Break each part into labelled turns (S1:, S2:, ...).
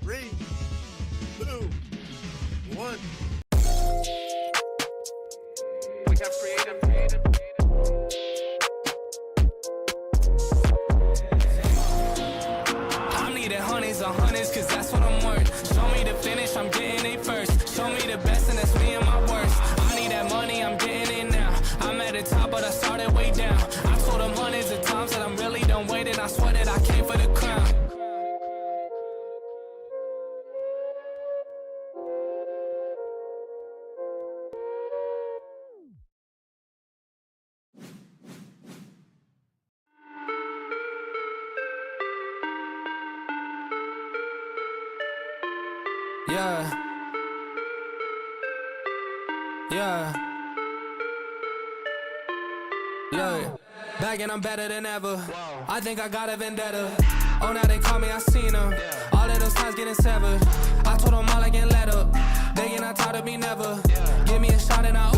S1: 3, 2, 1.
S2: We have created. I'm needing hundreds on hundreds, cause that's what I'm worth. Show me the finish, I'm getting it first. Show me the best, and that's me and my worst. I need that money, I'm getting it now. I'm at the top, but I started way down. I told them hundreds of times that I'm really done waiting. I swear that I came for the crown. Yeah. Look, back and I'm better than ever. I think I got a vendetta. Oh, now they call me, I seen them. All of those times getting severed. I told them all I can let up. They get not tired of me never. Give me a shot and I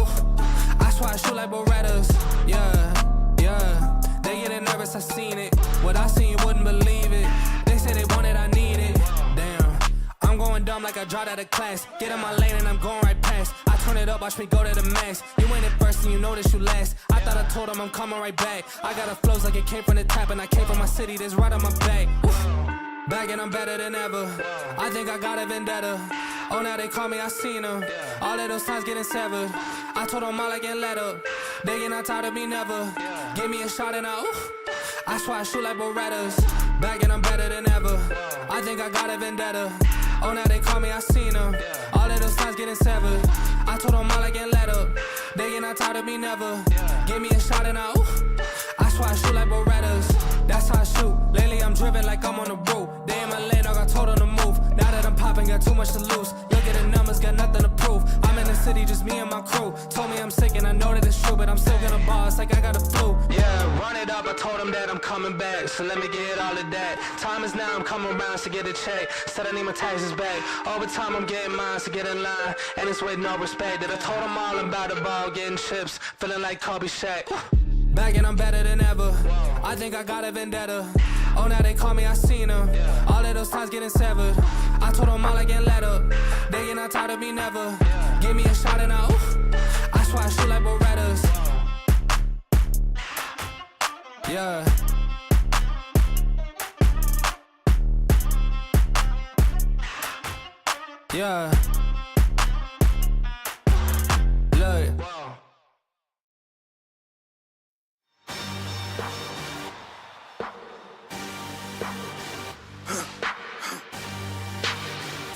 S2: swear I shoot like Berettas. Yeah. They getting nervous, I seen it. What I seen, you wouldn't believe it. They say they want it, I need it. Damn. I'm going dumb like I dropped out of class. Get in my lane and I'm going right past. I turn it up, watch me go to the max. You ain't it first and you know that you last. I thought I told them I'm coming right back. I got a flows like it came from the tap, and I came from my city that's right on my back. Back and I'm better than ever. I think I got a vendetta. Oh, now they call me, I seen them. All of those times getting severed. I told them all I can let up. They get not tired of me never. Give me a shot and I swear I shoot like Berettas. Back and I'm better than ever. I think I got a vendetta. Oh, now they call me, I seen them. All of those times getting severed. I told them all I can let up. They get not tired of me never. Give me a shot and I swear I shoot like Berettas. That's how I shoot. Lately I'm driven like I'm on the road. They in my lane, dog, I told them to move. Now that I'm popping, got too much to lose. Look at the numbers, got nothing to prove. I'm in the city, just me and my crew. Told me I'm sick and I know that it's true, but I'm still gonna ball, it's like I got a flu. Yeah, run it up, I told them that I'm coming back. So let me get all of that. Time is now, I'm coming around to get a check. Said I need my taxes back. Over time I'm getting mine, so get in line. And it's with no respect. That I told them all about the ball, getting chips. Feeling like Kobe Shaq. Back and I'm better than ever. I think I got a vendetta. Oh, now they call me, I seen them. All of those times getting severed. I told them all I can let up. They get not tired of me never. Give me a shot and I swear I shoot like Berettas. Yeah. Look.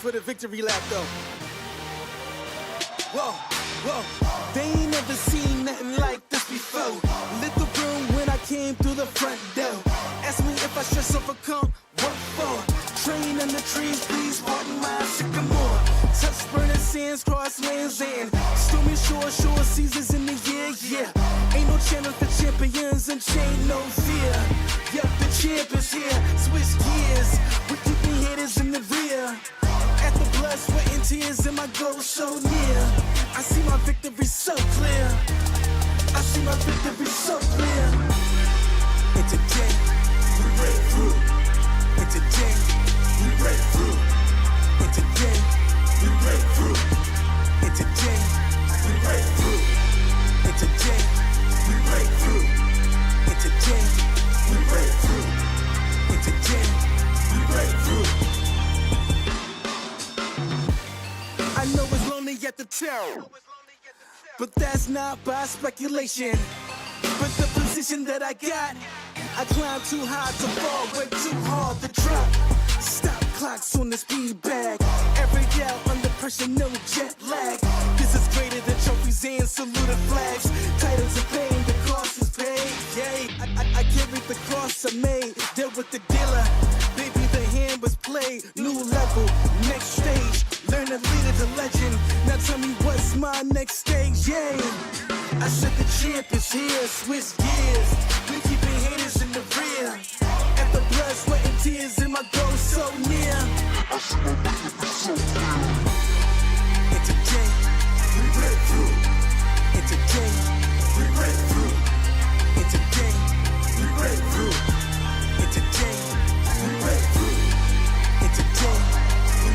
S1: For the victory lap though. Whoa. They ain't never seen nothing like this before. Lit the room when I came through the front door. Ask me if I should overcome. What for? Train in the trees, please pardon my sycamore. Touch burning sands, cross lands and stormy shore seasons in the year, yeah. Ain't no channel for champions and chain no fear. Yep, the champ is here. Switch gears, we're keeping haters in the rear. At the blood, sweat, and tears, and my goal so near. I see my victory so clear. I see my victory so clear. And today, we break through. And today, we break through. And today, we break through. And today, we break through. And today, we break through. And today, we break through. And today, we break through. I know it's lonely at the top, but that's not by speculation. But the position that I got, I climb too high to fall, way too hard to drop. Stop clocks on the speed bag. Every out under pressure, no jet lag. This is greater than trophies and saluted flags. Titles of fame, the cost is paid. Yay, I carried the cross I made. Dealt with the dealer, baby, the hand was played. New level, next stage. Learn to lead as a legend. Now tell me what's my next stage, yay. I said the champ is here, switch gears. We keeping haters in the rear. At the blood, sweat, and tears, and my goal so near. I see my victory so clear. And today, we break through. And today, we break through. And today, we break through. And today, we break through. And today, we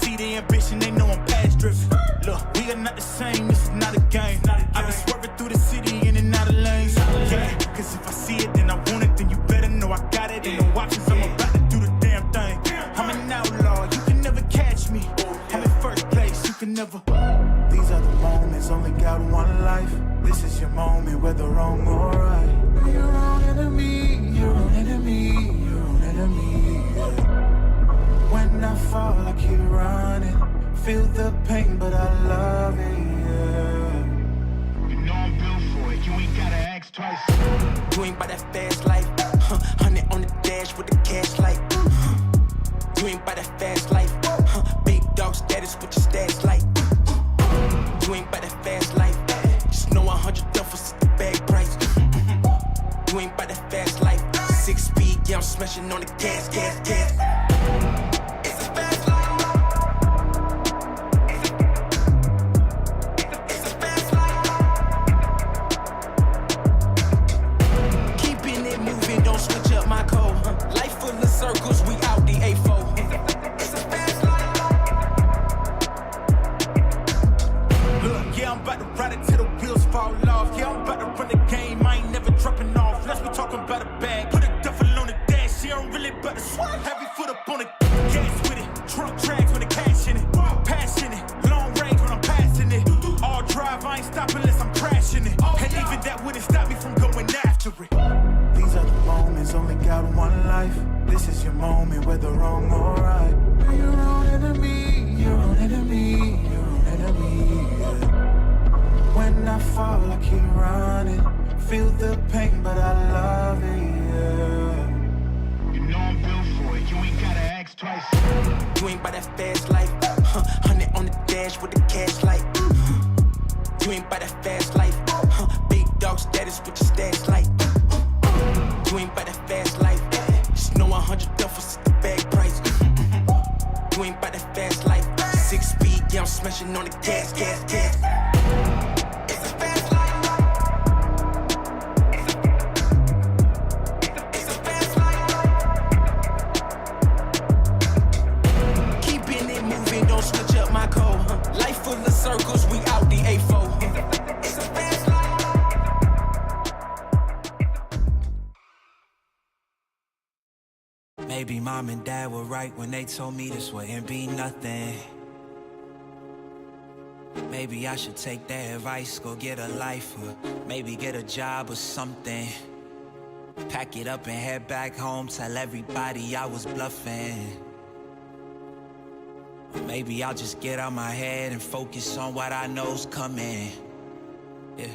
S3: see the ambition, they know I'm past driven. Look, we are not the same, this is not a game. I've been swerving through the city in and out of lanes. Yeah, cause if I see it, then I want it, then you better know I got it. Ain't no options, I'm about to do the damn thing. I'm an outlaw, you can never catch me. I'm in first place, you can never. These are the moments, only got one life. This is your moment, whether wrong or right. You're your own enemy, your own enemy, your own enemy. Yeah. When I fall, I keep running. Feel the pain, but I love it. Yeah.
S4: You know I'm built for it, you ain't gotta ask twice.
S1: You ain't by that fast life. 100 on the dash with the cash light. You ain't by that fast life. Big dog status with your stats like. You ain't by that fast life. Just know 100 duffers at the bag price. You ain't by that fast life. 6 speed, yeah, I'm smashing on the gas, gas, gas. It's a fast life. It's a fast life. Keeping it moving, don't switch up my code. Life full of circles, we out the A4. It's a fast life.
S3: Look, yeah, I'm about to ride it till the wheels fall off. Yeah, I'm about to run the game, I ain't never dropping off. Let's be talking about a bag, put a duffel on the dash. Yeah, I'm really about to swat. Heavy foot up on the gas with it. Trunk drags with the cash in it. Passionate, long range when I'm passing it. All drive, I ain't stopping unless I'm crashing it. And even that wouldn't stop me from going after it. These are the moments, only got one life. This is your moment, whether wrong or right. You're your own enemy, your own enemy, your own enemy. Yeah. When I fall, I keep running. Feel the pain, but I love it. Yeah.
S4: You know I'm built for it, you ain't gotta ask twice.
S1: You ain't by that fast life. 100 on the dash with the cash light. You ain't by that fast life. Big dog status with your stats like. You ain't by that fast life. Just know 100 duffers at the bag price. You ain't by that fast life. 6 speed, yeah, I'm smashing on the gas, gas, gas. It's a fast life. It's a fast life. Keeping it moving, don't switch up my code. Life full of circles, we out the A4. It's a fast life.
S5: Maybe mom and dad were right when they told me this wouldn't be nothing. Maybe I should take their advice, go get a life, or maybe get a job or something. Pack it up and head back home, tell everybody I was bluffing. Or maybe I'll just get out my head and focus on what I know's coming. Yeah.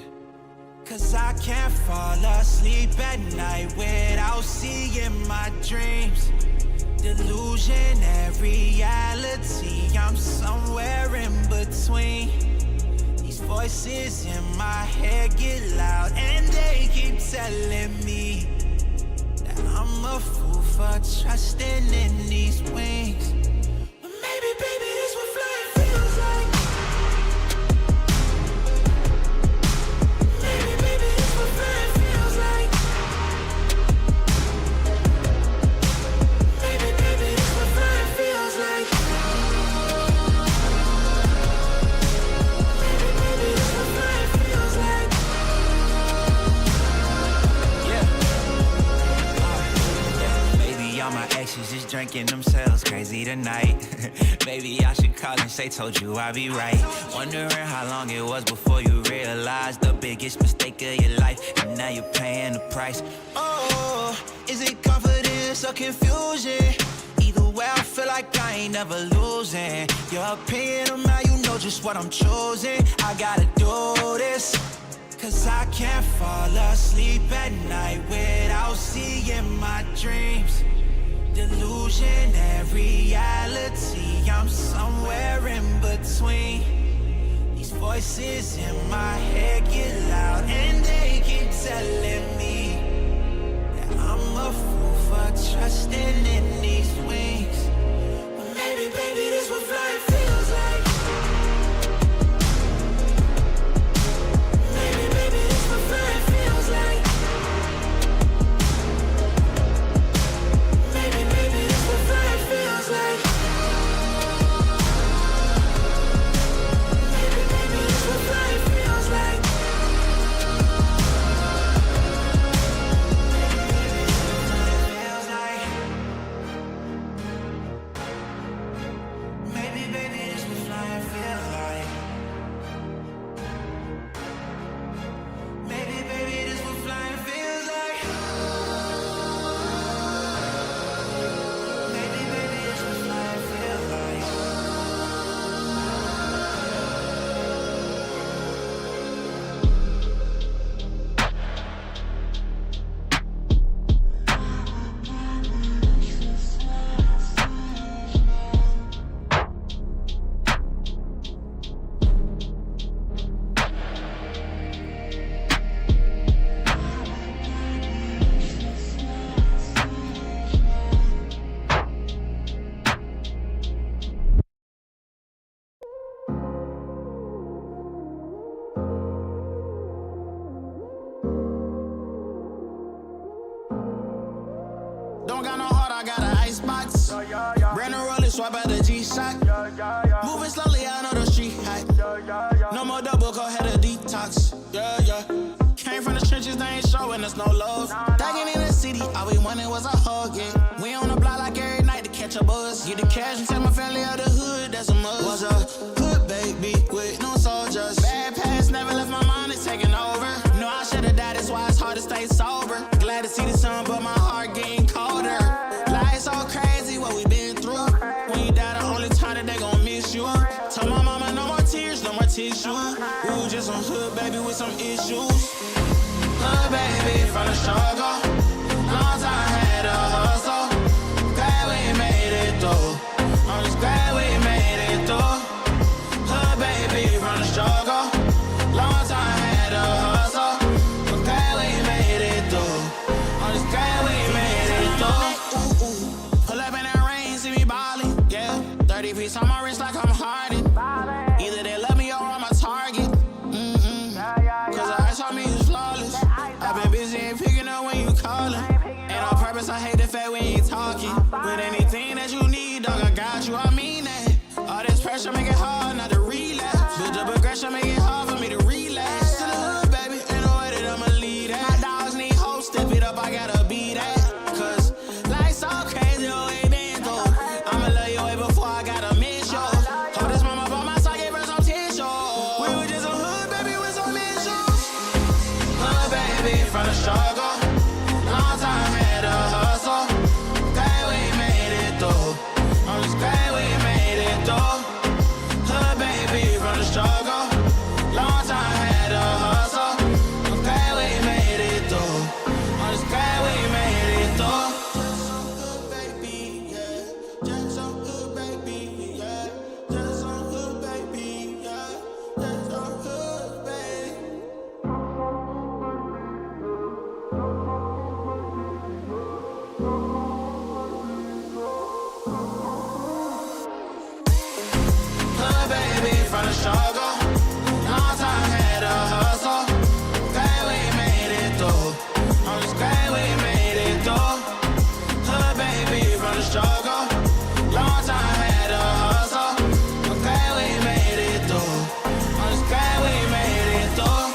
S5: Cause I can't fall asleep at night without seeing my dreams. Delusion and reality, I'm somewhere in between. These voices in my head get loud and they keep telling me that I'm a fool for trusting in these wings. But maybe, baby, this what flying feels like. Maybe, baby, this what flying feels like. Maybe, baby, this what flying feels like. Maybe, baby, this what flying feels like. Maybe all my exes just drinking themselves crazy tonight. Maybe I should call and say, told you I'd be right. Wondering how long it was before you realized the biggest mistake of your life, and now you're paying the price. Oh, is it confidence or confusion? Either way, I feel like I ain't never losing. Your opinion of mine, you know just what I'm choosing. I gotta do this, cause I can't fall asleep at night without seeing my dreams. Delusion and reality, I'm somewhere in between. These voices in my head get loud and they keep telling me that I'm a fool for trusting in these wings. But maybe, baby, this what flying feels like. Maybe, baby, this what flying feels like. Maybe, baby, this what flying feels like.
S6: giving us no love. Thugging in the city, all we wanted was a hug, yeah. We on the block like every night to catch a buzz. Get the cash and take my family out the hood, that's a must. Was a hood baby with no soldiers. Bad past never left my mind, it's taking over. No, I should've died, that's why it's hard to stay sober. Glad to see the sun, but my heart getting colder. Life's so crazy, what we been through. When you die, the only time that they gon' miss you. Tell my mama no more tears, no more tissue. Ooh, just some hood baby with some issues. Hood baby from the struggle. Long time had a hustle. Glad we made it through. I'm just glad we made it through. Hood baby from the struggle. Long time had a hustle. But glad we made it through. I'm just glad we made it through. Pull up in that rain, see me ballin', yeah. 30 piece on my wrist like I'm Harden. Either they love me or I'm a target. Cause the ice on me is flawless. I've been busy and picking up when you callin'. And on purpose, I hate the fact we ain't talking. But anything that you need, dog, I got you, I mean that. All this pressure make it hard not to relapse. Build up aggression, make it hard for me to relax. To the hood, baby, ain't no way that I'ma lead that. My dogs need hope, step it up, I gotta be that. Cause life's so crazy, oh, ain't been through. I'ma love you way before I gotta miss you. Hold this mama by my side, gave her some tissue. We were just a hood, baby, with some issues. Hood, baby, from the struggle. Long time had a hustle. Glad we made it through. I'm just glad we made it through. Hood, baby, from the struggle. Long time had a hustle. I'm glad we made it through. I'm just glad we made it through. Just some hood, baby, yeah. Just some hood, baby, yeah. Just some hood, baby, yeah. Just some hood, baby. Hood baby from the struggle. Long time had a hustle. Glad we made it through. I'm just glad we made it through. Hood baby from the struggle. Long time had a hustle. I'm glad we made it through. I'm just glad we made it through.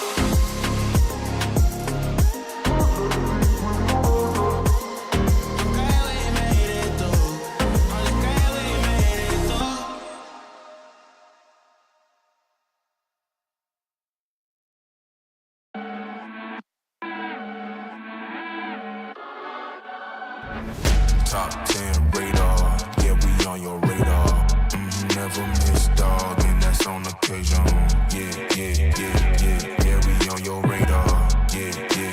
S6: I'm glad we made it through. I'm just glad we made it through.
S7: Top 10 radar, yeah, we on your radar. Never miss, dog, and that's on occasion. Yeah, we on your radar. Yeah, we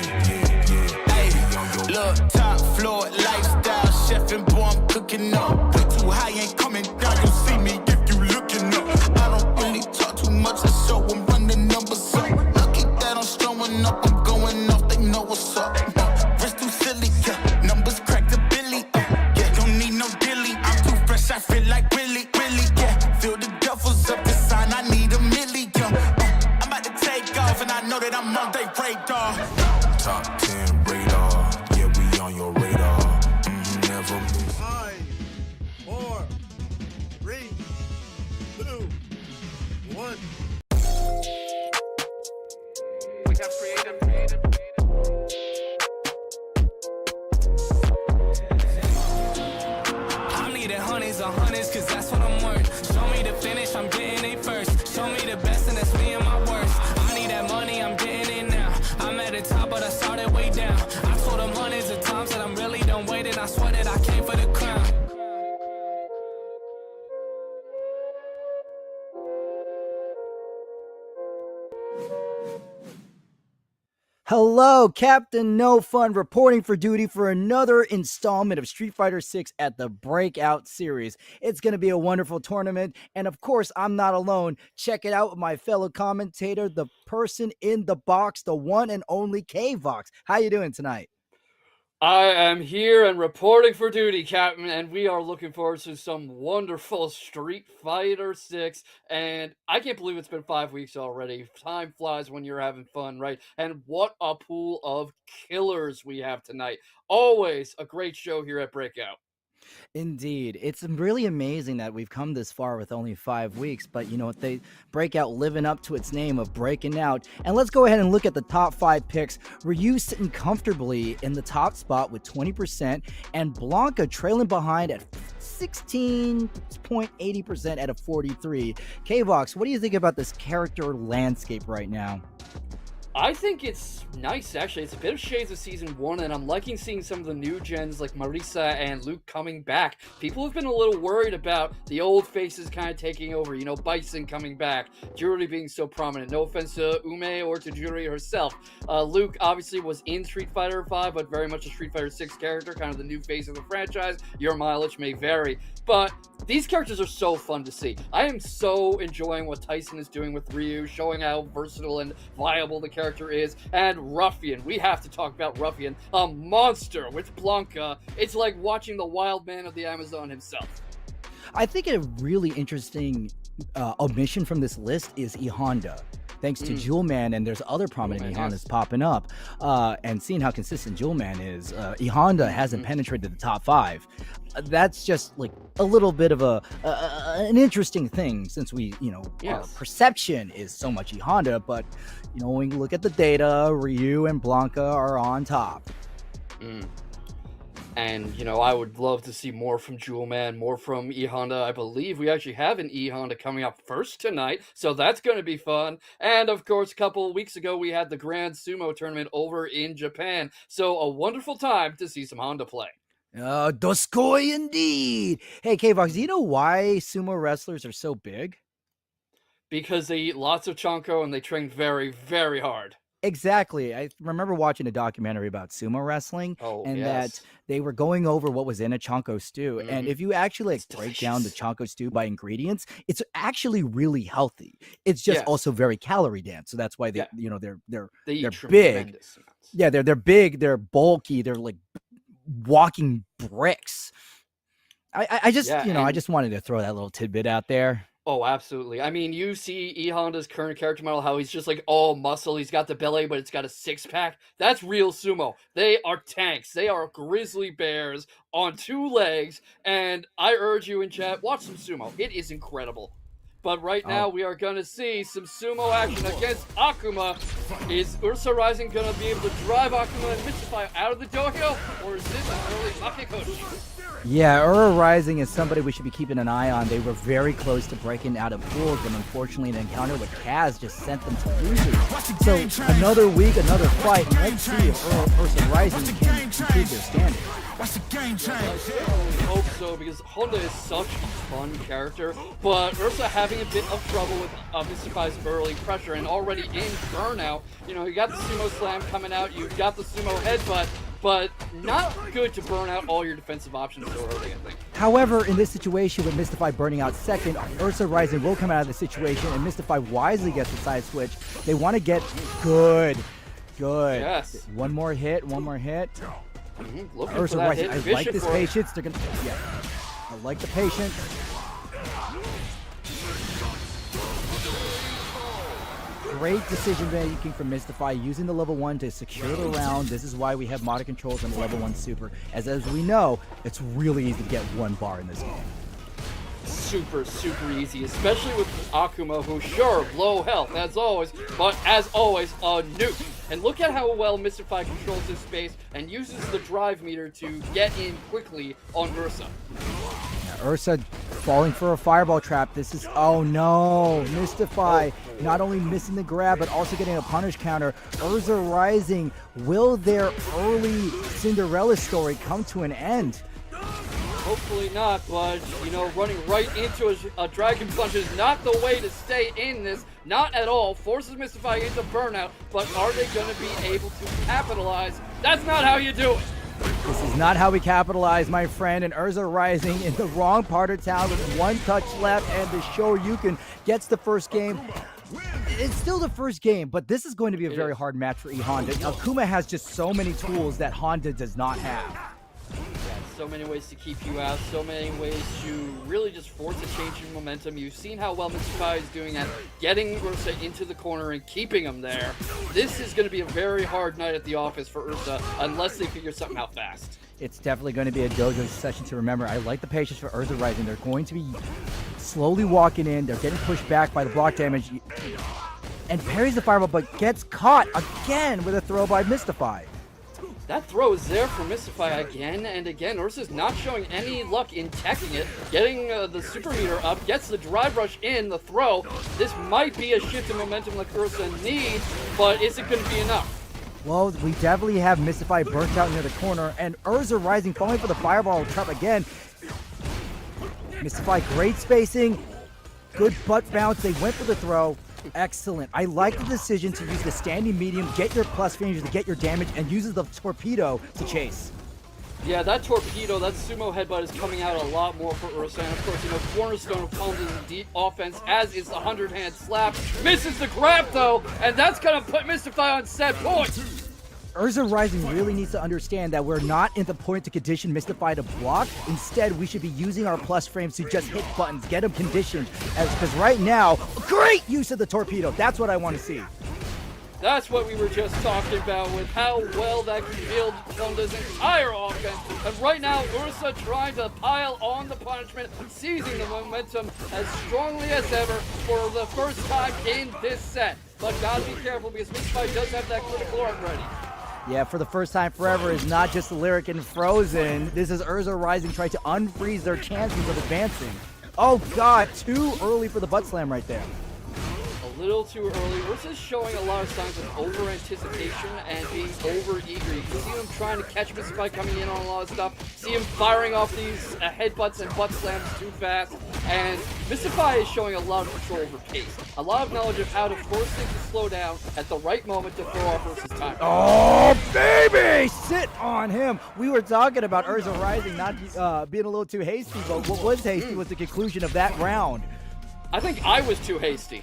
S7: on your
S6: Look, top floor, lifestyle, chef and boy, I'm cooking up. Way too high, ain't coming down, you see me if you looking up. I don't really talk too much, so I'm running numbers up. Lucky that I'm showing up, I'm going off, they know what's up. Wrist too silly, yeah, numbers crack the billy, yeah, don't need no dilly. I'm too fresh, I feel like really, yeah. Feel the duffels up, the sign, I need a milli, yeah. I'm about to take off, and I know that I'm on they radar.
S7: top 10 radar, yeah, we on your radar. Never miss.
S8: 5, 4, 3, 2, 1.
S2: We got creative. I needed honeys on honeys, cause that's what I'm worth. Show me the finish, I'm getting it first. Show me the best, and that's me and my worst. I need that money, I'm getting it now. I'm at the top, but I started way down. I told them hundreds of times that I'm really done waiting. I swear that I came for the crown.
S9: Hello, Captain No Fun reporting for duty for another installment of Street Fighter 6 at the Breakout series. It's going to be a wonderful tournament, and of course, I'm not alone. Check it out with my fellow commentator, the person in the box, the one and only K-Vox. How you doing tonight?
S10: I am here and reporting for duty, Captain, and we are looking forward to some wonderful Street Fighter 6. And I can't believe it's been 5 weeks already. Time flies when you're having fun, right? And what a pool of killers we have tonight. Always a great show here at Breakout.
S9: Indeed. It's really amazing that we've come this far with only 5 weeks, but you know what? They Breakout living up to its name of breaking out. And let's go ahead and look at the top 5 picks. Ryu sitting comfortably in the top spot with 20%, and Blanca trailing behind at 16.80% at a 43. K-Vox, what do you think about this character landscape right now?
S10: I think it's nice, actually. It's a bit of shades of season 1, and I'm liking seeing some of the new gens like Marisa and Luke coming back. People have been a little worried about the old faces kind of taking over. You know, Bison coming back, Juri being so prominent. No offense to Ume or to Juri herself. Luke obviously was in Street Fighter V, but very much a Street Fighter 6 character, kind of the new face of the franchise. Your mileage may vary, but these characters are so fun to see. I am so enjoying what Tyson is doing with Ryu, showing how versatile and viable the character is. And Ruffian, we have to talk about Ruffian, a monster with Blanca. It's like watching the wild man of the Amazon himself.
S9: I think a really interesting omission from this list is E Honda. Thanks to Jewel Man, and there's other prominent E Hondas popping up. And seeing how consistent Jewel Man is, E Honda hasn't penetrated the top 5. That's just like a little bit of an interesting thing, since our perception is so much E Honda, but when you look at the data, Ryu and Blanca are on top.
S10: And, I would love to see more from Jewel Man, more from E Honda. I believe we actually have an E Honda coming up first tonight, so that's going to be fun. And, of course, a couple of weeks ago, we had the Grand Sumo Tournament over in Japan, so a wonderful time to see some Honda play.
S9: Doskoi indeed. Hey, K-Vox, do you know why sumo wrestlers are so big?
S10: Because they eat lots of chanko and they train very, very hard.
S9: Exactly. I remember watching a documentary about sumo wrestling, that they were going over what was in a chanko stew. And if you actually break down the chanko stew by ingredients, it's actually really healthy. It's just also very calorie dense. So that's why they they're big. Yeah, they're big, they're bulky, they're like walking bricks. I just I just wanted to throw that little tidbit out there.
S10: Oh, absolutely. I mean, you see E Honda's current character model, how he's just like all muscle. He's got the belly, but it's got a 6-pack. That's real sumo. They are tanks. They are grizzly bears on 2 legs. And I urge you in chat, watch some sumo. It is incredible. But right now, we are going to see some sumo action against Akuma. Is Ursa Rising going to be able to drive Akuma and Mystify out of the dojo? Or is this an early Makekoshi?
S9: Yeah, Ura Rising is somebody we should be keeping an eye on. They were very close to breaking out of pools, and unfortunately an encounter with Kaz just sent them to losers. So another week, another fight, and let's see if Ursa Rising can improve their standing.
S8: What's the game change?
S10: I hope so, because Honda is such a fun character, but Ursa having a bit of trouble with Mystify's early pressure, and already in burnout. You got the sumo slam coming out, you got the sumo headbutt, but not good to burn out all your defensive options so early, I think.
S9: However, in this situation with Mystify burning out second, Ursa Rising will come out of the situation, and Mystify wisely gets the side switch. They want to get good.
S10: Yes.
S9: One more hit.
S10: Ursa Rising,
S9: I like this patience. They're gonna, I like the patience. Great decision making from Mystify, using the level 1 to secure the round. This is why we have modded controls on the level 1 super. As we know, it's really easy to get 1 bar in this game.
S10: Super, super easy, especially with Akuma, who, sure, low health, as always, but as always, a nuke. And look at how well Mystify controls his space and uses the drive meter to get in quickly on Ursa.
S9: Yeah, Ursa falling for a fireball trap. This is, oh no, Mystify not only missing the grab, but also getting a punish counter. Ursa Rising, will their early Cinderella story come to an end?
S10: Hopefully not, but, running right into a Dragon Punch is not the way to stay in this. Not at all. Forces Mystify into burnout, but are they going to be able to capitalize? That's not how you do it.
S9: This is not how we capitalize, my friend. And Ursa Rising in the wrong part of town with 1 touch left, and the Shoryuken gets the first game. It's still the first game, but this is going to be a very hard match for E Honda. Akuma has just so many tools that Honda does not have.
S10: Yes. so many ways to keep you out, so many ways to really just force a change in momentum. You've seen how well Mr. is doing at getting Ursa into the corner and keeping him there. This is going to be a very hard night at the office for Ursa unless they figure something out fast.
S9: It's definitely going to be a dojo session to remember. I like the patience for Urza Rising. They're going to be slowly walking in. They're getting pushed back by the block damage. And parries the fireball, but gets caught again with a throw by Mystify.
S10: That throw is there for Mystify again and again. Ursa's not showing any luck in teching it. Getting the super meter up, gets the drive rush in, the throw. This might be a shift in momentum like Ursa needs, but is it going to be enough?
S9: Well, we definitely have Mystify burnt out near the corner, and Urza Rising falling for the fireball trap again. Mystify, great spacing, good butt bounce. They went for the throw. Excellent. I like the decision to use the standing medium, get your plus range to get your damage, and uses the torpedo to chase.
S10: Yeah, that torpedo, that sumo headbutt is coming out a lot more for Ursa. And of course, cornerstone of Collins' deep offense, as is the 100-hand slap. Misses the grab, though, and that's going to put Mystify on set point.
S9: Urza Rising really needs to understand that we're not in the point to condition Mystify to block. Instead, we should be using our plus frames to just hit buttons, get them conditioned. Because right now, great use of the torpedo. That's what I want to see.
S10: That's what we were just talking about with how well that can build Honda's entire offense. And right now, Ursa trying to pile on the punishment, seizing the momentum as strongly as ever for the first time in this set. But gotta be careful because Mystify does have that critical art ready.
S9: Yeah, for the first time forever is not just the lyric in Frozen. This is Urza Rising trying to unfreeze their chances of advancing. Oh god, too early for the butt slam right there.
S10: A little too early. Ursa's showing a lot of signs of over-anticipation and being over-eager. You can see him trying to catch Mystify coming in on a lot of stuff. See him firing off these headbutts and butt slams too fast. And Mystify is showing a lot of control over pace. A lot of knowledge of how to force things to slow down at the right moment to throw off Ursa's time.
S9: Oh, baby! Sit on him. We were talking about Urza Rising not being a little too hasty, but what was hasty was the conclusion of that round.
S10: I think I was too hasty.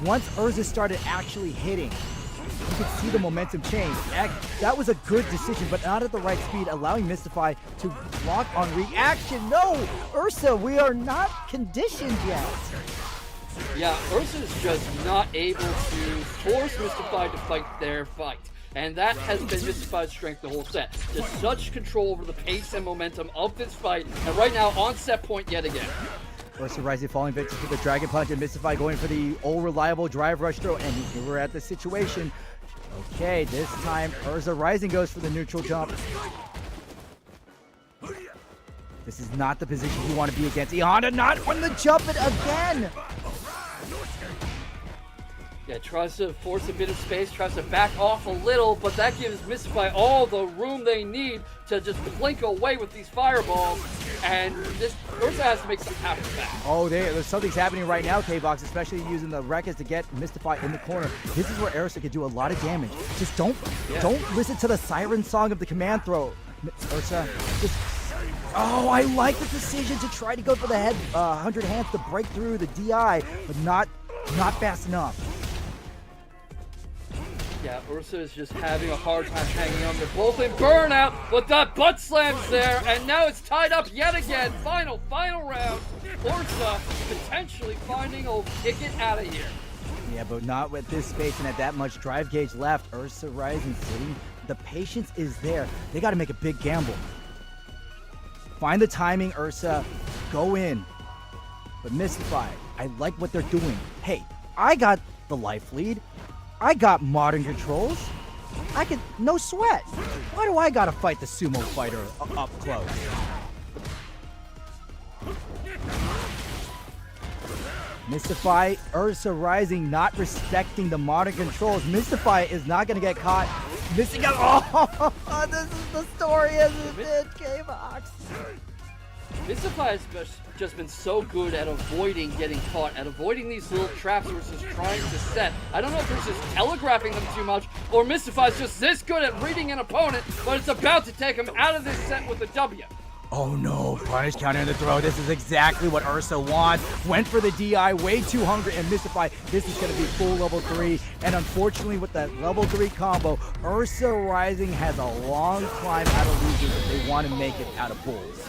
S9: Once Urza started actually hitting, you could see the momentum change. That was a good decision, but not at the right speed, allowing Mystify to block on reaction. No! Ursa, we are not conditioned yet.
S10: Yeah, Ursa's just not able to force Mystify to fight their fight. And that has been Mystify's strength the whole set. Just such control over the pace and momentum of this fight. And right now, on set point yet again.
S9: Ursa Rising falling victim to the Dragon Punch, and Mystify going for the old reliable drive rush throw. And we're at the situation. Okay, this time Urza Rising goes for the neutral jump. This is not the position you want to be against. Honda not on the jump it again.
S10: Yeah, tries to force a bit of space, tries to back off a little, but that gives Mystify all the room they need to just blink away with these fireballs. And this Ursa has to make something happen fast.
S9: Oh, there's something's happening right now, K-Box, especially using the Rekkas to get Mystify in the corner. This is where Ursa could do a lot of damage. Just don't listen to the siren song of the command throw, Ursa. Just, oh, I like the decision to try to go for the head 100 hands to break through the DI, but not fast enough.
S10: Yeah, Ursa is just having a hard time hanging on. They're both in burnout, but that butt slam's there, and now it's tied up yet again. Final round. Ursa potentially finding a ticket out of here.
S9: Yeah, but not with this space and at that much drive gauge left. Ursa Rising sitting. The patience is there. They got to make a big gamble. Find the timing, Ursa. Go in. But Mystify, I like what they're doing. Hey, I got the life lead. I got modern controls. I can, no sweat. Why do I gotta fight the sumo fighter up close? Mystify, Ursa Rising not respecting the modern controls. Mystify is not gonna get caught missing out. Oh, this is the story as it did, K-Box.
S10: Mystify has just been so good at avoiding getting caught, at avoiding these little traps versus trying to set. I don't know if there's just telegraphing them too much, or Mystify's just this good at reading an opponent, but it's about to take him out of this set with a W.
S9: Oh no, punish counter in the throw. This is exactly what Ursa wants. Went for the DI, way too hungry, and Mystify. This is going to be full level 3. And unfortunately, with that level 3 combo, Ursa Rising has a long climb out of losers if they want to make it out of pools.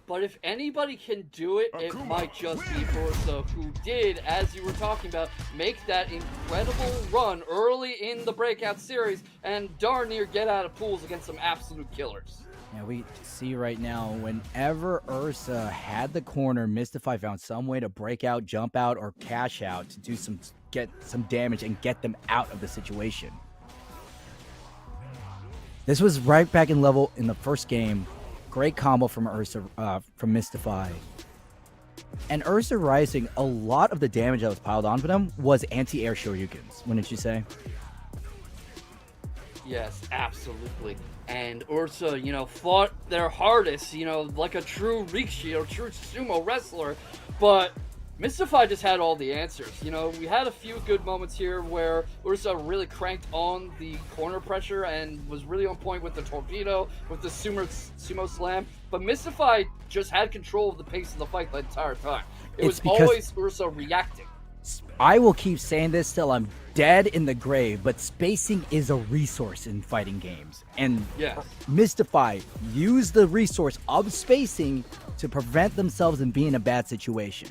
S10: But if anybody can do it, it might just be Ursa, who did, as you were talking about, make that incredible run early in the Breakout series and darn near get out of pools against some absolute killers.
S9: Yeah, we see right now, whenever Ursa had the corner, Mystify found some way to break out, jump out, or cash out to get some damage and get them out of the situation. This was right back in level in the first game. Great combo from Ursa, from Mystify. And Ursa Rising, a lot of the damage that was piled onto them was anti-air shoryukens, wouldn't you say?
S10: Yes, absolutely. And Ursa, fought their hardest, like a true Rikishi or true sumo wrestler. But Mystify just had all the answers. We had a few good moments here where Ursa really cranked on the corner pressure and was really on point with the torpedo, with the sumo slam. But Mystify just had control of the pace of the fight the entire time. It was always Ursa reacting.
S9: I will keep saying this till I'm dead in the grave, but spacing is a resource in fighting games. And
S10: yes.
S9: Mystify used the resource of spacing to prevent themselves in being in a bad situation.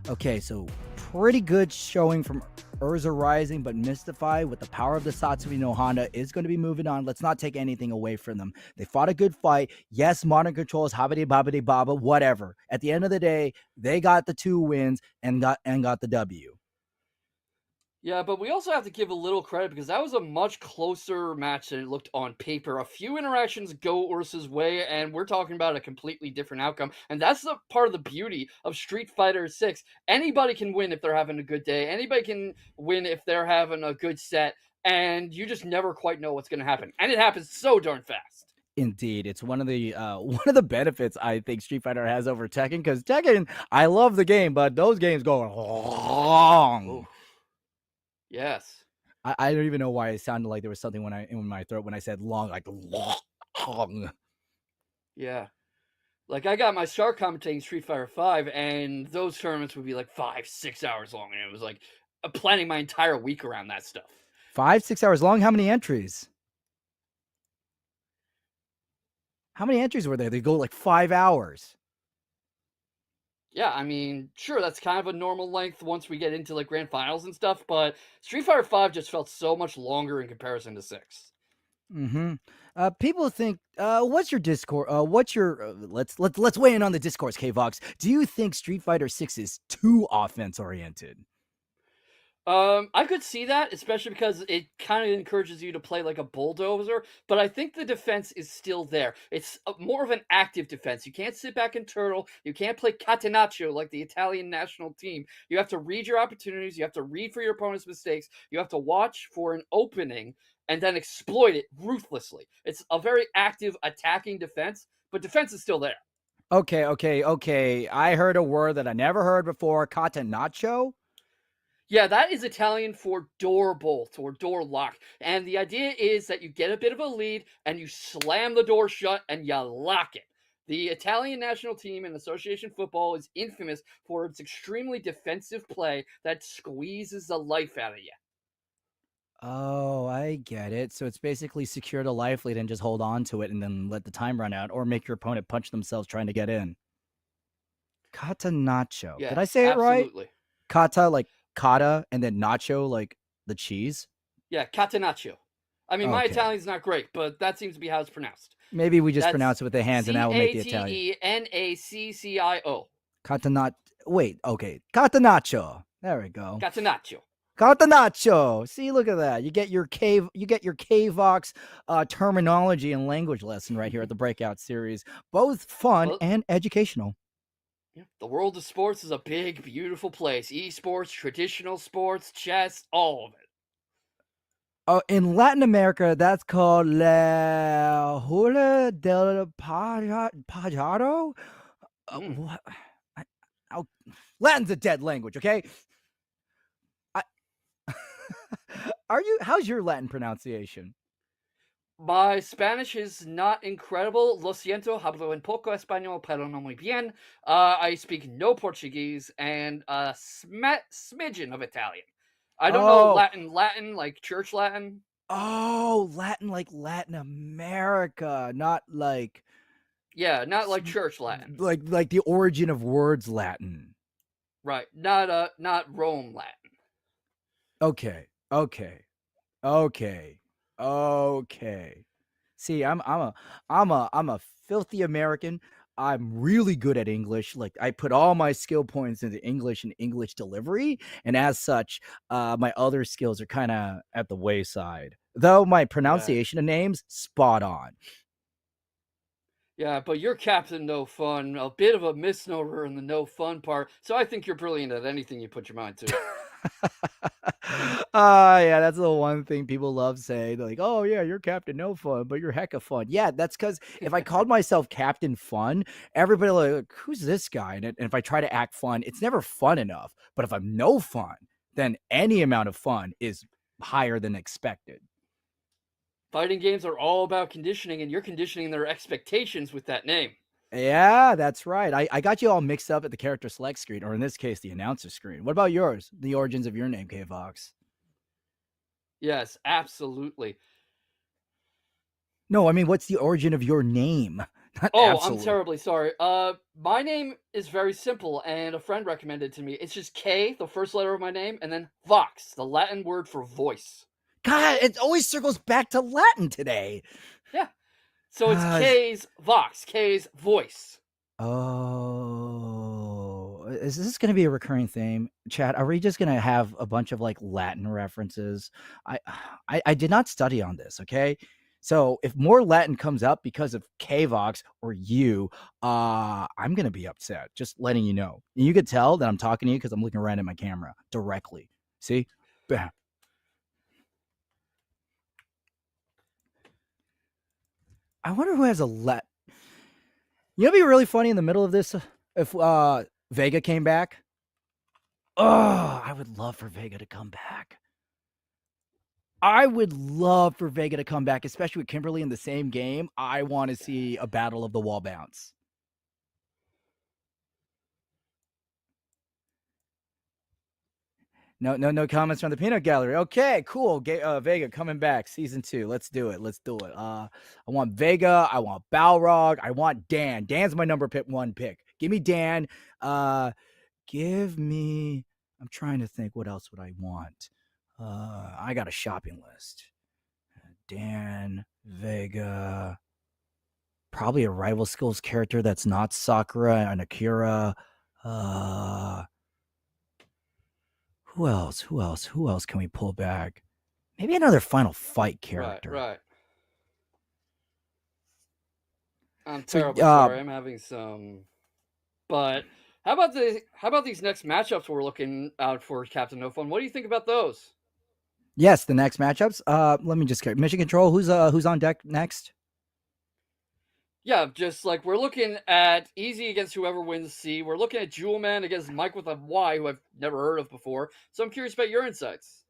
S9: Okay, so pretty good showing from Ursa Rising, but Mystify, with the power of the Satsui no Honda, is going to be moving on. Let's not take anything away from them. They fought a good fight. Yes, modern controls, habidi babidi baba, whatever. At the end of the day, they got the 2 wins and got the W.
S10: Yeah, but we also have to give a little credit because that was a much closer match than it looked on paper. A few interactions go Ursa's way, and we're talking about a completely different outcome. And that's the part of the beauty of Street Fighter 6. Anybody can win if they're having a good day. Anybody can win if they're having a good set, and you just never quite know what's going to happen. And it happens so darn fast.
S9: Indeed, it's one of the benefits I think Street Fighter has over Tekken, because Tekken, I love the game, but those games go long.
S10: Ooh. Yes.
S9: I don't even know why it sounded like there was something in my throat when I said long, like long.
S10: Yeah. Like, I got my start commentating Street Fighter 5, and those tournaments would be like 5-6 hours long, and it was like planning my entire week around that stuff.
S9: 5-6 hours long? How many entries? How many entries were there? They go like 5 hours.
S10: Yeah, I mean, sure, that's kind of a normal length once we get into like grand finals and stuff, but Street Fighter 5 just felt so much longer in comparison to 6.
S9: Mm-hmm. People think, what's your Discord? What's your? Let's weigh in on the discourse, K-Vox. Do you think Street Fighter 6 is too offense oriented?
S10: I could see that, especially because it kind of encourages you to play like a bulldozer, but I think the defense is still there. It's more of an active defense. You can't sit back and turtle. You can't play catenaccio like the Italian national team. You have to read your opportunities. You have to read for your opponent's mistakes. You have to watch for an opening and then exploit it ruthlessly. It's a very active attacking defense, but defense is still there.
S9: Okay. I heard a word that I never heard before, catenaccio.
S10: Yeah, that is Italian for door bolt or door lock. And the idea is that you get a bit of a lead and you slam the door shut and you lock it. The Italian national team in association football is infamous for its extremely defensive play that squeezes the life out of you.
S9: Oh, I get it. So it's basically secure the life lead and just hold on to it and then let the time run out, or make your opponent punch themselves trying to get in. Catenaccio.
S10: Yeah,
S9: Did I say it
S10: absolutely.
S9: right? Kata, like kata, and then nacho, like the cheese.
S10: Yeah, catenaccio. I mean, my
S9: Okay.
S10: Italian's not great, but that seems to be how it's pronounced.
S9: Maybe we just
S10: That's
S9: pronounce it with the hands, and that will make the Italian.
S10: Catenaccio.
S9: Wait, okay. Catenaccio. There we go.
S10: Catenaccio.
S9: Catenaccio. See, look at that. You get your K-Vox terminology and language lesson right here at the Breakout series. Both fun and educational.
S10: Yeah, the world of sports is a big, beautiful place. Esports, traditional sports, chess, all of it.
S9: In Latin America, that's called La Hula del Pajaro. What? Latin's a dead language, okay? How's your Latin pronunciation?
S10: My Spanish is not incredible. Lo siento, hablo en poco español, pero no muy bien. I speak no Portuguese and a smidgen of Italian. I don't know
S9: Oh,
S10: Latin like church Latin.
S9: oh, Latin like Latin America, not like
S10: Yeah, not
S9: s-
S10: like church Latin.
S9: like the origin of words Latin.
S10: Right. Not Rome Latin.
S9: Okay, okay, okay, okay. See, I'm a filthy American. I'm really good at English. Like I put all my skill points into English and English delivery, and as such, my other skills are kind of at the wayside. Though my
S10: Yeah.
S9: pronunciation of names spot on.
S10: Yeah, but you're Captain No Fun, a bit of a misnomer in the no fun part. So I think you're brilliant at anything you put your mind to.
S9: Yeah, that's the one thing people love saying. They're like, "Oh yeah, you're Captain No Fun, but you're hecka fun." Yeah, that's because if I called myself Captain Fun, everybody like, "Who's this guy?" And if I try to act fun, it's never fun enough. But if I'm no fun, then any amount of fun is higher than expected.
S10: Fighting games are all about conditioning, and you're conditioning their expectations with that name.
S9: Yeah, that's right. I got you all mixed up at the character select screen, or in this case, the announcer screen. What about yours? The origins of your name, K Fox.
S10: Yes, absolutely.
S9: No, I mean, what's the origin of your name? Not
S10: Oh, I'm
S9: absolutely.
S10: terribly sorry. My name is very simple, and a friend recommended it to me. It's just K, the first letter of my name, and then Vox, the Latin word for voice.
S9: God, it always circles back to Latin today.
S10: Yeah. So it's
S9: Uh,
S10: K's Vox, K's voice.
S9: oh, is this going to be a recurring theme, Chad? Are we just going to have a bunch of like Latin references? I, I did not study on this. Okay, so if more Latin comes up because of Kvox or you, I'm going to be upset. Just letting you know. And you could tell that I'm talking to you because I'm looking right at my camera directly. See, bam. I wonder who has a let. You know, it'd be really funny in the middle of this if Vega came back. Oh, I would love for Vega to come back. I would love for Vega to come back, especially with Kimberly in the same game. I want to see a battle of the wall bounce. No comments from the peanut gallery. Okay, cool. Vega coming back, season 2. Let's do it. I want Vega. I want Balrog. I want Dan. Dan's my number 1 pick. Give me Dan. Give me. I'm trying to think. What else would I want? I got a shopping list. Dan, Vega. Probably a rival skills character that's not Sakura and Akira. Who else? Who else can we pull back? Maybe another Final Fight character.
S10: Right. I'm
S9: So,
S10: terribly sorry. I'm having some. But how about these next matchups we're looking out for, Captain No Fun? What do you think about those?
S9: yes, the next matchups. Let me just Mission Control. Who's on deck next?
S10: Yeah, just like we're looking at Easy against whoever wins C. We're looking at Jewel Man against Mike with a Y, who I've never heard of before. So I'm curious about your insights.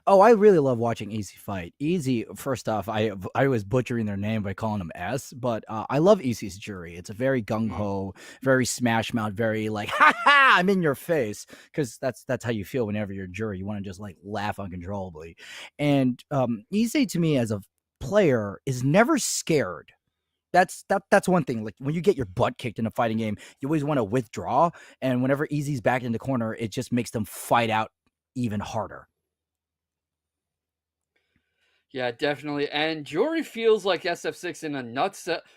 S9: Oh, I really love watching Easy fight. Easy, first off, I was butchering their name by calling them S, but I love Easy's jury. It's a very gung ho, very smash mouth, very like ha ha, I'm in your face, because that's how you feel whenever you're jury. You want to just like laugh uncontrollably, and Easy to me as a player is never scared. That's one thing. Like when you get your butt kicked in a fighting game, you always want to withdraw, and whenever Easy's back in the corner, it just makes them fight out even harder.
S10: Yeah, definitely. And Jory feels like SF6 in a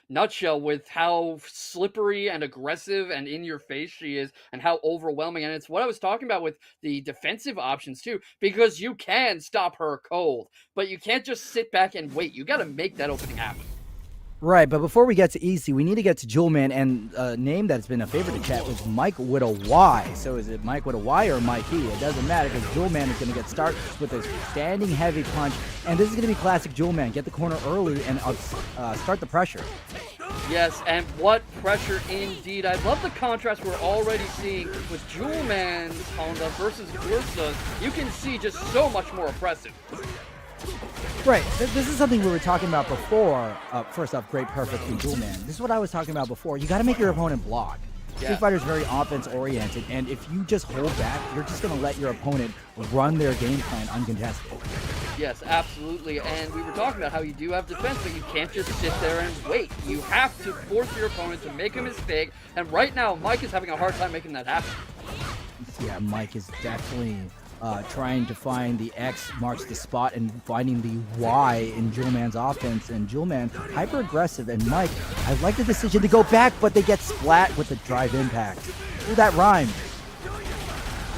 S10: nutshell with how slippery and aggressive and in your face she is and how overwhelming. And it's what I was talking about with the defensive options too, because you can stop her cold, but you can't just sit back and wait. You got to make that opening happen.
S9: Right, but before we get to Easy, we need to get to Jewelman, and a name that's been a favorite to chat was Mike with a Y. So is it Mike with a Y or Mikey? It doesn't matter, because Jewelman is going to get started with a standing heavy punch, and this is going to be classic Jewelman. Get the corner early and start the pressure.
S10: Yes, and what pressure indeed. I love the contrast we're already seeing with Jewelman's Honda versus Ursa's. You can see just so much more oppressive.
S9: Right. This is something we were talking about before. First off, great, perfect, and dual man. This is what I was talking about before. You got to make your opponent block.
S10: Yeah.
S9: Street Fighter is very offense oriented, and if you just hold back, you're just going to let your opponent run their game plan uncontested.
S10: Yes, absolutely. And we were talking about how you do have defense, but you can't just sit there and wait. You have to force your opponent to make a mistake, and right now, Mike is having a hard time making that happen.
S9: Yeah, Mike is definitely trying to find the X marks the spot and finding the Y in Jewelman's offense. And Jewelman, hyper aggressive. And Mike, I like the decision to go back, but they get splat with the drive impact. Ooh, that rhymed.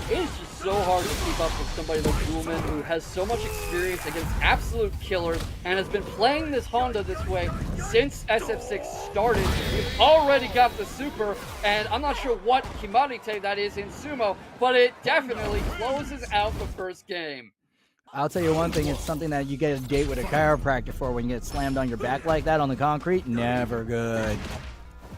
S10: It is just so hard to keep up with somebody like Jewelman, who has so much experience against absolute killers and has been playing this Honda this way since SF6 started. We've already got the super, and I'm not sure what Kimarite that is in Sumo, but it definitely closes out the first game.
S9: I'll tell you one thing, it's something that you get a date with a chiropractor for when you get slammed on your back like that on the concrete. Never good.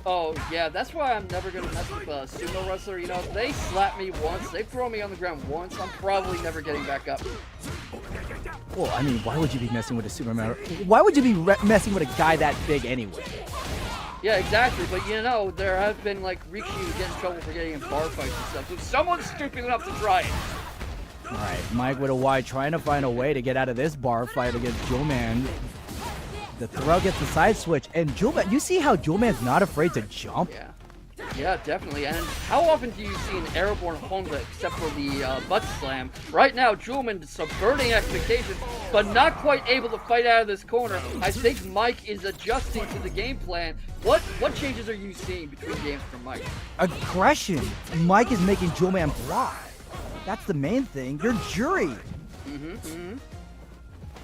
S10: Oh, yeah, that's why I'm never going to mess with a sumo wrestler. You know, if they slap me once, they throw me on the ground once, I'm probably never getting back up.
S9: Well, I mean, why would you be messing with a Superman? Why would you be messing with a guy that big anyway?
S10: Yeah, exactly, but you know, there have been, like, Rikishi get in trouble for getting in bar fights and stuff, so someone's stupid enough to try it.
S9: Alright, Mike with a Y trying to find a way to get out of this bar fight against Jewelman. The throw gets the side switch, and Jewelman, you see how Jewelman's not afraid to jump?
S10: Yeah, definitely. And how often do you see an airborne Honda except for the butt slam? Right now, Jewelman subverting expectations, but not quite able to fight out of this corner. I think Mike is adjusting to the game plan. What changes are you seeing between games from Mike?
S9: Aggression. Mike is making Jewelman block. That's the main thing. You're jury.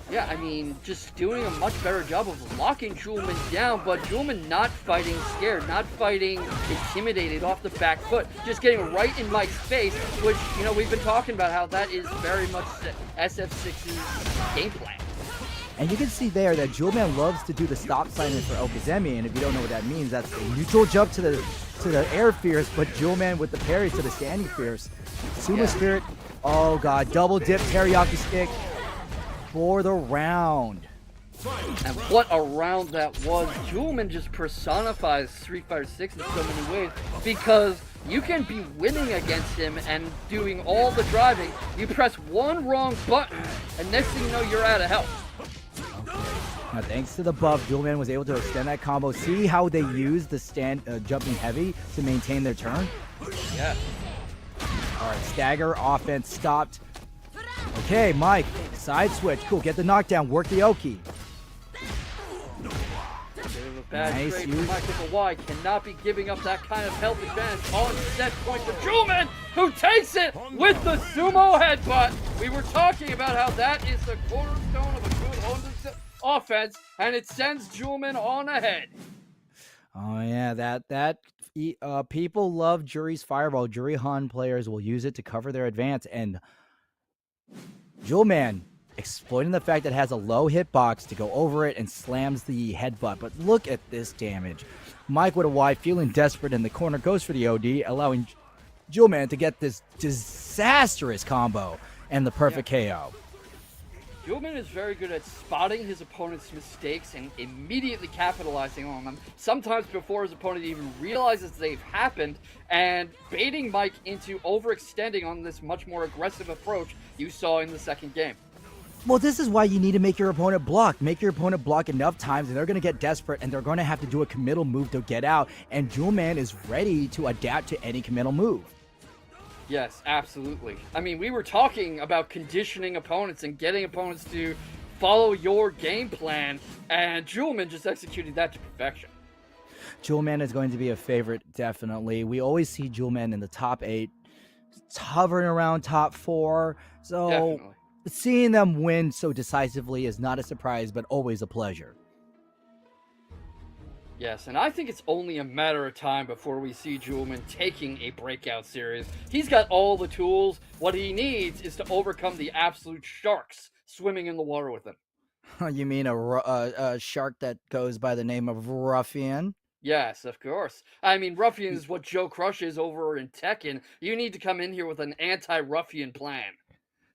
S10: Yeah, I mean, just doing a much better job of locking Jewelman down, but Jewelman not fighting scared, not fighting intimidated off the back foot, just getting right in Mike's face, which, you know, we've been talking about how that is very much SF6's game plan.
S9: And you can see there that Jewelman loves to do the stop sign for Okazemi, and if you don't know what that means, that's a neutral jump to the air fierce, but Jewelman with the parry to the standing fierce. Sumo Spirit, oh god, double dip teriyaki stick for the round.
S10: And what a round that was. Jewelman just personifies Street Fighter 6 in so many ways, because you can be winning against him and doing all the driving. You press one wrong button, and next thing you know, you're out of health.
S9: Now, thanks to the buff, Jewelman was able to extend that combo. See how they use the jumping heavy to maintain their turn?
S10: Yeah.
S9: Alright, stagger, offense stopped. Okay, Mike, side switch. Cool, get the knockdown, work the Oki.
S10: Bad
S9: nice
S10: trade
S9: use.
S10: for Mike with a Y. Cannot be giving up that kind of health advantage on set point for Jewelman, who takes it with the sumo headbutt. We were talking about how that is the cornerstone of a good Honda offense, and it sends Jewelman on ahead.
S9: Oh yeah, that people love Jury's Fireball. Jury Han players will use it to cover their advance, and Jewelman exploiting the fact that it has a low hitbox to go over it and slams the headbutt. But look at this damage. Mike with a Y feeling desperate in the corner goes for the OD, allowing Jewelman to get this disastrous combo and the perfect KO.
S10: Jewelman is very good at spotting his opponent's mistakes and immediately capitalizing on them, sometimes before his opponent even realizes they've happened, and baiting Mike into overextending on this much more aggressive approach you saw in the second game.
S9: Well, this is why you need to make your opponent block. Make your opponent block enough times, and they're going to get desperate, and they're going to have to do a committal move to get out, and Jewelman is ready to adapt to any committal move.
S10: Yes, absolutely. I mean, we were talking about conditioning opponents and getting opponents to follow your game plan, and Jewelman just executed that to perfection.
S9: Jewelman is going to be a favorite, definitely. We always see Jewelman in the top 8, hovering around top 4, so
S10: Definitely.
S9: Seeing them win so decisively is not a surprise, but always a pleasure.
S10: Yes, and I think it's only a matter of time before we see Jewelman taking a breakout series. He's got all the tools. What he needs is to overcome the absolute sharks swimming in the water with him.
S9: You mean a shark that goes by the name of Ruffian?
S10: Yes, of course. I mean, Ruffian is what Joe Crush is over in Tekken. You need to come in here with an anti-Ruffian plan.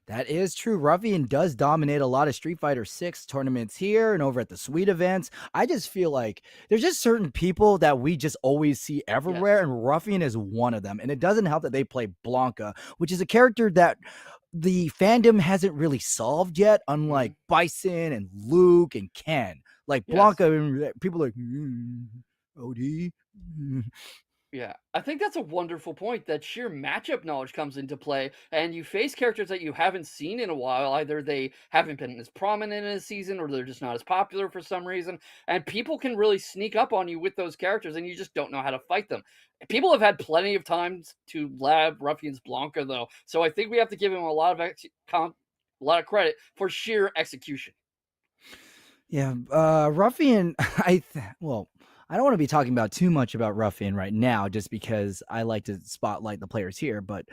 S9: That is true. Ruffian does dominate a lot of Street Fighter 6 tournaments here and over at the Sweet events. I just feel like there's just certain people that we just always see everywhere,
S10: Yes.
S9: and Ruffian is one of them. And it doesn't help that they play Blanca, which is a character that the fandom hasn't really solved yet, unlike
S10: Mhm.
S9: Bison and Luke and Ken. Like
S10: Yes.
S9: Blanca, people are like, OD.
S10: Yeah, I think that's a wonderful point that sheer matchup knowledge comes into play, and you face characters that you haven't seen in a while. Either they haven't been as prominent in a season or they're just not as popular for some reason, and people can really sneak up on you with those characters, and you just don't know how to fight them. People have had plenty of times to lab Ruffian's Blanca, though, so I think we have to give him a lot of a lot of credit for sheer execution.
S9: Yeah, Ruffian, well, I don't want to be talking about too much about Ruffian right now, just because I like to spotlight the players here. But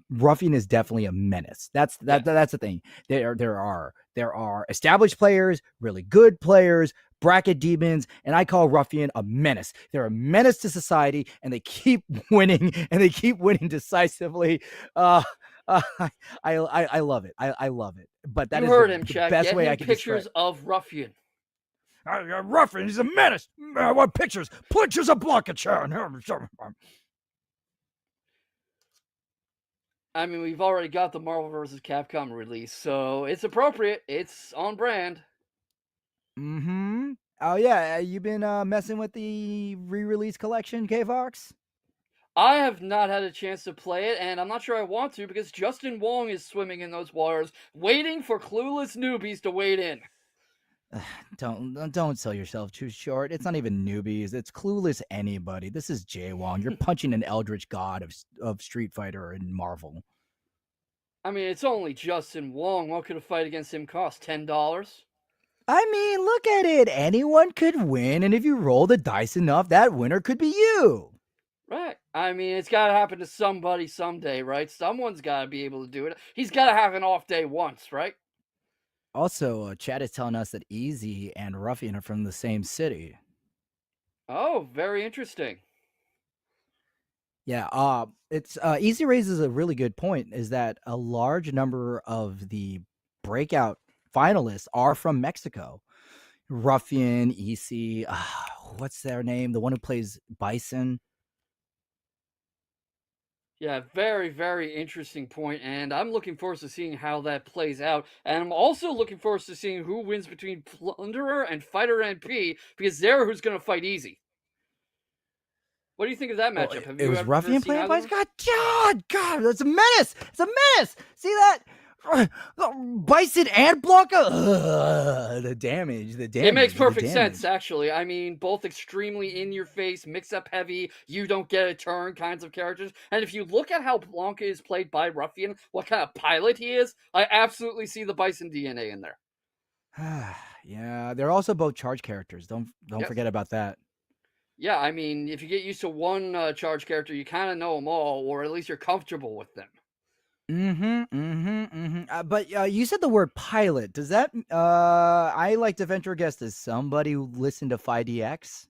S9: Ruffian is definitely a menace.
S10: Yes.
S9: That's the thing. There are established players, really good players, bracket demons, and I call Ruffian a menace. They're a menace to society, and they keep winning, and they keep winning decisively. Uh, I love it. I love it. But that
S10: You
S9: is
S10: heard him,
S9: the
S10: Chad.
S9: best
S10: Get
S9: way I
S10: him
S9: can describe.
S10: pictures of Ruffian.
S9: Ruffian, he's a menace. I want pictures. Pictures of Blanca-chan.
S10: I mean, we've already got the Marvel vs. Capcom release, so it's appropriate. It's on brand.
S9: Mm-hmm. Oh, yeah. You been messing with the re-release collection, K-Fox?
S10: I have not had a chance to play it, and I'm not sure I want to because Justin Wong is swimming in those waters, waiting for clueless newbies to wade in.
S9: Don't sell yourself too short. It's not even newbies. It's clueless anybody. This is Jay Wong. You're punching an eldritch god of Street Fighter and Marvel.
S10: I mean, it's only Justin Wong. What could a fight against him cost? $10?
S9: I mean, look at it. Anyone could win, and if you roll the dice enough, that winner could be you.
S10: Right. I mean, it's got to happen to somebody someday, right? Someone's got to be able to do it. He's got to have an off day once, right?
S9: Also, Chad is telling us that Easy and Ruffian are from the same city.
S10: Oh, very interesting.
S9: Yeah, it's Easy raises a really good point. Is that a large number of the breakout finalists are from Mexico? Ruffian, Easy, what's their name? The one who plays Bison.
S10: Yeah, very, very interesting point, and I'm looking forward to seeing how that plays out. And I'm also looking forward to seeing who wins between Plunderer and Fighter NP, because they're who's going to fight Easy. What do you think of that
S9: Well,
S10: matchup? Have
S9: it
S10: you
S9: was
S10: ever
S9: Ruffian
S10: seen
S9: playing
S10: either of
S9: Bison.
S10: them?
S9: God, that's a menace. It's a menace. See that? Bison and Blanca. The damage.
S10: It makes perfect sense, actually. I mean, both extremely in-your-face, mix-up heavy, you don't get a turn kinds of characters. And if you look at how Blanca is played by Ruffian, what kind of pilot he is, I absolutely see the Bison DNA in there.
S9: Yeah, they're also both charge characters. Don't
S10: Yes.
S9: forget about that.
S10: Yeah, I mean, if you get used to one charge character, you kind of know them all, or at least you're comfortable with them.
S9: But you said the word pilot. Does that? I like to venture a guess. Does somebody who listened to 5DX?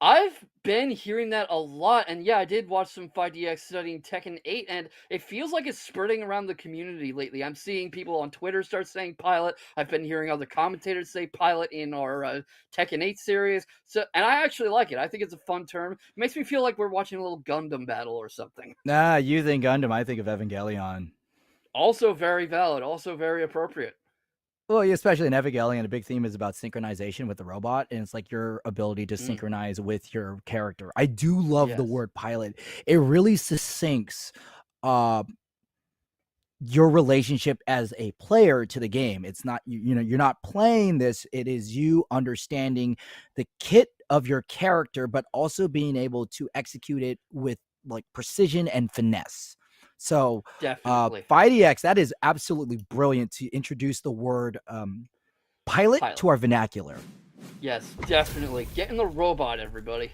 S10: I've been hearing that a lot, and yeah, I did watch some 5DX studying Tekken 8, and it feels like it's spreading around the community lately. I'm seeing people on Twitter start saying pilot. I've been hearing other commentators say pilot in our Tekken 8 series. So, and I actually like it. I think it's a fun term. It makes me feel like we're watching a little Gundam battle or something.
S9: Nah, you think Gundam. I think of Evangelion.
S10: Also very valid. Also very appropriate.
S9: Well, yeah, especially in Evangelion, a big theme is about synchronization with the robot, and it's like your ability to synchronize with your character. I do love the
S10: Yes.
S9: word pilot. It really succinks your relationship as a player to the game. It's not you're not playing this. It is you understanding the kit of your character, but also being able to execute it with like precision and finesse. So
S10: Definitely.
S9: 5DX, that is absolutely brilliant to introduce the word pilot to our vernacular.
S10: Yes, definitely. Get in the robot, everybody.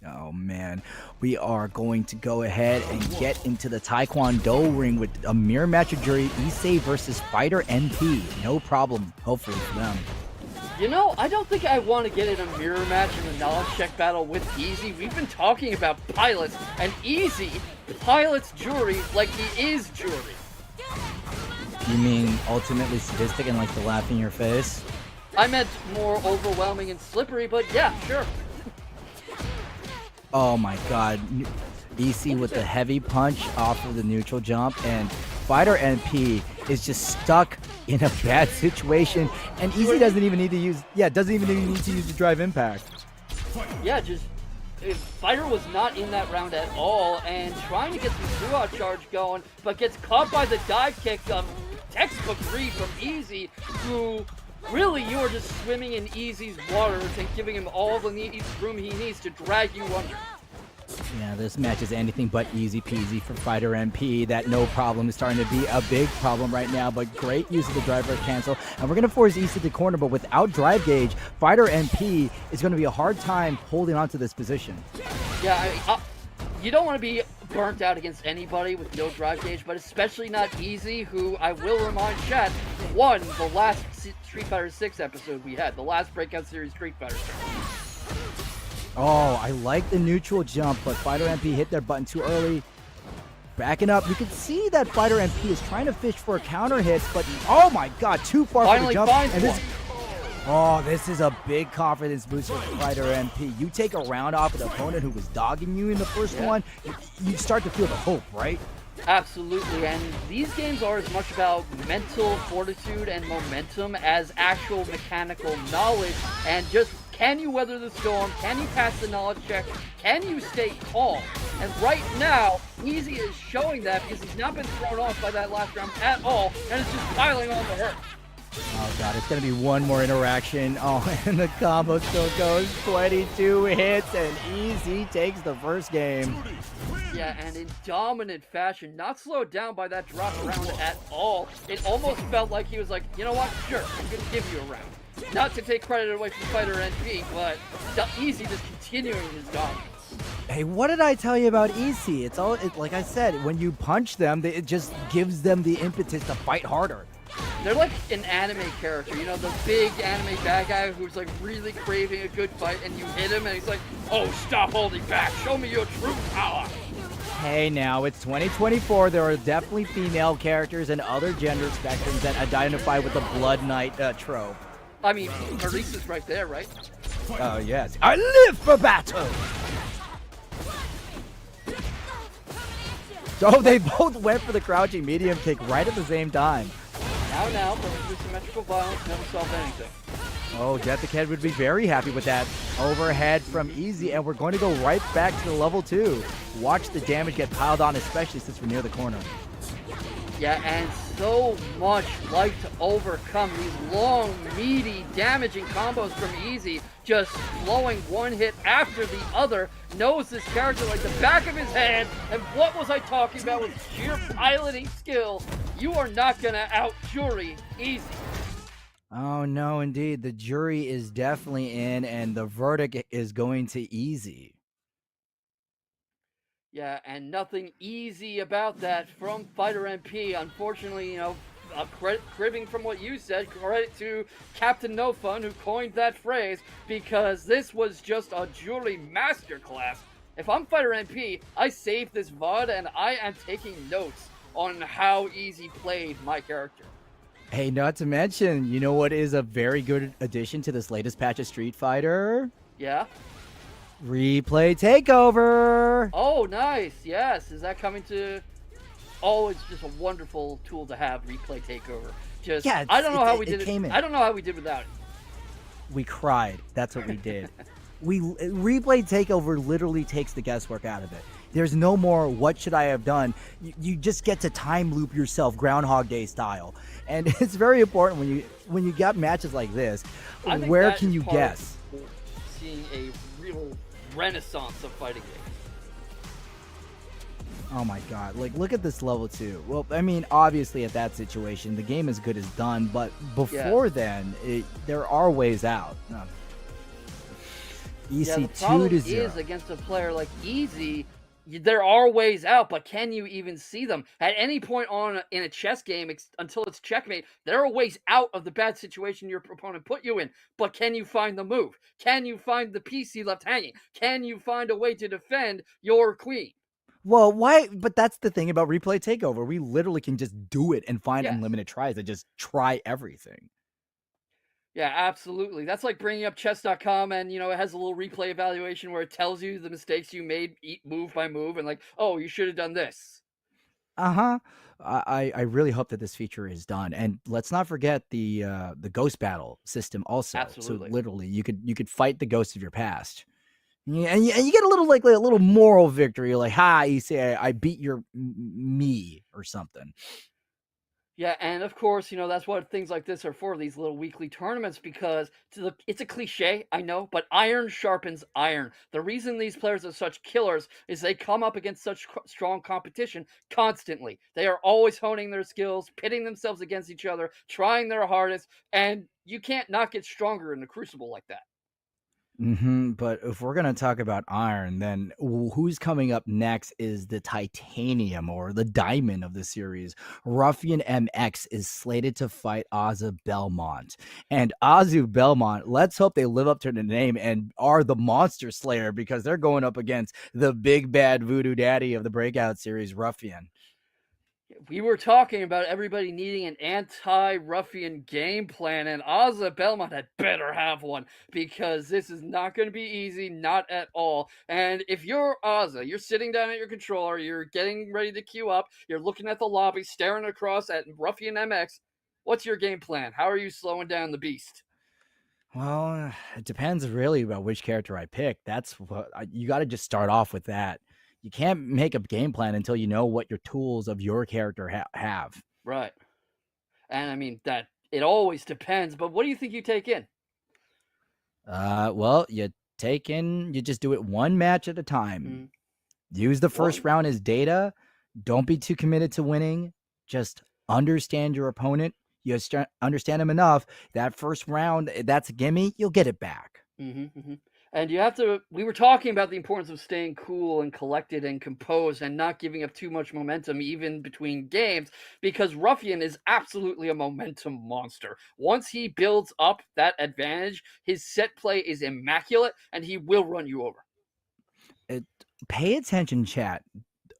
S9: Oh man, we are going to go ahead and get into the Taekwondo ring with a mirror match of jury Issei versus Fighter NP. No problem, hopefully for them.
S10: You know, I don't think I want to get in a mirror match in a knowledge check battle with Easy. We've been talking about pilots, and Easy pilots jury like he is jury.
S9: You mean ultimately sadistic and like the laugh in your face?
S10: I meant more overwhelming and slippery, but yeah, sure.
S9: Oh my god. EC with the heavy punch off of the neutral jump, and Fighter NP is just stuck in a bad situation, and EC doesn't even need to use the drive impact.
S10: Yeah, just Fighter was not in that round at all, and trying to get the two-out charge going, but gets caught by the dive kick of textbook read from Easy, who really you are just swimming in Easy's waters and giving him all the room he needs to drag you under.
S9: Yeah, this match is anything but easy peasy for Fighter MP. That no problem is starting to be a big problem right now, but great use of the driver cancel. And we're going to force EC to corner, but without drive gauge, Fighter MP is going to be a hard time holding on to this position.
S10: Yeah, I mean, you don't want to be burnt out against anybody with no drive gauge, but especially not Easy, who I will remind chat, won the last Street Fighter 6 episode we had, the last Breakout Series Street Fighter.
S9: Oh, I like the neutral jump, but Fighter MP hit their button too early. Backing up, you can see that Fighter MP is trying to fish for a counter hit, but oh my god, too far for the jump. And this is a big confidence boost for Fighter MP. You take a round off an opponent who was dogging you in the first one, you start to feel the hope, right?
S10: Absolutely, and these games are as much about mental fortitude and momentum as actual mechanical knowledge, and just can you weather the storm, can you pass the knowledge check, can you stay calm? And right now, Easy is showing that because he's not been thrown off by that last round at all, and it's just piling on the hurt.
S9: Oh god, it's going to be one more interaction. Oh, and the combo still goes 22 hits, and Easy takes the first game.
S10: Yeah, and in dominant fashion, not slowed down by that drop round at all. It almost felt like he was like, you know what, sure, I'm going to give you a round. Not to take credit away from Fighter NP, but Easy just continuing his dominance.
S9: Hey, what did I tell you about EC? It's like I said, when you punch them, it just gives them the impetus to fight harder.
S10: They're like an anime character, you know, the big anime bad guy who's like really craving a good fight, and you hit him and he's like, oh, stop holding back, show me your true power.
S9: Hey now, it's 2024, there are definitely female characters and other gender spectrums that identify with the Blood Knight trope.
S10: I mean, Marisa's right there, right?
S9: Oh yes, I live for battle! Oh, they both went for the crouching medium kick right at the same time.
S10: Now, perfectly symmetrical violence never solved anything.
S9: Oh, Jethicad would be very happy with that overhead from Easy, and we're going to go right back to the level 2. Watch the damage get piled on, especially since we're near the corner.
S10: Yeah, and so much life to overcome. These long, meaty, damaging combos from Easy, just flowing one hit after the other, knows this character like the back of his hand, and what was I talking about with sheer piloting skill? You are not gonna out-jury Easy.
S9: Oh no, indeed. The jury is definitely in, and the verdict is going to Easy.
S10: Yeah, and nothing easy about that from Fighter MP. Unfortunately, you know, cribbing from what you said, credit to Captain No Fun who coined that phrase, because this was just a jury masterclass. If I'm Fighter MP, I saved this VOD and I am taking notes on how Easy played my character.
S9: Hey, not to mention, you know what is a very good addition to this latest patch of Street Fighter?
S10: Yeah?
S9: Replay Takeover!
S10: Oh, nice. Yes. Is that coming to... Oh, it's just a wonderful tool to have, Replay Takeover. Just,
S9: yeah,
S10: I don't know how we did
S9: it.
S10: I don't know how we did without it.
S9: We cried. That's what we did. Replay Takeover literally takes the guesswork out of it. There's no more, what should I have done? You just get to time loop yourself, Groundhog Day style. And it's very important when you got matches like this, where can you guess?
S10: Seeing a real renaissance of fighting games.
S9: Oh my god, like look at this level 2. Well, I mean, obviously at that situation, the game is good as done, but before then, there are ways out. EC 2 to 0.
S10: Is against a player like Easy, there are ways out, but can you even see them? At any point in a chess game, until it's checkmate, there are ways out of the bad situation your opponent put you in, but can you find the move? Can you find the PC left hanging? Can you find a way to defend your queen?
S9: Well, why? But that's the thing about Replay Takeover. We literally can just do it and find
S10: Yes.
S9: unlimited tries and just try everything.
S10: Yeah, absolutely. That's like bringing up chess.com and, it has a little replay evaluation where it tells you the mistakes you made move by move and like, oh, you should have done this.
S9: Uh-huh. I really hope that this feature is done. And let's not forget the ghost battle system also.
S10: Absolutely.
S9: So literally you could fight the ghosts of your past. Yeah, and you get a little like a little moral victory, like, ha, you say I beat your me or something.
S10: Yeah, and of course, that's what things like this are for, these little weekly tournaments, because it's a cliche, I know, but iron sharpens iron. The reason these players are such killers is they come up against such strong competition constantly. They are always honing their skills, pitting themselves against each other, trying their hardest, and you can't not get stronger in the crucible like that.
S9: But if we're gonna talk about iron, then who's coming up next is the titanium or the diamond of the series. Ruffian MX is slated to fight Azu Belmont, and Azu Belmont. Let's hope they live up to the name and are the monster slayer, because they're going up against the big bad voodoo daddy of the Breakout series, Ruffian.
S10: We were talking about everybody needing an anti-ruffian game plan, and Azu Belmont had better have one, because this is not going to be easy, not at all. And if you're Azu, you're sitting down at your controller, you're getting ready to queue up, you're looking at the lobby, staring across at Ruffian MX, what's your game plan? How are you slowing down the beast?
S9: Well, it depends really about which character I pick. That's what you got to just start off with that. You can't make a game plan until you know what your tools of your character have.
S10: Right. And I mean, that it always depends, but what do you think you take in?
S9: Well, you just do it one match at a time. Use the first round as data. Don't be too committed to winning. Just understand your opponent. You understand him enough. That first round, that's a gimme. You'll get it back.
S10: And you have to, we were talking about the importance of staying cool and collected and composed and not giving up too much momentum even between games, because Ruffian is absolutely a momentum monster. Once he builds up that advantage, his set play is immaculate and he will run you over.
S9: Pay attention, chat.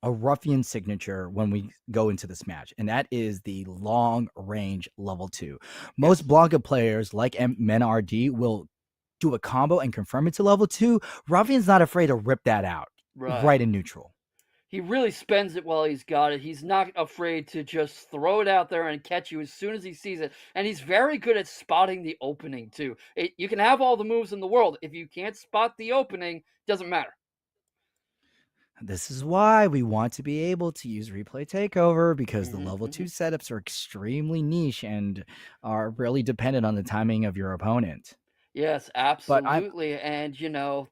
S9: A Ruffian signature when we go into this match, and that is the long range level 2. Most Blanca players like MenRD will do a combo and confirm it to level 2. Ruffian's not afraid to rip that out right in neutral.
S10: He really spends it while he's got it. He's not afraid to just throw it out there and catch you as soon as he sees it. And he's very good at spotting the opening, too. You can have all the moves in the world. If you can't spot the opening, doesn't matter.
S9: This is why we want to be able to use Replay Takeover, because the level 2 setups are extremely niche and are really dependent on the timing of your opponent.
S10: Yes, absolutely. And,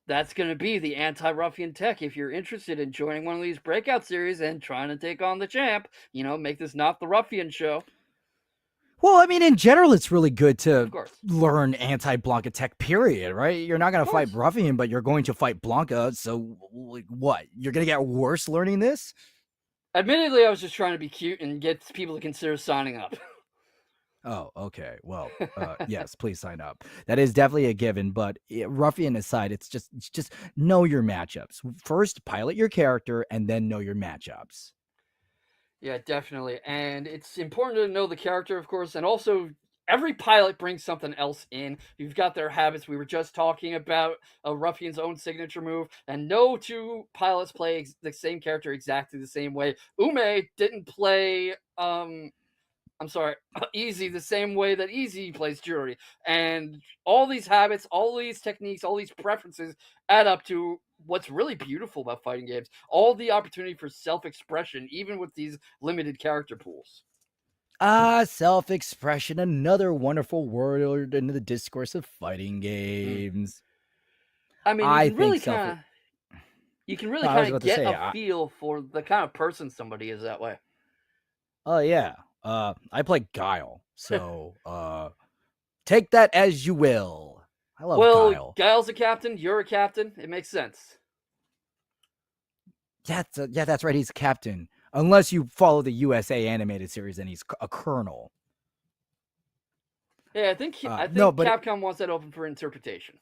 S10: that's going to be the anti-ruffian tech. If you're interested in joining one of these breakout series and trying to take on the champ, make this not the ruffian show.
S9: Well, I mean, in general, it's really good to learn anti-Blanca tech, period, right? You're not going to fight Ruffian, but you're going to fight Blanca. So, like, what? You're going to get worse learning this?
S10: Admittedly, I was just trying to be cute and get people to consider signing up.
S9: Oh, okay. Well, yes, please sign up. That is definitely a given, but Ruffian aside, it's just know your matchups. First, pilot your character, and then know your matchups.
S10: Yeah, definitely. And it's important to know the character, of course, and also every pilot brings something else in. You've got their habits. We were just talking about a Ruffian's own signature move, and no two pilots play the same character exactly the same way. Ume didn't play Easy the same way that Easy plays Jury. And all these habits, all these techniques, all these preferences add up to what's really beautiful about fighting games. All the opportunity for self-expression, even with these limited character pools.
S9: Self-expression, another wonderful word in the discourse of fighting games.
S10: I mean, you can really kind of get a feel for the kind of person somebody is that way.
S9: Oh, yeah. I play Guile, so take that as you will. I love Guile.
S10: Guile's a captain, you're a captain. It makes sense.
S9: Yeah, that's right. He's a captain. Unless you follow the USA animated series, then he's a colonel.
S10: Yeah, I think Capcom wants that open for interpretation.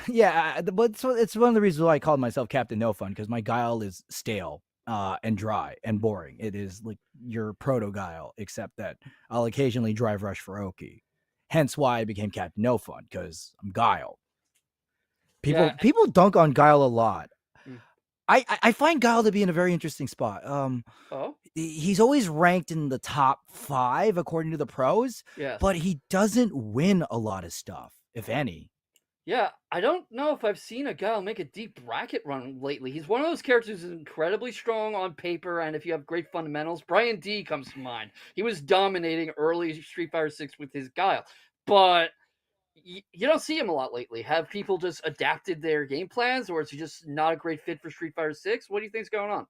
S9: Yeah, but it's one of the reasons why I called myself Captain No Fun, because my Guile is stale. and dry and boring. It is like your proto Guile, except that I'll occasionally drive rush for Oki. Hence why I became Captain No Fun, because I'm Guile.
S10: Yeah.
S9: People dunk on Guile a lot.
S10: Mm.
S9: I find Guile to be in a very interesting spot.
S10: Oh,
S9: He's always ranked in the top 5 according to the pros,
S10: yes.
S9: but he doesn't win a lot of stuff, if any.
S10: Yeah, I don't know if I've seen a Guile make a deep bracket run lately. He's one of those characters who's incredibly strong on paper, and if you have great fundamentals, Brian D comes to mind. He was dominating early Street Fighter 6 with his Guile, but you don't see him a lot lately. Have people just adapted their game plans, or is he just not a great fit for Street Fighter 6? What do you think's going on?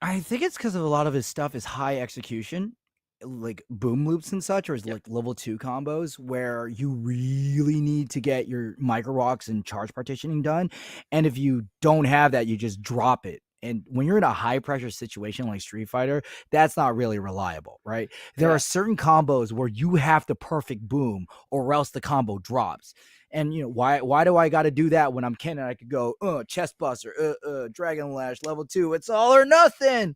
S9: I think it's because of a lot of his stuff is high execution, like boom loops and such, or is
S10: Yep.
S9: like level 2 combos where you really need to get your micro rocks and charge partitioning done. And if you don't have that, you just drop it. And when you're in a high pressure situation like Street Fighter, that's not really reliable, right? There
S10: Yeah.
S9: are certain combos where you have the perfect boom or else the combo drops. And why do I got to do that when I'm Ken and I could go chest buster, dragon lash level 2, it's all or nothing.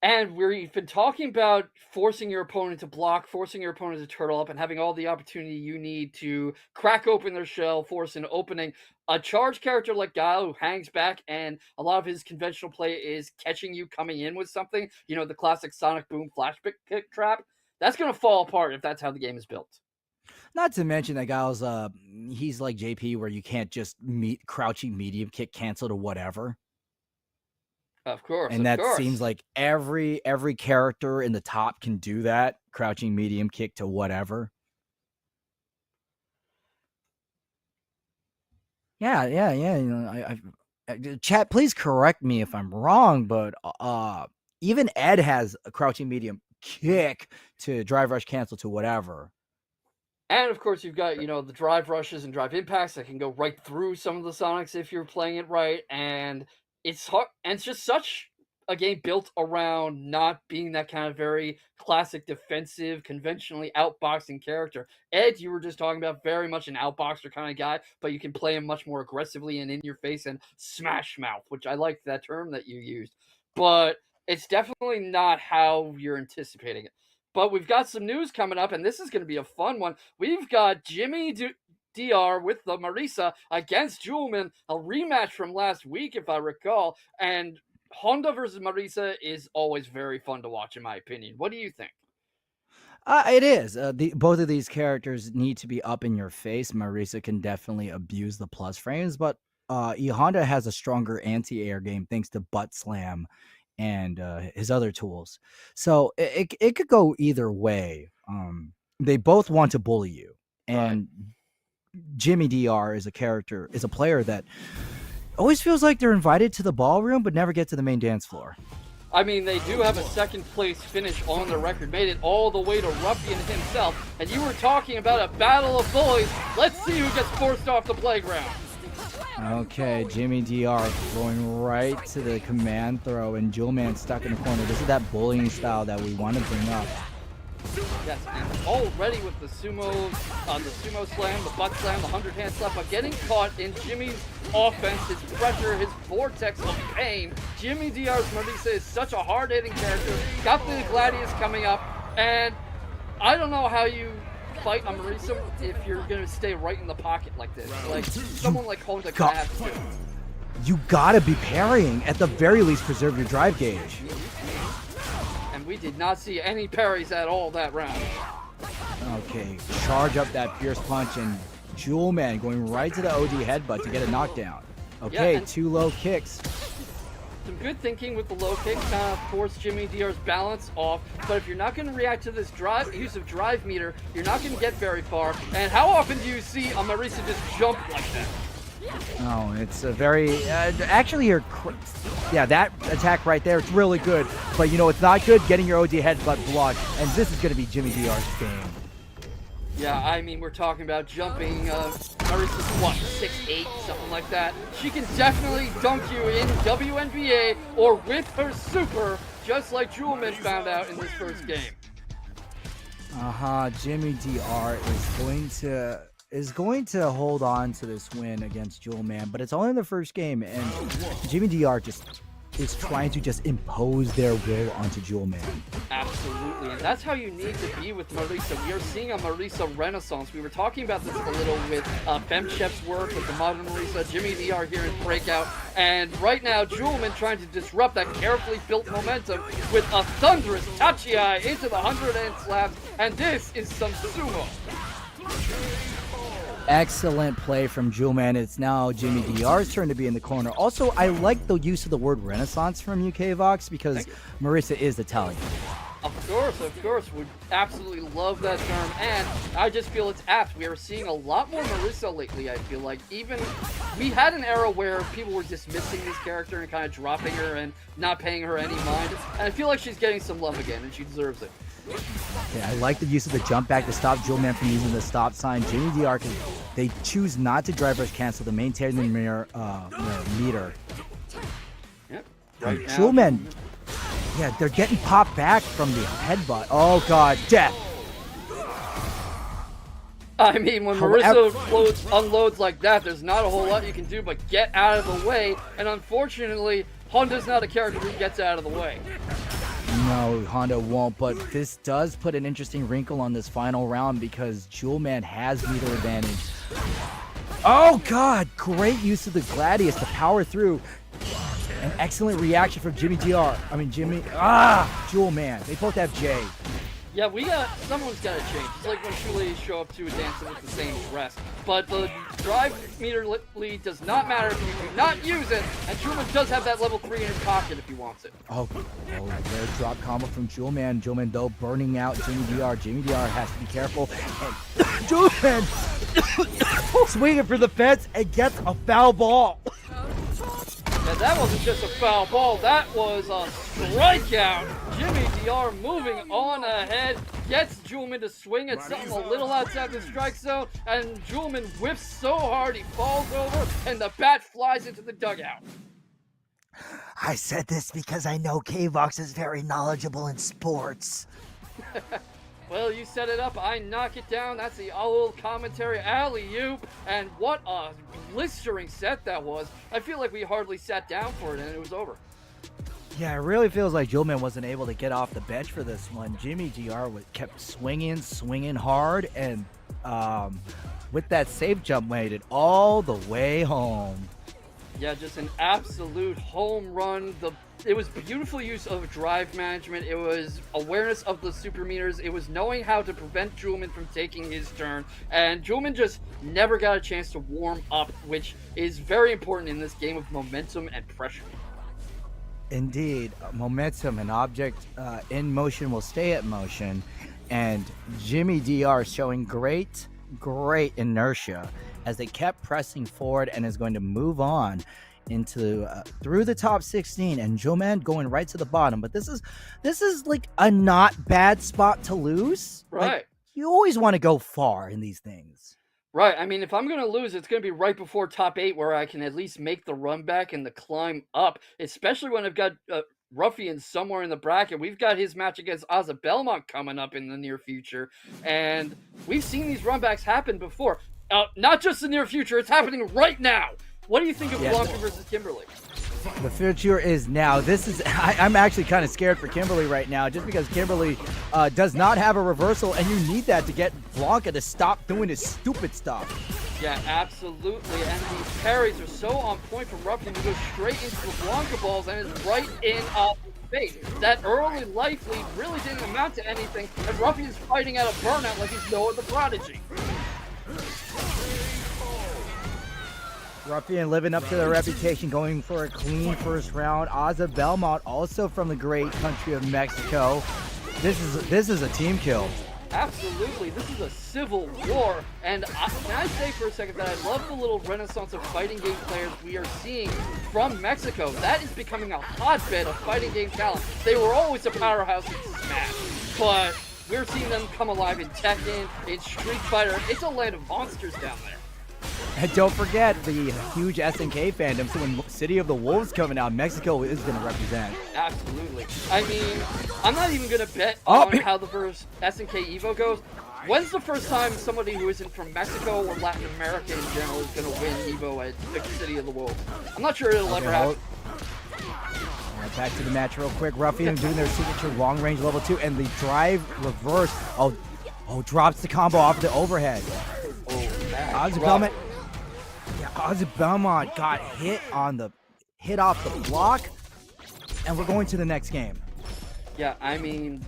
S10: And we've been talking about forcing your opponent to block, forcing your opponent to turtle up, and having all the opportunity you need to crack open their shell, force an opening. A charge character like Guile, who hangs back, and a lot of his conventional play is catching you coming in with something, the classic Sonic Boom flash kick trap, that's going to fall apart if that's how the game is built.
S9: Not to mention that Guile's he's like JP where you can't just crouching medium kick cancel to whatever.
S10: Of course,
S9: And that seems like every character in the top can do that, crouching medium kick to whatever. Yeah. Chat, please correct me if I'm wrong, but even Ed has a crouching medium kick to drive rush cancel to whatever.
S10: And of course, you've got, the drive rushes and drive impacts that can go right through some of the Sonics if you're playing it right. And it's hard, and it's just such a game built around not being that kind of very classic defensive, conventionally outboxing character. Ed, you were just talking about, very much an outboxer kind of guy, but you can play him much more aggressively and in your face and smash mouth, which I like that term that you used. But it's definitely not how you're anticipating it. But we've got some news coming up, and this is going to be a fun one. We've got Jimmy DR with the Marisa against Julman, a rematch from last week, if I recall. And Honda versus Marisa is always very fun to watch, in my opinion. What do you think?
S9: It is. Both of these characters need to be up in your face. Marisa can definitely abuse the plus frames, but Honda has a stronger anti-air game thanks to Butt Slam and his other tools. So it could go either way. They both want to bully you. And Jimmy DR is a player that always feels like they're invited to the ballroom but never get to the main dance floor.
S10: I mean, they do have a second place finish on the record, made it all the way to Ruffian himself, and you were talking about a battle of bullies. Let's see who gets forced off the playground.
S9: Okay, Jimmy DR going right to the command throw, and Jewelman stuck in the corner. This is that bullying style that we want to bring up.
S10: Yes, and already with the sumo slam, the butt slam, the 100-hand slap, but getting caught in Jimmy's offense, his pressure, his vortex of pain. Jimmy DR's Marisa is such a hard-hitting character. Got the Gladius coming up, and I don't know how you fight a Marisa if you're going to stay right in the pocket like this. Like, someone like Honda could have to.
S9: You gotta be parrying. At the very least, preserve your drive gauge.
S10: And we did not see any parries at all that round.
S9: Okay, charge up that fierce punch, and Jewelman going right to the OD headbutt to get a knockdown. Okay,
S10: Yeah,
S9: 2 low kicks.
S10: Some good thinking with the low kick, kind of force Jimmy DR's balance off. But if you're not going to react to this use of drive meter, you're not going to get very far. And how often do you see a Marisa just jump like that?
S9: Oh, it's a very actually that attack right there, it's really good, but it's not good getting your OD headbutt blocked, and this is going to be Jimmy DR's game.
S10: Yeah, I mean, we're talking about jumping Marisa's what, 6'8", something like that. She can definitely dunk you in WNBA or with her super, just like Jewelman found out in this first game.
S9: Jimmy DR is going to hold on to this win against Jewelman, but it's only in the first game, and Jimmy DR just is trying to just impose their will onto Jewel Man.
S10: Absolutely, and that's how you need to be with Marisa. We are seeing a Marisa renaissance. We were talking about this a little with Femchef's work with the modern Marisa, Jimmy DR here in Breakout, and right now Jewelman trying to disrupt that carefully built momentum with a thunderous Tachi into the 100 end slaps, and this is some sumo.
S9: Excellent play from Jewelman. It's now Jimmy DR's turn to be in the corner. Also, I like the use of the word renaissance from UK Vox because Marisa is Italian.
S10: Of course. Would absolutely love that term, and I just feel it's apt. We are seeing a lot more Marisa lately, I feel like. Even, we had an era where people were dismissing this character and kind of dropping her and not paying her any mind, and I feel like she's getting some love again, and she deserves it.
S9: Yeah, I like the use of the jump back to stop Jewelman from using the stop sign. Jimmy DR, they choose not to drivers cancel the maintain the mirror meter.
S10: Yep. Right now,
S9: Jewelman, yeah, they're getting popped back from the headbutt. Oh God, death.
S10: I mean, when Marisa unloads like that, there's not a whole lot you can do but get out of the way, and unfortunately, Honda's not a character who gets out of the way.
S9: No, Honda won't, but this does put an interesting wrinkle on this final round because Jewelman has meter advantage. Oh God, great use of the Gladius to power through. An excellent reaction from Jimmy DR. Jewelman. They both have J.
S10: Yeah, someone's got to change. It's like when two ladies show up to a dance with the same dress. But the drive meter lead does not matter if you do not use it, and Truman does have that level 3 in his pocket if he wants it.
S9: Oh, their drop combo from Jewelman. Jewelman, though, burning out Jimmy DR. Jimmy DR has to be careful. And Jewelman swinging for the fence and gets a foul ball.
S10: And that wasn't just a foul ball, that was a strikeout. Jimmy DR moving on ahead, gets Jewelman to swing at something a little outside the strike zone, and Jewelman whips so hard he falls over, and the bat flies into the dugout.
S11: I said this because I know K-Vox is very knowledgeable in sports.
S10: Well, you set it up, I knock it down. That's the old commentary alley-oop, and what a blistering set that was. I feel like we hardly sat down for it, and it was over.
S9: Yeah, it really feels like Jewelman wasn't able to get off the bench for this one. Jimmy DR kept swinging hard, and with that safe jump, made it all the way home.
S10: Yeah, just an absolute home run. It was beautiful use of drive management. It was awareness of the super meters. It was knowing how to prevent Jewelman from taking his turn. And Jewelman just never got a chance to warm up, which is very important in this game of momentum and pressure.
S9: Indeed, momentum, an object in motion will stay at motion. And Jimmy DR showing great inertia as they kept pressing forward and is going to move on into through the top 16, and Jewelman going right to the bottom. But this is like a not bad spot to lose.
S10: Right.
S9: Like, you always want to go far in these things.
S10: Right. I mean, if I'm going to lose, it's going to be right before top 8 where I can at least make the run back and the climb up, especially when I've got Ruffian somewhere in the bracket. We've got his match against Ozzy Belmont coming up in the near future, and we've seen these runbacks happen before. Not just the near future, it's happening right now. What do you think of Blanca versus Kimberly?
S9: The future is now. I'm actually kind of scared for Kimberly right now, just because Kimberly does not have a reversal, and you need that to get Blanca to stop doing his stupid stuff.
S10: Yeah, absolutely. And these parries are so on point from Ruffian. He goes straight into the Blanca balls and is right in face. That early life lead really didn't amount to anything, and Ruffian's fighting out of burnout like he's Noah the Prodigy.
S9: Ruffian living up to their reputation, going for a clean first round. Ozzy Belmont, also from the great country of Mexico. This is a team kill.
S10: Absolutely, this is a civil war, and can I say for a second that I love the little renaissance of fighting game players we are seeing from Mexico. That is becoming a hotbed of fighting game talent. They were always a powerhouse in Smash, but we're seeing them come alive in Tekken, in Street Fighter. It's a land of monsters down there.
S9: And don't forget the huge SNK fandom, so when City of the Wolves coming out, Mexico is going to represent.
S10: Absolutely. I mean, I'm not even going to bet on how the first SNK Evo goes. When's the first time somebody who isn't from Mexico or Latin America in general is going to win Evo at the City of the Wolves? I'm not sure it'll ever happen.
S9: Back to the match real quick. Ruffian doing their signature long range level 2 and the drive reverse. Oh, drops the combo off the overhead. Ozzy Belmont. Yeah, Ozzy Belmont got hit off the block, and we're going to the next game.
S10: Yeah, I mean,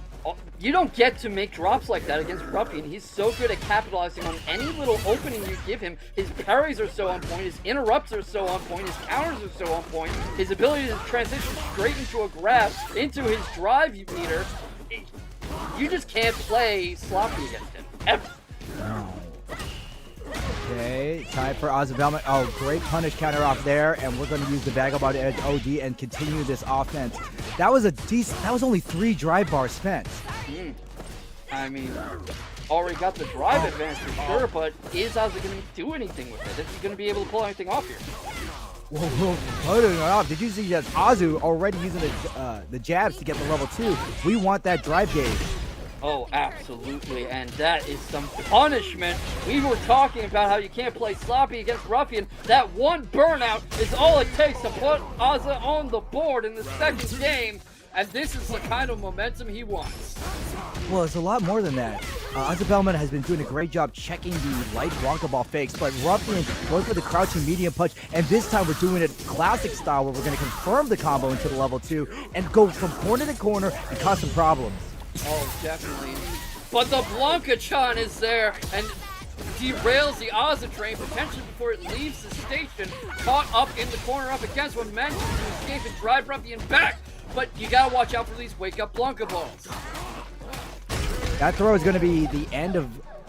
S10: you don't get to make drops like that against Ruffian. He's so good at capitalizing on any little opening you give him. His parries are so on point, his interrupts are so on point, his counters are so on point, his ability to transition straight into a grab, into his drive meter. You just can't play sloppy against him, ever.
S9: No. Okay, time for Ozzy Belmont. Oh, great punish counter off there, and we're going to use the Vagabond Edge OD and continue this offense. That was only 3 drive bars spent.
S10: I mean, already got the drive advantage for sure, but is Ozzy going to do anything with it? Is he going to be able to pull anything off here?
S9: Whoa, putting it off. Did you see that Azu already using the jabs to get the level 2? We want that drive gauge.
S10: Oh, absolutely, and that is some punishment. We were talking about how you can't play sloppy against Ruffian. That one burnout is all it takes to put Ozzy on the board in the second game, and this is the kind of momentum he wants.
S9: Well, it's a lot more than that. Ozzy Belmont has been doing a great job checking the light Blanca ball fakes, but Ruffian going for the crouching medium punch, and this time we're doing it classic style where we're going to confirm the combo into the level 2 and go from corner to corner and cause some problems.
S10: Oh, definitely. But the Blanca-chan is there and derails the Ozzy train potentially before it leaves the station. Caught up in the corner up against one, manages to escape and drive Ruffian back. But you gotta watch out for these wake-up Blanca balls.
S9: That throw is going to be the end of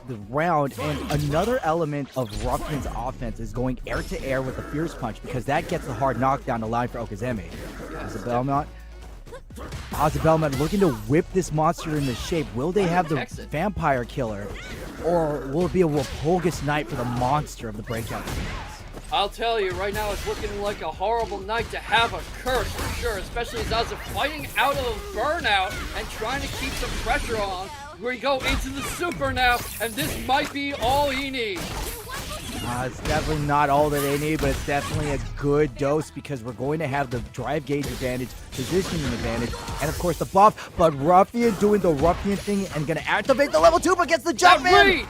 S9: the round, and another element of Ruffian's offense is going air-to-air with the Fierce Punch, because that gets the hard knockdown allowed for Okazemi. Ozzy Belmont looking to whip this monster into shape. Will they have the Vampire Killer, or will it be a Wapolgus night for the monster of the Breakout series?
S10: I'll tell you, right now it's looking like a horrible night to have a curse for sure, especially as Ozzy fighting out of burnout and trying to keep some pressure on. We go into the super now, and this might be all he needs.
S9: It's definitely not all that they need, but it's definitely a good dose, because we're going to have the drive gauge advantage, positioning advantage, and of course the buff. But Ruffian doing the Ruffian thing and going to activate the level 2, but gets the jump in.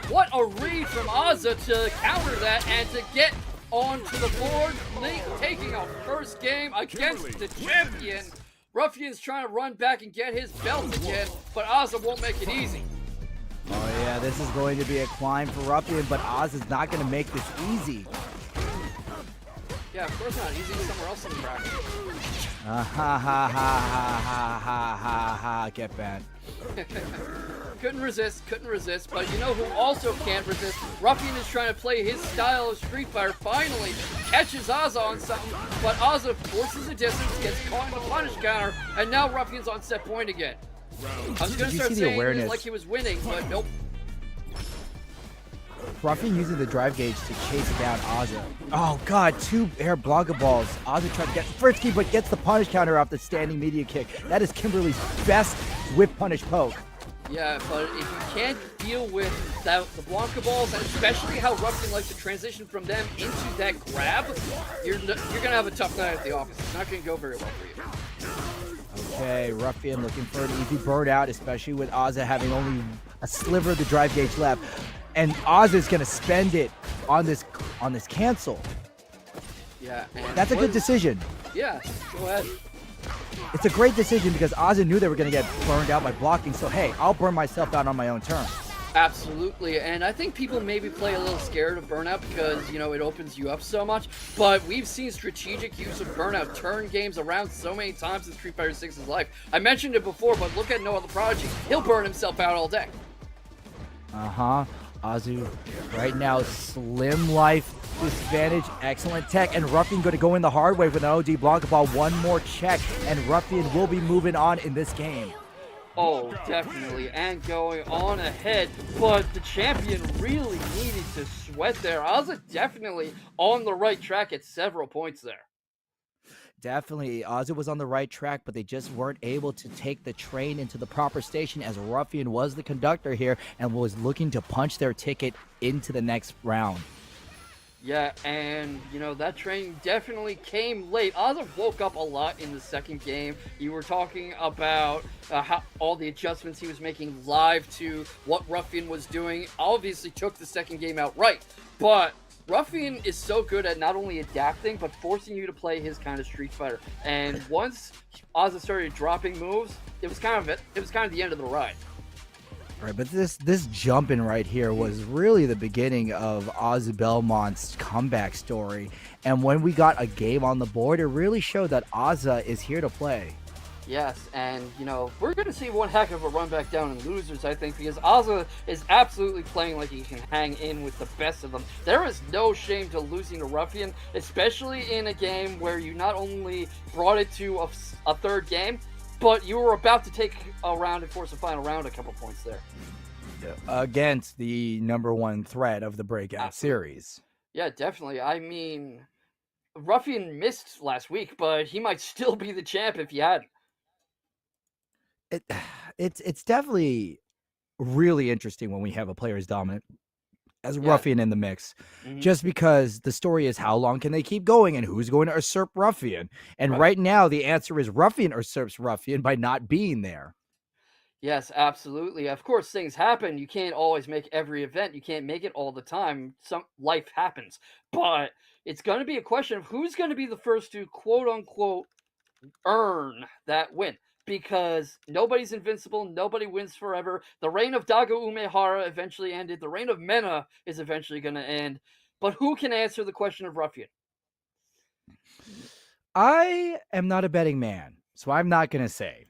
S10: What a read from Ozzy to counter that and to get onto the board, taking a first game against the champion. Ruffian's trying to run back and get his belt again, but Ozzy won't make it easy.
S9: Oh yeah, this is going to be a climb for Ruffian, but Oz is not going to make this easy.
S10: Yeah, of course not. Easy somewhere else in the bracket.
S9: Ha ha ha ha ha ha, get banned.
S10: Couldn't resist, but you know who also can't resist? Ruffian is trying to play his style of Street Fighter, finally catches Ozzy on something, but Ozzy forces the distance, gets caught in the punish counter, and now Ruffian's on set point again. I was going to start saying it was like he was winning, but nope.
S9: Ruffian using the drive gauge to chase down Ozzy. Oh god, 2 air Blanca balls. Ozzy trying to get first key, but gets the punish counter off the standing media kick. That is Kimberly's best whip punish poke.
S10: Yeah, but if you can't deal with the Blanca balls, and especially how Ruffian likes to transition from them into that grab, you're going to have a tough night at the office. It's not going to go very well for you.
S9: Okay, Ruffian looking for an easy burnout, especially with Ozzy having only a sliver of the drive gauge left. And Ozzy's going to spend it on this cancel.
S10: Yeah, and
S9: that's a good decision.
S10: Yeah, go ahead.
S9: It's a great decision because Ozzy knew they were going to get burned out by blocking, so hey, I'll burn myself out on my own terms.
S10: Absolutely, and I think people maybe play a little scared of burnout because, you know, it opens you up so much, but we've seen strategic use of burnout turn games around so many times in Street Fighter 6's life. I mentioned it before, but look at Noah the Prodigy. He'll burn himself out all day.
S9: Azu right now, slim life disadvantage, excellent tech, and Ruffian going to go in the hard way with an OD Blanca ball. One more check, and Ruffian will be moving on in this game.
S10: Oh, definitely, and going on ahead, but the champion really needed to sweat there. Ozzy definitely on the right track at several points there.
S9: Definitely, Ozzy was on the right track, but they just weren't able to take the train into the proper station, as Ruffian was the conductor here and was looking to punch their ticket into the next round.
S10: Yeah, and, that train definitely came late. Ozzy woke up a lot in the second game. You were talking about how all the adjustments he was making live to what Ruffian was doing. Obviously took the second game outright, but Ruffian is so good at not only adapting, but forcing you to play his kind of Street Fighter. And once Ozzy started dropping moves, it was kind of the end of the ride.
S9: Right, but this jumping right here was really the beginning of Oz Belmont's comeback story. And when we got a game on the board, it really showed that Ozza is here to play.
S10: Yes, and, we're going to see one heck of a run back down in losers, I think, because Ozza is absolutely playing like he can hang in with the best of them. There is no shame to losing to Ruffian, especially in a game where you not only brought it to a third game, but you were about to take a round and force a final round a couple points there.
S9: Against the number one threat of the Breakout series.
S10: Yeah, definitely. I mean, Ruffian missed last week, but he might still be the champ if he hadn't.
S9: It's definitely really interesting when we have a player as dominant as Ruffian in the mix, just because the story is how long can they keep going and who's going to usurp Ruffian. And right now the answer is Ruffian usurps Ruffian by not being there.
S10: Yes, absolutely. Of course, things happen. You can't always make every event. You can't make it all the time. Life happens. But it's going to be a question of who's going to be the first to quote-unquote earn that win. Because nobody's invincible, nobody wins forever. The reign of Dago Umehara eventually ended. The reign of Mena is eventually going to end. But who can answer the question of Ruffian?
S9: I am not a betting man, so I'm not going to say.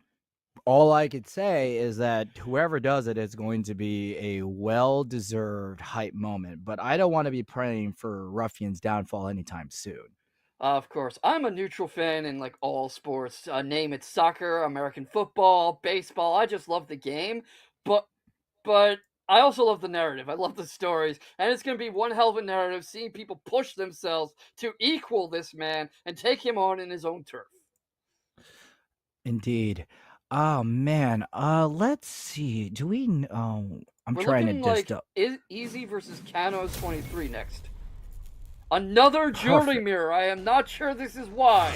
S9: All I could say is that whoever does it is going to be a well-deserved hype moment. But I don't want to be praying for Ruffian's downfall anytime soon.
S10: Of course, I'm a neutral fan in all sports. Name it soccer, American football, baseball. I just love the game, but I also love the narrative. I love the stories, and it's going to be one hell of a narrative. Seeing people push themselves to equal this man and take him on in his own turf.
S9: Indeed. Oh man. Let's see. Do we? I'm trying to just.
S10: Easy versus Kano's 23 next. Another jewelry mirror. I am not sure this is why.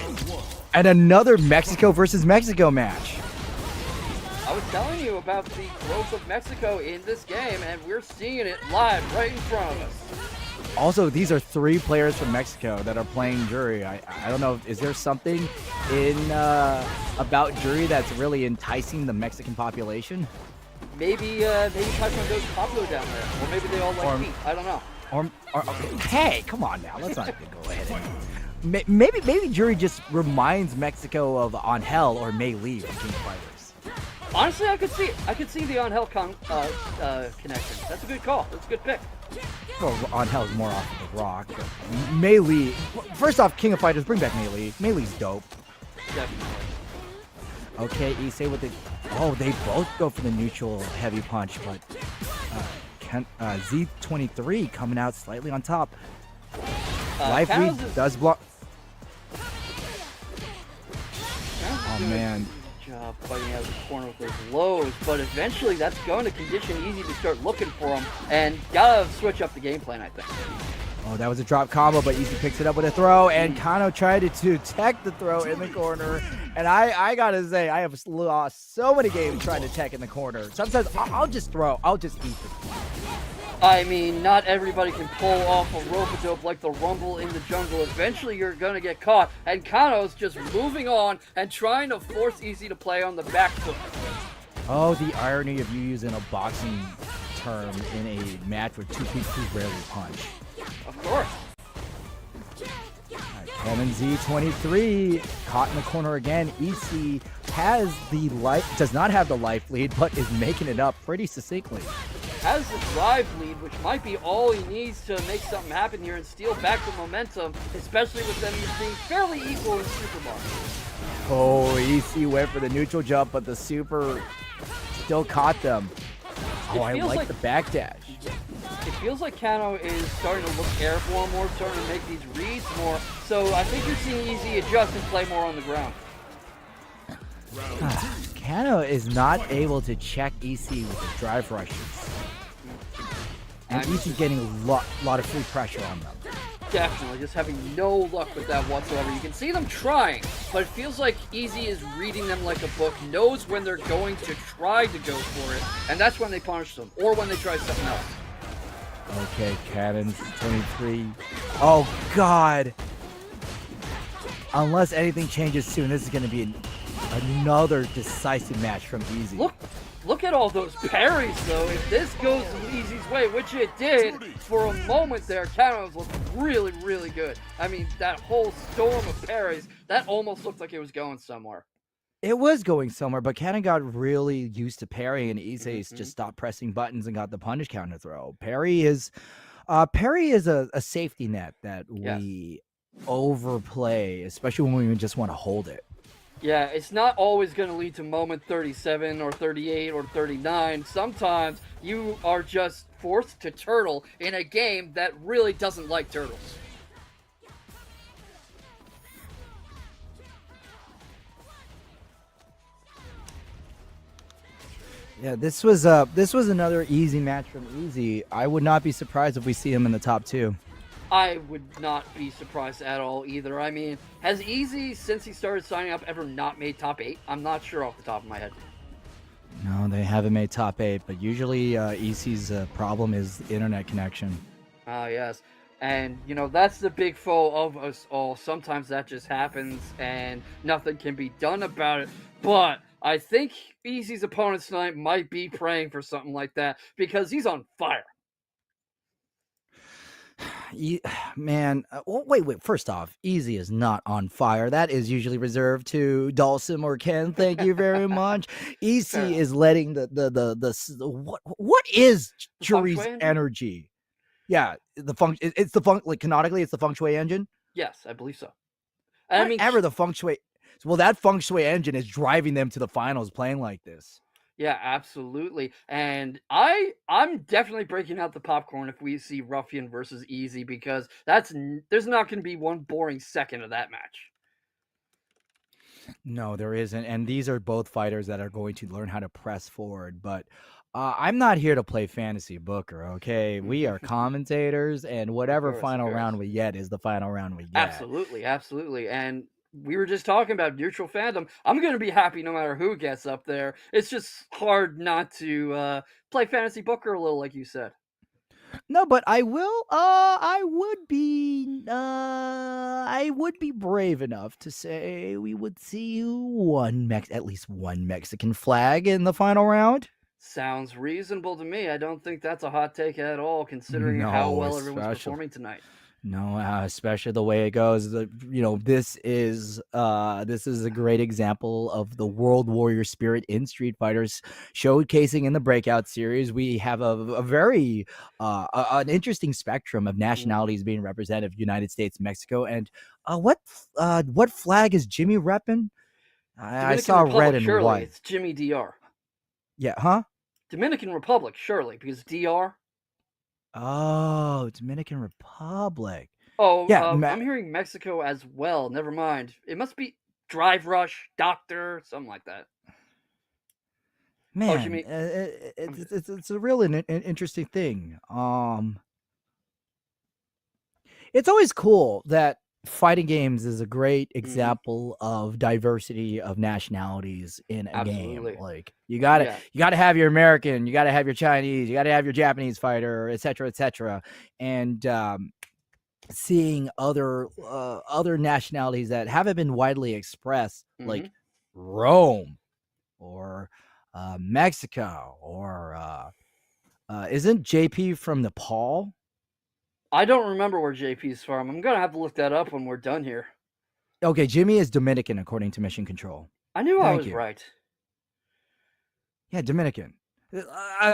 S9: And another Mexico versus Mexico match.
S10: I was telling you about the growth of Mexico in this game, and we're seeing it live right in front of us.
S9: Also, these are 3 players from Mexico that are playing jury. I don't know. Is there something in about jury that's really enticing the Mexican population?
S10: Maybe Taekwondo goes Pablo down there, or maybe they all like meat. I don't know.
S9: Hey, come on now. Let's not go ahead. Maybe jury just reminds Mexico of Angel or Mei Li from King of Fighters.
S10: Honestly, I could see it. I could see the Angel connection. That's a good call. That's a good pick.
S9: Well, Angel's more off of the rock. Mei Li. First off, King of Fighters, bring back Mei Li. Mei Li's dope.
S10: Definitely.
S9: Okay, Issei with the... Oh, they both go for the neutral heavy punch, but... Z23 coming out slightly on top. Life lead does block. Oh man.
S10: Job fighting out of the corner with those lows, but eventually that's going to condition Easy to start looking for him, and gotta switch up the game plan, I think.
S9: Oh, that was a drop combo, but Easy picks it up with a throw, and Kano tried to tech the throw in the corner. And I gotta say, I have lost so many games trying to tech in the corner. Sometimes I'll just throw, I'll just eat it.
S10: I mean, not everybody can pull off a rope-a-dope like the Rumble in the Jungle. Eventually, you're gonna get caught, and Kano's just moving on and trying to force Easy to play on the back foot.
S9: Oh, the irony of you using a boxing term in a match where two people rarely punch.
S10: Of course.
S9: Canon Z23 caught in the corner again. EC has the does not have the life lead, but is making it up pretty succinctly.
S10: Has the drive lead, which might be all he needs to make something happen here and steal back the momentum, especially with them being fairly equal in Super Mario.
S9: Oh, EC went for the neutral jump, but the Super still caught them. Oh, I like the backdash.
S10: It feels like Kano is starting to look airborne more, starting to make these reads more. So I think you're seeing Easy adjust and play more on the ground.
S9: Kano is not able to check EC with the drive rushes. And EC getting a lot of free pressure on them.
S10: Definitely, just having no luck with that whatsoever. You can see them trying, but it feels like Easy is reading them like a book, knows when they're going to try to go for it, and that's when they punish them, or when they try something else.
S9: Okay, Cannons 23. Oh, God. Unless anything changes soon, this is going to be another decisive match from Easy.
S10: Look at all those parries, though. If this goes Easy's way, which it did, for a moment there, Cannons looked really, really good. I mean, that whole storm of parries, that almost looked like it was going somewhere.
S9: It was going somewhere, but Cannon got really used to parrying, and Easy just stopped pressing buttons and got the punish counter throw. Parry is a safety net that we overplay, especially when we just want to hold it.
S10: Yeah, it's not always going to lead to moment 37 or 38 or 39. Sometimes you are just forced to turtle in a game that really doesn't like turtles.
S9: Yeah, this was another easy match from Easy. I would not be surprised if we see him in the top 2.
S10: I would not be surprised at all either. I mean, has Easy, since he started signing up, ever not made top 8? I'm not sure off the top of my head.
S9: No, they haven't made top 8, but usually Easy's problem is internet connection.
S10: Ah, yes. And, you know, that's the big foe of us all. Sometimes that just happens and nothing can be done about it. But I think Easy's opponent tonight might be praying for something like that because he's on fire.
S9: Man, wait. First off, Easy is not on fire. That is usually reserved to Dawson or Ken. Thank you very much. Easy is letting what is Churi's energy? Yeah, the function. It's the feng. Like canonically, it's the feng shui engine.
S10: Yes, I believe so.
S9: I mean, the feng shui. Well, that feng shui engine is driving them to the finals playing like this.
S10: Yeah, absolutely. And I'm definitely breaking out the popcorn if we see Ruffian versus Easy because there's not going to be one boring second of that match.
S9: No, there isn't. And these are both fighters that are going to learn how to press forward. But I'm not here to play fantasy booker, okay? We are commentators, and whatever final round we get is the final round we get.
S10: Absolutely, absolutely. And we were just talking about neutral fandom. I'm going to be happy no matter who gets up there. It's just hard not to play fantasy booker a little, like you said.
S9: No, but I will. I would be brave enough to say we would see at least one Mexican flag in the final round.
S10: Sounds reasonable to me. I don't think that's a hot take at all, considering how well everyone's performing tonight.
S9: No, especially the way it goes. This is a great example of the World Warrior spirit in Street Fighters, showcasing in the Breakout series. We have a very an interesting spectrum of nationalities being represented: United States, Mexico, and what flag is Jimmy repping? I saw
S10: Republic,
S9: red and
S10: surely.
S9: white.
S10: It's Jimmy DR.
S9: Yeah, huh?
S10: Dominican Republic, surely, because DR.
S9: Oh, Dominican Republic.
S10: Oh, yeah. I'm hearing Mexico as well. Never mind. It must be Drive Rush, Doctor, something like that.
S9: Man, it's a real interesting thing. It's always cool that fighting games is a great example of diversity of nationalities in a game. Like you gotta have your American, you gotta have your Chinese, you gotta have your Japanese fighter, etc. And seeing other nationalities that haven't been widely expressed, like Rome or Mexico, or isn't JP from Nepal?
S10: I don't remember where JP's from. I'm going to have to look that up when we're done here.
S9: Okay, Jimmy is Dominican, according to Mission Control.
S10: I knew I was right.
S9: Yeah, Dominican.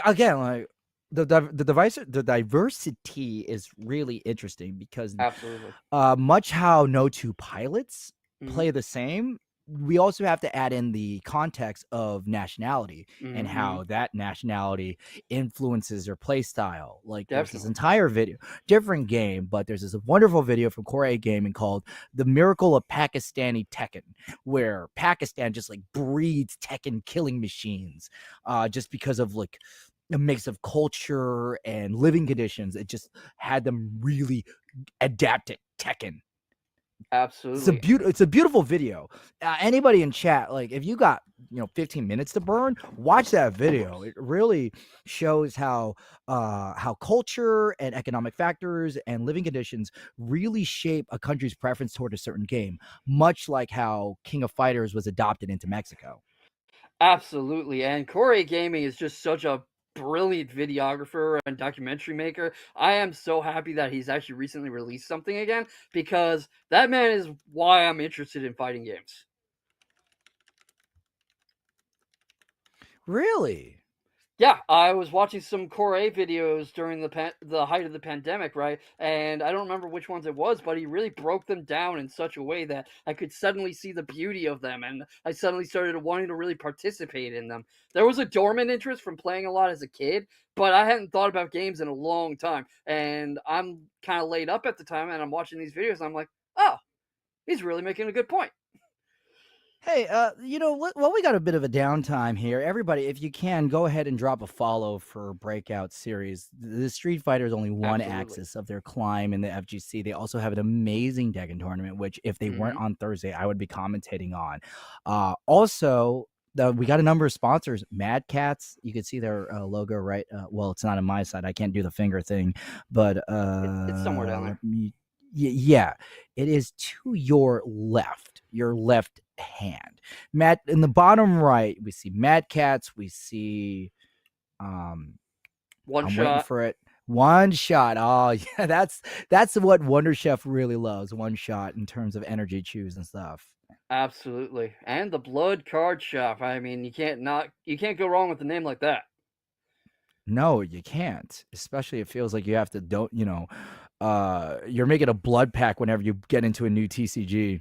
S9: Again, like the diversity is really interesting because
S10: absolutely,
S9: much how no two pilots play the same, we also have to add in the context of nationality and how that nationality influences your play style. Like there's this entire video, different game, but there's this wonderful video from Core 8 Gaming called The Miracle of Pakistani Tekken, where Pakistan just like breeds Tekken killing machines just because of like a mix of culture and living conditions. It just had them really adapted Tekken.
S10: Absolutely.
S9: It's a beautiful video. Anybody in chat, like if you got 15 minutes to burn, watch that video. It really shows how culture and economic factors and living conditions really shape a country's preference toward a certain game, much like how King of Fighters was adopted into Mexico.
S10: Absolutely. And Corey Gaming is just such a brilliant videographer and documentary maker. I am so happy that he's actually recently released something again, because that man is why I'm interested in fighting games.
S9: Really?
S10: Yeah, I was watching some Corey videos during the height of the pandemic, right? And I don't remember which ones it was, but he really broke them down in such a way that I could suddenly see the beauty of them, and I suddenly started wanting to really participate in them. There was a dormant interest from playing a lot as a kid, but I hadn't thought about games in a long time. And I'm kind of laid up at the time, and I'm watching these videos, and I'm like, oh, he's really making a good point.
S9: Hey, well, we got a bit of a downtime here. Everybody, if you can, go ahead and drop a follow for Breakout series. The Street Fighter is only one
S10: Absolutely.
S9: axis of their climb in the FGC. They also have an amazing Tekken tournament, which if they weren't on Thursday, I would be commentating on. We got a number of sponsors. Mad Cats, you can see their logo, right? Well, it's not on my side. I can't do the finger thing, but
S10: It's somewhere down there.
S9: yeah, it is to your left hand. Matt, in the bottom right, we see Mad Cats. We see
S10: One
S9: I'm
S10: Shot.
S9: waiting for it. One Shot. Oh, yeah, that's what Wonder Chef really loves. One Shot in terms of energy chews and stuff.
S10: Absolutely. And the Blood Card Shop. I mean, you can't go wrong with a name like that.
S9: No, you can't. Especially it feels like you have to you're making a blood pack whenever you get into a new TCG.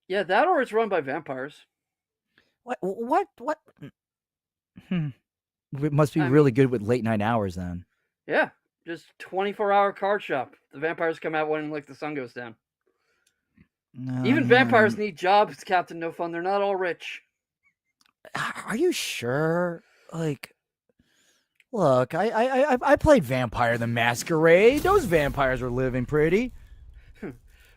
S10: Yeah, that or it's run by vampires.
S9: What? It must be really good with late night hours then.
S10: Yeah, just 24-hour card shop. The vampires come out when the sun goes down. Even vampires need jobs, Captain No Fun. They're not all rich.
S9: Are you sure? Like, look, I played Vampire the Masquerade. Those vampires were living pretty.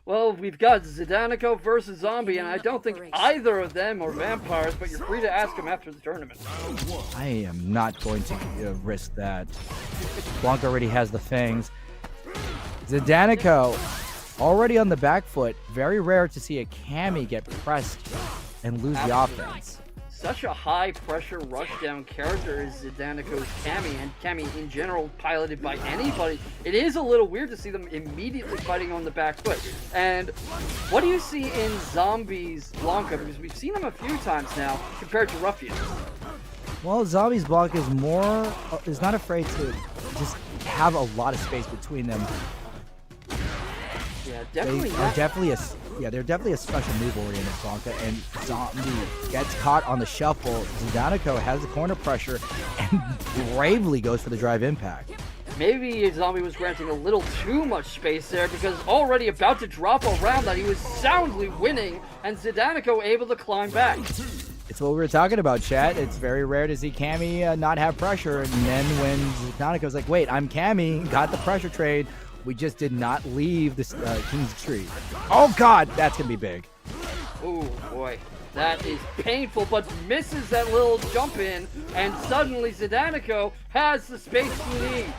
S10: Well, we've got Zdanico versus Zombie, and I don't think either of them are vampires, but you're free to ask them after the tournament.
S9: I am not going to risk that. Blanca already has the fangs. Zdanico already on the back foot. Very rare to see a Cammy get pressed and lose the offense.
S10: Such a high-pressure rushdown character is Zdanico's Cammy, and Cammy in general piloted by anybody. It is a little weird to see them immediately fighting on the back foot. And what do you see in Zombie's Blanca? Because we've seen him a few times now compared to Ruffians.
S9: Well, Zombie's Blanca is not afraid to just have a lot of space between them.
S10: Yeah, definitely.
S9: They're definitely a special move oriented Blanca, and Zombie gets caught on the shuffle. Zdanico has the corner pressure and bravely goes for the drive impact.
S10: Maybe Zombie was granting a little too much space there, because already about to drop a round that he was soundly winning, and Zdanico able to climb back.
S9: It's what we were talking about, chat. It's very rare to see Cammy not have pressure, and then when Zdanico's like, wait, I'm Cammy, got the pressure trade. We just did not leave the King's Street. Oh, God, that's going to be big.
S10: Oh, boy. That is painful, but misses that little jump in, and suddenly Zdanico has the space he needs.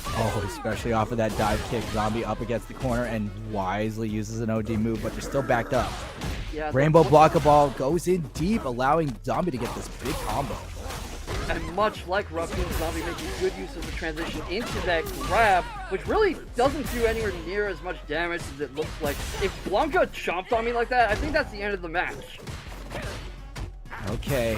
S9: Oh, especially off of that dive kick. Zombie up against the corner and wisely uses an OD move, but they're still backed up.
S10: Yeah,
S9: Rainbow Block Ball goes in deep, allowing Zombie to get this big combo.
S10: And much like Ruffian, Zombie making good use of the transition into that grab, which really doesn't do anywhere near as much damage as it looks like. If Blanca chomped on me like that, I think that's the end of the match.
S9: Okay,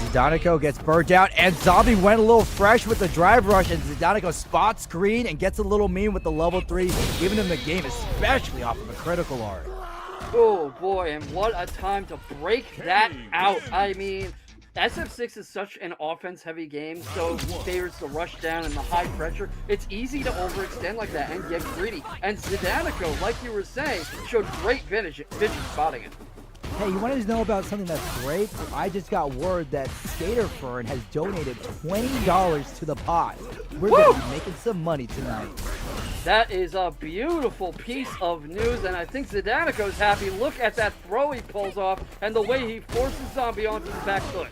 S9: Zdanico gets burnt out, and Zombie went a little fresh with the drive rush, and Zdanico spots green and gets a little mean with the level 3, giving him the game, especially off of a critical art.
S10: Oh boy, and what a time to break that out. I mean, SF6 is such an offense-heavy game, so it favors the rush down and the high pressure. It's easy to overextend like that and get greedy. And Zdanico, like you were saying, showed great vision spotting it.
S9: Hey, you wanted to know about something that's great? I just got word that Skater Fern has donated $20 to the pot. We're going to be making some money tonight.
S10: That is a beautiful piece of news, and I think Zdanico's happy. Look at that throw he pulls off and the way he forces Zombie onto the back foot.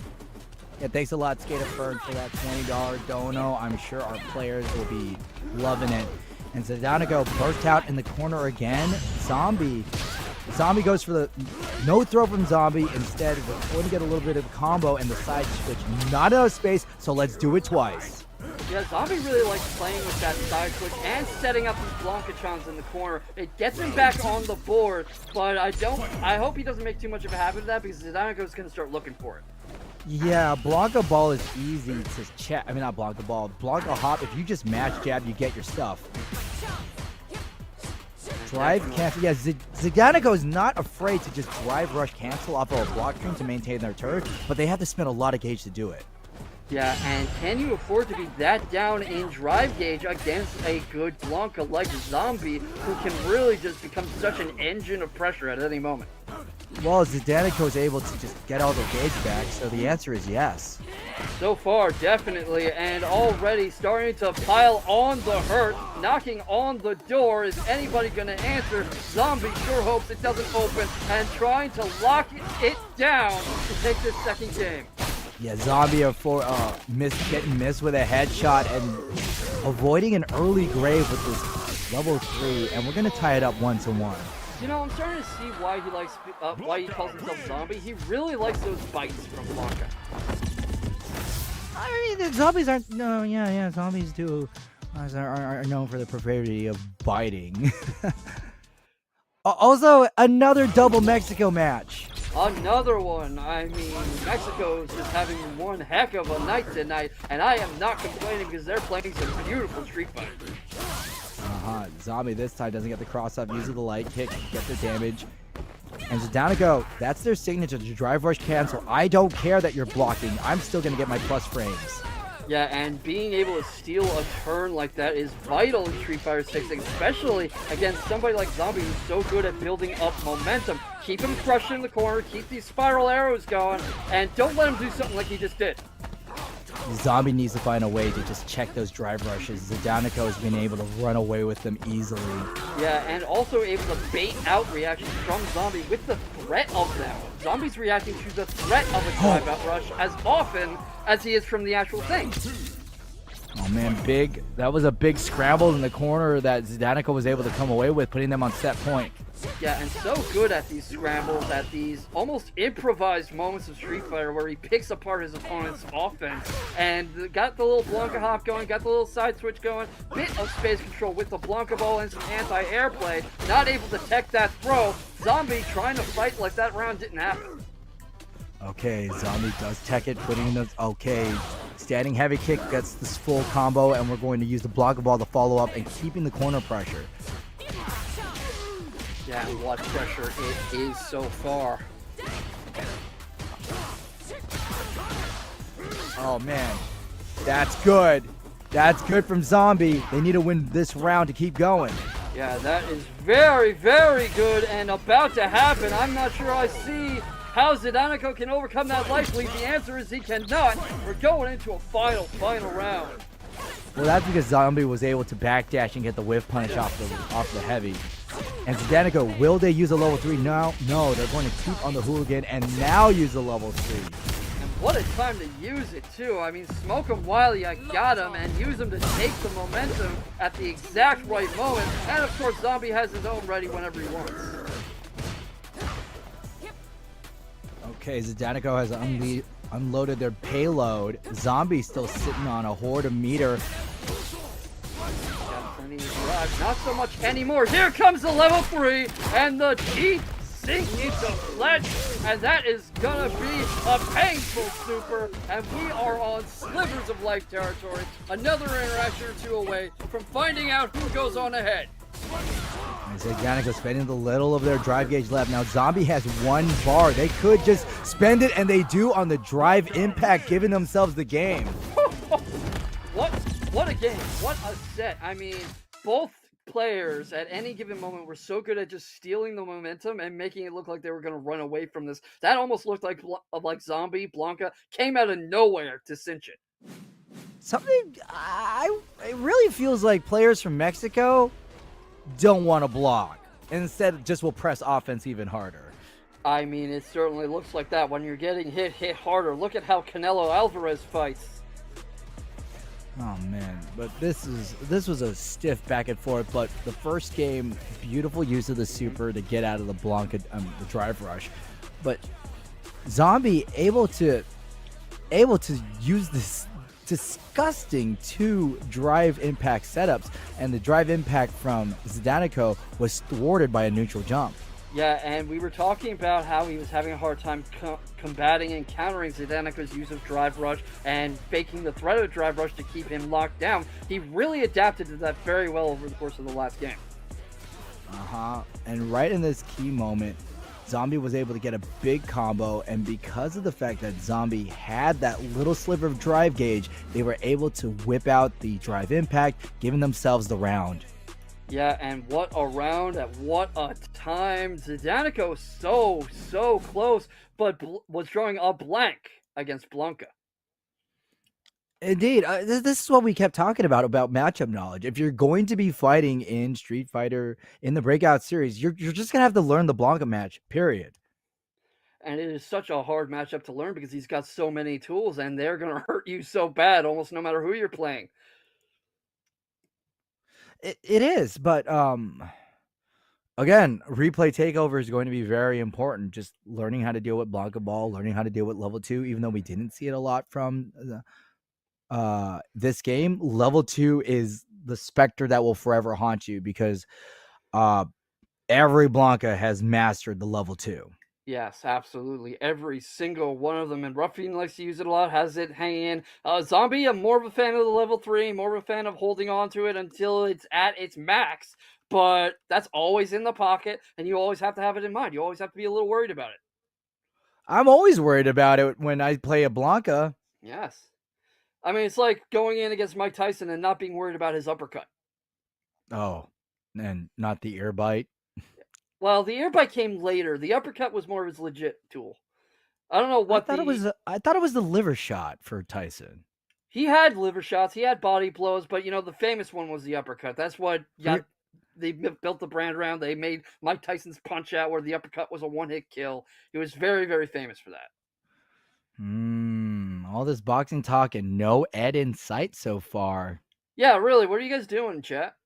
S9: Yeah, thanks a lot, Skater Fern, for that $20 dono. I'm sure our players will be loving it. And Zdanico burst out in the corner again. Zombie goes for the no throw from Zombie. Instead, we're going to get a little bit of the combo and the side switch. Not enough space, so let's do it twice.
S10: Yeah, Zombie really likes playing with that side switch and setting up these Blancachons in the corner. It gets him back on the board, but I hope he doesn't make too much of a habit of that because Zdanico's going to start looking for it.
S9: Yeah, Blanca Ball is easy to check. I mean, not Blanca Ball. Blanca Hop, if you just match jab, you get your stuff. Drive cancel. Yeah, Zdanico is not afraid to just drive rush cancel off of a block stream to maintain their turret, but they have to spend a lot of gauge to do it.
S10: Yeah, and can you afford to be that down in drive gauge against a good Blanca like Zombie, who can really just become such an engine of pressure at any moment?
S9: Well, Zdanico is able to just get all their gauge back, so the answer is yes.
S10: So far, definitely, and already starting to pile on the hurt, knocking on the door. Is anybody going to answer? Zombie sure hopes it doesn't open, and trying to lock it down to take this second game.
S9: Yeah, Zombie getting missed with a headshot and avoiding an early grave with this level 3, and we're going to tie it up 1-1.
S10: You know, I'm starting to see why he likes, why he calls himself Zombie. He really likes those bites from Blanca.
S9: I mean, the zombies aren't. No, yeah, zombies do are known for the propriety of biting. Also, another double Mexico match.
S10: Another one. I mean, Mexico is just having one heck of a night tonight, and I am not complaining because they're playing some beautiful Street Fighter.
S9: Zombie this time doesn't get the cross up, uses the light kick, get the damage. And Zdanico, that's their signature, to drive rush cancel. I don't care that you're blocking. I'm still going to get my plus frames.
S10: Yeah, and being able to steal a turn like that is vital in Street Fighter 6, especially against somebody like Zombie who's so good at building up momentum. Keep him crushing the corner, keep these spiral arrows going, and don't let him do something like he just did.
S9: Zombie needs to find a way to just check those drive rushes. Zdanico has been able to run away with them easily.
S10: Yeah, and also able to bait out reactions from Zombie with the threat of them. Zombie's reacting to the threat of a drive out rush as often as he is from the actual thing.
S9: Oh man, that was a big scramble in the corner that Zdanico was able to come away with, putting them on set point.
S10: Yeah, and so good at these scrambles, at these almost improvised moments of Street Fighter where he picks apart his opponent's offense and got the little Blanca hop going, got the little side switch going, bit of space control with the Blanca ball and some anti-air play, not able to tech that throw. Zombie trying to fight like that round didn't happen.
S9: Okay, Zombie does tech it, putting in the... Okay, standing heavy kick gets this full combo, and we're going to use the Blanca ball to follow up and keeping the corner pressure.
S10: Yeah, what pressure it is so far.
S9: Oh man, that's good. That's good from Zombie. They need to win this round to keep going.
S10: Yeah, that is very, very good and about to happen. I'm not sure I see how Zdanico can overcome that life lead. The answer is he cannot. We're going into a final round.
S9: Well, that's because Zombie was able to backdash and get the whiff punish off the heavy. And Zdanico, will they use a level 3 now? No, they're going to keep on the hooligan and now use a level 3.
S10: And what a time to use it, too. I mean, smoke him while you got him and use him to take the momentum at the exact right moment. And, of course, Zombie has his own ready whenever he wants.
S9: Okay, Zdanico has unloaded their payload. Zombie still sitting on a horde of meter.
S10: Not so much anymore. Here comes the level 3 and the deep sink into flesh, and that is gonna be a painful super, and we are on slivers of life territory. Another interaction or two away from finding out who goes on ahead.
S9: Zdanico spending the little of their drive gauge left. Now Zombie has 1 bar. They could just spend it, and they do on the drive impact, giving themselves the game.
S10: What a game. What a set. I mean, both players at any given moment were so good at just stealing the momentum and making it look like they were going to run away from this. That almost looked like Zombie, Blanca came out of nowhere to cinch it.
S9: It really feels like players from Mexico don't want to block. Instead, just will press offense even harder.
S10: I mean, it certainly looks like that when you're getting hit harder. Look at how Canelo Alvarez fights.
S9: Oh man, but this was a stiff back and forth. But the first game, beautiful use of the super to get out of the Blanca, the drive rush. But Zombie able to use this disgusting 2 drive impact setups, and the drive impact from Zdanico was thwarted by a neutral jump.
S10: Yeah, and we were talking about how he was having a hard time combating and countering Zdanico's use of drive rush and faking the threat of drive rush to keep him locked down. He really adapted to that very well over the course of the last game.
S9: And right in this key moment, Zombie was able to get a big combo, and because of the fact that Zombie had that little sliver of drive gauge, they were able to whip out the drive impact, giving themselves the round.
S10: Yeah, and what a round at what a time. Zdanico so close, but was drawing a blank against Blanca.
S9: Indeed, this is what we kept talking about matchup knowledge. If you're going to be fighting in Street Fighter in the Breakout series, you're just gonna have to learn the Blanca match. Period.
S10: And it is such a hard matchup to learn because he's got so many tools, and they're gonna hurt you so bad, almost no matter who you're playing.
S9: It is, but again, replay takeover is going to be very important. Just learning how to deal with Blanca Ball, learning how to deal with level 2, even though we didn't see it a lot from this game. Level 2 is the specter that will forever haunt you because every Blanca has mastered the level 2.
S10: Yes, absolutely. Every single one of them. And Ruffin likes to use it a lot, has it hanging in. Zombie, I'm more of a fan of the level 3, more of a fan of holding on to it until it's at its max. But that's always in the pocket, and you always have to have it in mind. You always have to be a little worried about it.
S9: I'm always worried about it when I play a Blanca.
S10: Yes. I mean, it's like going in against Mike Tyson and not being worried about his uppercut.
S9: Oh, and not the ear bite.
S10: Well, the ear bite came later. The uppercut was more of his legit tool. I don't know what
S9: I thought it was the liver shot for Tyson.
S10: He had liver shots. He had body blows, but the famous one was the uppercut. That's what they built the brand around. They made Mike Tyson's Punch Out, where the uppercut was a one-hit kill. He was very, very famous for that.
S9: All this boxing talk and no Ed in sight so far.
S10: Yeah, really. What are you guys doing, chat?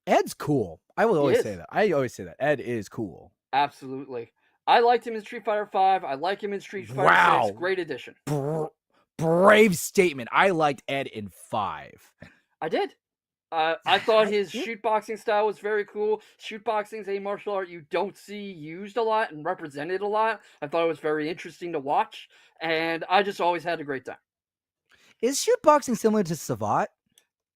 S9: Ed's cool. I will always say that. I always say that. Ed is cool.
S10: Absolutely. I liked him in Street Fighter 5. I like him in Street Fighter 6. Great addition.
S9: Brave statement. I liked Ed in 5.
S10: I did. I thought his shootboxing style was very cool. Shootboxing is a martial art you don't see used a lot and represented a lot. I thought it was very interesting to watch, and I just always had a great time.
S9: Is shootboxing similar to Savat?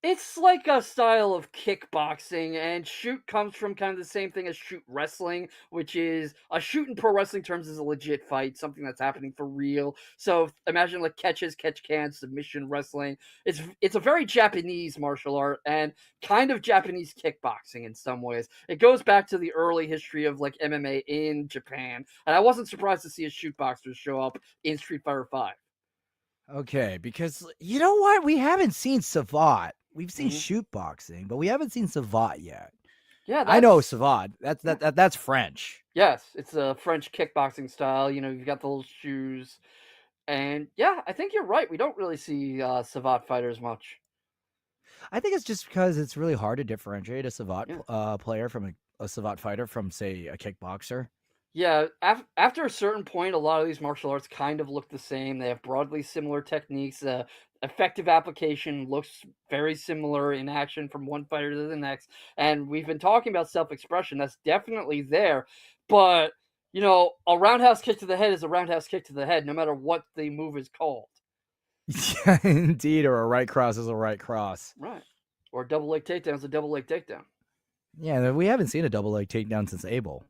S10: It's like a style of kickboxing, and shoot comes from kind of the same thing as shoot wrestling, which is a shoot in pro wrestling terms is a legit fight, something that's happening for real. So imagine like catch can, submission wrestling. It's a very Japanese martial art and kind of Japanese kickboxing in some ways. It goes back to the early history of like MMA in Japan, and I wasn't surprised to see a shootboxer show up in Street Fighter 5.
S9: Okay, because you know what? We haven't seen Savat. We've seen shootboxing, but we haven't seen Savat yet.
S10: Yeah,
S9: I know Savat. That's French.
S10: Yes, it's a French kickboxing style. You've got the little shoes, and yeah, I think you're right. We don't really see Savat fighters much.
S9: I think it's just because it's really hard to differentiate a Savat player from a Savat fighter from, say, a kickboxer.
S10: Yeah, after a certain point, a lot of these martial arts kind of look the same. They have broadly similar techniques. Effective application looks very similar in action from one fighter to the next. And we've been talking about self-expression. That's definitely there. But, a roundhouse kick to the head is a roundhouse kick to the head, no matter what the move is called.
S9: Yeah, indeed. Or a right cross is a right cross.
S10: Right. Or a double leg takedown is a double leg takedown.
S9: Yeah, we haven't seen a double leg takedown since Abel.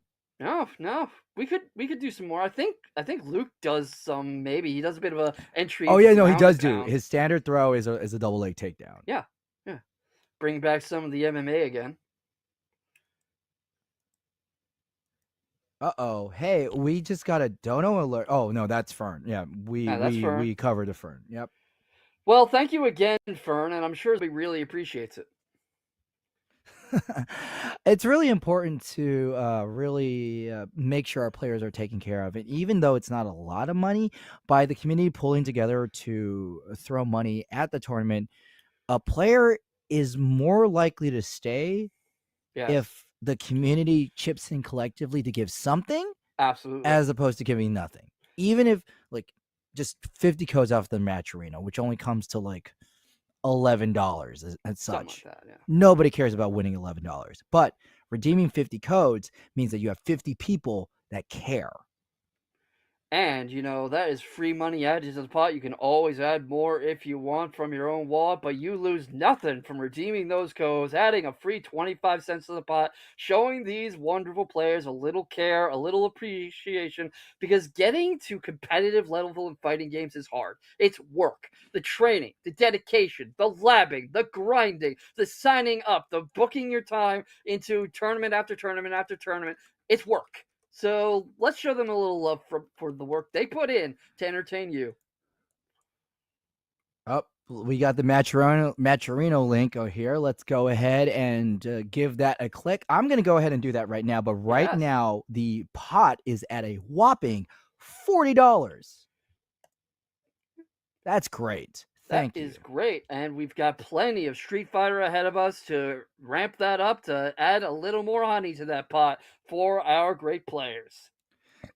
S10: No. We could do some more. I think Luke does some. Maybe he does a bit of a entry.
S9: Oh yeah, no, he does do. His standard throw is a double leg takedown.
S10: Yeah. Bring back some of the MMA again.
S9: Hey, we just got a dono alert. Oh no, that's Fern. Yeah, we
S10: Fern.
S9: we covered the Fern. Yep.
S10: Well, thank you again, Fern, and I'm sure he really appreciates it.
S9: It's really important to really make sure our players are taken care of. And even though it's not a lot of money, by the community pulling together to throw money at the tournament, a player is more likely to stay
S10: Yes,
S9: if the community chips in collectively to give something
S10: absolutely.
S9: as opposed to giving nothing. Even if, like, just 50 codes off the match arena, which only comes to like $11 and
S10: Something like
S9: such.
S10: that, yeah.
S9: Nobody cares about winning $11, but redeeming 50 codes means that you have 50 people that care.
S10: And, that is free money added to the pot. You can always add more if you want from your own wallet, but you lose nothing from redeeming those codes, adding a free 25 cents to the pot, showing these wonderful players a little care, a little appreciation, because getting to competitive level in fighting games is hard. It's work. The training, the dedication, the labbing, the grinding, the signing up, the booking your time into tournament after tournament after tournament. It's work. So let's show them a little love for the work they put in to entertain you.
S9: Oh, we got the Matcherino link here. Let's go ahead and give that a click. I'm going to go ahead and do that right now. But right
S10: Yes.
S9: now, the pot is at a whopping $40. That's great. Thank
S10: That
S9: you.
S10: is great. And we've got plenty of Street Fighter ahead of us to ramp that up, to add a little more honey to that pot for our great players.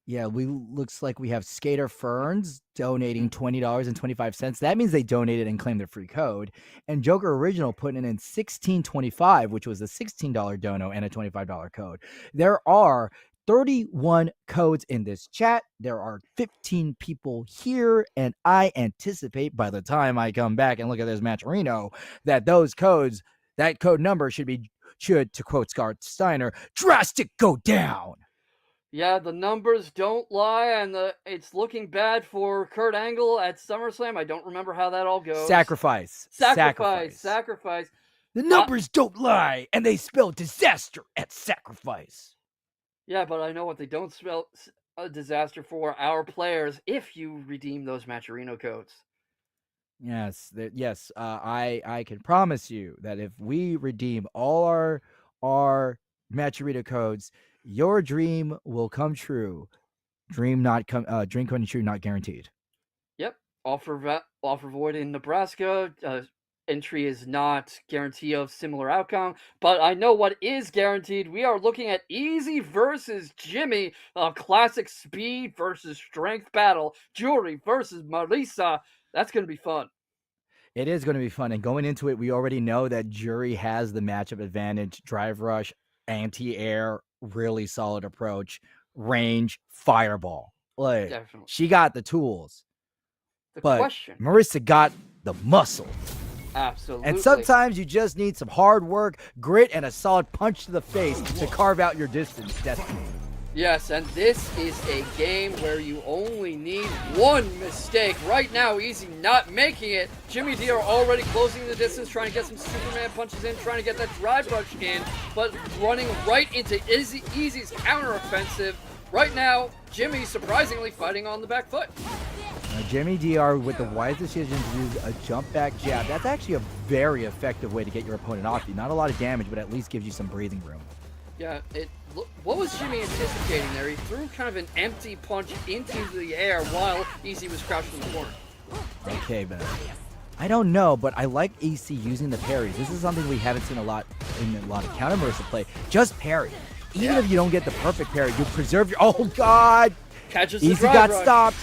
S9: Yeah, looks like we have Skater Ferns donating $20.25. That means they donated and claimed their free code. And Joker Original putting in $16.25, which was a $16 dono and a $25 code. There are 31 codes in this chat. There are 15 people here, and I anticipate by the time I come back and look at this Matcherino that those codes, that code number should, to quote Scott Steiner, drastic go down.
S10: Yeah, the numbers don't lie, and it's looking bad for Kurt Angle at SummerSlam. I don't remember how that all goes.
S9: Sacrifice.
S10: Sacrifice.
S9: The numbers don't lie, and they spell disaster at Sacrifice.
S10: Yeah, but I know what they don't spell a disaster for our players if you redeem those Matcherino codes.
S9: Yes, I can promise you that if we redeem all our Matcherino codes, your dream will come true. Dream coming true, not guaranteed.
S10: Yep. Offer void in Nebraska. Entry is not guarantee of similar outcome, but I know what is guaranteed. We are looking at Easy versus Jimmy, a classic speed versus strength battle. Jury versus Marisa. That's going to be fun.
S9: It is going to be fun. And going into it, we already know that Jury has the matchup advantage. Drive rush, anti-air, really solid approach, range, fireball. Like,
S10: Definitely.
S9: she got the tools. But
S10: Question.
S9: Marissa got the muscle.
S10: Absolutely.
S9: And sometimes you just need some hard work, grit, and a solid punch to the face to carve out your destiny.
S10: Yes, and this is a game where you only need one mistake. Right now, Easy not making it. Jimmy D are already closing the distance, trying to get some Superman punches in, trying to get that drive rush in, but running right into Easy's counteroffensive. Right now, Jimmy surprisingly fighting on the back foot.
S9: Jimmy DR with the wise decision to use a jump back jab. That's actually a very effective way to get your opponent off you. Not a lot of damage, but at least gives you some breathing room.
S10: Yeah, what was Jimmy anticipating there? He threw kind of an empty punch into the air while Easy was crouched in the corner.
S9: Okay, but I don't know, but I like EC using the parries. This is something we haven't seen a lot in a lot of counter Marissa play. Just parry. Even if you don't get the perfect parry, you preserve your... Oh, God!
S10: Catches the
S9: Easy
S10: drive
S9: got
S10: rush.
S9: stopped.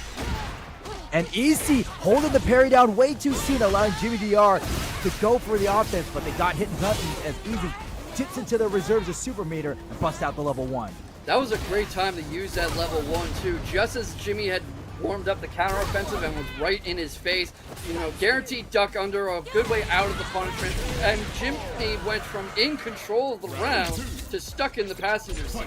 S9: And EC holding the parry down way too soon, allowing Jimmy DR to go for the offense, but they got hit buttons as Easy tips into the reserves of Super Meter and busts out the level 1.
S10: That was a great time to use that level 1 too, just as Jimmy had warmed up the counteroffensive and was right in his face. Guaranteed duck under, a good way out of the punishment, and Jimmy went from in control of the round to stuck in the passenger seat.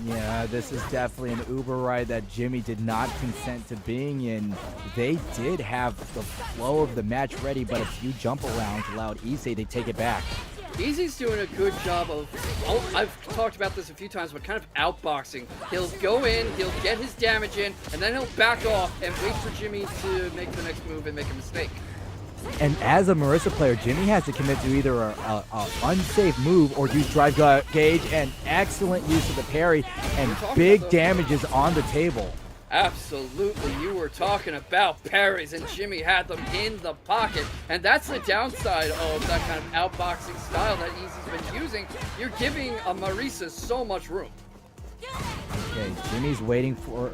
S9: Yeah, this is definitely an Uber ride that Jimmy did not consent to being in. They did have the flow of the match ready, but a few jump arounds allowed Issei to take it back.
S10: Easy's doing a good job of, I've talked about this a few times, but kind of outboxing. He'll go in, he'll get his damage in, and then he'll back off and wait for Jimmy to make the next move and make a mistake.
S9: And as a Marissa player, Jimmy has to commit to either a unsafe move or use drive gauge, and excellent use of the parry, and big damages on the table.
S10: Absolutely, you were talking about parries, and Jimmy had them in the pocket, and that's the downside of that kind of outboxing style that Easy's been using. You're giving a Marisa so much room.
S9: Okay, Jimmy is waiting for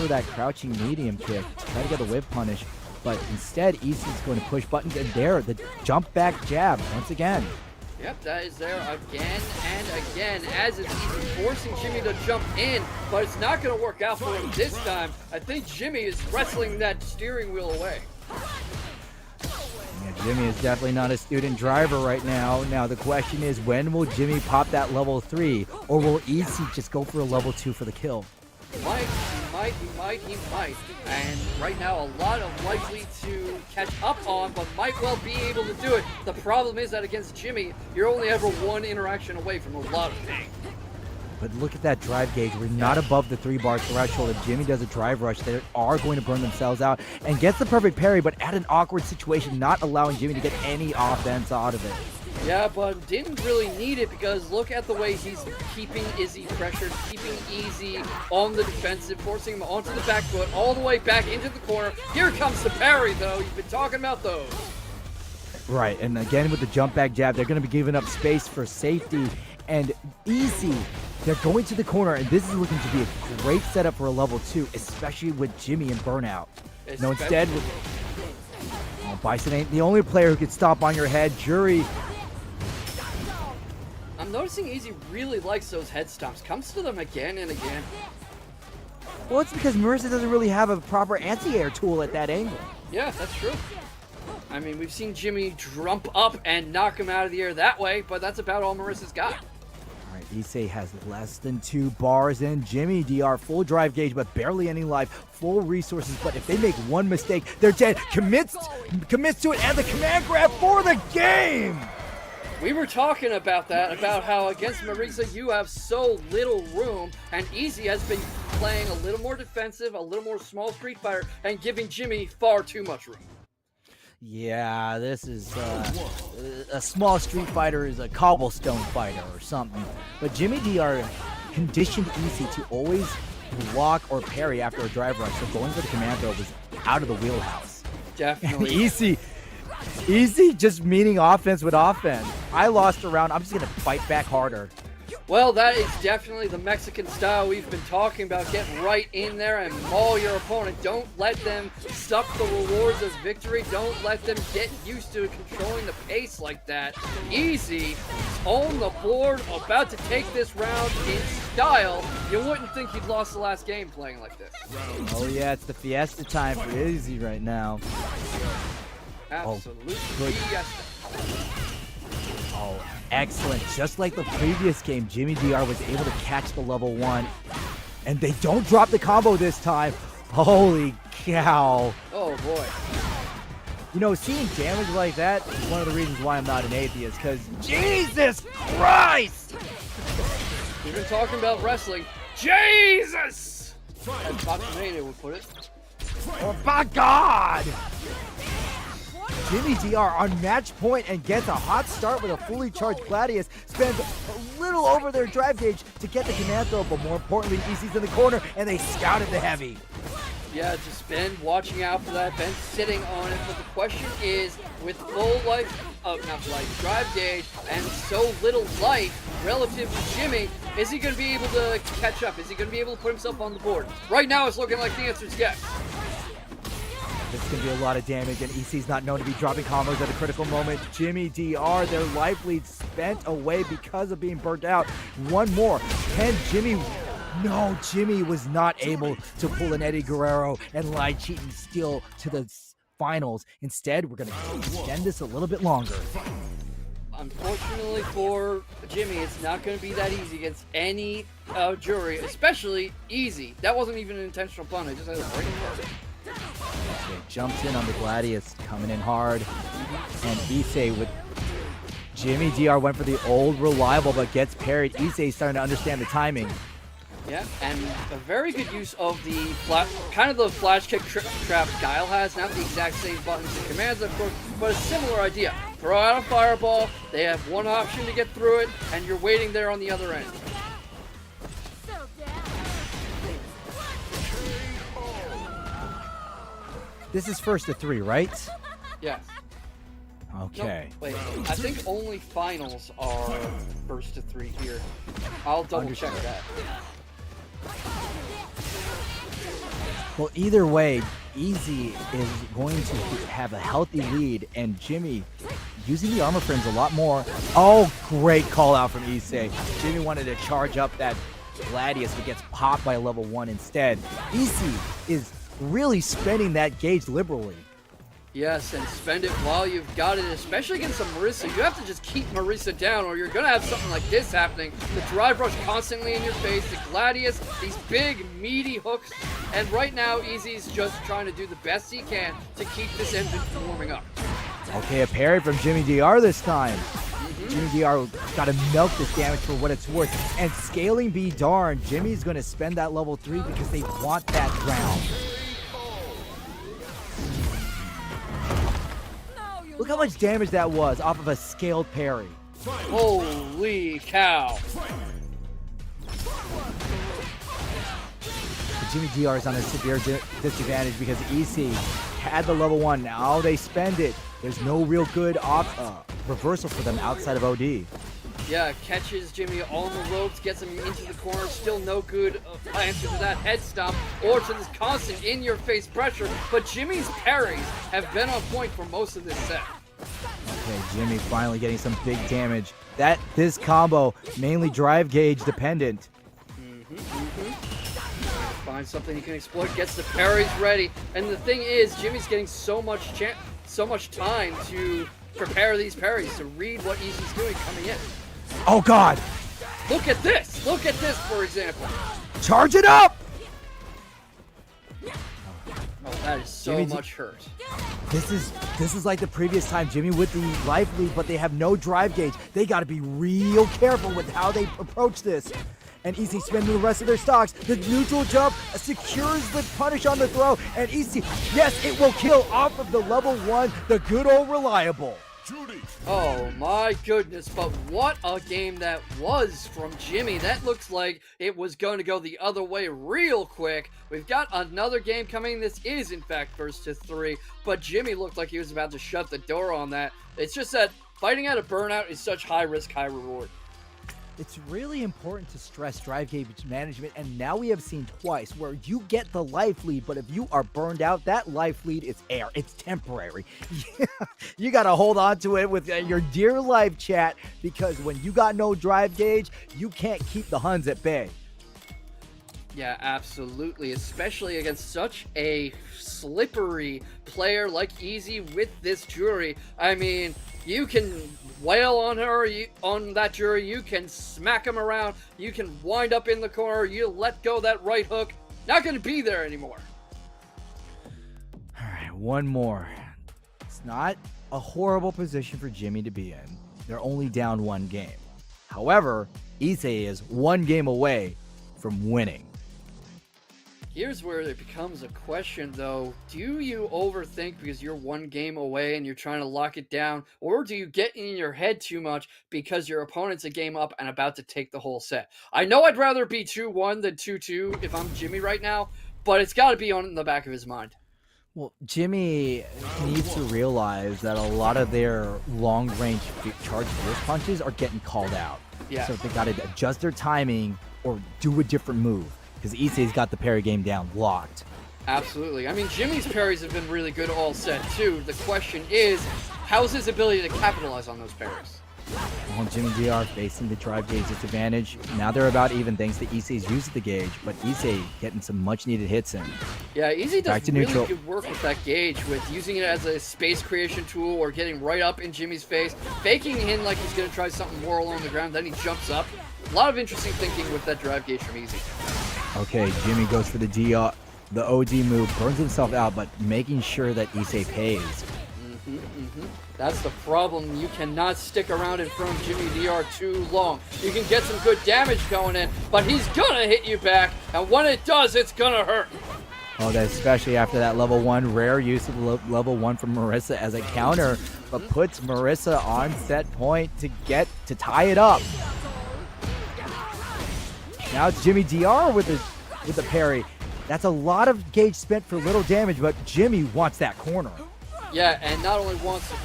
S9: that crouching medium kick to try to get a whip punish, but instead Easy's going to push buttons, and there, the jump back jab once again.
S10: Yep, that is there again and again, as it's Easy forcing Jimmy to jump in, but it's not going to work out for him this time. I think Jimmy is wrestling that steering wheel away.
S9: Yeah, Jimmy is definitely not a student driver right now. Now the question is, when will Jimmy pop that level 3, or will Easy just go for a level 2 for the kill?
S10: He might. And right now, a lot of likely to catch up on, but might well be able to do it. The problem is that against Jimmy, you're only ever one interaction away from a lot of pain.
S9: But look at that drive gauge. We're not above the 3-bar threshold. If Jimmy does a drive rush, they are going to burn themselves out, and gets the perfect parry, but at an awkward situation, not allowing Jimmy to get any offense out of it.
S10: Yeah, but didn't really need it, because look at the way he's keeping Izzy pressured, keeping Easy on the defensive, forcing him onto the back foot, all the way back into the corner. Here comes the parry, though. You've been talking about those.
S9: Right, and again with the jump back jab, they're going to be giving up space for safety, and Easy, they're going to the corner, and this is looking to be a great setup for a level 2, especially with Jimmy and Burnout. No, instead, Bison ain't the only player who can stomp on your head. Jury.
S10: I'm noticing Easy really likes those head stomps. Comes to them again and again.
S9: Well, it's because Marissa doesn't really have a proper anti-air tool at that angle.
S10: Yeah, that's true. I mean, we've seen Jimmy jump up and knock him out of the air that way, but that's about all Marissa's got.
S9: All right, Issei has less than 2 bars in. Jimmy DR, full drive gauge, but barely any life. Full resources, but if they make one mistake, they're dead. Commits to it, and the command grab for the game!
S10: We were talking about that, about how against Marisa you have so little room, and Easy has been playing a little more defensive, a little more small Street Fighter, and giving Jimmy far too much room.
S9: Yeah, this is a small Street Fighter is a cobblestone fighter or something. But Jimmy DR conditioned Easy to always block or parry after a drive rush, so going for the command throw was out of the wheelhouse.
S10: Definitely.
S9: Easy just meeting offense with offense. I lost a round. I'm just going to fight back harder.
S10: Well, that is definitely the Mexican style we've been talking about. Get right in there and maul your opponent. Don't let them suck the rewards of victory. Don't let them get used to controlling the pace like that. Easy on the board, about to take this round in style. You wouldn't think he'd lost the last game playing like this.
S9: Oh yeah, it's the fiesta time for Easy right now.
S10: Absolutely.
S9: Oh, excellent. Just like the previous game, Jimmy DR was able to catch the level 1. And they don't drop the combo this time. Holy cow.
S10: Oh, boy.
S9: You know, seeing damage like that is one of the reasons why I'm not an atheist, because Jesus Christ!
S10: We've been talking about wrestling. Jesus! As Boxmania would put it.
S9: Oh, my God! Jimmy DR on match point and gets a hot start with a fully charged Gladius. Spends a little over their drive gauge to get the command throw, but more importantly, Easy's in the corner and they scouted the heavy.
S10: Yeah, just Ben watching out for that. Ben sitting on it, but the question is, with full life, drive gauge, and so little life relative to Jimmy, is he going to be able to catch up? Is he going to be able to put himself on the board? Right now, it's looking like the answer is yes.
S9: This is going to be a lot of damage, and EC's not known to be dropping combos at a critical moment. Jimmy DR, their life lead spent away because of being burnt out. One more. Can Jimmy... No, Jimmy was not able to pull an Eddie Guerrero and Lai Cheatin' Steal to the finals. Instead, we're going to extend this a little bit longer.
S10: Unfortunately for Jimmy, it's not going to be that easy against any jury, especially Easy. That wasn't even an intentional pun. I just had a break apart.
S9: Okay, jumps in on the Gladius, coming in hard. And Issei with Jimmy DR went for the old reliable, but gets parried. Issei's starting to understand the timing.
S10: Yeah, and a very good use of the flash kick trap Guile has. Not the exact same buttons and commands, of course, but a similar idea. Throw out a fireball, they have one option to get through it, and you're waiting there on the other end.
S9: This is first to 3, right?
S10: Yes.
S9: Okay.
S10: No, wait, I think only finals are first to 3 here. I'll double check that.
S9: Well, either way, Easy is going to have a healthy lead, and Jimmy using the armor frames a lot more. Oh, great call out from Issei. Jimmy wanted to charge up that Gladius, but gets popped by a level 1 instead. Issei is really spending that gauge liberally.
S10: Yes, and spend it while you've got it, especially against a Marissa. You have to just keep Marissa down, or you're going to have something like this happening. The drive rush constantly in your face, the Gladius, these big, meaty hooks, and right now, Easy's just trying to do the best he can to keep this engine warming up.
S9: Okay, a parry from Jimmy DR this time. Jimmy DR got to milk this damage for what it's worth. And scaling be darned, Jimmy's going to spend that level 3 because they want that round. Look how much damage that was off of a scaled parry.
S10: Holy cow.
S9: But Jimmy DR is on a severe disadvantage because Issei had the level 1. Now they spend it. There's no real good reversal for them outside of OD.
S10: Yeah, catches Jimmy on the ropes, gets him into the corner. Still no good answer to that head stomp or to this constant in-your-face pressure. But Jimmy's parries have been on point for most of this set.
S9: Okay, Jimmy finally getting some big damage. This combo mainly drive gauge dependent.
S10: Find something he can exploit. Gets the parries ready, and the thing is, Jimmy's getting so much time to prepare these parries, to read what Easy's doing coming in.
S9: Oh God!
S10: Look at this! Look at this, for example.
S9: Charge it up!
S10: Oh, that is so much hurt.
S9: This is like the previous time, Jimmy with the life lead, but they have no drive gauge. They got to be real careful with how they approach this. And Easy spending the rest of their stocks. The neutral jump secures the punish on the throw, and Easy, yes, it will kill off of the level 1, the good old reliable.
S10: Oh my goodness, but what a game that was from Jimmy. That looks like it was going to go the other way real quick. We've got another game coming. This is, in fact, first to 3, but Jimmy looked like he was about to shut the door on that. It's just that fighting out a burnout is such high risk, high reward.
S9: It's really important to stress drive gauge management, and now we have seen twice where you get the life lead, but if you are burned out, that life lead is air. It's temporary. You got to hold on to it with your dear life, chat, because when you got no drive gauge, you can't keep the Huns at bay.
S10: Yeah, absolutely, especially against such a slippery player like Easy with this jury. I mean, you can wail on her, on that jury, you can smack him around, you can wind up in the corner, you let go that right hook, not going to be there anymore.
S9: All right, one more. It's not a horrible position for Jimmy to be in. They're only down 1 game. However, Issei is 1 game away from winning.
S10: Here's where it becomes a question, though. Do you overthink because you're 1 game away and you're trying to lock it down? Or do you get in your head too much because your opponent's a game up and about to take the whole set? I know I'd rather be 2-1 than 2-2 if I'm Jimmy right now, but it's got to be on the back of his mind.
S9: Well, Jimmy needs to realize that a lot of their long-range charge force punches are getting called out.
S10: Yeah.
S9: So they got to adjust their timing or do a different move. Because Issei's got the parry game down locked.
S10: Absolutely. I mean, Jimmy's parries have been really good all set, too. The question is, how's his ability to capitalize on those parries?
S9: Well, Jimmy DR facing the drive gauge disadvantage. Now they're about even thanks to Issei's use of the gauge, but Issei getting some much-needed hits in.
S10: Yeah, Issei does really
S9: neutral.
S10: good work with that gauge, with using it as a space creation tool or getting right up in Jimmy's face, faking in like he's going to try something more along the ground, then he jumps up. A lot of interesting thinking with that drive gauge from Easy.
S9: Okay, Jimmy goes for the OD move, burns himself out, but making sure that Issei pays.
S10: That's the problem. You cannot stick around in front of Jimmy DR too long. You can get some good damage going in, but he's gonna hit you back, and when it does, it's gonna hurt.
S9: Oh, that especially after that level 1 rare use of level 1 from Marissa as a counter, but puts Marissa on set point to tie it up. Now it's Jimmy DR with the parry. That's a lot of gauge spent for little damage, but Jimmy wants that corner.
S10: Yeah, and not only wants to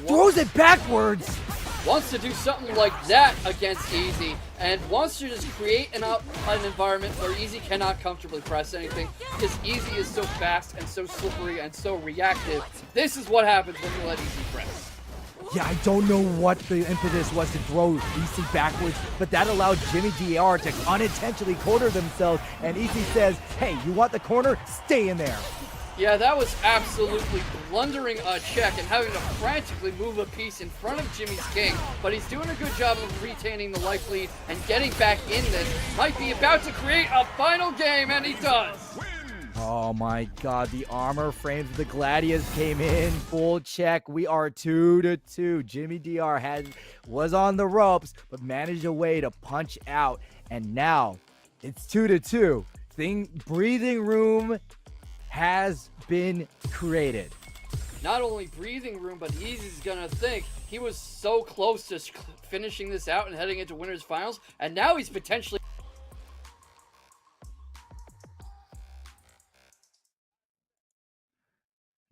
S9: throws it backwards.
S10: Wants to do something like that against Easy, and wants to just create an environment where Easy cannot comfortably press anything, because Easy is so fast and so slippery and so reactive. This is what happens when you let Easy press.
S9: Yeah, I don't know what the impetus was to throw EC backwards, but that allowed Jimmy DR to unintentionally corner themselves, and EC says, hey, you want the corner? Stay in there.
S10: Yeah, that was absolutely blundering a check and having to frantically move a piece in front of Jimmy's king, but he's doing a good job of retaining the life lead and getting back in this. Might be about to create a final game, and he does.
S9: Oh my god, the armor frames of the Gladius came in full check. We are 2-2. Jimmy DR was on the ropes, but managed a way to punch out, and now it's 2-2. Breathing room has been created.
S10: Not only breathing room, but Easy's gonna think he was so close to finishing this out and heading into winners finals, and now he's potentially...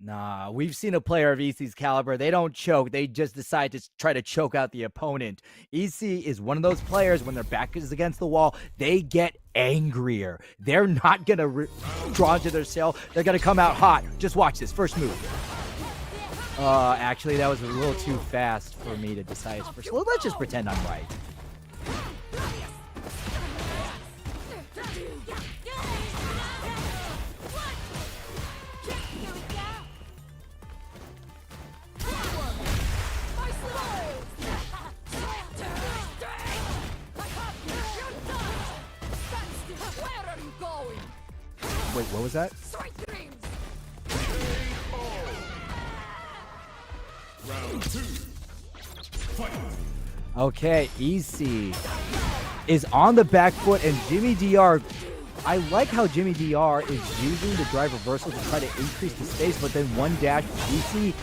S9: Nah, we've seen a player of EC's caliber. They don't choke. They just decide to try to choke out the opponent. EC is one of those players, when their back is against the wall, they get angrier. They're not going to draw into their cell. They're going to come out hot. Just watch this. First move. Actually, that was a little too fast for me to decide. Well, let's just pretend I'm right. Wait, what was that?
S7: Round 2. Fight.
S9: Okay, EC is on the back foot, and Jimmy DR, I like how Jimmy DR is using the drive reversal to try to increase the space, but then one dash with EC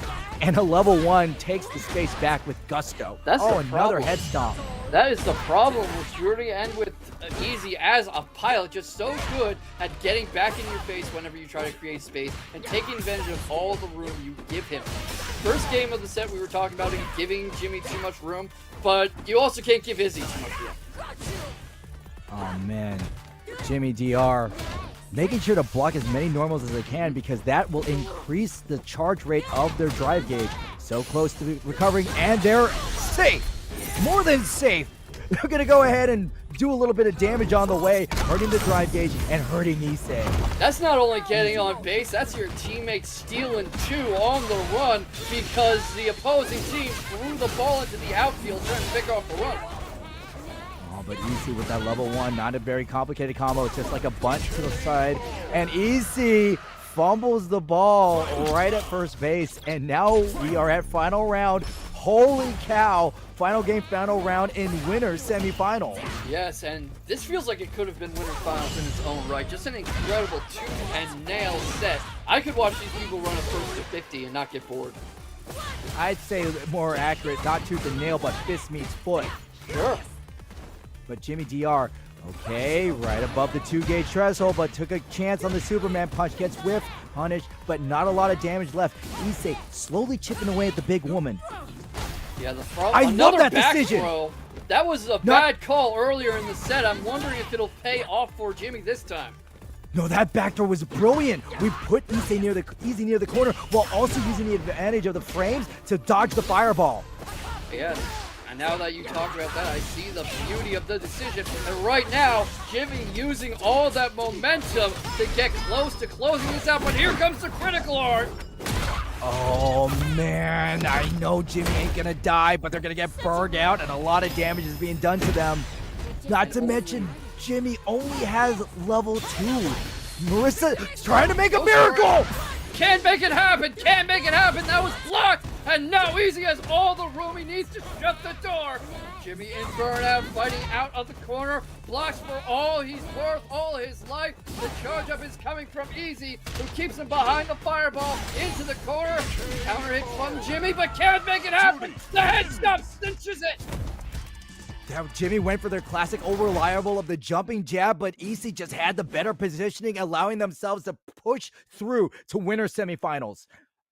S9: and a level 1 takes the space back with gusto.
S10: That's
S9: another head stomp.
S10: That is the problem with Jordy and with Easy as a pilot, just so good at getting back in your face whenever you try to create space and taking advantage of all the room you give him. First game of the set, we were talking about giving Jimmy too much room, but you also can't give Izzy too much room.
S9: Oh man, Jimmy DR making sure to block as many normals as they can, because that will increase the charge rate of their drive gauge. So close to recovering, and they're safe. More than safe. They're going to go ahead and do a little bit of damage on the way, hurting the drive gauge and hurting Issei.
S10: That's not only getting on base, that's your teammate stealing 2 on the run, because the opposing team threw the ball into the outfield trying to pick off the run.
S9: Oh, but Issei with that level 1, not a very complicated combo. It's just like a bunch to the side. And Issei fumbles the ball right at first base. And now we are at final round. Holy cow. Final game, final round in winners semifinal.
S10: Yes, and this feels like it could have been winners finals in its own right. Just an incredible tooth and nail set. I could watch these people run a first to 50 and not get bored.
S9: I'd say more accurate, not tooth and nail, but fist meets foot.
S10: Sure.
S9: But Jimmy DR, okay, right above the 2-gauge threshold, but took a chance on the Superman punch, gets whiffed, punished, but not a lot of damage left. Issei slowly chipping away at the big woman.
S10: Yeah, the problem.
S9: I love that decision.
S10: Throw. That was a bad call earlier in the set. I'm wondering if it'll pay off for Jimmy this time.
S9: No, that backdoor was brilliant. We put Issei near the corner while also using the advantage of the frames to dodge the fireball.
S10: Yes. And now that you talk about that, I see the beauty of the decision. And right now, Jimmy using all that momentum to get close to closing this out. But here comes the critical art.
S9: Oh man, I know Jimmy ain't gonna die, but they're gonna get burned out, and a lot of damage is being done to them. Not to mention, Jimmy only has level 2. Marissa's trying to make a miracle!
S10: Can't make it happen. Can't make it happen. That was blocked. And now Easy has all the room he needs to shut the door. Jimmy in burnout, fighting out of the corner. Blocks for all he's worth, all his life. The charge up is coming from Easy, who keeps him behind the fireball into the corner. Counter hit from Jimmy, but can't make it happen. The head stop cinches it.
S9: Now, Jimmy went for their classic over-reliable of the jumping jab, but EC just had the better positioning, allowing themselves to push through to winner semifinals.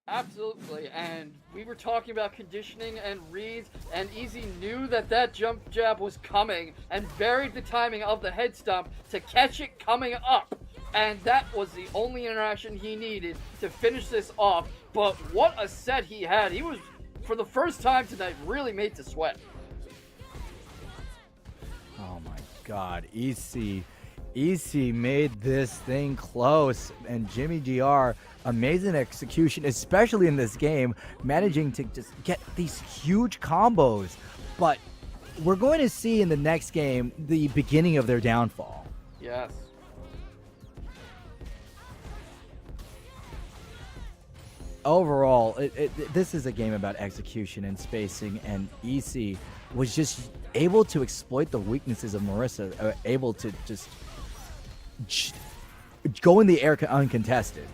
S10: Absolutely, and we were talking about conditioning and reads, and Easy knew that jump jab was coming and varied the timing of the head stomp to catch it coming up. And that was the only interaction he needed to finish this off. But what a set he had. He was, for the first time tonight, really made to sweat.
S9: Oh my God, EC made this thing close, and Jimmy GR, amazing execution, especially in this game, managing to just get these huge combos. But we're going to see in the next game the beginning of their downfall.
S10: Yes.
S9: Overall, this is a game about execution and spacing, and EC was just able to exploit the weaknesses of Marissa, able to just go in the air uncontested.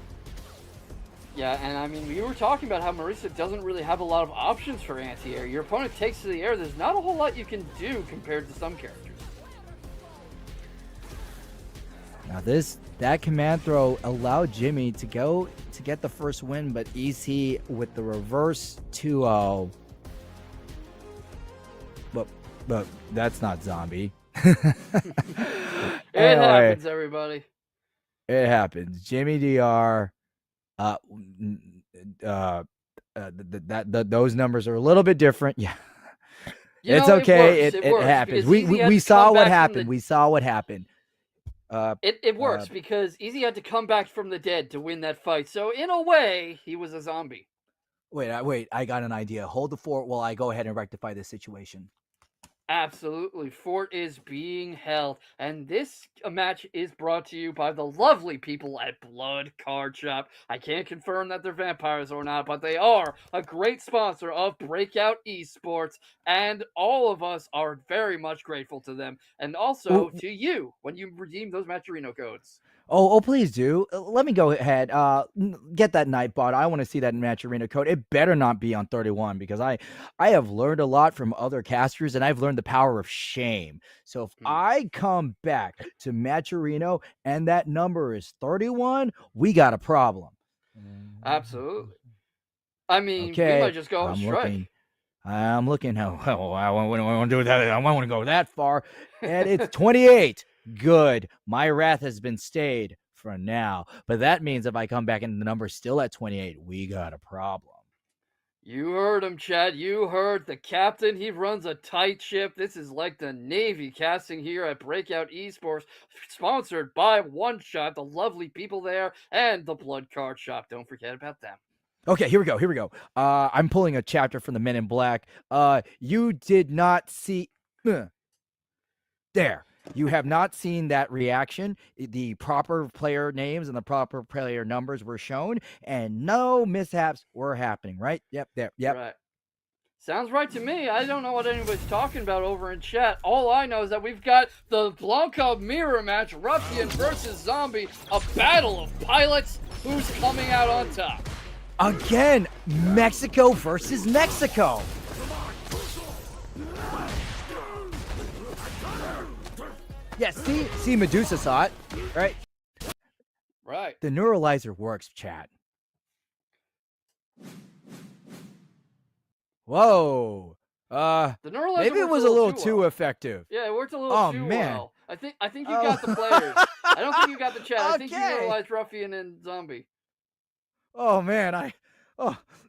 S10: Yeah, and I mean, we were talking about how Marissa doesn't really have a lot of options for anti-air. Your opponent takes to the air, there's not a whole lot you can do compared to some characters.
S9: Now that command throw allowed Jimmy to go to get the first win, but EC with the reverse 2-0. But that's not Zombie.
S10: It happens, everybody.
S9: It happens. Jimmy DR. Those numbers are a little bit different. Yeah, it's okay. It happens. We saw what happened. We saw what happened.
S10: It works because Easy had to come back from the dead to win that fight. So in a way, he was a zombie.
S9: Wait. I got an idea. Hold the fort while I go ahead and rectify this situation.
S10: Absolutely. Fort is being held. And this match is brought to you by the lovely people at Blood Card Shop. I can't confirm that they're vampires or not, but they are a great sponsor of Breakout Esports. And all of us are very much grateful to them. And also to you when you redeem those Matcherino codes.
S9: Oh, please do. Let me go ahead. Get that Nightbot. I want to see that Match Arena code. It better not be on 31 because I have learned a lot from other casters, and I've learned the power of shame. So if I come back to Match Arena and that number is 31, we got a problem.
S10: Absolutely. I mean,
S9: okay,
S10: we might just go on strike.
S9: I'm looking. I want to do that. I want to go that far, and it's 28. Good. My wrath has been stayed for now. But that means if I come back and the number's still at 28, we got a problem.
S10: You heard him, Chad. You heard the captain. He runs a tight ship. This is like the Navy casting here at Breakout Esports, sponsored by One Shot, the lovely people there, and the Blood Card Shop. Don't forget about them.
S9: Okay, here we go. I'm pulling a chapter from the Men in Black. You did not see... There. You have not seen that reaction. The proper player names and the proper player numbers were shown, and no mishaps were happening, right? Yep.
S10: Right. Sounds right to me. I don't know what anybody's talking about over in chat. All I know is that we've got the Blanca mirror match, Ruffian versus Zombie, a battle of pilots. Who's coming out on top?
S9: Again, Mexico versus Mexico. Yeah, see, Medusa saw it, right?
S10: Right.
S9: The neuralizer works, chat. Whoa.
S10: The neuralizer
S9: maybe it was a little too effective.
S10: Yeah, it worked a little too well. I think you got the players. I don't think you got the chat. I think you neuralized Ruffian and Zombie.
S9: Oh man,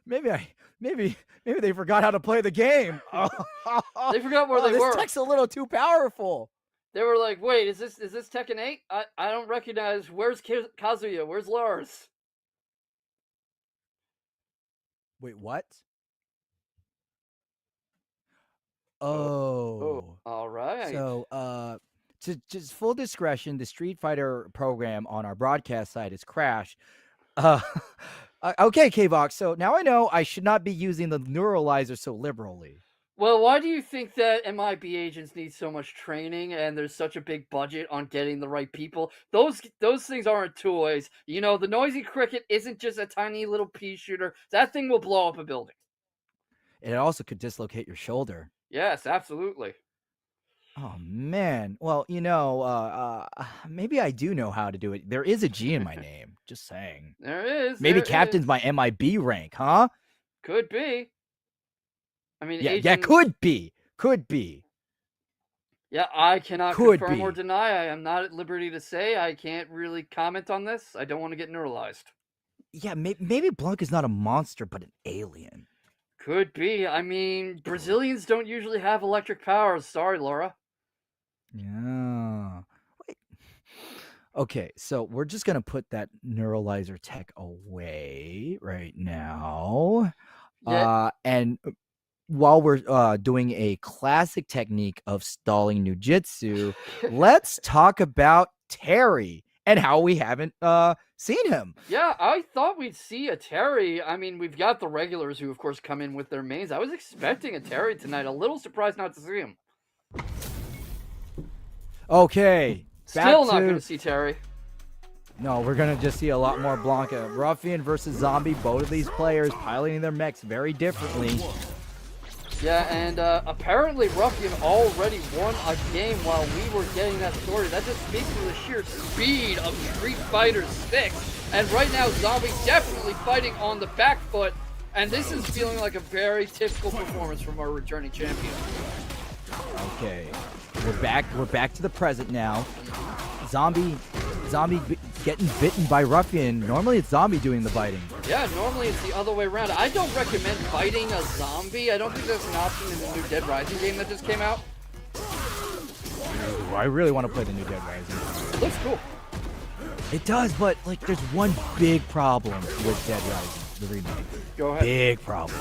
S9: maybe they forgot how to play the game.
S10: They forgot where they were.
S9: This tech's a little too powerful.
S10: They were like, wait, is this Tekken 8? I don't recognize. Where's Kazuya? Where's Lars?
S9: Wait, what? Oh.
S10: All right.
S9: So, to just full discretion, the Street Fighter program on our broadcast site has crashed. Uh, okay, K-Vox. So now I know I should not be using the neuralizer so liberally.
S10: Well, why do you think that MIB agents need so much training and there's such a big budget on getting the right people? Those things aren't toys. You know, the noisy cricket isn't just a tiny little pea shooter. That thing will blow up a building.
S9: It also could dislocate your shoulder.
S10: Yes, absolutely.
S9: Oh man. Well, maybe I do know how to do it. There is a G in my name. Just saying.
S10: There is.
S9: Maybe
S10: there
S9: captain's
S10: is.
S9: my MIB rank, huh?
S10: Could be. I mean,
S9: Yeah,
S10: agent...
S9: could be. Could be.
S10: Yeah, I cannot
S9: Could
S10: confirm or
S9: be.
S10: deny. I am not at liberty to say. I can't really comment on this. I don't want to get neuralized.
S9: Yeah, maybe Blanca's not a monster, but an alien.
S10: Could be. I mean, Brazilians don't usually have electric powers. Sorry, Laura.
S9: Yeah. Wait. Okay, so we're just gonna put that neuralizer tech away right now.
S10: Yeah.
S9: And while we're doing a classic technique of stalling Nujitsu, let's talk about Terry and how we haven't seen him.
S10: Yeah, I thought we'd see a Terry. I mean, we've got the regulars who, of course, come in with their mains. I was expecting a Terry tonight. A little surprised not to see him.
S9: Okay.
S10: Still not going to see Terry.
S9: No, we're going to just see a lot more Blanca. Ruffian versus Zombie. Both of these players piloting their mechs very differently.
S10: Yeah, and apparently Ruffian already won a game while we were getting that story. That just speaks to the sheer speed of Street Fighter 6. And right now, Zombie definitely fighting on the back foot. And this is feeling like a very typical performance from our returning champion.
S9: Okay, we're back to the present now. Zombie getting bitten by Ruffian. Normally it's Zombie doing the biting.
S10: Yeah, normally it's the other way around. I don't recommend biting a zombie. I don't think that's an option in the new Dead Rising game that just came out.
S9: Ooh, I really want to play the new Dead Rising.
S10: It looks cool.
S9: It does, but like there's one big problem with Dead Rising, the remake.
S10: Go ahead.
S9: Big problem.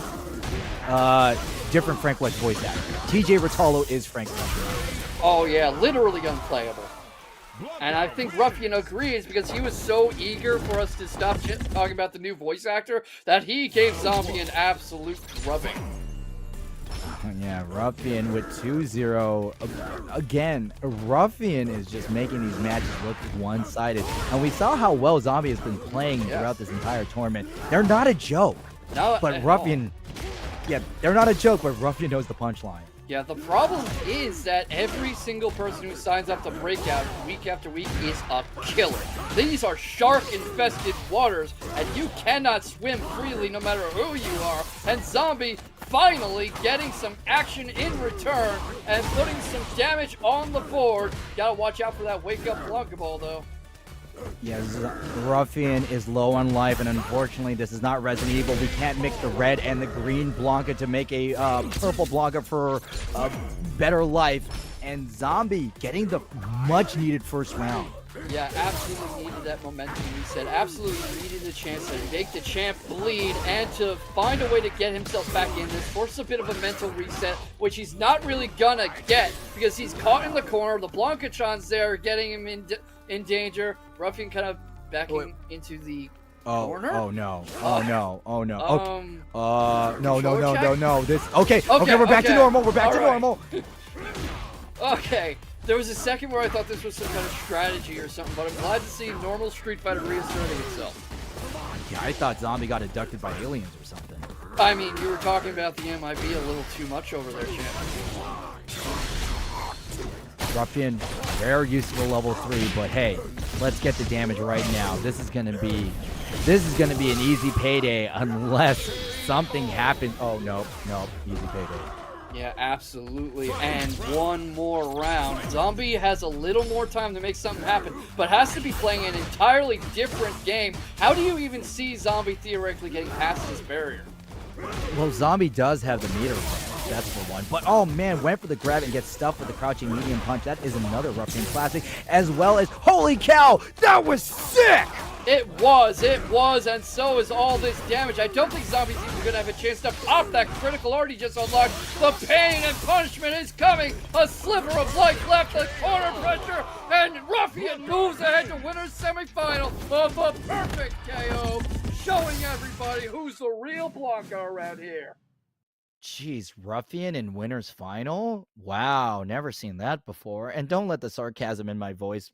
S9: Different Frank West voice actor. TJ Rotolo is Frank West.
S10: Oh yeah, literally unplayable. And I think Ruffian agrees because he was so eager for us to stop talking about the new voice actor that he gave Zombie an absolute drubbing.
S9: Yeah, Ruffian with 2-0. Again, Ruffian is just making these matches look one-sided. And we saw how well Zombie has been playing throughout this entire tournament. They're not a joke.
S10: No,
S9: but Ruffian... Yeah, they're not a joke, but Ruffian knows the punchline.
S10: Yeah, the problem is that every single person who signs up to Breakout week after week is a killer. These are shark-infested waters, and you cannot swim freely no matter who you are. And Zombie finally getting some action in return and putting some damage on the board. Gotta watch out for that wake-up Blanca ball, though.
S9: Yeah, Ruffian is low on life, and unfortunately, this is not Resident Evil. We can't mix the red and the green Blanca to make a purple Blanca for better life. And Zombie getting the much-needed first round.
S10: Yeah, absolutely needed that momentum reset. Absolutely needed a chance to make the champ bleed and to find a way to get himself back in this. Force a bit of a mental reset, which he's not really gonna get because he's caught in the corner. The Blanca-chan's there, getting him in danger. Ruffian kind of backing into the corner.
S9: Oh no! Oh no! Oh no! No! This. Okay,
S10: Okay,
S9: we're back to normal. We're back to
S10: All right.
S9: normal.
S10: Okay, there was a second where I thought this was some kind of strategy or something, but I'm glad to see normal Street Fighter reasserting itself.
S9: Yeah, I thought Zombie got abducted by aliens or something.
S10: I mean, you were talking about the MIB a little too much over there, champ.
S9: Ruffian, very used to the level 3, but hey, let's get the damage right now. This is gonna be an easy payday unless something happens. Oh no, easy payday.
S10: Yeah, absolutely. And one more round. Zombie has a little more time to make something happen, but has to be playing an entirely different game. How do you even see Zombie theoretically getting past this barrier?
S9: Well, Zombie does have the meter advantage, that's for one. But oh man, went for the grab and gets stuffed with the crouching medium punch. That is another Ruffian classic, as well as, holy cow, that was sick!
S10: It was, and so is all this damage. I don't think Zombie's even gonna have a chance to pop that critical art he just unlocked. The pain and punishment is coming. A sliver of life left, the corner pressure, and Ruffian moves ahead to winner's semifinal of a perfect KO, showing everybody who's the real Blanca around here.
S9: Jeez, Ruffian in winner's final? Wow, never seen that before. And don't let the sarcasm in my voice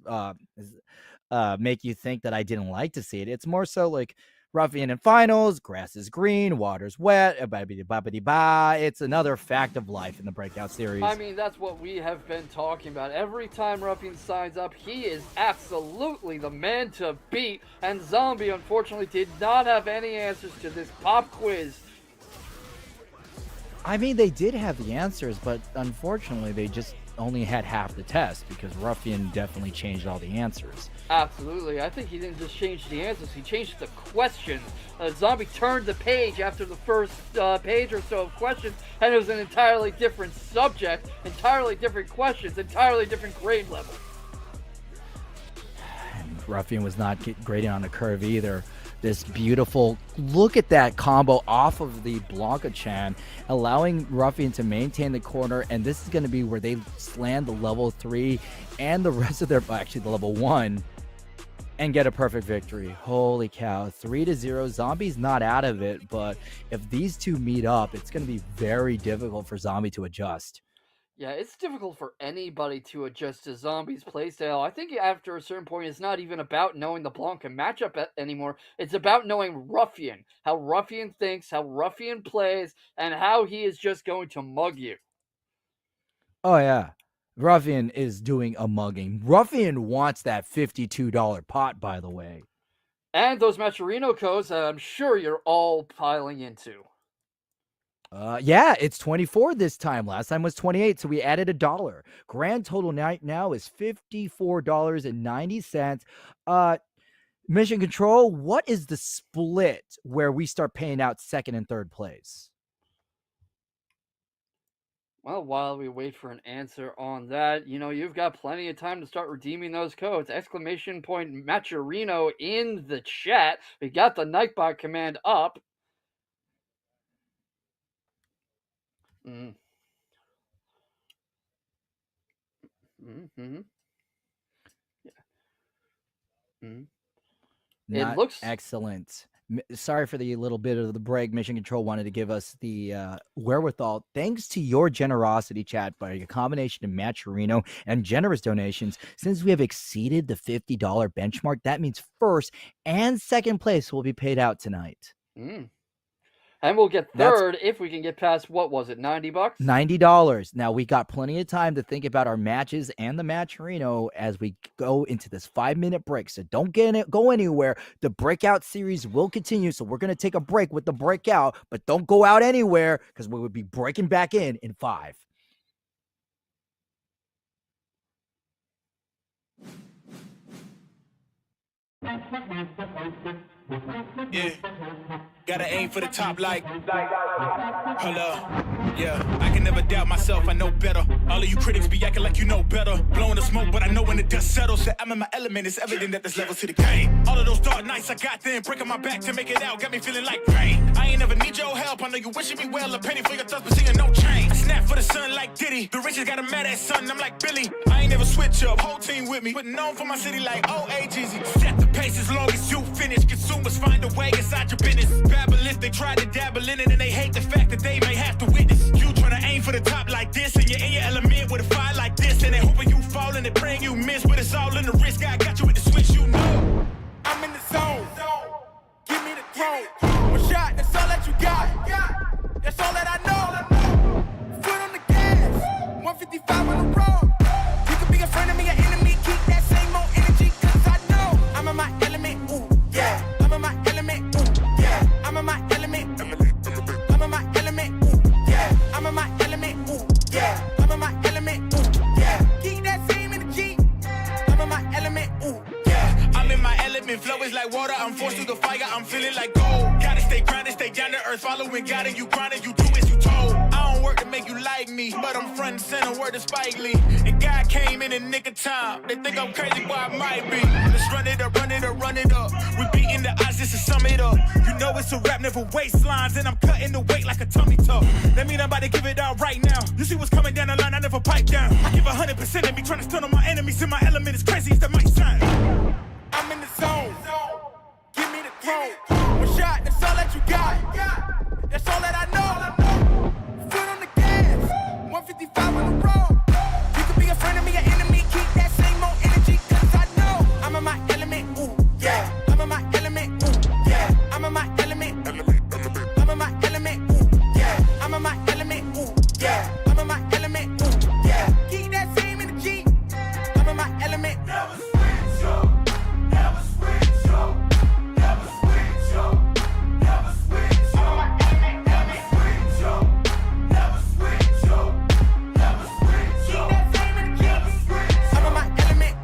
S9: make you think that I didn't like to see it. It's more so like Ruffian in finals, grass is green, water's wet, ba-ba-dee-ba. It's another fact of life in the Breakout series.
S10: I mean, that's what we have been talking about. Every time Ruffian signs up, he is absolutely the man to beat. And Zombie, unfortunately, did not have any answers to this pop quiz.
S9: I mean, they did have the answers, but unfortunately, they just only had half the test because Ruffian definitely changed all the answers.
S10: Absolutely. I think he didn't just change the answers, he changed the questions. Zombie turned the page after the first page or so of questions, and it was an entirely different subject, entirely different questions, entirely different grade level.
S9: And Ruffian was not graded on a curve either. This beautiful, look at that combo off of the Blanca-chan, allowing Ruffian to maintain the corner, and this is going to be where they slam the level 3 and the rest of their, actually the level 1, and get a perfect victory. Holy cow, 3-0. Zombie's not out of it, but if these two meet up, it's going to be very difficult for Zombie to adjust.
S10: Yeah, it's difficult for anybody to adjust to Zombie's playstyle. I think after a certain point, it's not even about knowing the Blanca matchup anymore. It's about knowing Ruffian, how Ruffian thinks, how Ruffian plays, and how he is just going to mug you.
S9: Oh, yeah. Ruffian is doing a mugging. Ruffian wants that $52 pot, by the way.
S10: And those Maturino codes that I'm sure you're all piling into.
S9: Yeah, it's 24 this time. Last time was 28, so we added $1. Grand total now is $54.90. Mission Control, what is the split where we start paying out second and third place?
S10: Well, while we wait for an answer on that, you've got plenty of time to start redeeming those codes. Exclamation point Maturino in the chat. We got the Nightbot command up.
S9: Not
S10: It looks
S9: excellent. Sorry for the little bit of the break. Mission Control wanted to give us the wherewithal. Thanks to your generosity, chat, by a combination of Maturino and generous donations. Since we have exceeded the $50 benchmark, that means first and second place will be paid out tonight.
S10: And we'll get third if we can get past, what was it, $90?
S9: $90. Now, we got plenty of time to think about our matches and the Maturino as we go into this 5-minute break. So don't go anywhere. The Breakout series will continue. So we're going to take a break with the Breakout, but don't go out anywhere because we would be breaking back in 5.
S3: Yeah, gotta aim for the top like, hold up. Yeah, I can never doubt myself, I know better. All of you critics be acting like you know better. Blowing the smoke, but I know when the dust settles that I'm in my element. It's evident that there's levels to the game. All of those dark nights I got them, breaking my back to make it out, got me feeling like rain. I ain't never need your help, I know you wishing me well. A penny for your thoughts, but seeing no change. I snap for the sun like Diddy. The riches got a mad ass son, I'm like Billy. I ain't never switch up, whole team with me. Putting on for my city like OAGZ. Set the pace as long as you finish. Consumers find a way inside your business. Babble if they try to dabble in it and they hate the fact that they may have to witness. You try to aim for the top like this and you're in your element with a fire like this. And they hoping you fall and they praying you miss. But it's all in the risk, I got you with the switch, you know. I'm in the zone, give me the throne. One shot, that's all that you got. That's all that I know. Foot on the gas, 155 on the road. You could be a friend of me, an enemy. Keep that same old energy, cause I know I'm in my element, ooh, yeah. I'm in my element, ooh, yeah. I'm in my element, I'm in my element, ooh, yeah. I'm in my element, ooh, yeah. I'm in my element, ooh, yeah. Keep that same energy. I'm in my element, ooh, yeah. I'm in my element, flow is like water. I'm forced through the fire, I'm feeling like gold. Gotta stay grounded, stay down to earth, following God and you grinding, you do as you told. I don't work to make you like me, but I'm front and center, word to Spike Lee. And God came in a nick of time. They think I'm crazy, but I might be. Let's run it up, run it up, run it up. We beating the odds just to sum it up. You know it's a rap, never waistlines, and I'm cutting the weight like a tummy tuck. That mean I'm about to give it all right now. You see what's coming down the line, I never pipe down. I give 100% and be trying to stun on my enemies. In my element is crazy, it's the mic sign. I'm in the zone. Give me the chrome. One shot, that's all that you got. That's all that I know. Foot on the gas. 155 on the road. You could be a friend of me, an enemy. Keep that same old energy, cause I know I'm in my element. Ooh, yeah. I'm in my element. Ooh, yeah. I'm in my element. I'm in my element. Ooh, yeah. I'm in my element. Ooh, yeah. I'm in my element. Ooh, yeah. Keep that same energy. I'm in my element. Never switch up. Never switch up. Never switch up. Never switch up. Never switch up. Never switch up. Never switch up. Keep that same energy. Never switch up. I'm in my element.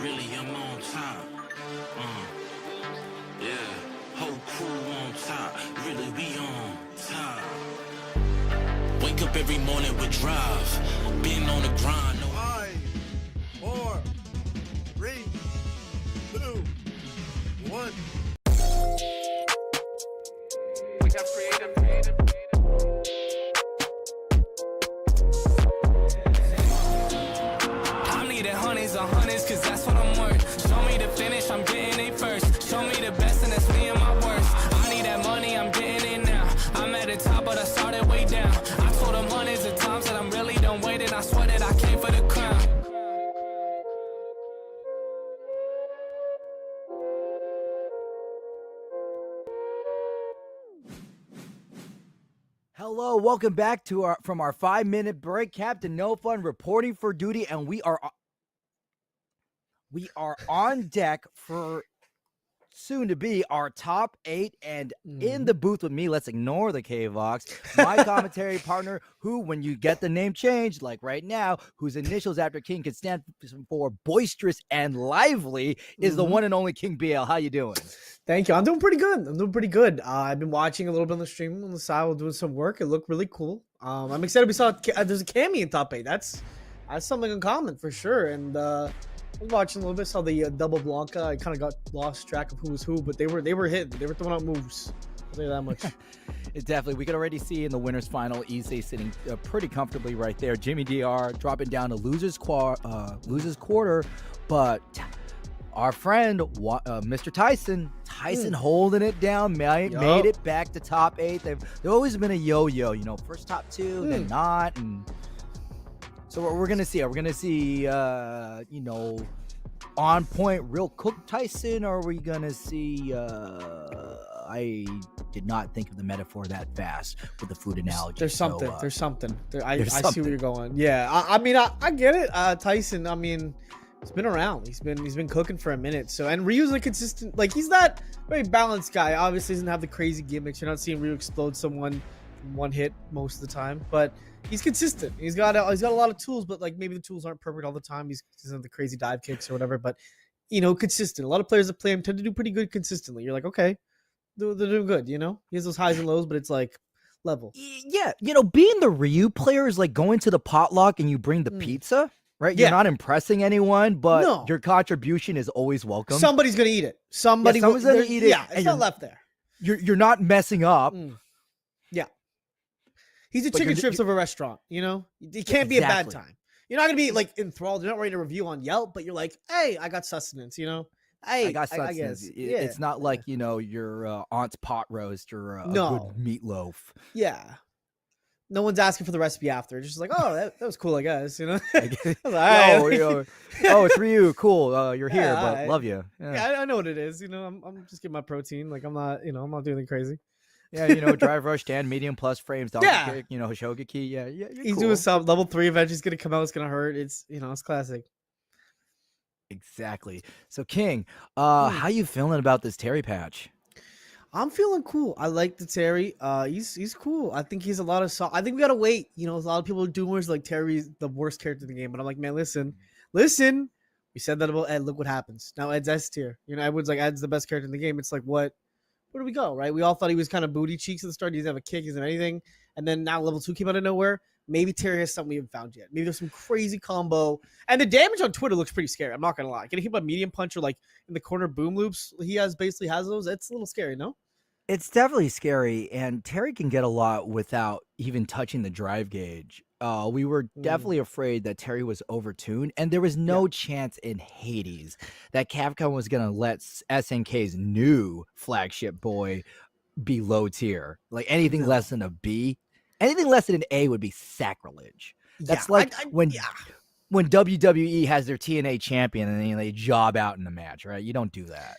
S12: Really, I'm on top. Yeah, whole crew on top. Really, we on top. Wake up every morning with drive. Been on the grind. No
S8: 5, 4, 3, 2, 1.
S2: We got creative. it way down. I told them hundreds of times that I'm really done waiting. I swear that I came for the crown.
S9: Hello, welcome back to our 5-minute break. Captain No Fun reporting for duty, and we are on deck for soon to be our top 8, and in the booth with me, let's ignore the K-Vox, my commentary partner, who, when you get the name changed, like right now, whose initials after King could stand for boisterous and lively, is the one and only King BL. How you doing?
S13: Thank you. I'm doing pretty good. I've been watching a little bit on the stream on the side while doing some work. It looked really cool. I'm excited we saw there's a Cammy in top 8. That's something uncommon for sure. And I was watching a little bit, saw the double Blanca. I kind of got lost track of who was who, but they were hitting. They were throwing out moves. I'll tell you that much.
S9: It definitely. We could already see in the winners final, Issei sitting pretty comfortably right there. Jimmy DR dropping down to losers quarter, but our friend Mr. Tyson holding it down, made it back to top 8. They've always been a yo-yo, first top 2, then not, and so what we're gonna see. Are we gonna see on point, real cook Tyson, or are we gonna see? I did not think of the metaphor that fast with the food analogy.
S13: There's something. I see where you're going. Yeah, I get it. Tyson. I mean, he's been around. He's been cooking for a minute. So, and Ryu's a consistent. Like, he's that very balanced guy. Obviously, doesn't have the crazy gimmicks. You're not seeing Ryu explode someone in one hit most of the time, but he's consistent. He's got a lot of tools, but like maybe the tools aren't perfect all the time. He doesn't have the crazy dive kicks or whatever, but consistent. A lot of players that play him tend to do pretty good consistently. You're like, okay, they're doing good. He has those highs and lows, but it's like level.
S9: Yeah, being the Ryu player is like going to the potluck and you bring the pizza, right? You're not impressing anyone, but your contribution is always welcome.
S13: Somebody's gonna eat it. Someone's gonna eat it. Yeah, it's not left there.
S9: You're not messing up.
S13: Yeah. He's a chicken strips of a restaurant, It can't be a bad time. You're not going to be, like, enthralled. You're not writing a review on Yelp, but you're like, hey, I got sustenance, Hey,
S9: I got sustenance. It's not like, your aunt's pot roast or a good meatloaf.
S13: Yeah. No one's asking for the recipe after. It's just like, oh, that was cool, I guess,
S9: I was like, oh, it's Ryu. Cool. You're here, but love you.
S13: Yeah, I know what it is. I'm just getting my protein. Like, I'm not doing anything crazy.
S9: Yeah, drive rush, stand, medium plus frames, donkey kick, Hoshogaki. Yeah,
S13: he's
S9: cool.
S13: doing some level 3 eventually. He's gonna come out. It's gonna hurt. It's it's classic.
S9: Exactly. So King, how you feeling about this Terry patch?
S13: I'm feeling cool. I like the Terry. He's cool. I think he's a lot of I think we gotta wait. A lot of people are doing words like Terry's the worst character in the game, but I'm like, man, listen. We said that about Ed. Look what happens. Now Ed's S tier. Edward's like Ed's the best character in the game. It's like what? Where do we go, right? We all thought he was kind of booty cheeks at the start. He doesn't have a kick, he doesn't have anything. And then now level 2 came out of nowhere. Maybe Terry has something we haven't found yet. Maybe there's some crazy combo. And the damage on Twitter looks pretty scary. I'm not going to lie. Getting hit by medium punch or like in the corner boom loops, he basically has those. It's a little scary, no?
S9: It's definitely scary. And Terry can get a lot without even touching the drive gauge. We were definitely afraid that Terry was overtuned, and there was no chance in Hades that Capcom was going to let SNK's new flagship boy be low tier. Like anything less than a B, anything less than an A would be sacrilege. That's when WWE has their TNA champion and then they job out in the match, right? You don't do that.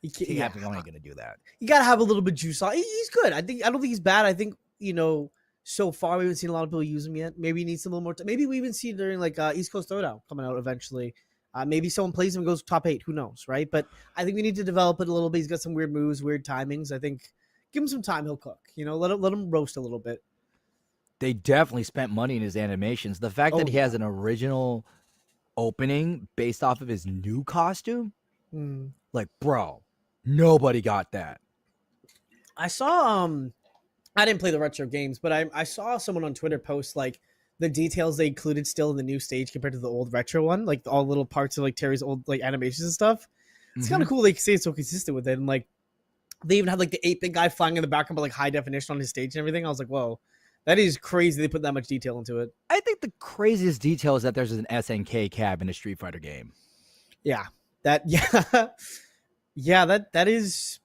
S9: Capcom only going to do that.
S13: You got to have a little bit of juice on. He's good. I don't think he's bad. I think, so far, we haven't seen a lot of people use him yet. Maybe he needs a little more time. Maybe we even see during like East Coast Throwdown coming out eventually. Maybe someone plays him and goes top 8. Who knows, right? But I think we need to develop it a little bit. He's got some weird moves, weird timings. I think give him some time, he'll cook. Let him roast a little bit.
S9: They definitely spent money in his animations. The fact that he has an original opening based off of his new costume, like, bro, nobody got that.
S13: I saw I didn't play the retro games, but I saw someone on Twitter post like the details they included still in the new stage compared to the old retro one, like all little parts of like Terry's old like animations and stuff. It's kind of cool they can stay so consistent with it, and like they even had like the 8-bit guy flying in the background, but like high definition on his stage and everything. I was like, whoa, that is crazy. They put that much detail into it.
S9: I think the craziest detail is that there's an SNK cab in a Street Fighter game.
S13: Yeah, that is.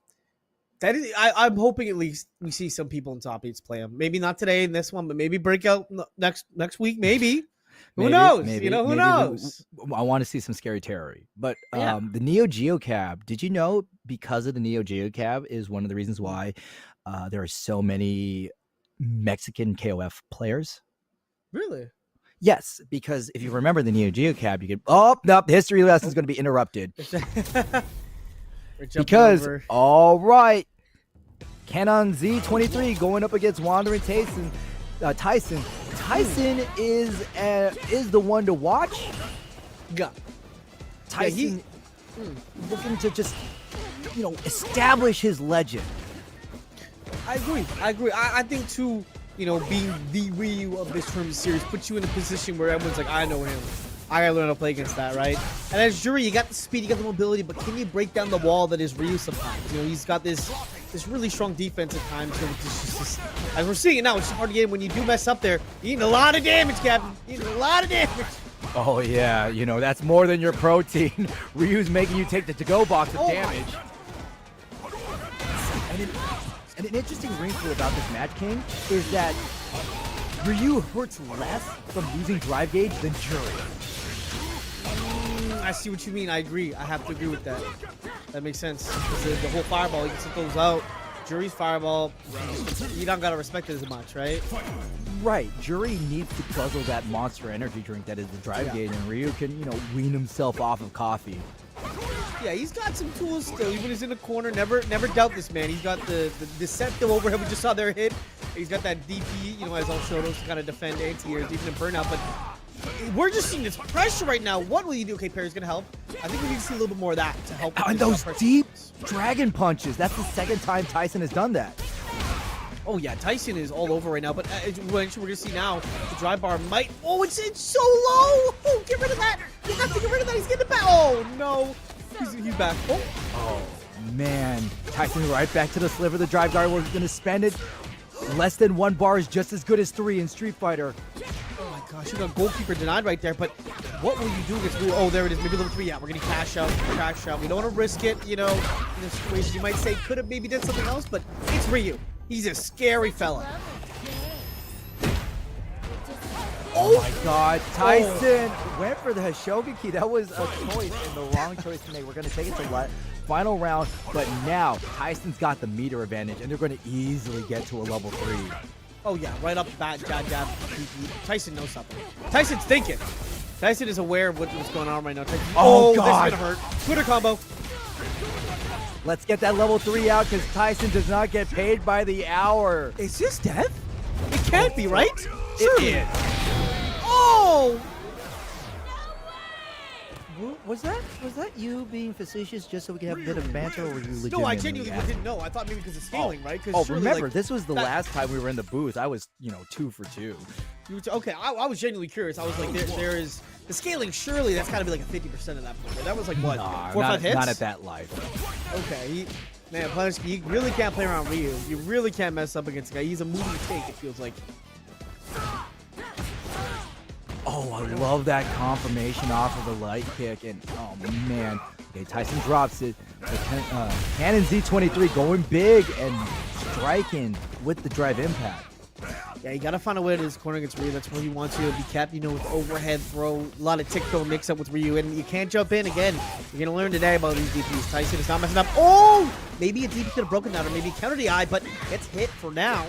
S13: That is, I'm hoping at least we see some people in top 8s play him. Maybe not today in this one, but maybe Breakout next week. Maybe. Who knows?
S9: Maybe,
S13: you know, who
S9: maybe
S13: knows?
S9: I want to see some scary terror. But
S13: Yeah.
S9: the Neo Geo Cab, did you know because of the Neo Geo Cab is one of the reasons why there are so many Mexican KOF players?
S13: Really?
S9: Yes, because if you remember the Neo Geo Cab, you could no, the history lesson is going to be interrupted. Because all right, Canon Z23 going up against Wandering Tyson. Tyson is the one to watch.
S13: Yeah.
S9: Tyson looking to just establish his legend.
S13: I agree. I think too, being the Ryu of this tournament series puts you in a position where everyone's like, I know him. I gotta learn how to play against that, right? And as Jury, you got the speed, you got the mobility, but can you break down the wall that is Ryu sometimes? He's got this really strong defense at times. As we're seeing it now, it's just hard to get him. When you do mess up there, you're eating a lot of damage, Captain. You're eating a lot of damage.
S9: Oh yeah, that's more than your protein. Ryu's making you take the to-go box of damage. And an interesting wrinkle about this match, King, is that Ryu hurts less from losing drive gauge than Jury.
S13: I see what you mean. I agree. I have to agree with that. That makes sense. Because the whole fireball, you can sit those out. Jury's fireball, you don't gotta respect it as much, right?
S9: Right. Jury needs to guzzle that monster energy drink that is the drive gauge, and Ryu can, wean himself off of coffee.
S13: Yeah, he's got some tools still. Even when he's in the corner, never doubt this man. He's got the deceptive overhead we just saw there hit. He's got that DP, as I'll show those to kind of defend anti-airs, even in burnout. But we're just seeing this pressure right now. What will you do? Okay, Perry's gonna help. I think we need to see a little bit more of that to help.
S9: And those deep dragon punches. That's the second time Tyson has done that.
S13: Oh yeah, Tyson is all over right now. But we're gonna see now the drive bar might. Oh, it's so low. Oh, get rid of that. You have to get rid of that. He's getting it back. Oh no, he's back.
S9: Oh man, Tyson right back to the sliver. The drive guard was gonna spend it. Less than 1 bar is just as good as 3 in Street Fighter.
S13: Oh my gosh, you got goalkeeper denied right there. But what will you do against Ryu? Oh, there it is. Maybe level 3. Yeah, we're gonna cash out. We don't want to risk it. In this situation, you might say could have maybe did something else, but it's Ryu. He's a scary fella.
S9: Oh my God, Tyson went for the Hashogaki. That was a choice and the wrong choice to make. We're going to take it to final round, but now Tyson's got the meter advantage, and they're going to easily get to a level 3.
S13: Oh yeah, right up the bat, jab. Tyson knows something. Tyson's thinking. Tyson is aware of what's going on right now. Tyson,
S9: oh God.
S13: This is going to hurt. Twitter combo.
S9: Let's get that level 3 out because Tyson does not get paid by the hour.
S13: Is this death? It can't be, right?
S9: It is.
S13: Oh!
S9: Was that you being facetious just so we could have a bit of banter, or were you legitimately?
S13: No, I genuinely didn't know. I thought maybe because of scaling, right?
S9: Oh, remember, this was the last time we were in the booth. I was, 2 for 2.
S13: Okay, I was genuinely curious. I was like, there is the scaling. Surely that's got to be like a 50% of that point. That was like what, 4 or 5 hits?
S9: Not at that life.
S13: Okay, man, you really can't play around Ryu. You really can't mess up against the guy. He's a moving tank. It feels like.
S9: Oh, I love that confirmation off of the light kick, and oh man. Okay, Tyson drops it. Canon Z23 going big and striking with the drive impact.
S13: Yeah, you gotta find a way to his corner against Ryu. That's where he wants you to be kept, with overhead throw, a lot of tick-toe mix-up with Ryu, and you can't jump in again. You're gonna learn today about these DPs. Tyson is not messing up. Oh! Maybe a DP could have broken that, or maybe counter DI, but gets hit for now.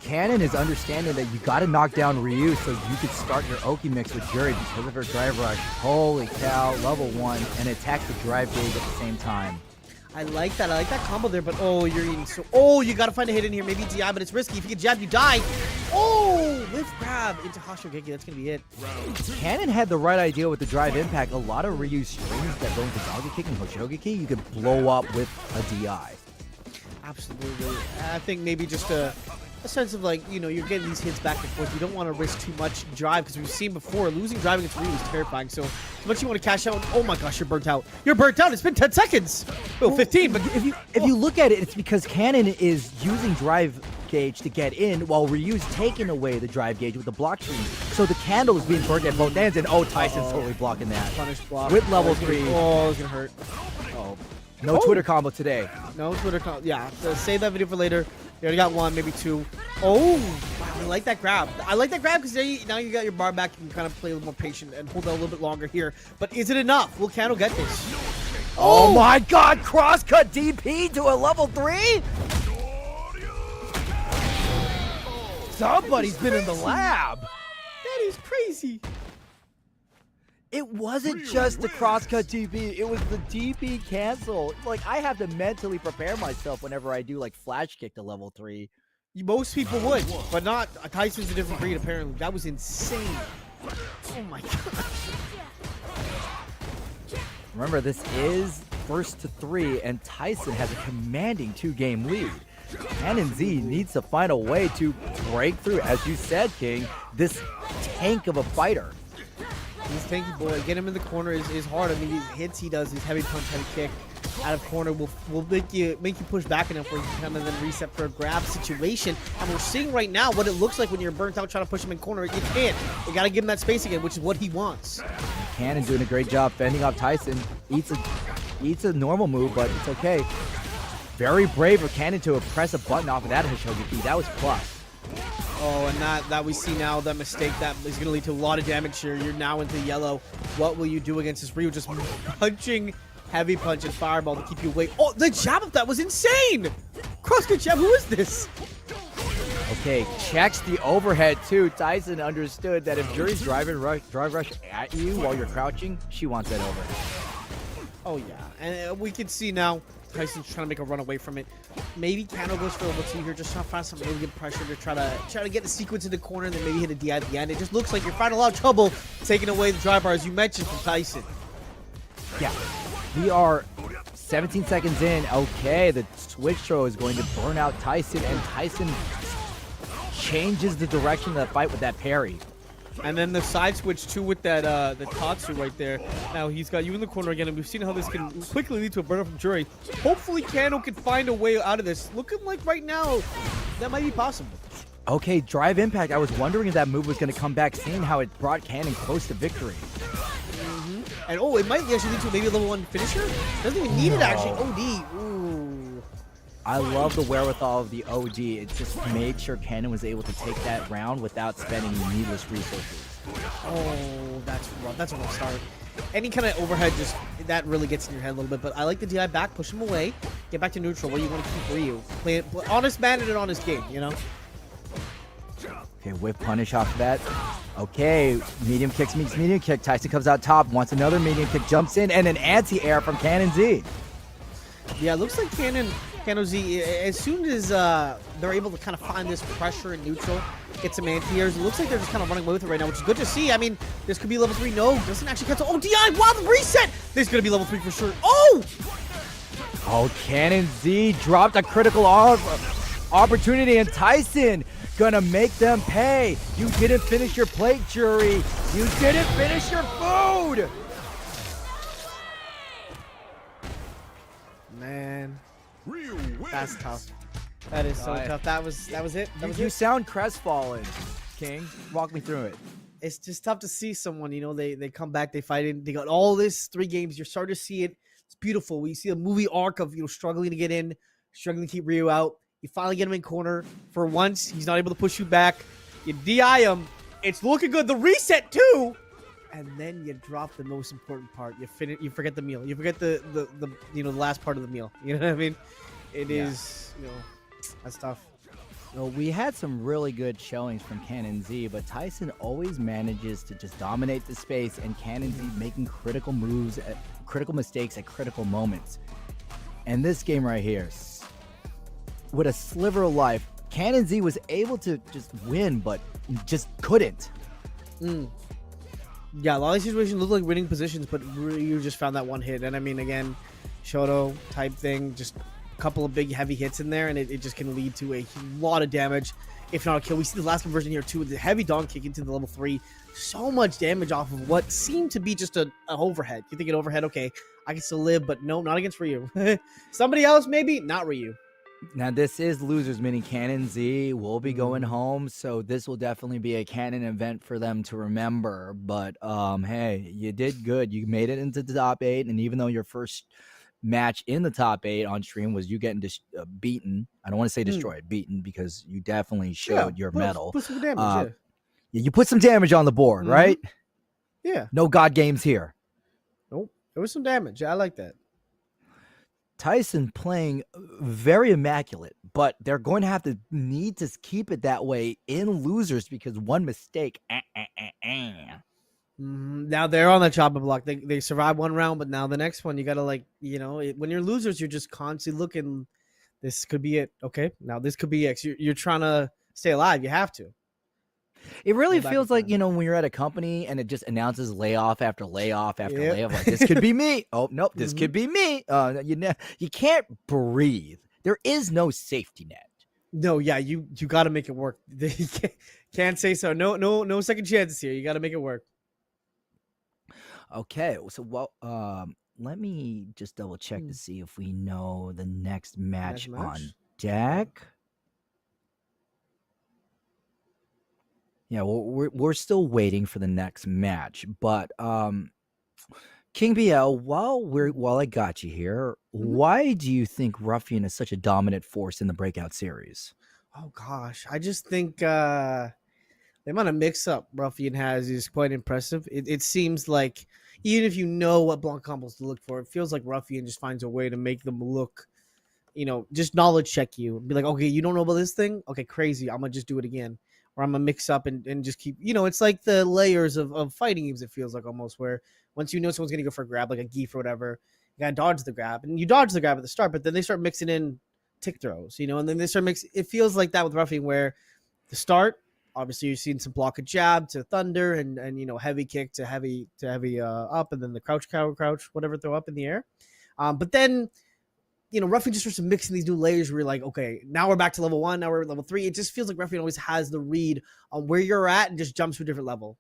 S9: Cannon is understanding that you got to knock down Ryu so you could start your Oki mix with Jury because of her drive rush. Holy cow, level 1, and attack the drive gauge at the same time.
S13: I like that. I like that combo there, but oh, you're eating so... Oh, you got to find a hit in here. Maybe DI, but it's risky. If you get jabbed, you die. Oh, lift grab into Hashogeki. That's going to be it.
S9: Cannon had the right idea with the drive impact. A lot of Ryu's strings that go into Doggy Kick and Hoshogeki, you could blow up with a DI.
S13: Absolutely. I think maybe just a sense of you're getting these hits back and forth. You don't want to risk too much drive because we've seen before losing drive against Ryu is terrifying. So as much you want to cash out, oh my gosh, you're burnt out. You're burnt out. It's been 10 seconds. Oh, 15. But
S9: if you look at it, it's because Cannon is using drive gauge to get in while Ryu's taking away the drive gauge with the block screen. So the candle is being burnt at both ends, and Tyson's totally blocking that.
S13: Punish block.
S9: With level 3.
S13: Oh, it's going to hurt.
S9: Oh. No Twitter combo today.
S13: No Twitter combo. Yeah, so save that video for later. You already got one, maybe two. Oh, wow, I like that grab. I like that grab because now you got your bar back. You can kind of play a little more patient and hold out a little bit longer here. But is it enough? Will Cano get this?
S9: Oh my God! Crosscut DP to a level 3. Somebody's been in the lab.
S13: That is crazy.
S9: It wasn't just the crosscut DP, it was the DP cancel. Like, I have to mentally prepare myself whenever I do, like, flash kick to level 3.
S13: Most people would, but not. Tyson's a different breed, apparently. That was insane. Oh my God.
S9: Remember, this is first to 3, and Tyson has a commanding 2-game lead. Cannon Z needs to find a way to break through, as you said, King, this tank of a fighter.
S13: This tanky boy, get him in the corner is hard. I mean, these hits he does, his heavy punch, heavy kick out of corner will make you push back enough where you can kind of then reset for a grab situation. And we're seeing right now what it looks like when you're burnt out trying to push him in corner. You can't. You got to give him that space again, which is what he wants.
S9: Cannon doing a great job fending off Tyson. Eats a normal move, but it's okay. Very brave of Cannon to press a button off of that Hoshogi. That was plus.
S13: Oh, and that we see now, that mistake that is going to lead to a lot of damage here. You're now into yellow. What will you do against this Ryu? Just punching heavy punch and fireball to keep you away. Oh, the jab of that was insane! Crosscut jab, who is this?
S9: Okay, checks the overhead too. Tyson understood that if Jury's drive rush at you while you're crouching, she wants that over.
S13: Oh yeah, and we can see now Tyson's trying to make a run away from it. Maybe Kano goes for level 2 here, just trying to find some really good pressure to try to get the sequence in the corner and then maybe hit a DI at the end. It just looks like you're finding a lot of trouble taking away the drive bar, as you mentioned, from Tyson.
S9: Yeah, we are 17 seconds in. Okay, the switch throw is going to burn out Tyson, and Tyson changes the direction of the fight with that parry.
S13: And then the side switch too with that the Tatsu right there. Now he's got you in the corner again, and we've seen how this can quickly lead to a burn from Jury. Hopefully Kano can find a way out of this. Looking like right now that might be possible.
S9: Okay, drive impact. I was wondering if that move was going to come back, seeing how it brought Cannon close to victory.
S13: And oh, it might actually lead to maybe a level 1 finisher. Doesn't even need it actually. OD. Ooh.
S9: I love the wherewithal of the OD. It just made sure Cannon was able to take that round without spending needless resources.
S13: Oh, that's rough. That's a rough start. Any kind of overhead, just that really gets in your head a little bit. But I like the DI back, push him away, get back to neutral where you want to keep Ryu. Play honest man in an honest game, you know?
S9: Okay, whip punish off of that. Okay, medium kicks meets medium kick. Tyson comes out top, wants another medium kick, jumps in, and an anti-air from Cannon Z.
S13: Yeah, it looks like Kano Z, as soon as they're able to kind of find this pressure in neutral, get some anti-airs, it looks like they're just kind of running away with it right now, which is good to see. I mean, this could be level 3. No, doesn't actually cancel. Oh, DI, wow, the reset! This is going to be level 3 for sure. Oh!
S9: Oh, Cannon Z dropped a critical opportunity, and Tyson gonna make them pay. You didn't finish your plate, Jury. You didn't finish your food!
S13: Man, that's tough. That is so tough. That was it.
S9: You sound crestfallen, King. Walk me through it.
S13: It's just tough to see someone, you know, they come back, they fight in, they got all this 3 games. You're starting to see it. It's beautiful. We see a movie arc of, you know, struggling to get in, struggling to keep Ryu out. You finally get him in corner. For once, he's not able to push you back. You DI him. It's looking good. The reset too. And then you drop the most important part. You forget the meal. You forget the you know, the last part of the meal. You know what I mean? It is, you know, that's tough.
S9: Well, we had some really good showings from Cannon Z, but Tyson always manages to just dominate the space, and Cannon Z making critical moves, critical mistakes at critical moments. And this game right here, with a sliver of life, Cannon Z was able to just win, but just couldn't.
S13: Yeah, a lot of situations look like winning positions, but you just found that one hit. And I mean, again, Shoto type thing, just a couple of big heavy hits in there, and it just can lead to a lot of damage, if not a kill. We see the last conversion here too, with the heavy dong kick into the level 3. So much damage off of what seemed to be just an overhead. You think an overhead, okay, I can still live, but no, not against Ryu. Somebody else, maybe, not Ryu.
S9: Now, this is losers, meaning Cannon Z will be going home, so this will definitely be a Cannon event for them to remember. But, hey, you did good. You made it into the top 8, and even though your first match in the top 8 on stream was you getting beaten. I don't want to say destroyed, beaten, because you definitely showed your mettle.
S13: Put some damage,
S9: yeah, you put some damage on the board, right?
S13: Yeah.
S9: No God games here.
S13: Nope. There was some damage. I like that.
S9: Tyson playing very immaculate, but they're going to need to keep it that way in losers because one mistake.
S13: Now they're on the chopping block. They survive one round, but now the next one, you got to when you're losers, you're just constantly looking. This could be it. Okay, now this could be X. You're trying to stay alive. You have to.
S9: It really feels like, when you're at a company and it just announces layoff after layoff after layoff, like this could be me. Oh, nope, this could be me. You can't breathe. There is no safety net.
S13: No, yeah, you got to make it work. Can't say so. No second chances here. You got to make it work.
S9: Okay, so let me just double check to see if we know the next match on deck. Yeah, well, we're still waiting for the next match, but King BL, while I got you here, why do you think Ruffian is such a dominant force in the Breakout series?
S13: Oh gosh, I just think the amount of mix-up Ruffian has is quite impressive. It seems like even if you know what block combos to look for, it feels like Ruffian just finds a way to make them look, just knowledge check you. Be like, okay, you don't know about this thing? Okay, crazy. I'm gonna just do it again. Or I'm gonna mix up and just keep, it's like the layers of fighting games. It feels like almost where once you know someone's gonna go for a grab, like a Geef or whatever, you gotta dodge the grab, and you dodge the grab at the start, but then they start mixing in tick throws, and then they start mixing. It feels like that with Ruffian, where the start, obviously you've seen some block a jab to thunder and heavy kick to heavy up, and then the crouch, whatever, throw up in the air, but then. Ruffian just starts mixing these new layers where you're like, okay, now we're back to level 1, now we're at level 3. It just feels like Ruffian always has the read on where you're at and just jumps to a different level.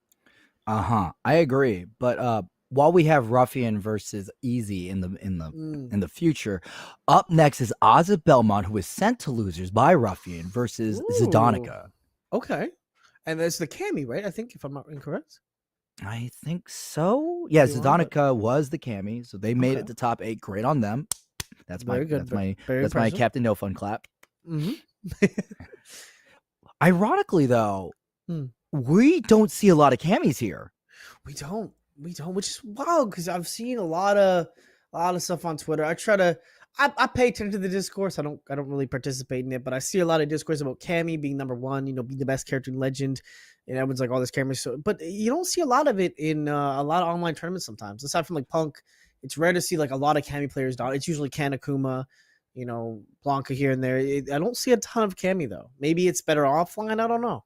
S9: I agree. But while we have Ruffian versus Easy in the future, up next is Ozzy Belmont, who was sent to losers by Ruffian versus Zdanica.
S13: Okay. And that's the Cammy, right? I think, if I'm not incorrect.
S9: I think so. Yeah, Zdanica was the Cammy, so they made it to top 8. Great on them. That's my Captain No Fun clap. Ironically, though, we don't see a lot of Cammies here.
S13: We don't, which is wild because I've seen a lot of stuff on Twitter. I pay attention to the discourse. I don't really participate in it, but I see a lot of discourse about Cammy being number 1, being the best character in Legend, and everyone's like, all this Cammy. So, but you don't see a lot of it in a lot of online tournaments sometimes. Aside from like Punk. It's rare to see like a lot of Cammy players down. It's usually Kanakuma, Blanca here and there. I don't see a ton of Cammy though. Maybe it's better offline. I don't know.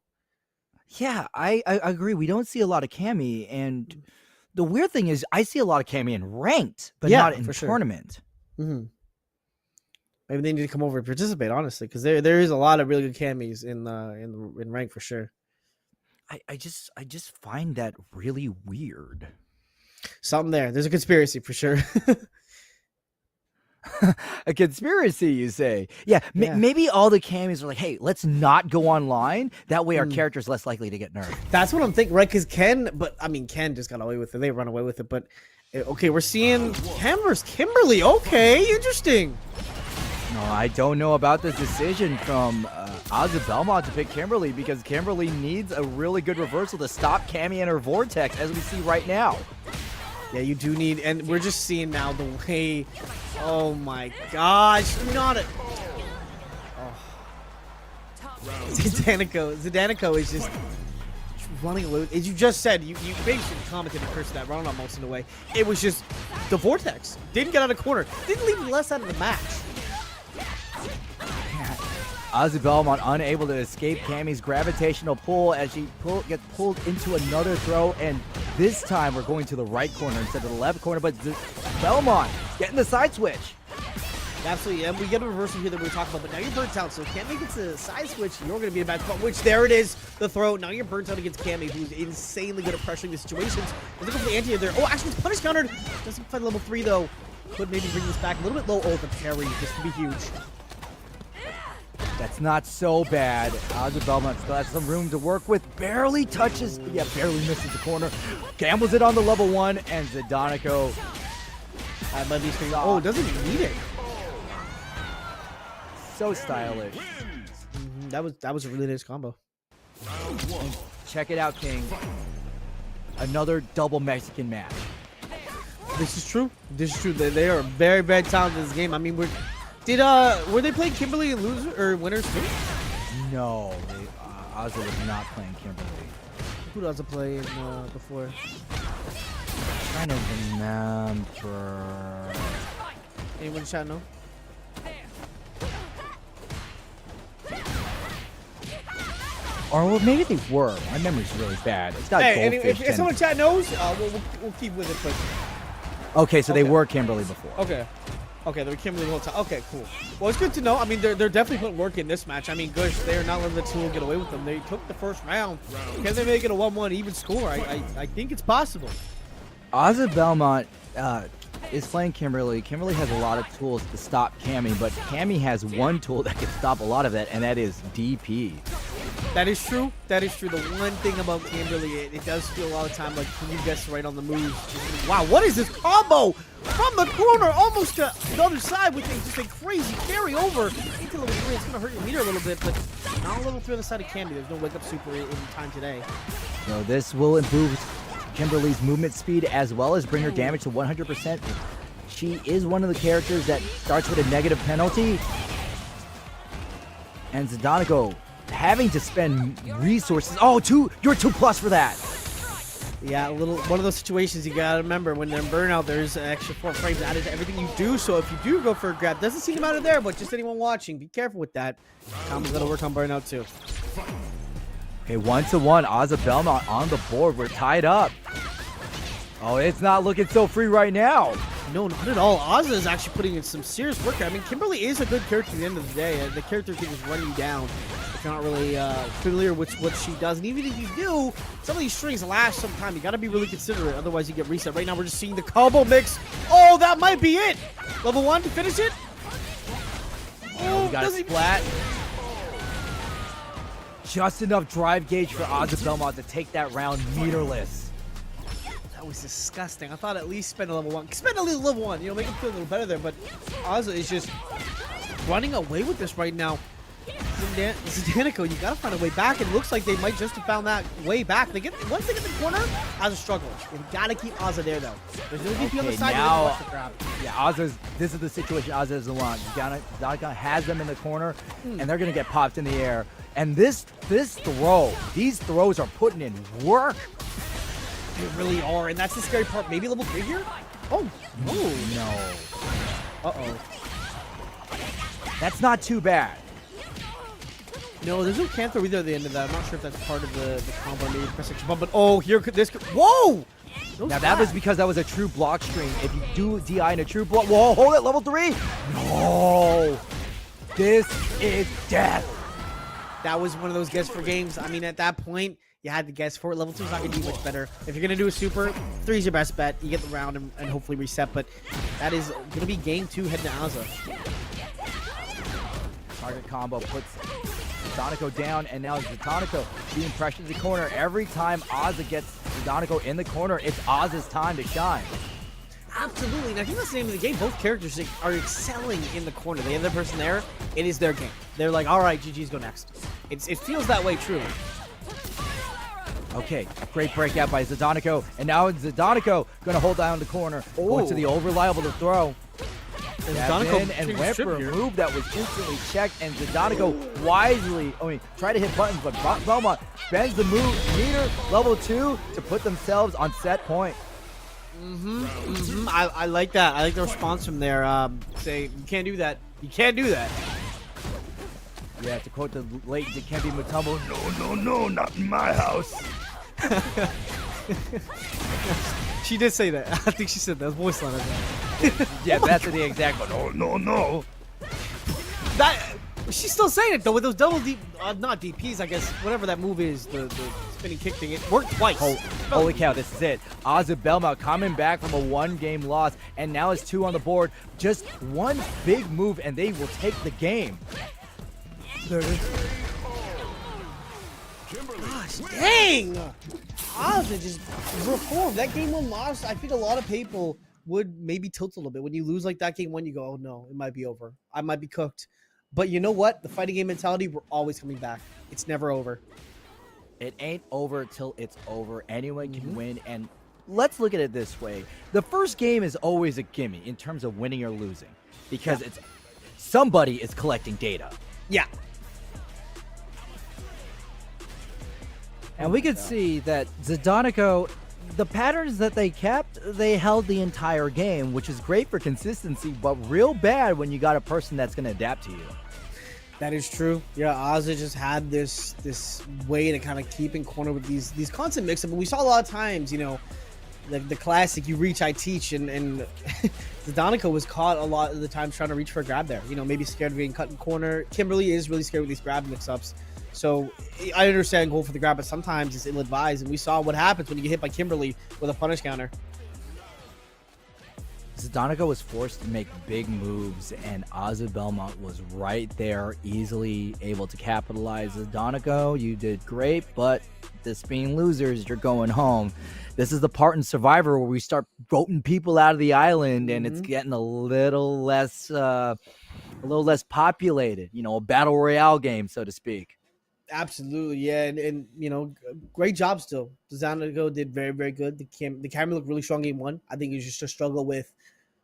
S9: Yeah, I agree. We don't see a lot of Cammy, and the weird thing is I see a lot of Cammy in ranked, but not in tournament.
S13: Maybe they need to come over and participate, honestly, because there is a lot of really good Cammys in rank for sure.
S9: I just find that really weird.
S13: Something there. There's a conspiracy for sure.
S9: A conspiracy, you say? Yeah, maybe all the Cammies are like, hey, let's not go online. That way our character's less likely to get nerfed.
S13: That's what I'm thinking, right? Because Ken just got away with it. They run away with it. But, okay, we're seeing Ken versus Kimberly. Okay, interesting.
S9: No, I don't know about this decision from Ozzy Belmont to pick Kimberly because Kimberly needs a really good reversal to stop Cammy and her Vortex, as we see right now.
S13: Yeah, you do need, and we're just seeing now the way. Oh my gosh, not it. Zdanica is just running away. As you just said, you basically commented and cursed that run almost in a way. It was just the Vortex. Didn't get out of corner. Didn't leave less out of the match.
S9: Ozzy Belmont unable to escape Cammy's gravitational pull as she gets pulled into another throw, and this time we're going to the right corner instead of the left corner, but Belmont getting the side switch.
S13: Absolutely, and we get a reversal here that we were talking about, but now you're burnt out, so Cammy gets a side switch, you're going to be in a bad spot, which there it is, the throw. Now you're burnt out against Cammy, who's insanely good at pressuring the situations. Let's go for the anti there. Oh, actually, it's punish countered. Doesn't find level 3, though. Could maybe bring this back a little bit low. Oh, the parry. This could be huge.
S9: That's not so bad. Ozzy Belmont still has some room to work with. Barely touches, barely misses the corner. Gambles it on the level 1, and Zdanica
S13: But these things, oh, doesn't need it.
S9: So stylish.
S13: That was a really nice combo.
S9: Check it out, King. Another double Mexican match.
S13: This is true. This is true. They are very, very talented in this game. I mean, were they playing Kimberly and losers or winners too?
S9: No, Ozzy was not playing Kimberly.
S13: Who does it play in before?
S9: I'm trying to remember.
S13: Anyone in chat know?
S9: Or well, maybe they were. My memory's really bad. It's got
S13: Hey,
S9: Goldfish.
S13: if someone in chat knows, we'll keep with it. But
S9: okay, so they were Kimberly before.
S13: okay, they were Kimberly the whole time. Okay, cool. Well, it's good to know. I mean, they're definitely putting work in this match. I mean, Gush, they are not letting the tool get away with them. They took the first round. Can they make it a 1-1 even score? I think it's possible.
S9: Ozzy Belmont is playing Kimberly. Kimberly has a lot of tools to stop Cammy, but Cammy has one tool that can stop a lot of that, and that is DP.
S13: That is true. That is true. The one thing about Kimberly, it does feel a lot of time like when you guess right on the move. Wow, what is this combo from the corner almost to the other side with just a crazy carry over into level 3. It's going to hurt your meter a little bit, but not a level 3 on the side of Cammy. There's no wake up super in time today.
S9: So this will improve Kimberly's movement speed as well as bring her damage to 100%. She is one of the characters that starts with a negative penalty. And Zdanico having to spend resources. Oh, you're 2+ for that.
S13: Yeah, one of those situations you gotta remember when they're in burnout. There's an extra 4 frames added to everything you do. So if you do go for a grab, doesn't seem to matter there, but just anyone watching, be careful with that. Combo's gotta work on burnout too.
S9: Okay, 1-1. Ozzy Belmont on the board. We're tied up. Oh, it's not looking so free right now.
S13: No, not at all. Ozzy is actually putting in some serious work here. I mean, Kimberly is a good character at the end of the day. The character can just run you down if you're not really familiar with what she does. And even if you do, some of these strings last some time. You got to be really considerate, otherwise you get reset. Right now, we're just seeing the combo mix. Oh, that might be it. Level 1 to finish it.
S9: Oh, we got a splat. Just enough drive gauge for Ozzy Belmont to take that round meterless.
S13: That was disgusting. I thought at least spend a level 1. Spend a little level 1, make him feel a little better there. But Ozzy is just running away with this right now. Zdanico, you gotta find a way back. It looks like they might just have found that way back. Once they get the corner, Ozzy struggles. You gotta keep Ozzy there though. There's no DP on the side.
S9: Now, yeah, this is the situation Ozzy doesn't want. Zdanico has them in the corner, and they're gonna get popped in the air. And these throws are putting in work.
S13: They really are, and that's the scary part. Maybe level 3 here? Oh,
S9: no.
S13: Uh-oh.
S9: That's not too bad.
S13: No, there's no Cantho either at the end of that. I'm not sure if that's part of the combo, maybe press section bump, but oh, whoa!
S9: Now that was because that was a true block string. If you do DI in a true block, whoa, hold it, level 3. No, this is death.
S13: That was one of those guess for games. I mean, at that point, you had to guess for it. Level 2 is not going to do much better. If you're going to do a super, 3 is your best bet. You get the round and hopefully reset, but that is going to be game 2 heading to Ozzy.
S9: Target combo puts Zdanico down, and now Zdanico being pressured to the corner. Every time Ozzy gets Zdanico in the corner, it's Ozzy's time to shine.
S13: Absolutely, and I think that's the name of the game. Both characters are excelling in the corner. They have their person there. It is their game. They're like, all right, GG's go next. It feels that way, truly.
S9: Okay, great breakout by Zdanico, and now Zdanico going to hold down the corner. Going to the reliable to throw.
S13: Zdanico
S9: and went for a move that was instantly checked, and Zdanico wisely, tried to hit buttons, but Belmont bends the move meter level 2 to put themselves on set point.
S13: I like that. I like the response from there. Say, you can't do that. You can't do that.
S9: Yeah, to quote the late Dikembe Mutombo, no, not in my house.
S13: She did say that. I think she said that. Voice line.
S9: Yeah, that's the exact one. No.
S13: She's still saying it though with those double not DPs, I guess. Whatever that move is, the spinning kick thing. It worked twice.
S9: Holy cow, this is it. Ozzy Belmont coming back from a 1-game loss, and now it's 2 on the board. Just one big move, and they will take the game. There it is.
S13: Gosh, dang! Ozzy just reformed. That game 1 loss, I think a lot of people would maybe tilt a little bit. When you lose like that game one, you go, oh no, it might be over. I might be cooked. But you know what? The fighting game mentality, we're always coming back. It's never over.
S9: It ain't over till it's over. Anyone can win. And let's look at it this way. The first game is always a gimme in terms of winning or losing because it's somebody is collecting data.
S13: Yeah.
S9: And we could see that Zdanico, the patterns that they kept, they held the entire game, which is great for consistency, but real bad when you got a person that's going to adapt to you.
S13: That is true. Yeah, Ozzy just had this way to kind of keep in corner with these constant mix-up. And we saw a lot of times, you know, the classic, you reach, I teach, and Zdanico was caught a lot of the times trying to reach for a grab there. You know, maybe scared of getting cut in corner. Kimberly is really scared with these grab mix-ups. So I understand going for the grab, but sometimes it's ill-advised. And we saw what happens when you get hit by Kimberly with a punish counter.
S9: Zdanico was forced to make big moves, and Ozzy Belmont was right there, easily able to capitalize. Zdanico, you did great, but this being losers, you're going home. This is the part in Survivor where we start voting people out of the island, and it's getting a little less populated. You know, a battle royale game, so to speak.
S13: Absolutely, yeah, and you know, great job still. Zdanico did very, very good. The camera looked really strong game one. I think it was just a struggle with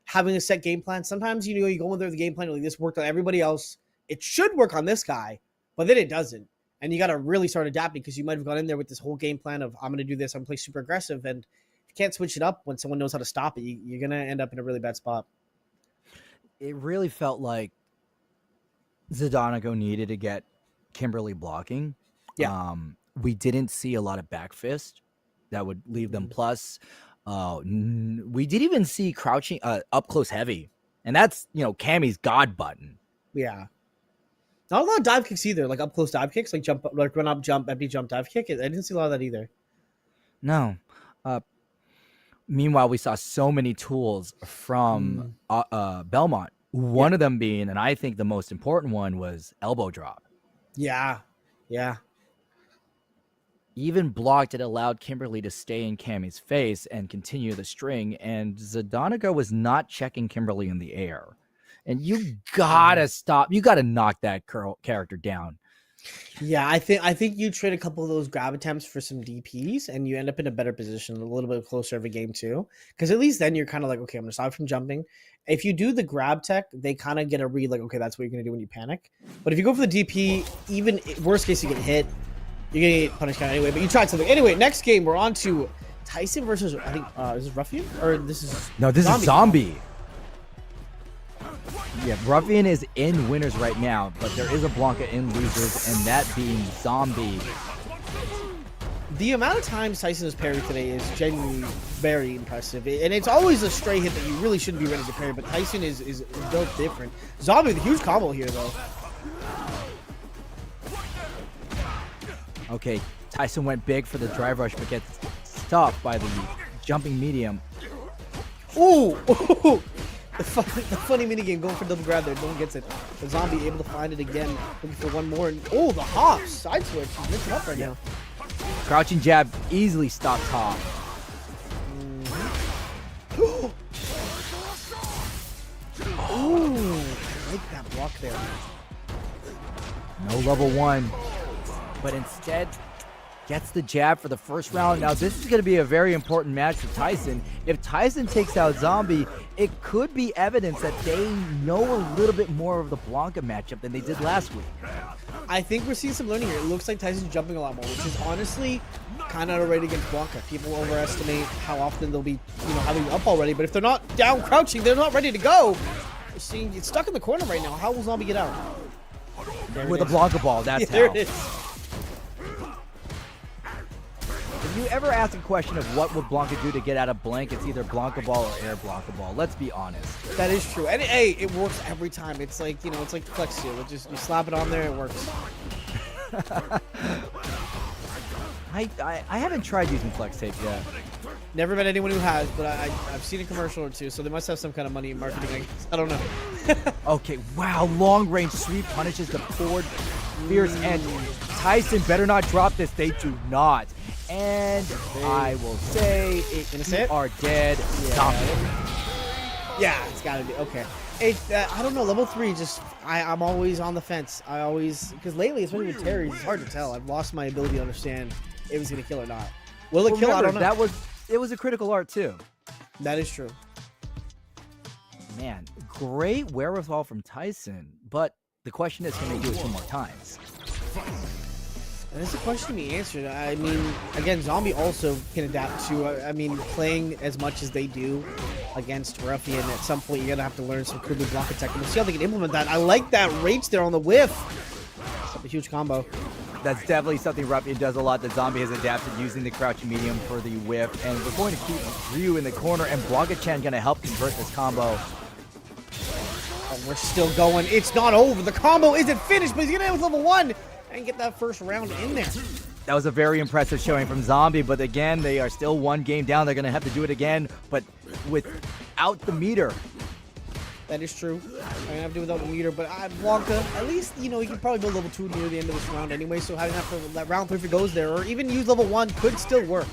S13: having a set game plan. Sometimes, you know, you go in there with the game plan, like this worked on everybody else. It should work on this guy, but then it doesn't. And you got to really start adapting because you might have gone in there with this whole game plan of I'm going to do this, I'm going to play super aggressive. And if you can't switch it up when someone knows how to stop it, you're going to end up in a really bad spot.
S9: It really felt like Zdanico needed to get Kimberly blocking.
S13: Yeah.
S9: We didn't see a lot of back fist that would leave them plus. We didn't even see crouching up close heavy, and that's, you know, Cammy's god button.
S13: Yeah, not a lot of dive kicks either, like up close dive kicks, like jump, like run up, jump, empty jump, dive kick. I didn't see a lot of that either.
S9: No. Meanwhile, we saw so many tools from Belmont. One of them being, and I think the most important one, was elbow drop.
S13: Yeah.
S9: Even blocked, it allowed Kimberly to stay in Cammy's face and continue the string, and Zdanico was not checking Kimberly in the air. And you gotta stop. You gotta knock that character down.
S13: Yeah, I think you trade a couple of those grab attempts for some DPs, and you end up in a better position, a little bit closer of a game too. Because at least then you're kind of like, okay, I'm gonna stop from jumping. If you do the grab tech, they kind of get a read, like, okay, that's what you're gonna do when you panic. But if you go for the DP, even worst case you get hit, you're gonna get punished count anyway. But you tried something anyway. Next game, we're on to Tyson versus, I think, is this Ruffian or this is
S9: is Zombie. Yeah, Ruffian is in winners right now, but there is a Blanca in losers, and that being Zombie.
S13: The amount of times Tyson has parried today is genuinely very impressive. And it's always a stray hit that you really shouldn't be ready to parry, but Tyson is built different. Zombie with a huge combo here, though.
S9: Okay, Tyson went big for the drive rush, but gets stopped by the jumping medium.
S13: Ooh! The funny minigame going for double grab there. No one gets it. The Zombie able to find it again. Looking for one more. And, oh, the hops. Side switch. He's mixing up right now.
S9: Crouching jab easily stopped Hop.
S13: Ooh, I like that block there.
S9: No level one, but instead gets the jab for the first round. Now, this is going to be a very important match for Tyson. If Tyson takes out Zombie, it could be evidence that they know a little bit more of the Blanca matchup than they did last week.
S13: I think we're seeing some learning here. It looks like Tyson's jumping a lot more, which is honestly kind of already against Blanca. People overestimate how often they'll be, you know, having up already. But if they're not down crouching, they're not ready to go. We're seeing it's stuck in the corner right now. How will Zombie get out?
S9: With a Blanca ball, that's
S13: there
S9: how.
S13: it is.
S9: If you ever ask a question of what would Blanca do to get out of blank, it's either Blanca ball or air Blanca ball. Let's be honest.
S13: That is true. And hey, it works every time. It's like, you know, it's like flex seal. It just, you slap it on there, it works.
S9: I haven't tried using flex tape yet.
S13: Never met anyone who has, but I've seen a commercial or two, so they must have some kind of money in marketing. I don't know.
S9: Okay, wow, long range sweep punishes the forward fierce, and Tyson better not drop this. They do not. And I will say, you are dead.
S13: Yeah.
S9: Zombie.
S13: Yeah, it's gotta be okay. I don't know. Level 3, just I'm always on the fence. Because lately, especially with Terry, it's hard to tell. I've lost my ability to understand if it's gonna kill or not. Will it kill? I don't know.
S9: It was a critical art too.
S13: That is true.
S9: Man, great wherewithal from Tyson, but the question is, can they do it 2 more times?
S13: And it's a question to be answered. I mean, again, Zombie also can adapt to, I mean, playing as much as they do against Ruffian, at some point you're going to have to learn some crudely block attack. And we'll see how they can implement that. I like that rage there on the whiff. That's a huge combo.
S9: That's definitely something Ruffian does a lot. That Zombie has adapted using the crouching medium for the whiff. And we're going to keep Ryu in the corner, and Blanca-chan going to help convert this combo.
S13: Oh, we're still going. It's not over. The combo isn't finished, but he's going to end with level 1 and get that first round in there.
S9: That was a very impressive showing from Zombie, but again, they are still 1 game down. They're going to have to do it again, but without the meter. That is true.
S13: I'm going to have to do without the meter, but Blanca, at least, you know, he can probably build level 2 near the end of this round anyway, so having that for that round 3 if it goes there, or even use level 1 could still work.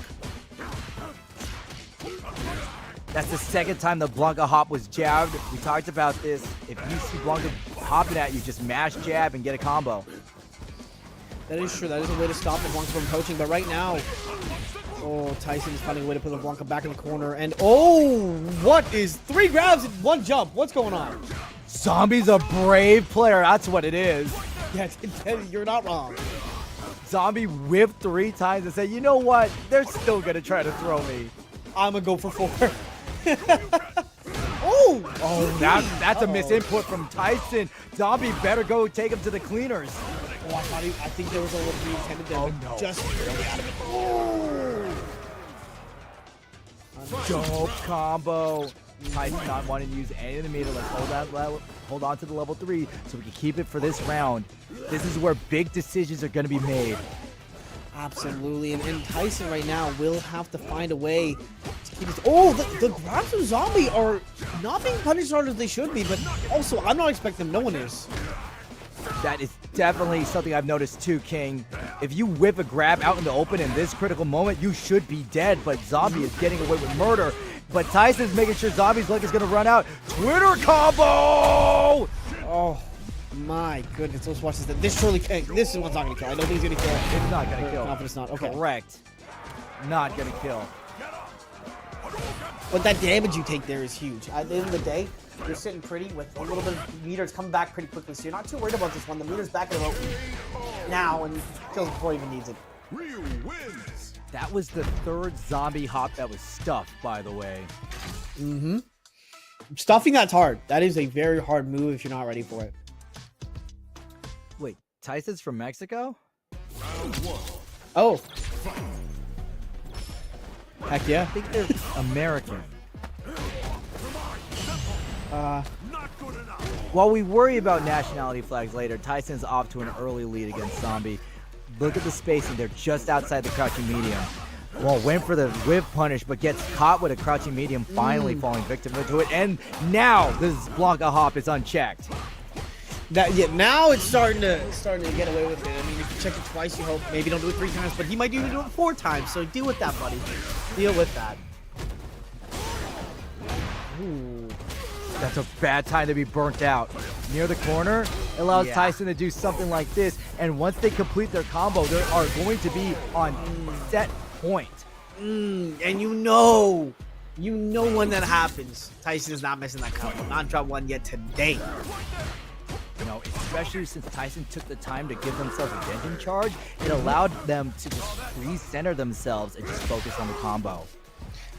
S9: That's the second time the Blanca hop was jabbed. We talked about this. If you see Blanca hopping at you, just mash jab and get a combo.
S13: That is true. That is a way to stop the Blanca from coaching. But right now, Tyson is finding a way to put the Blanca back in the corner. And what is 3 grabs and 1 jump? What's going on?
S9: Zombie's a brave player. That's what it is.
S13: Yeah, you're not wrong.
S9: Zombie whipped 3 times and said, you know what? They're still going to try to throw me.
S13: I'm going to go for 4.
S9: That's a misinput from Tyson. Zombie better go take him to the cleaners.
S13: I think there was a little bit intended there.
S9: No.
S13: Just barely out of it.
S9: Dope combo. Tyson not wanting to use any of the meter. Let's hold on to the level 3 so we can keep it for this round. This is where big decisions are going to be made.
S13: Absolutely, and Tyson right now will have to find a way to keep his... the grabs of Zombie are not being punished as hard as they should be, but also, I'm not expecting them. No one is.
S9: That is definitely something I've noticed too, King. If you whip a grab out in the open in this critical moment, you should be dead, but Zombie is getting away with murder. But Tyson's making sure Zombie's luck is going to run out. Twitter combo!
S13: Oh. My goodness, let's watch this. This surely this one's not gonna kill. I don't think he's gonna kill.
S9: It's not gonna kill.
S13: Confidence not. Okay.
S9: Correct. Not gonna kill.
S13: But that damage you take there is huge. At the end of the day, you're sitting pretty with a little bit of meters coming back pretty quickly, so you're not too worried about this one. The meter's back at about now, and kills before he even needs it.
S8: Ryu wins.
S9: That was the 3rd Zombie hop that was stuffed, by the way.
S13: Mm-hmm. Stuffing that's hard. That is a very hard move if you're not ready for it.
S9: Wait, Tyson's from Mexico?
S13: Oh. Heck yeah.
S9: I think they're American. While we worry about nationality flags later, Tyson's off to an early lead against Zombie. Look at the spacing. They're just outside the crouching medium. Well, went for the whip punish, but gets caught with a crouching medium, finally falling victim to it. And now this Blanca hop is unchecked.
S13: Now it's starting to get away with it. I mean, if you check it twice, you hope maybe don't do it 3 times, but he might even do it 4 times. So deal with that, buddy. Deal with that.
S9: Ooh. That's a bad time to be burnt out. Near the corner, it allows Tyson to do something like this, and once they complete their combo, they are going to be on set point.
S13: And you know when that happens, Tyson is not missing that combo. Not drop 1 yet today.
S9: You know, especially since Tyson took the time to give themselves a Genjin charge, it allowed them to just recenter themselves and just focus on the combo.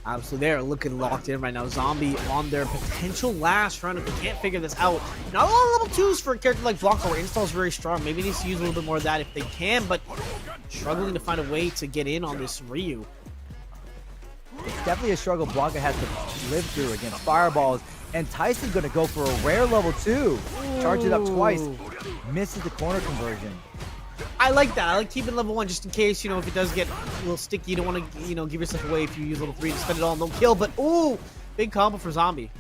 S13: Absolutely, they're looking locked in right now. Zombie on their potential last round if they can't figure this out. Not a lot of level 2s for a character like Blanca, where install is very strong. Maybe needs to use a little bit more of that if they can, but struggling to find a way to get in on this Ryu.
S9: It's definitely a struggle Blanca has to live through against fireballs. And Tyson's going to go for a rare level 2. Charge it up twice. Misses the corner conversion.
S13: I like that. I like keeping level 1 just in case, you know, if it does get a little sticky, you don't want to, you know, give yourself away if you use level 3 to spend it all and don't kill. But, big combo for Zombie.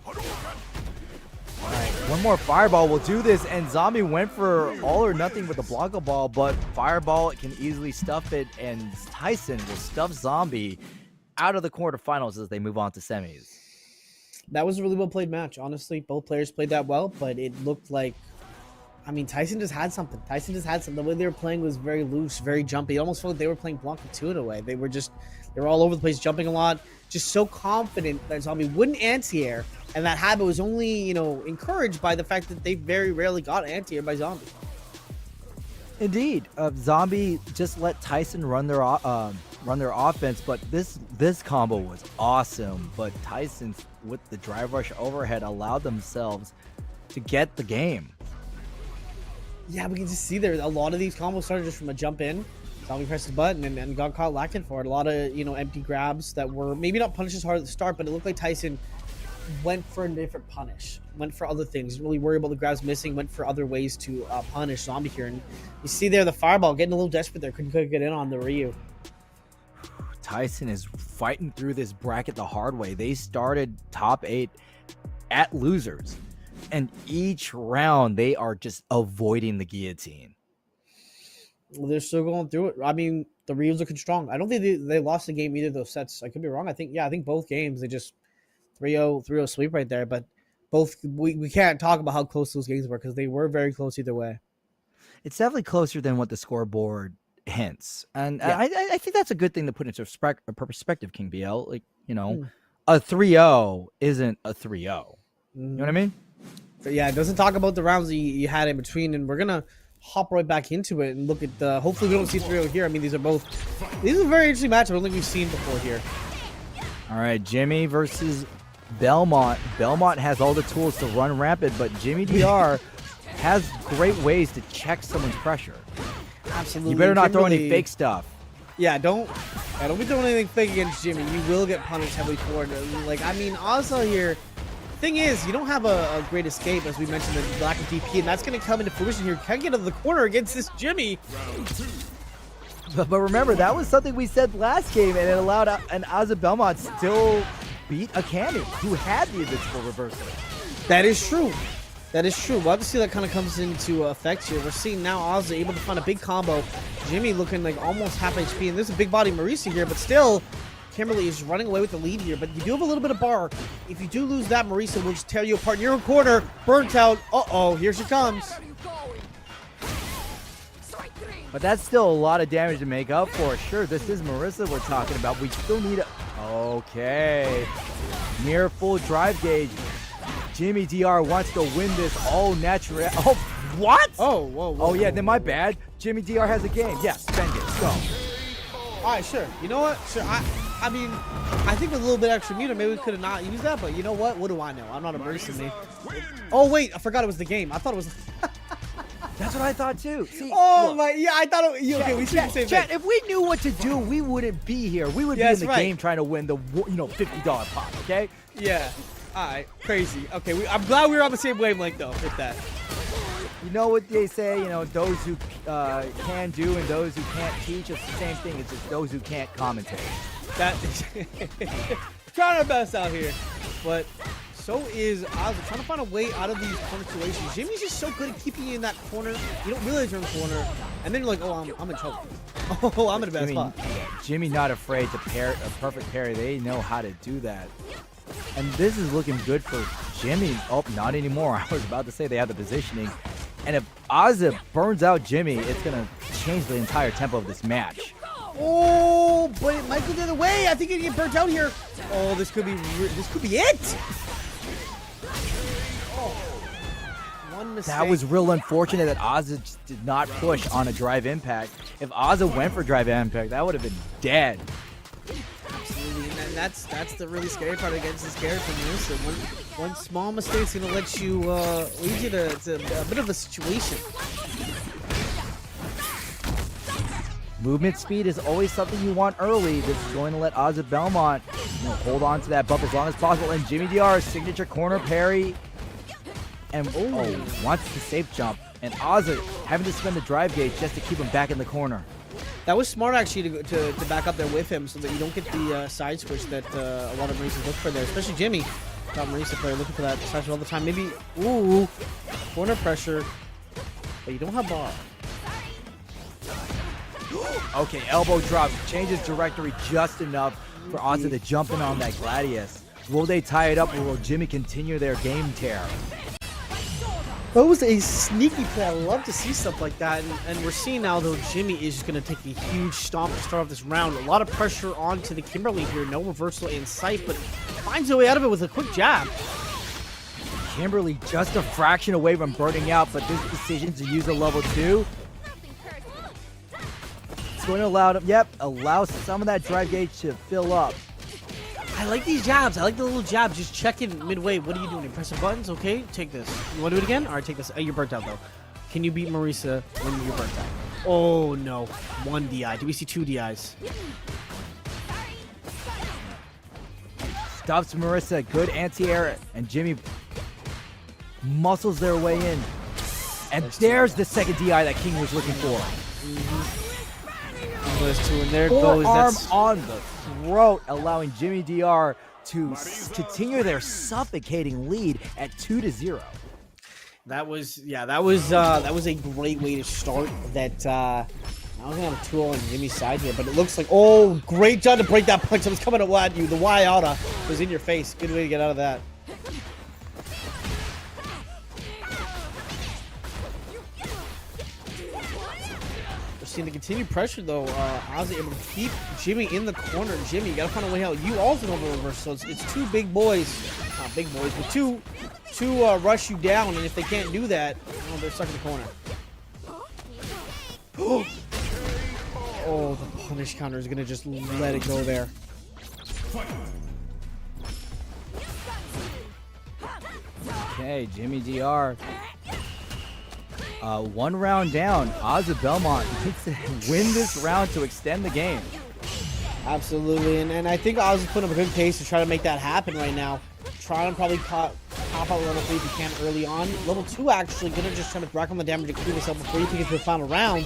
S9: Alright, one more fireball will do this, and Zombie went for all or nothing with the Blanca ball, but fireball can easily stuff it, and Tyson will stuff Zombie. out of the quarterfinals as they move on to semis.
S13: That was a really well played match. Honestly, both players played that well, but it looked like, I mean, Tyson just had something. The way they were playing was very loose, very jumpy. It almost felt like they were playing Blanca 2 in a way. They were all over the place, jumping a lot, just so confident that Zombie wouldn't anti-air. And that habit was only, encouraged by the fact that they very rarely got anti-air by Zombie.
S9: Indeed, Zombie just let Tyson run their offense, but this combo was awesome. But Tyson, with the drive rush overhead, allowed themselves to get the game.
S13: Yeah, we can just see there a lot of these combos started just from a jump in. Zombie pressed the button and got caught lacking for it. A lot of empty grabs that were maybe not punished as hard at the start, but it looked like Tyson went for a different punish, went for other things, didn't really worry about the grabs missing, went for other ways to punish Zombie here. And you see there the fireball getting a little desperate there, couldn't get in on the Ryu.
S9: Tyson is fighting through this bracket the hard way. They started top 8 at losers, and each round they are just avoiding the guillotine.
S13: Well, they're still going through it. I mean, the Ryu's looking strong. I don't think they lost the game either of those sets. I could be wrong. I think both games they just 3-0 sweep right there. But both we can't talk about how close those games were because they were very close either way.
S9: It's definitely closer than what the scoreboard hints, and yeah. I think that's a good thing to put into perspective, King BL. Like, a 3-0 isn't a 3-0. You know what I mean?
S13: But yeah, it doesn't talk about the rounds that you had in between, and we're gonna hop right back into it and look at the. Hopefully, we don't see 3-0 here. I mean, these are a very interesting match. I don't think we've seen before here.
S9: All right, Jimmy versus Belmont. Belmont has all the tools to run rampant, but Jimmy DR has great ways to check someone's pressure.
S13: Absolutely.
S9: You better not throw any fake stuff.
S13: Yeah, don't be throwing anything fake against Jimmy. You will get punished heavily for it. Also here, thing is, you don't have a great escape, as we mentioned, the lack of DP, and that's going to come into fruition here. Can't get out of the corner against this Jimmy.
S9: But remember, that was something we said last game, and it allowed an Ozzy Belmont still beat a Cannon who had the invincible reversal.
S13: That is true. We'll have to see that kind of comes into effect here. We're seeing now Ozzy able to find a big combo. Jimmy looking like almost half HP, and there's a big body Marisa here, but still, Kimberly is running away with the lead here, but you do have a little bit of bar. If you do lose that, Marisa will just tear you apart in your own corner. Burnt out. Uh-oh, here she comes.
S9: But that's still a lot of damage to make up for. Sure, this is Marisa we're talking about. We still need a... Okay. Near full drive gauge. Jimmy DR wants to win this all natural. Oh, what?
S13: Whoa.
S9: Yeah, then my bad. Jimmy DR has a game. Yeah, spend it. Go.
S13: All right, sure. You know what? Sure. I mean, I think with a little bit extra meter, maybe we could have not used that, but you know what? What do I know? I'm not a Marisa me. Oh, wait. I forgot it was the game. I thought it was...
S9: That's what I thought too. See,
S13: I thought it. Okay, we see the same thing.
S9: If we knew what to do, we wouldn't be here. We would be in the game trying to win the $50 pop. Okay?
S13: Yeah. All right. Crazy. Okay. I'm glad we were on the same wavelength though with that.
S9: You know what they say? Those who can do and those who can't teach. It's the same thing. It's just those who can't commentate.
S13: That trying our best out here, but. So is Ozzy trying to find a way out of these corner situations. Jimmy's just so good at keeping you in that corner. You don't realize you're in the corner, and then you're like, oh, I'm in trouble. Oh, I'm in a bad spot.
S9: Jimmy not afraid to pair a perfect parry. They know how to do that. And this is looking good for Jimmy. Oh, not anymore. I was about to say they have the positioning. And if Ozzy burns out Jimmy, it's going to change the entire tempo of this match.
S13: Oh, but it might go the other way. I think he'd get burnt out here. Oh, this could be it. Mistake.
S9: That was real unfortunate that Ozzy just did not push on a drive impact. If Ozzy went for drive impact, that would have been dead.
S13: Absolutely, and that's the really scary part against this character, Marisa. One small mistake's gonna let you lead you to a bit of a situation.
S9: Movement speed is always something you want early. This is going to let Ozzy Belmont hold on to that bump as long as possible. And Jimmy DR's signature corner parry. And wants the safe jump. And Ozzy having to spend the drive gauge just to keep him back in the corner.
S13: That was smart actually to back up there with him so that you don't get the side switch that a lot of Marisas look for there, especially Jimmy. Top Marisa player looking for that side switch all the time. Maybe corner pressure, but you don't have bar.
S9: Okay, elbow drop changes trajectory just enough. for Ozzy to jump in on that Gladius. Will they tie it up, or will Jimmy continue their game tear?
S13: That was a sneaky play. I love to see stuff like that. And we're seeing now, though, Jimmy is just going to take a huge stomp to start off this round. A lot of pressure onto the Kimberly here. No reversal in sight, but finds a way out of it with a quick jab.
S9: Kimberly just a fraction away from burning out, but this decision to use a level 2, it's going to allow some of that drive gauge to fill up.
S13: I like these jabs. I like the little jab. Just check in midway. What are you doing? You pressing buttons? Okay, take this. You want to do it again? All right, take this. You're burnt out, though. Can you beat Marisa when you're burnt out? Oh, no. 1 DI. Do we see 2 DIs?
S9: Stops Marisa. Good anti-air. And Jimmy muscles their way in. And there's the second DI that King was looking for.
S13: Those 2, and there
S9: Forearm
S13: goes.
S9: on the throat, allowing Jimmy DR to continue their suffocating lead at 2-0.
S13: That was a great way to start. That I was gonna have a 2-0 on Jimmy's side here, but it looks like, oh, great job to break that punch. It was coming at you. The Y-Outa was in your face. Good way to get out of that. Seeing the continued pressure though, Ozzy able to keep Jimmy in the corner. Jimmy, you gotta find a way out. You also know the reverse, so it's 2 big boys, not big boys, but two rush you down, and if they can't do that, oh, they're stuck in the corner. Oh, the punish counter is gonna just let it go there.
S9: Okay, Jimmy DR. 1 round down. Ozzy Belmont needs to win this round to extend the game.
S13: Absolutely, and I think Ozzy's putting up a good pace to try to make that happen right now. Trying to probably pop out level 3 if you can early on. Level 2 actually gonna just try to rack on the damage to clear this up before you get to the final round.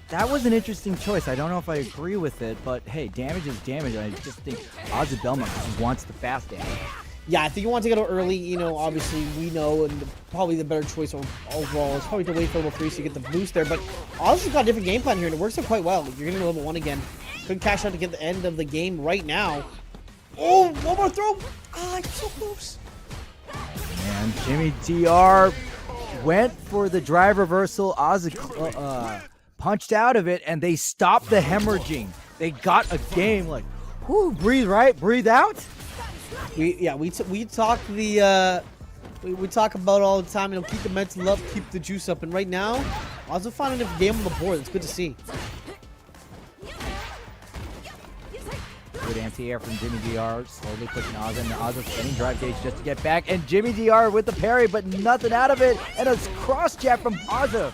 S9: That was an interesting choice. I don't know if I agree with it, but hey, damage is damage. I just think Ozzy Belmont wants the fast damage.
S13: Yeah, I think you want to get out early. You know, obviously we know, and probably the better choice overall is probably to wait for level 3 so you get the boost there. But Ozzy's got a different game plan here, and it works out quite well. You're getting to level 1 again. Could cash out to get the end of the game right now. Oh, one more throw. Ah, you're so close.
S9: And Jimmy DR went for the drive reversal. Ozzy punched out of it, and they stopped the hemorrhaging. They got a game. Like, whoo, breathe right, breathe out.
S13: We talk we talk about all the time. You know, keep the mental up, keep the juice up, and right now, Ozzy finding a game on the board. It's good to see.
S9: Good anti-air from Jimmy DR, slowly pushing Ozzy, and Ozzy spinning drive gauge just to get back, and Jimmy DR with the parry, but nothing out of it, and a cross jab from Ozzy.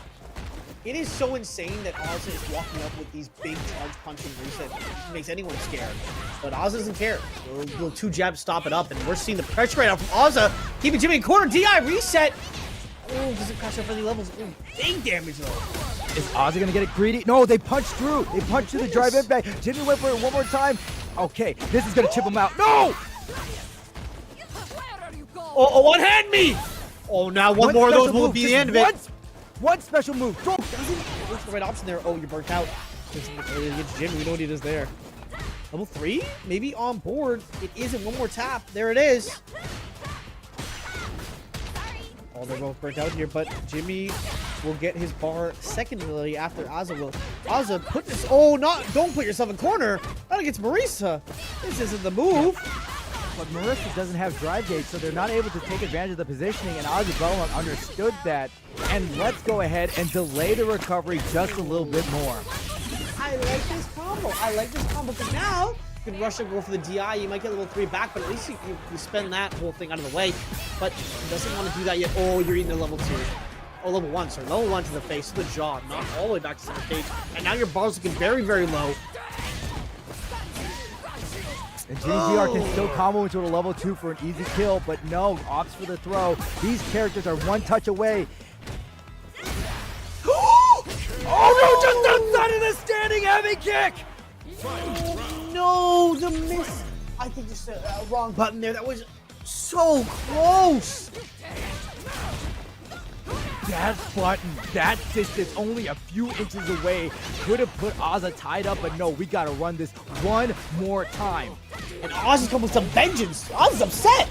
S13: It is so insane that Ozzy is walking up with these big charge punching moves that makes anyone scared. But Ozzy doesn't care. Little 2 jabs stop it up, and we're seeing the pressure right now from Ozzy. Keeping Jimmy in corner. DI reset. Oh, doesn't crash up for the levels. Oh, big damage though.
S9: Is Ozzy gonna get it greedy? No, they punched through. They punched through the drive impact. Jimmy went for it one more time. Okay, this is gonna chip him out. No!
S13: Oh, one hand me! Oh, now one more of those will be the end of it.
S9: One special move.
S13: What's the right option there? Oh, you're burnt out. Against Jimmy, we know what he does there. Level 3? Maybe on board. It isn't. One more tap. There it is. Oh, they're both burnt out here, but Jimmy will get his bar secondly after Ozzy will. Ozzy, put this. Oh, don't put yourself in corner. Not against Marisa. This isn't the move.
S9: But Marisa doesn't have drive gauge, so they're not able to take advantage of the positioning, and Ozzy Belmont understood that. And let's go ahead and delay the recovery just a little bit more.
S13: I like this combo. Because now you can rush and go for the DI. You might get level 3 back, but at least you spend that whole thing out of the way. But he doesn't want to do that yet. Oh, you're eating a level 2. Oh, level 1, sorry. Level 1 to the face, to the jaw, not all the way back to center stage. And now your bar's looking very, very low.
S9: And Jimmy DR can still combo into a level 2 for an easy kill, but no, opts for the throw. These characters are one touch away. Oh no, just outside of the standing heavy kick!
S13: No, the miss. I think just a wrong button there. That was so close.
S9: That button, that distance, only a few inches away, could have put Ozza tied up, but no, we gotta run this one more time.
S13: And Oz is coming with some vengeance. Oz is upset.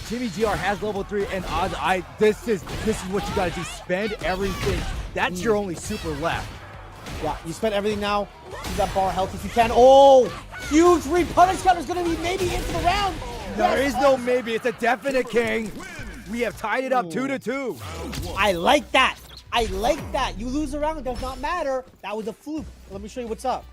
S9: Jimmy DR has level 3, and Ozza, this is what you gotta do. Spend everything. That's your only super left.
S13: Yeah, you spent everything now. Keep that bar health if you can. Oh, huge repunish counter is going to be maybe into the round.
S9: There is no maybe. It's a definite, King. We have tied it up 2-2.
S13: I like that. I like that. You lose a round, it does not matter. That was a fluke. Let me show you what's up.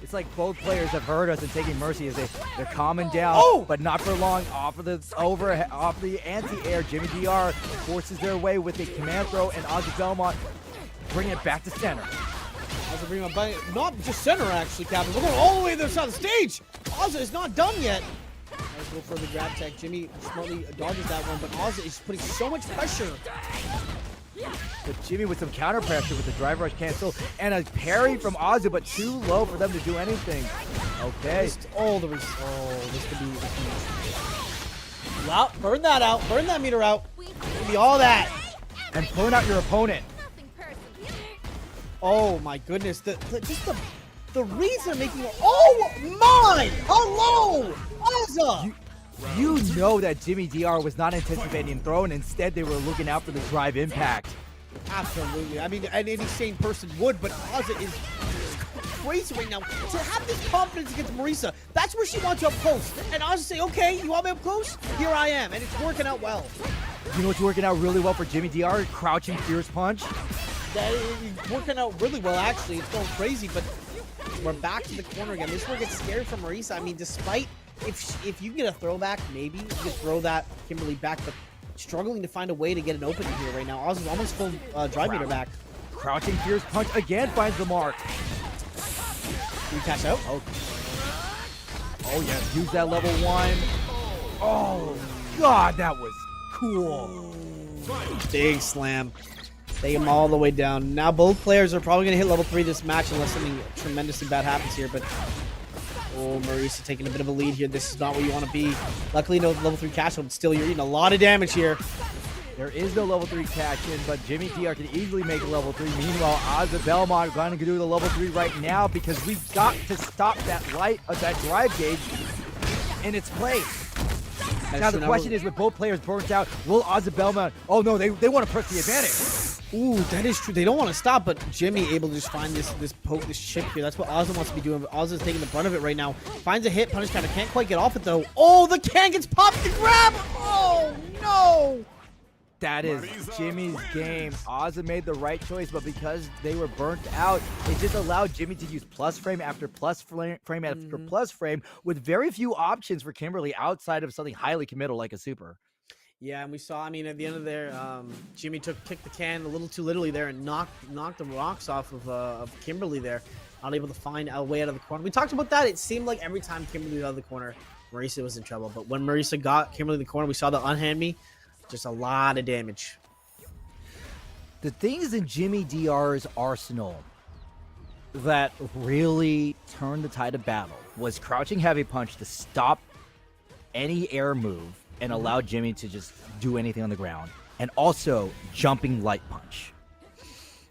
S9: It's like both players have heard us and taking mercy as they're calming down, but not for long. Off the anti-air, Jimmy DR forces their way with a command throw, and Ozzy Belmont bring it back to center.
S13: Ozzy bring it back, not just center actually, Captain. We're going all the way to the side of the stage. Ozzy is not done yet. Let's go for the grab tech. Jimmy smartly dodges that one, but Ozzy is putting so much pressure.
S9: But Jimmy with some counter pressure with the drive rush cancel and a parry from Ozzy, but too low for them to do anything. Okay.
S13: This could be. Well, burn that out. Burn that meter out. Give me all that.
S9: And burn out your opponent.
S13: Oh my goodness. The reason making it. Oh my! Hello! Ozza!
S9: You know that Jimmy DR was not anticipating throw, and instead they were looking out for the drive impact.
S13: Absolutely. I mean, any sane person would, but Ozza is crazy right now. To have this confidence against Marisa, that's where she wants you up close. And Ozza say, okay, you want me up close? Here I am. And it's working out well.
S9: You know what's working out really well for Jimmy DR? Crouching fierce punch.
S13: That is working out really well, actually. It's going crazy, but we're back to the corner again. This is where it gets scary for Marisa. I mean, despite if you get a throwback, maybe you can throw that Kimberly back, but struggling to find a way to get an opening here right now. Oz is almost full drive meter back.
S9: Crouching fierce punch again finds the mark.
S13: Can we catch out?
S9: Oh yeah, use that level 1. Oh God, that was cool.
S13: Big slam. Take him all the way down. Now both players are probably going to hit level 3 this match unless something tremendously bad happens here, but Marisa taking a bit of a lead here. This is not where you want to be. Luckily, no level 3 cash out, but still, you're eating a lot of damage here.
S9: There is no level 3 cash in, but Jimmy DR can easily make a level 3. Meanwhile, Ozzy Belmont going to do the level 3 right now because we've got to stop that that drive gauge in its place. Now the question is, with both players burnt out, will Ozzy Belmont? Oh no, they want to press the advantage.
S13: Ooh, that is true. They don't want to stop, but Jimmy able to just find this poke, this chip here. That's what Ozzy wants to be doing, but Ozzy's taking the brunt of it right now. Finds a hit, punish counter, can't quite get off it though. Oh, the can gets popped and grab! Oh no!
S9: That is Jimmy's game. Ozzy made the right choice, but because they were burnt out, it just allowed Jimmy to use plus frame after plus frame after plus frame with very few options for Kimberly outside of something highly committal like a super.
S13: Yeah, and we saw, I mean, at the end of there, Jimmy kicked the can a little too literally there and knocked the rocks off of Kimberly there. Not able to find a way out of the corner. We talked about that. It seemed like every time Kimberly was out of the corner, Marisa was in trouble. But when Marisa got Kimberly in the corner, we saw the unhand me. Just a lot of damage.
S9: The things in Jimmy DR's arsenal that really turned the tide of battle was crouching heavy punch to stop any air move and allow Jimmy to just do anything on the ground, and also jumping light punch.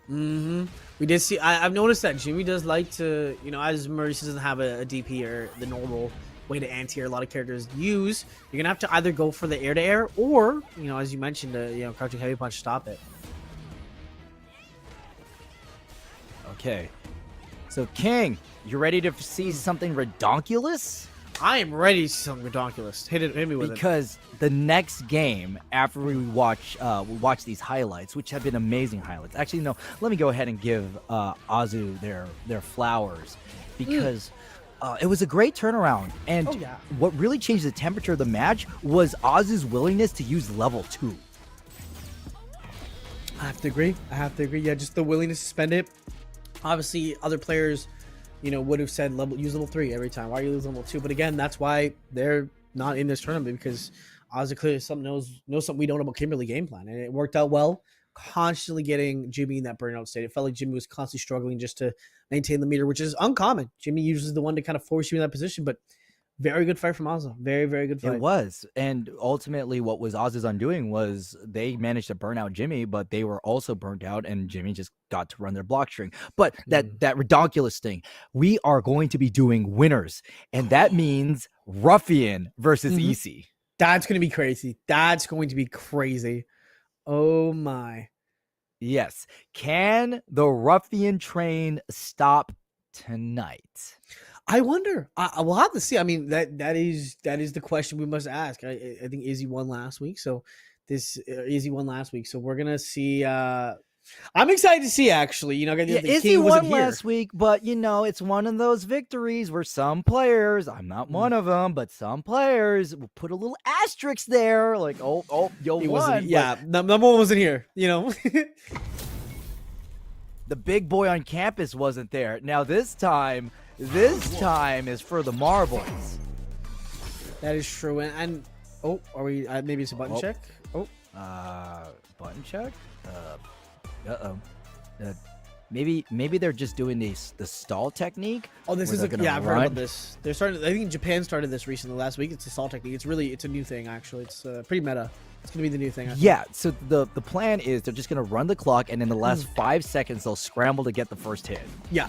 S13: We did see, I've noticed that Jimmy does like to, you know, as Marisa doesn't have a DP or the normal way to anti-air a lot of characters use, you're gonna have to either go for the air-to-air or, you know, as you mentioned, crouching heavy punch, stop it.
S9: Okay, so King, you ready to see something redonkulous?
S13: I am ready to see something ridiculous. Hit me with it.
S9: Because the next game, after we watch these highlights, which have been amazing highlights. Actually, no, let me go ahead and give Azu their flowers, because it was a great turnaround. And what really changed the temperature of the match was Azu's willingness to use level 2.
S13: I have to agree. Yeah, just the willingness to spend it. Obviously, other players, you know, would have said use level 3 every time. Why are you using level 2? But again, that's why they're not in this tournament, because Ozzy clearly knows something we don't know about Kimberly game plan, and it worked out well. Constantly getting Jimmy in that burnout state. It felt like Jimmy was constantly struggling just to maintain the meter, which is uncommon. Jimmy usually is the one to kind of force you in that position, but Very good fight from Ozzy. Very, very good fight.
S9: It was. And ultimately, what was Oz's undoing was they managed to burn out Jimmy, but they were also burnt out, and Jimmy just got to run their block string. But that ridiculous thing, we are going to be doing winners, and that means Ruffian versus EC.
S13: That's going to be crazy. That's going to be crazy. Oh, my.
S9: Yes. Can the Ruffian train stop tonight?
S13: I wonder. We'll have to see. I mean, that is the question we must ask. I think Izzy won last week, so Izzy won last week, so we're gonna see. I'm excited to see. Actually,
S9: Izzy won last week, but it's one of those victories where some players, I'm not one of them, but some players will put a little asterisk there, like, you won.
S13: Number one wasn't here.
S9: The big boy on campus wasn't there. Now this time is for the marbles.
S13: That is true. And are we? Maybe it's a button check.
S9: Button check. Maybe they're just doing the stall technique.
S13: Oh, this is I've heard about this. They're starting. I think Japan started this recently last week. It's a stall technique. It's a new thing actually. It's pretty meta. It's gonna be the new thing.
S9: Yeah. So the plan is they're just gonna run the clock, and in the last 5 seconds they'll scramble to get the first hit.
S13: Yeah.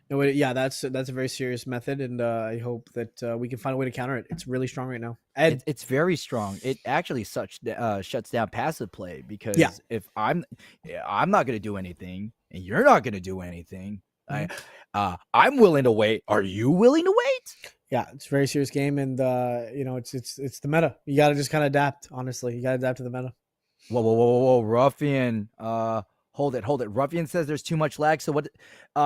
S13: No, that's a very serious method, and I hope that we can find a way to counter it. It's really strong right now. And
S9: it's very strong. It actually shuts down passive play because if I'm not going to do anything, and you're not going to do anything, I'm willing to wait. Are you willing to wait?
S13: Yeah, it's a very serious game, and it's the meta. You got to just kind of adapt. Honestly, you got to adapt to the meta.
S9: Whoa, Ruffian. Hold it. Ruffian says there's too much lag. So what?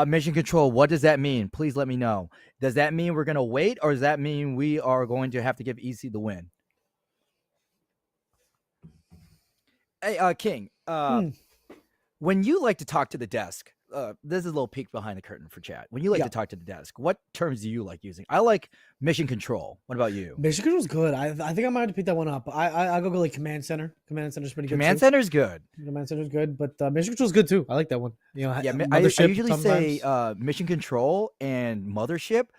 S9: Mission control. What does that mean? Please let me know. Does that mean we're gonna wait, or does that mean we are going to have to give EC the win? Hey, King. When you like to talk to the desk, this is a little peek behind the curtain for chat. When you like to talk to the desk, what terms do you like using? I like mission control. What about you?
S13: Mission control is good. I think I might have to pick that one up. I go like command center. Command center's pretty good.
S9: Command center's good.
S13: Command center's good, but mission control is good too. I like that one.
S9: I usually say mission control and mothership.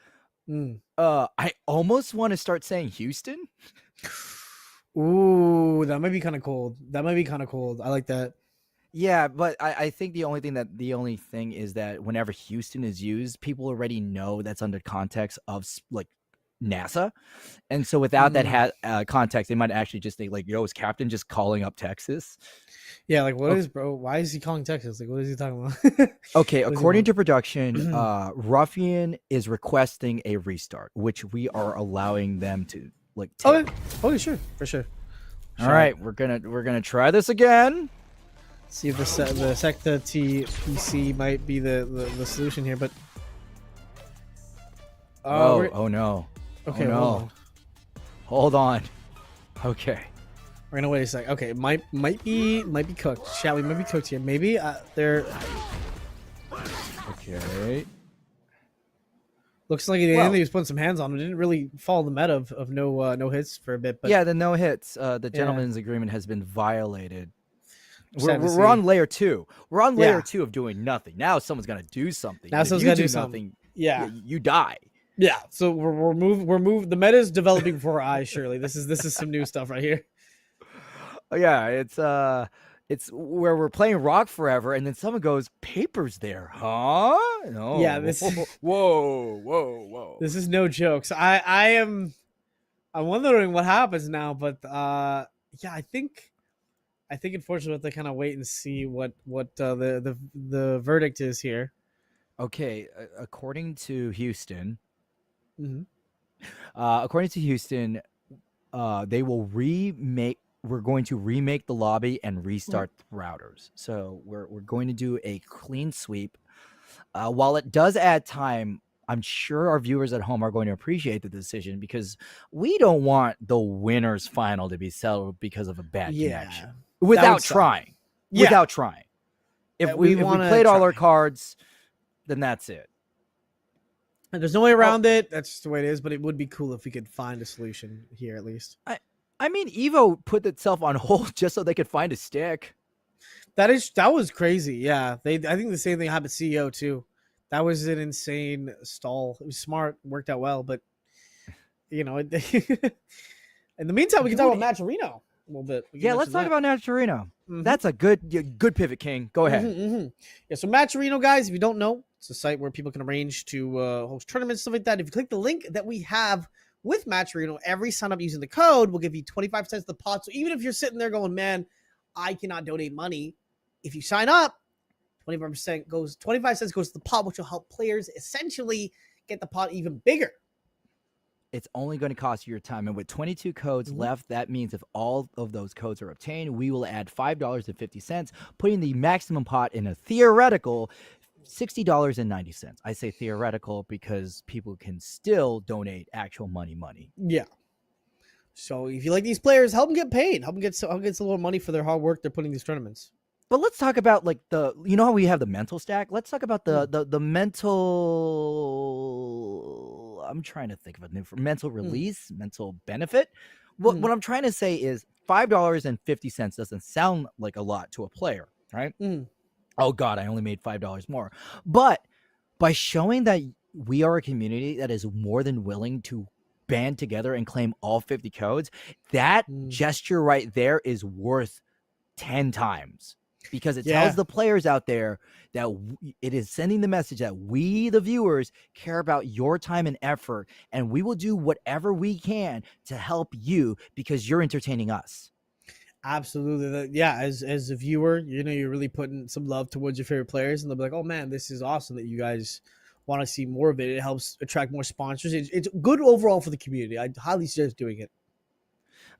S9: I almost want to start saying Houston.
S13: Ooh, that might be kind of cold. I like that.
S9: Yeah, but I think the only thing is that whenever Houston is used, people already know that's under context of like NASA, and so without that context, they might actually just think like, "Yo, is Captain just calling up Texas?"
S13: Yeah, like what is bro? Why is he calling Texas? Like, what is he talking about?
S9: Okay, according to production, Ruffian is requesting a restart, which we are allowing them to like. Take.
S13: Okay, sure, for sure.
S9: All right, we're gonna try this again.
S13: See if the Secta TPC might be the solution here, but
S9: oh no.
S13: Okay,
S9: no. Hold on. Okay.
S13: We're gonna wait a sec. Okay, might be cooked. Shall we might be cooked here? Maybe they're
S9: okay.
S13: Looks like at the end he was putting some hands on him. Didn't really follow the meta of no hits for a bit. But
S9: yeah, the no hits. The gentleman's agreement has been violated. We're on layer 2. We're on layer 2 of doing nothing. Now someone's gonna do something.
S13: Now someone's gonna do something. Yeah,
S9: you die.
S13: Yeah, so we're moving. The meta is developing before our eyes. Surely this is some new stuff right here.
S9: Yeah, it's where we're playing Rock Forever, and then someone goes, "Paper's there, huh?" No.
S13: Yeah, this.
S9: Whoa.
S13: This is no jokes. I'm wondering what happens now, but yeah, I think unfortunately we have to kind of wait and see what the verdict is here.
S9: Okay, according to Houston,
S13: mm-hmm.
S9: They will remake. We're going to remake the lobby and restart the routers. So we're going to do a clean sweep. While it does add time, I'm sure our viewers at home are going to appreciate the decision because we don't want the winner's final to be settled because of a bad connection. Without trying. If we played all our cards, then that's it.
S13: And there's no way around it. That's just the way it is. But it would be cool if we could find a solution here at least.
S9: I mean, Evo put itself on hold just so they could find a stick.
S13: That was crazy. Yeah, I think the same thing happened to CEO too. That was an insane stall. It was smart, worked out well, but you know, in the meantime, we can talk about Matcherino a little bit.
S9: Yeah, let's talk about Naturino. That's a good pivot, King. Go ahead.
S13: Yeah, so Matcherino, guys, if you don't know, it's a site where people can arrange to host tournaments, stuff like that. If you click the link that we have with Matcherino, every sign up using the code will give you 25 cents the pot. So even if you're sitting there going, man, I cannot donate money, if you sign up, 25 cents goes to the pot, which will help players essentially get the pot even bigger.
S9: It's only going to cost you your time. And with 22 codes left, that means if all of those codes are obtained, we will add $5.50, putting the maximum pot in a theoretical $60.90. I say theoretical because people can still donate actual money.
S13: Yeah. So if you like these players, help them get paid. Help them get some little money for their hard work they're putting in these tournaments.
S9: But let's talk about like you know how we have the mental stack? Let's talk about the mental, I'm trying to think of a new mental release, mental benefit. What I'm trying to say is $5.50 doesn't sound like a lot to a player, right? Oh God, I only made $5 more. But by showing that we are a community that is more than willing to band together and claim all 50 codes, that gesture right there is worth 10 times. Because it tells the players out there that it is sending the message that we, the viewers, care about your time and effort, and we will do whatever we can to help you because you're entertaining us.
S13: Absolutely. Yeah, as a viewer, you know, you're really putting some love towards your favorite players, and they'll be like, oh man, this is awesome that you guys want to see more of it. It helps attract more sponsors. It's good overall for the community. I highly suggest doing it.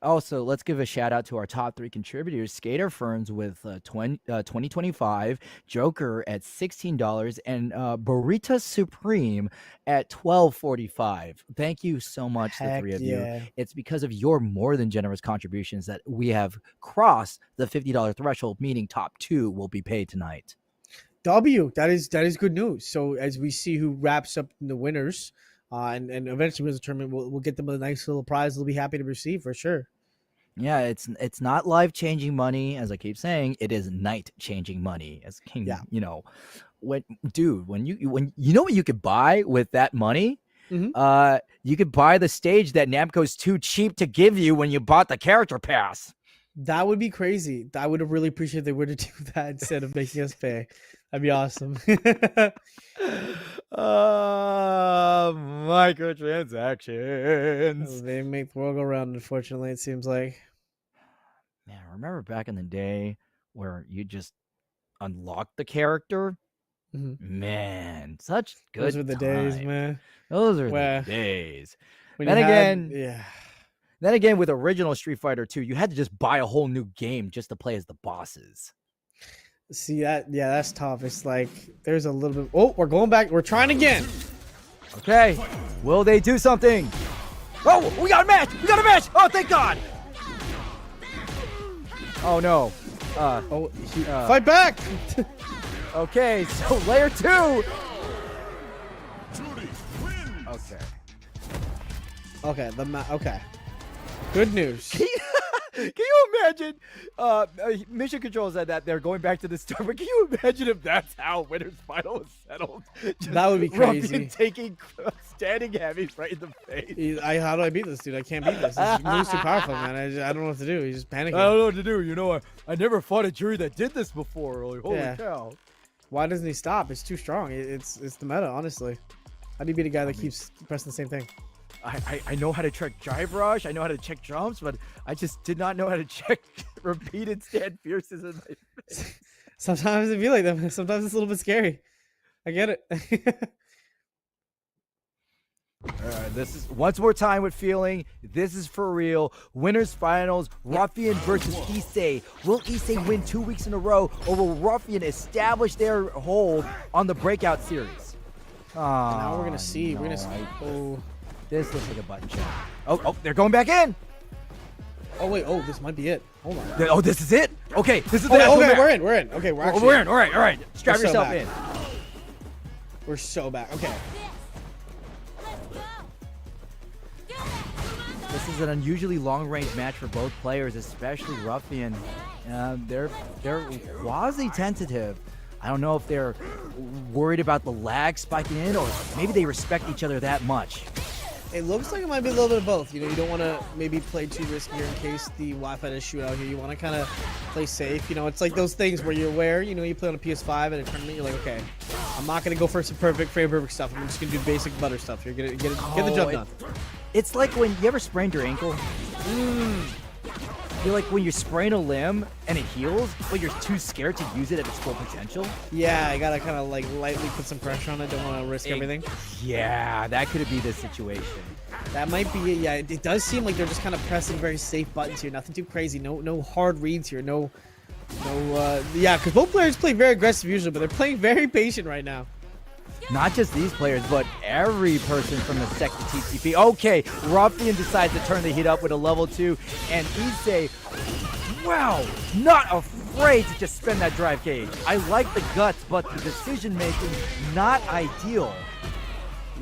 S9: Also, let's give a shout out to our top 3 contributors: Skater Ferns with 2025, Joker at $16, and Burrito Supreme at $12.45. Thank you so much, the 3 of you. It's because of your more than generous contributions that we have crossed the $50 threshold, meaning top 2 will be paid tonight.
S13: That is good news. So as we see who wraps up the winners, and eventually wins the tournament, we'll get them a nice little prize they'll be happy to receive for sure.
S9: Yeah, it's not life-changing money, as I keep saying. It is night-changing money, as King. You know, when you know what you could buy with that money. You could buy the stage that Namco's too cheap to give you when you bought the character pass.
S13: That would be crazy. I would have really appreciated if they were to do that instead of making us pay. That'd be awesome.
S9: Microtransactions.
S13: They make the world go round, unfortunately, it seems like.
S9: Man, remember back in the day where you just unlocked the character? Man, such good
S13: Those were the days, man.
S9: Those are the days.
S13: Then
S9: again, with original Street Fighter 2, you had to just buy a whole new game just to play as the bosses.
S13: See that? Yeah, that's tough. It's like there's a little bit. Oh, we're going back. We're trying again.
S9: Okay. Will they do something? Oh, we got a match. Oh, thank God. Oh no.
S13: Fight back.
S9: Okay, so layer 2.
S13: Okay. Okay. Good news.
S9: Can you imagine? Mission Control said that they're going back to the start, but can you imagine if that's how Winner's Final was settled?
S13: That would be crazy.
S9: Ruffian taking standing heavies right in the face.
S13: How do I beat this dude? I can't beat this. This move's too powerful, man. I don't know what to do. He's just panicking.
S9: I don't know what to do. You know, I never fought a jury that did this before. Like, holy cow.
S13: Why doesn't he stop? It's too strong. It's the meta, honestly. How do you beat a guy that keeps pressing the same thing?
S9: I know how to check drive rush. I know how to check jumps, but I just did not know how to check repeated stand fierces in my face.
S13: Sometimes I feel like them. Sometimes it's a little bit scary. I get it.
S9: All right, this is once more time with feeling. This is for real. Winners finals. Ruffian versus Issei. Will Issei win 2 weeks in a row, or will Ruffian establish their hold on the Breakout series?
S13: Now we're gonna see. We're gonna see. Oh.
S9: This looks like a button check. Oh, they're going back in.
S13: Oh wait, this might be it. Hold on.
S9: Oh, this is it. Okay, this is
S13: the okay, we're in. Okay,
S9: we're in. All right. Strap yourself in.
S13: We're so back. Okay.
S9: This is an unusually long-range match for both players, especially Ruffian. They're quasi-tentative. I don't know if they're worried about the lag spiking in, or maybe they respect each other that much.
S13: It looks like it might be a little bit of both. You know, you don't want to maybe play too risky here in case the Wi-Fi does shoot out here. You want to kind of play safe. You know, it's like those things where you're aware, you know, you play on a PS5 at a tournament, you're like, okay, I'm not going to go for some frame perfect stuff. I'm just going to do basic butter stuff. You're going to get the job done.
S9: It's like when you ever sprained your ankle. You're like when you're spraying a limb and it heals, but you're too scared to use it at its full potential.
S13: Yeah, I gotta kind of like lightly put some pressure on it. Don't want to risk everything.
S9: Yeah, that could be the situation.
S13: That might be it. Yeah, it does seem like they're just kind of pressing very safe buttons here. Nothing too crazy. No hard reads here. Yeah, because both players play very aggressive usually, but they're playing very patient right now.
S9: Not just these players, but every person from the sector TCP. Okay, Ruffian decides to turn the heat up with a level 2, and Issei, wow, not afraid to just spend that drive gauge. I like the guts, but the decision making, not ideal.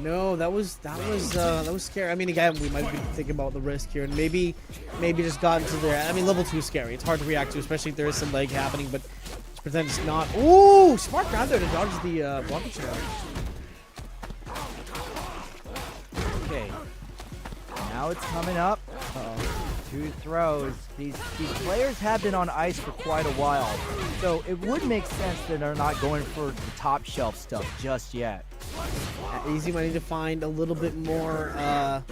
S13: No, that was scary. I mean, again, we might be thinking about the risk here, and maybe just got into there. I mean, level 2 is scary. It's hard to react to, especially if there is some leg happening, but just pretend it's not. Ooh, smart grab there to dodge the blockage challenge.
S9: Okay, now it's coming up. 2 throws. These players have been on ice for quite a while, so it would make sense that they're not going for the top shelf stuff just yet.
S13: Easy might need to find a little bit more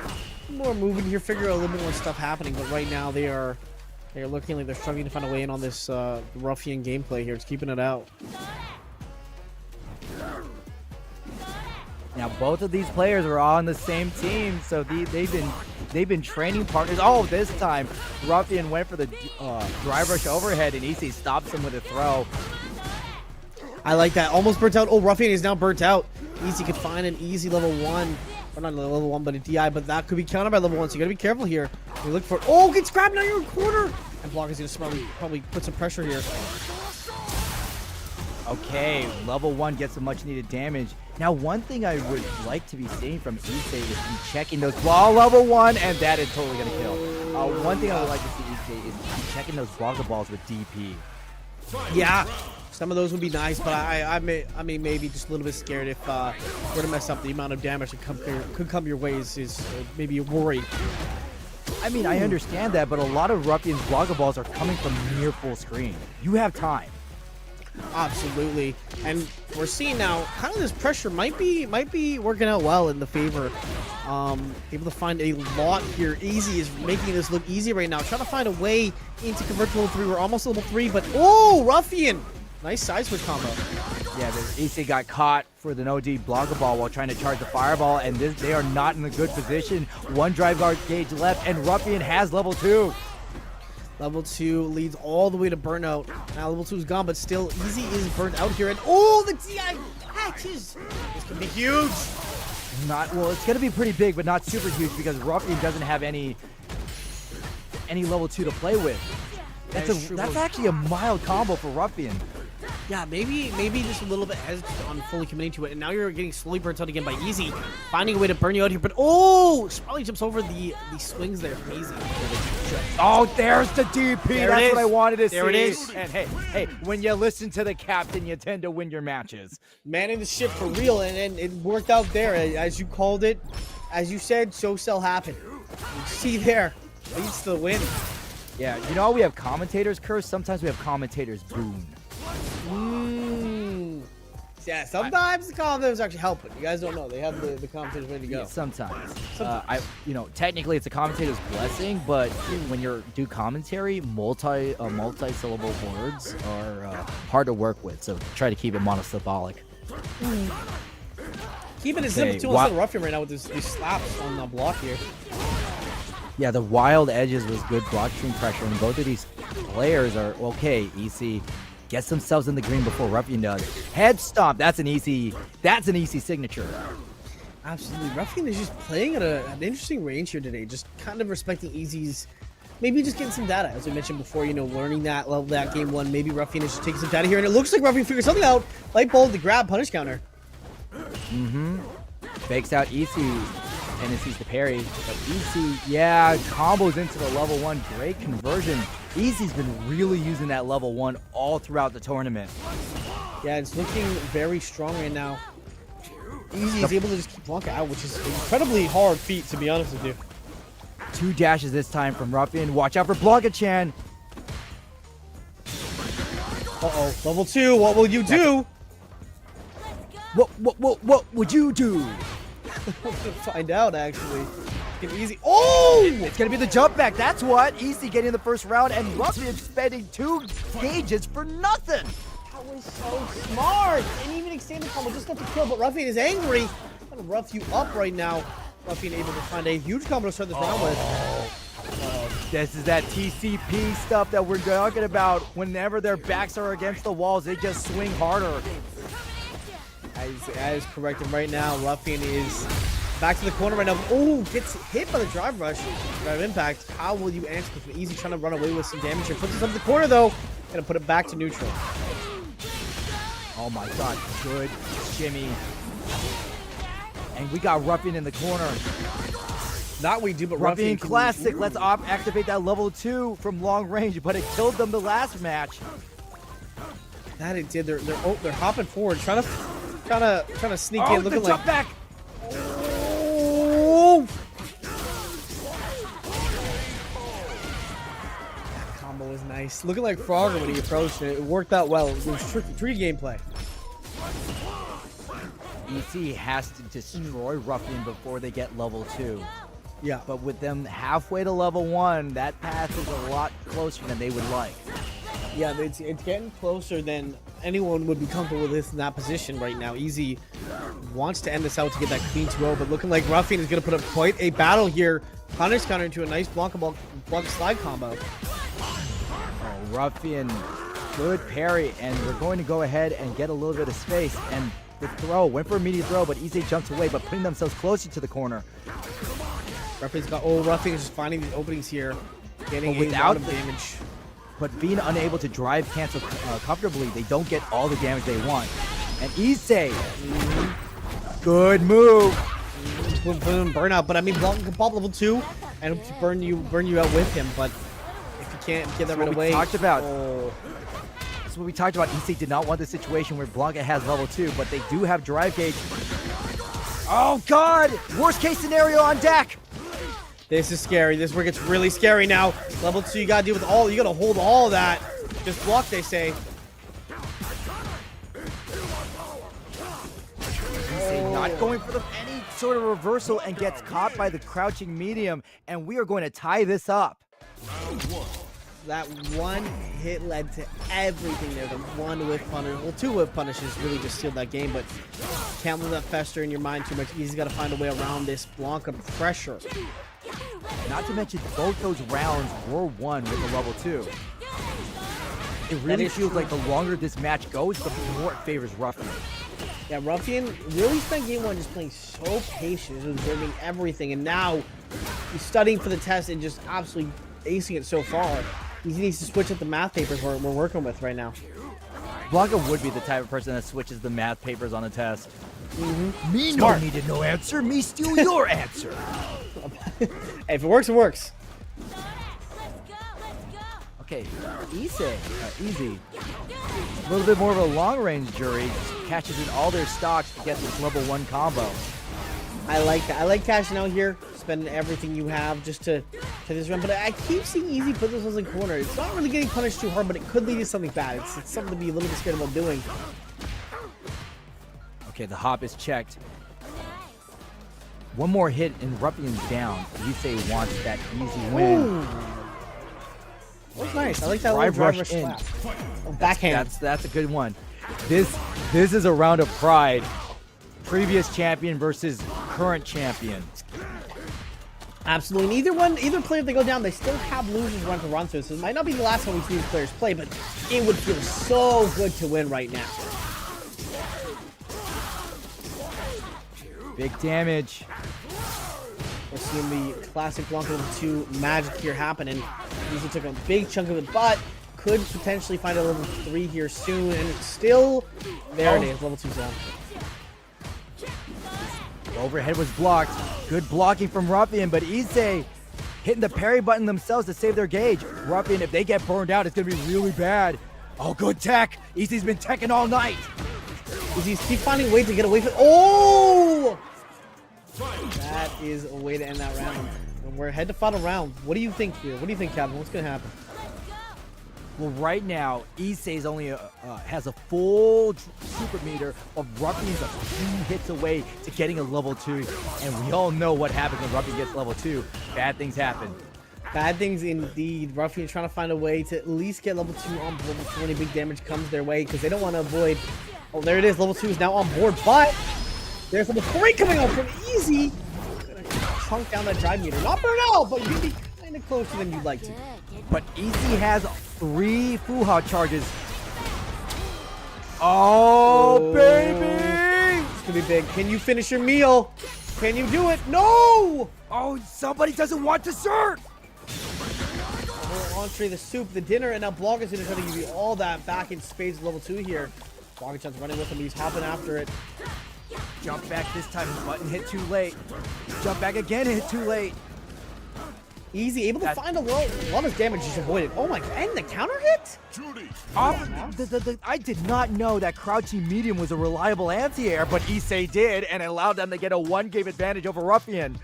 S13: movement here, figure out a little bit more stuff happening, but right now they're looking like they're struggling to find a way in on this Ruffian gameplay here. It's keeping it out.
S9: Now both of these players are on the same team, so they've been training partners. Oh, this time Ruffian went for the drive rush overhead, and Issei stops him with a throw.
S13: I like that. Almost burnt out. Oh, Ruffian is now burnt out. Easy could find an easy level 1. Or not level 1, but a DI, but that could be countered by level 1, so you gotta be careful here. You look for. Oh, gets grabbed, now you're in corner! And Block is gonna probably put some pressure here.
S9: Okay, level 1 gets some much needed damage. Now, one thing I would like to be seeing from Issei is him checking those ball level 1, and that is totally gonna kill. One thing I would like to see Issei is him checking those blogger balls with DP.
S13: Yeah, some of those would be nice, but I mean maybe just a little bit scared if we're to mess up the amount of damage that could come your way is maybe a worry.
S9: I mean, I understand that, but a lot of Ruffian's blogger balls are coming from near full screen. You have time.
S13: Absolutely, and we're seeing now kind of this pressure might be working out well in the favor. Able to find a lot here. Easy is making this look easy right now. Trying to find a way into convert to level 3. We're almost level 3, but oh, Ruffian! Nice side switch combo.
S9: Yeah, Issei got caught for the no-D blogger ball while trying to charge the fireball, and they are not in a good position. 1 drive guard gauge left, and Ruffian has level 2.
S13: Level 2 leads all the way to burnout. Now level 2 is gone, but still Easy is burnt out here. And oh, the DI catches! This could be huge.
S9: Well, it's gonna be pretty big, but not super huge because Ruffian doesn't have any level 2 to play with. That's actually a mild combo for Ruffian.
S13: Yeah, maybe just a little bit hesitant on fully committing to it, and now you're getting slowly burnt out again by Easy, finding a way to burn you out here. But oh, probably jumps over the swings there from Easy.
S9: Oh, there's the DP. That's what I wanted to see.
S13: There it is.
S9: And hey, when you listen to the captain, you tend to win your matches.
S13: Manning the ship for real, and it worked out there as you called it, as you said. So shall happen. You see there, leads to the win.
S9: Yeah, you know how we have commentators curse? Sometimes we have commentators boon.
S13: Yeah, sometimes the commentators actually help it. You guys don't know. They have the commentators ready to go.
S9: Yeah, sometimes. Technically it's a commentator's blessing, but when you do commentary, multi-syllable words are hard to work with, so try to keep it monosyllabic.
S13: Keeping it simple too. Instead of Ruffian right now with these slaps on the block here.
S9: Yeah, the wild edges was good block stream pressure, and both of these players are okay. Issei gets themselves in the green before Ruffian does. Head stomp. That's an Issei signature.
S13: Absolutely. Ruffian is just playing at an interesting range here today. Just kind of respecting Easy's. Maybe just getting some data, as we mentioned before. Learning that level, that game 1. Maybe Ruffian is just taking some data here, and it looks like Ruffian figured something out. Light bulb, the grab, punish counter.
S9: Fakes out Issei. And it sees the parry, but Issei, yeah, combos into the level 1. Great conversion. Issei's been really using that level 1 all throughout the tournament.
S13: Yeah, it's looking very strong right now. Easy is able to just keep Blanca out, which is an incredibly hard feat, to be honest with you.
S9: 2 dashes this time from Ruffian. Watch out for Blanca-chan.
S13: Uh-oh, level 2, what will you do?
S9: What would you do?
S13: We'll find out, actually. Get Easy. Oh!
S9: It's gonna be the jump back. That's what. Easy getting the first round, and Ruffian spending 2 gauges for nothing.
S13: That was so smart. And even extended combo just got the kill, but Ruffian is angry. I'm gonna rough you up right now. Ruffian able to find a huge combo to start this round with.
S9: This is that TCP stuff that we're talking about. Whenever their backs are against the walls, they just swing harder.
S13: That is correct. And right now, Ruffian is back to the corner right now. Oh, gets hit by the drive rush. Drive impact. How will you answer this? Easy trying to run away with some damage here. Puts us up the corner though. Gonna put it back to neutral.
S9: Oh my god, good shimmy. And we got Ruffian in the corner.
S13: That we do, but
S9: Ruffian classic. Let's activate that level 2 from long range, but it killed them the last match.
S13: That it did. They're hopping forward, trying to sneak in, looking
S9: the
S13: like
S9: jump back.
S13: Oh! That combo was nice. Looking like Frogger when he approached it. It worked out well. It was tricky gameplay.
S9: EC has to destroy Ruffian before they get level 2.
S13: Yeah.
S9: But with them halfway to level 1, that path is a lot closer than they would like.
S13: Yeah, it's getting closer than anyone would be comfortable with this in that position right now. Easy wants to end this out to get that clean 2-0, but looking like Ruffian is going to put up quite a battle here. Punish counter into a nice Blanca slide combo.
S9: Oh, Ruffian, good parry, and we're going to go ahead and get a little bit of space. And the throw, went for a immediate throw, but Ise jumps away, but putting themselves closer to the corner.
S13: Ruffian is just finding the openings here, getting
S9: without
S13: a lot of damage.
S9: But being unable to drive cancel comfortably, they don't get all the damage they want. And Issei, good move.
S13: Burnout, but I mean, Blanca can pop level 2 and burn you out with him. But if you can't get that right away,
S9: talked about. That's what we talked about. Issei did not want the situation where Blanca has level 2, but they do have drive gauge. Oh God! Worst case scenario on deck.
S13: This is scary. This is where it gets really scary now. Level 2, you gotta deal with all. You gotta hold all that. Just block, they say.
S9: Not going for any sort of reversal and gets caught by the crouching medium, and we are going to tie this up.
S13: That one hit led to everything there. The one whiff punish, well, 2 whiff punishes really just sealed that game, but can't let that fester in your mind too much. Easy's got to find a way around this Blanca pressure.
S9: Not to mention, both those rounds were won with a level 2. It really feels like the longer this match goes, the more it favors Ruffian.
S13: Yeah, Ruffian really spent game 1 just playing so patient, observing everything, and now he's studying for the test and just absolutely acing it so far. He needs to switch up the math papers we're working with right now.
S9: Blanca would be the type of person that switches the math papers on the test. Me
S13: Smart.
S9: no needed no answer, me steal your answer.
S13: Hey, if it works, it works.
S9: Okay, easy. A little bit more of a long-range jury. Catches in all their stocks to get this level 1 combo.
S13: I like that. I like cashing out here, spending everything you have just to this run. But I keep seeing Easy put themselves in corner. It's not really getting punished too hard, but it could lead to something bad. It's something to be a little bit scared about doing.
S9: Okay, the hop is checked. One more hit and Ruffian's down. Yusei wants that easy win.
S13: Ooh. That was nice. I like that little drive rush slap. Oh, backhand.
S9: That's a good one. This is a round of pride. Previous champion versus current champion.
S13: Absolutely. Either player, if they go down, they still have losers run to run through. So it might not be the last time we see these players play, but it would feel so good to win right now.
S9: Big damage.
S13: We're seeing the classic Blanca level 2 magic here happen, and Easy took a big chunk of it, but could potentially find a level 3 here soon, and it's still there. It is, level 2's down.
S9: Overhead was blocked. Good blocking from Ruffian, but Issei hitting the parry button themselves to save their gauge. Ruffian, if they get burned out, it's going to be really bad. Oh, good tech. Issei's been teching all night.
S13: Is he keep finding a way to get away from? Oh! That is a way to end that round. And we're head to final round. What do you think here? What do you think, Captain? What's gonna happen?
S9: Well, right now, Issei's only has a full super meter of Ruffian's a few hits away to getting a level 2, and we all know what happens when Ruffian gets level 2. Bad things happen.
S13: Bad things indeed. Ruffian trying to find a way to at least get level 2 on board before any big damage comes their way, because they don't want to avoid. Oh, there it is. Level 2 is now on board, but there's level 3 coming out from Easy. Gonna chunk down that drive meter. Not burn out, but you'd be kind of closer than you'd like to.
S9: But Easy has 3 Fuha charges. Oh, baby!
S13: It's gonna be big. Can you finish your meal? Can you do it? No!
S9: Oh, somebody doesn't want dessert!
S13: Entree, the soup, the dinner, and now Blanca's gonna try to give you all that back in spades at level 2 here. Blanca's running with him, he's hopping after it.
S9: Jump back this time, button hit too late. Jump back again, hit too late.
S13: Easy, able to find a lot of damage just avoided. Oh my god, and the counter hit?
S9: I did not know that crouching medium was a reliable anti-air, but Issei did, and it allowed them to get a 1-game advantage over Ruffian.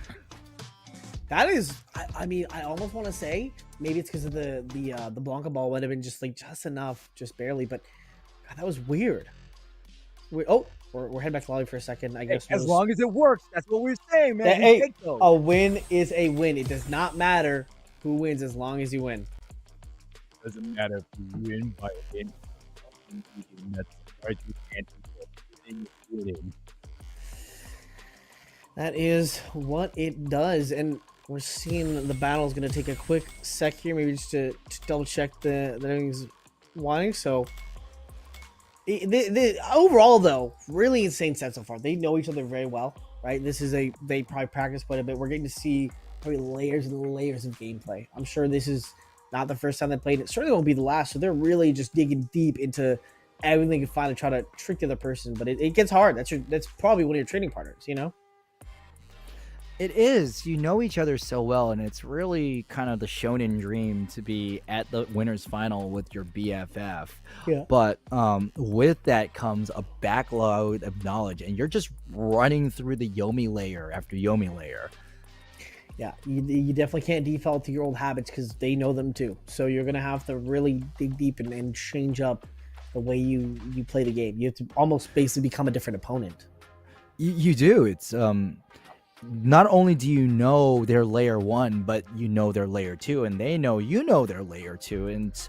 S13: That is, I mean, I almost want to say maybe it's because of the Blanca ball would have been just enough, just barely, but God, that was weird. We're heading back to lobby for a second, I guess.
S9: As long as it works, that's what we're saying, man.
S13: Hey, a win is a win. It does not matter who wins as long as you win.
S9: Doesn't matter if you win by a win.
S13: That is what it does, and we're seeing the battle is going to take a quick sec here, maybe just to double check that everything's wanting. So, overall though, really insane set so far. They know each other very well, right? They probably practice quite a bit. We're getting to see probably layers and layers of gameplay. I'm sure this is not the first time they played it. Certainly won't be the last. So they're really just digging deep into everything they can find to try to trick the other person. But it gets hard. That's probably one of your training partners, you know?
S9: It is. You know each other so well, and it's really kind of the shonen dream to be at the winner's final with your BFF.
S13: Yeah.
S9: But with that comes a backlog of knowledge, and you're just running through the Yomi layer after Yomi layer.
S13: Yeah, you definitely can't default to your old habits because they know them too. So you're going to have to really dig deep and change up the way you play the game. You have to almost basically become a different opponent.
S9: You do. It's not only do you know their layer 1, but you know their layer 2, and they know you know their layer 2, and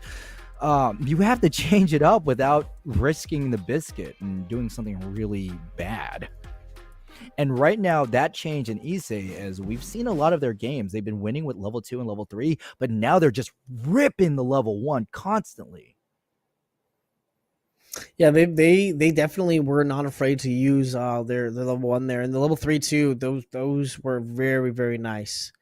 S9: you have to change it up without risking the biscuit and doing something really bad. And right now, that change in Issei, as we've seen a lot of their games, they've been winning with level 2 and level 3, but now they're just ripping the level 1 constantly.
S13: Yeah, they definitely were not afraid to use their level 1 there, and the level 3 too. Those were very, very nice.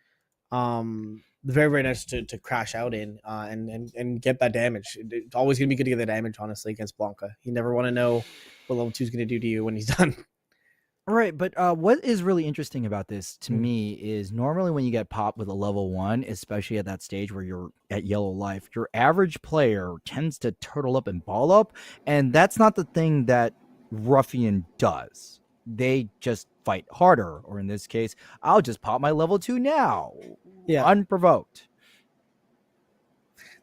S13: Very, very nice to crash out in and get that damage. It's always gonna be good to get the damage, honestly, against Blanca. You never want to know what level 2 is gonna do to you when he's done.
S9: Right, but what is really interesting about this to me is normally when you get popped with a level 1, especially at that stage where you're at yellow life, your average player tends to turtle up and ball up, and that's not the thing that Ruffian does. They just fight harder, or in this case, I'll just pop my level 2 now.
S13: Yeah.
S9: Unprovoked.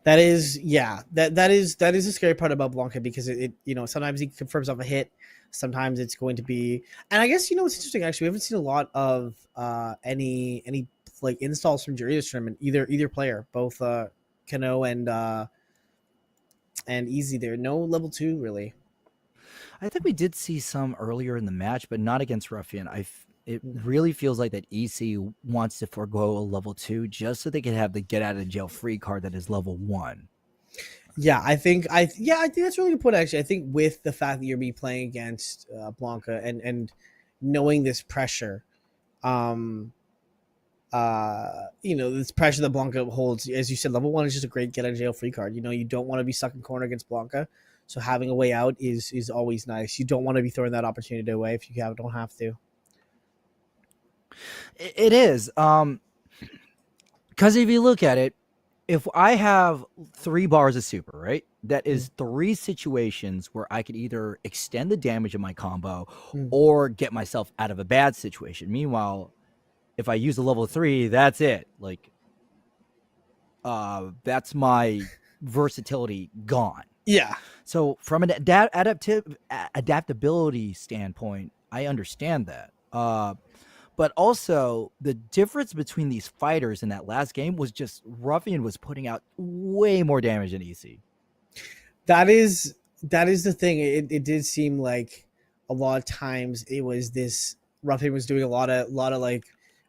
S13: That is the scary part about Blanca, because it sometimes he confirms off a hit, sometimes it's going to be, and I guess what's interesting, actually, we haven't seen a lot of any like installs from Juria's tournament, either player, both Kano and Easy there. No level 2 really.
S9: I think we did see some earlier in the match, but not against Ruffian. It really feels like that EC wants to forego a level 2 just so they can have the get out of jail free card that is level 1.
S13: Yeah, I think that's a really good point, actually. I think with the fact that you're be playing against Blanca and knowing this pressure, this pressure that Blanca holds, as you said, level 1 is just a great get out of jail free card. You don't want to be stuck in corner against Blanca, so having a way out is always nice. You don't want to be throwing that opportunity away if you don't have to.
S9: It is, because if you look at it, if I have 3 bars of super, right, that is 3 situations where I could either extend the damage of my combo
S13: Mm.
S9: or get myself out of a bad situation. Meanwhile, if I use a level 3, that's it. Like, that's my versatility gone.
S13: Yeah.
S9: So from an adaptability standpoint, I understand that. But also the difference between these fighters in that last game was just Ruffian was putting out way more damage than EC.
S13: That is the thing. It did seem like a lot of times it was this Ruffian was doing a lot of like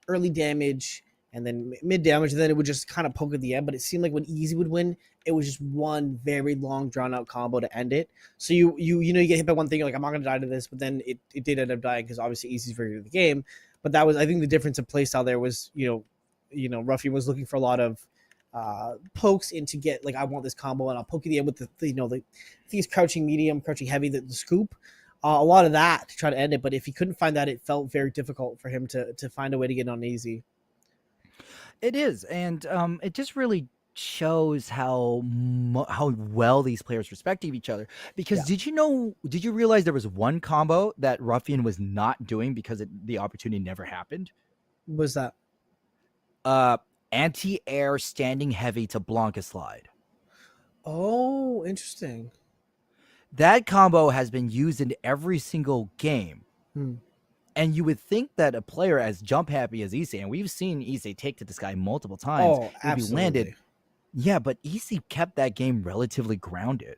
S13: early damage and then mid damage, and then it would just kind of poke at the end. But it seemed like when Easy would win, it was just one very long drawn out combo to end it. So you know, you get hit by one thing, you're like, I'm not gonna die to this, but then it did end up dying because obviously Easy's very good at the game. But that was, I think, the difference of playstyle there was, you know, Ruffian was looking for a lot of pokes in to get, like, I want this combo and I'll poke you the end with the you know, the, I think it's crouching medium, crouching heavy, the scoop. A lot of that to try to end it, but if he couldn't find that, it felt very difficult for him to find a way to get on Easy.
S9: It is, and it just really shows how well these players respect each other. Because did you realize there was one combo that Ruffian was not doing because the opportunity never happened?
S13: What was that?
S9: Anti-air standing heavy to Blanca slide.
S13: Oh, interesting.
S9: That combo has been used in every single game. And you would think that a player as jump happy as Issei, and we've seen Issei take to this guy multiple times,
S13: Oh,
S9: would be landed.
S13: absolutely.
S9: Yeah, but Issei kept that game relatively grounded.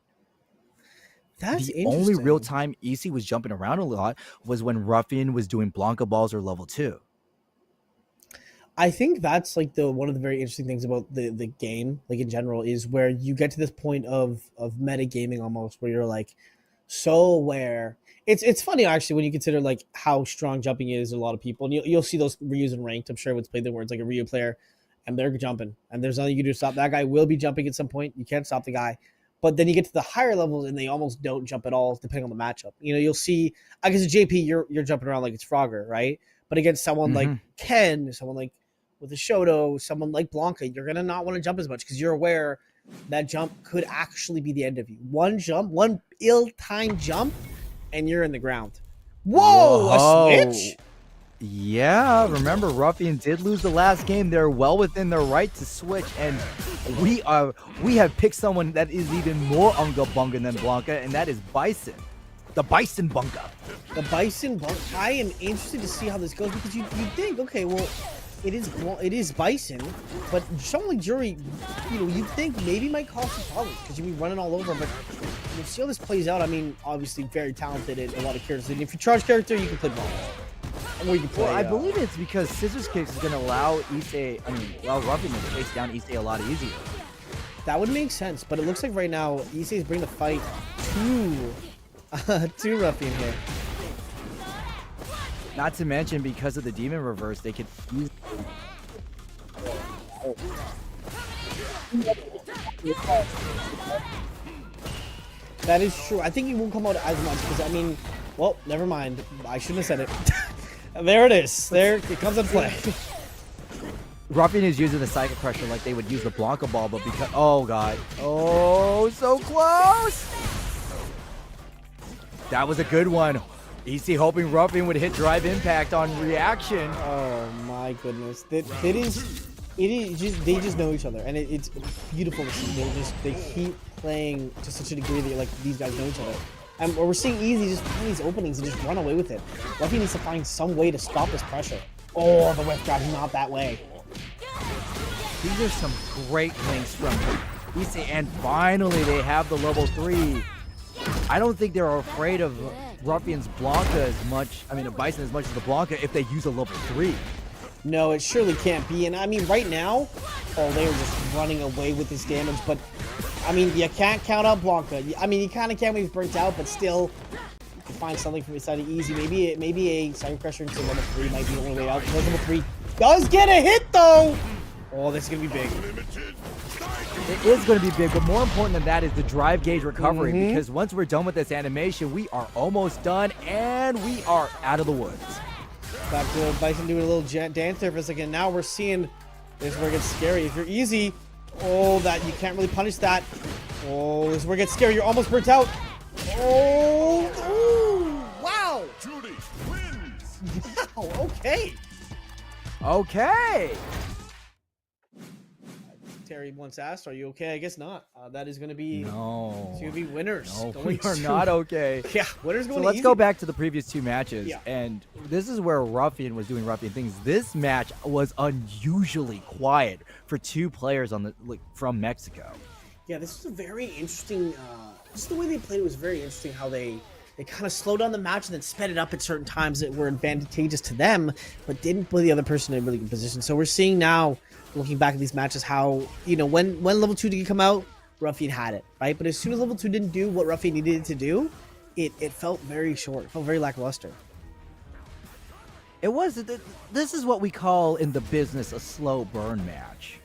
S13: That's
S9: The only
S13: interesting.
S9: real time Issei was jumping around a lot was when Ruffian was doing Blanca balls or level 2.
S13: I think that's like one of the very interesting things about the game, like in general, is where you get to this point of meta gaming almost, where you're like so aware. It's funny actually when you consider like how strong jumping is in a lot of people, and you'll see those Ryu's in ranked. I'm sure everyone's played them where it's like a Ryu player and they're jumping, and there's nothing you can do to stop that guy. Will be jumping at some point. You can't stop the guy. But then you get to the higher levels and they almost don't jump at all, depending on the matchup. You know, you'll see, I guess, JP, you're jumping around like it's Frogger, right? But against someone like Ken, someone like with a Shoto, someone like Blanca, you're going to not want to jump as much because you're aware that jump could actually be the end of you. One jump, one ill-timed jump, and you're in the ground. Whoa, a switch?
S9: Yeah, remember Ruffian did lose the last game. They're well within their right to switch, and we have picked someone that is even more unga bunga than Blanca, and that is Bison. The Bison Bunga.
S13: The Bison Bunga. I am interested to see how this goes because you think, okay, well, it is Bison, but someone like Jury, you know, you think maybe might cause some problems because you'll be running all over. But we'll see how this plays out. I mean, obviously very talented in a lot of characters. And if you charge character, you can play Blanca. Or you can play,
S9: Well, I believe it's because Scissors Kicks is going to allow Ruffian to chase down Issei a lot easier.
S13: That would make sense, but it looks like right now Issei's bringing the fight to Ruffian here.
S9: Not to mention, because of the Demon Reverse, they could easily...
S13: That is true. I think he won't come out as much because, I mean, well, never mind. I shouldn't have said it. There it is. There it comes into play.
S9: Ruffian is using the Psychic Crusher like they would use the Blanca Ball, but because... Oh, God. Oh, so close! That was a good one. Issei hoping Ruffian would hit Drive Impact on reaction.
S13: Oh, my goodness. It is just, they just know each other, and it's beautiful to see. They keep playing to such a degree that you're like, these guys know each other. And we're seeing Easy just find these openings and just run away with it. Ruffian needs to find some way to stop this pressure. Oh, the whip grab, not that way.
S9: These are some great links from Issei, and finally they have the level 3. I don't think they're afraid of Ruffian's Blanca as much, of Bison as much as the Blanca if they use a level 3.
S13: No, it surely can't be. And I mean, right now, they are just running away with this damage. But, I mean, you can't count out Blanca. I mean, you kind of can when he's burnt out, but still, you can find something from his side of Easy. Maybe a Psychic Crusher into level 3 might be the only way out. Because level 3 does get a hit, though! Oh, this is going to be big.
S9: It is going to be big, but more important than that is the drive gauge recovery, because once we're done with this animation, we are almost done, and we are out of the woods.
S13: Back to Bison doing a little dance there for a second. Now we're seeing this is where it gets scary. If you're Easy, that you can't really punish that. Oh, this is where it gets scary. You're almost burnt out. Oh, ooh, wow.
S8: Judy wins.
S13: Wow, okay.
S9: Okay.
S13: Terry once asked, "Are you okay?" I guess not. That is going to be
S9: No.
S13: It's going to be winners.
S9: No,
S13: going
S9: we are
S13: to-
S9: not okay.
S13: Yeah, winners
S9: So
S13: going.
S9: let's
S13: easy.
S9: go back to the previous two matches.
S13: Yeah.
S9: And this is where Ruffian was doing Ruffian things. This match was unusually quiet for two players on the from Mexico.
S13: Yeah, this was a very interesting. Just the way they played it was very interesting. How they kind of slowed down the match and then sped it up at certain times that were advantageous to them, but didn't put the other person in a really good position. So we're seeing now, looking back at these matches, how when level 2 did come out, Ruffian had it, right? But as soon as level 2 didn't do what Ruffian needed it to do, it felt very short. It felt very lackluster.
S9: It was. This is what we call in the business a slow burn match.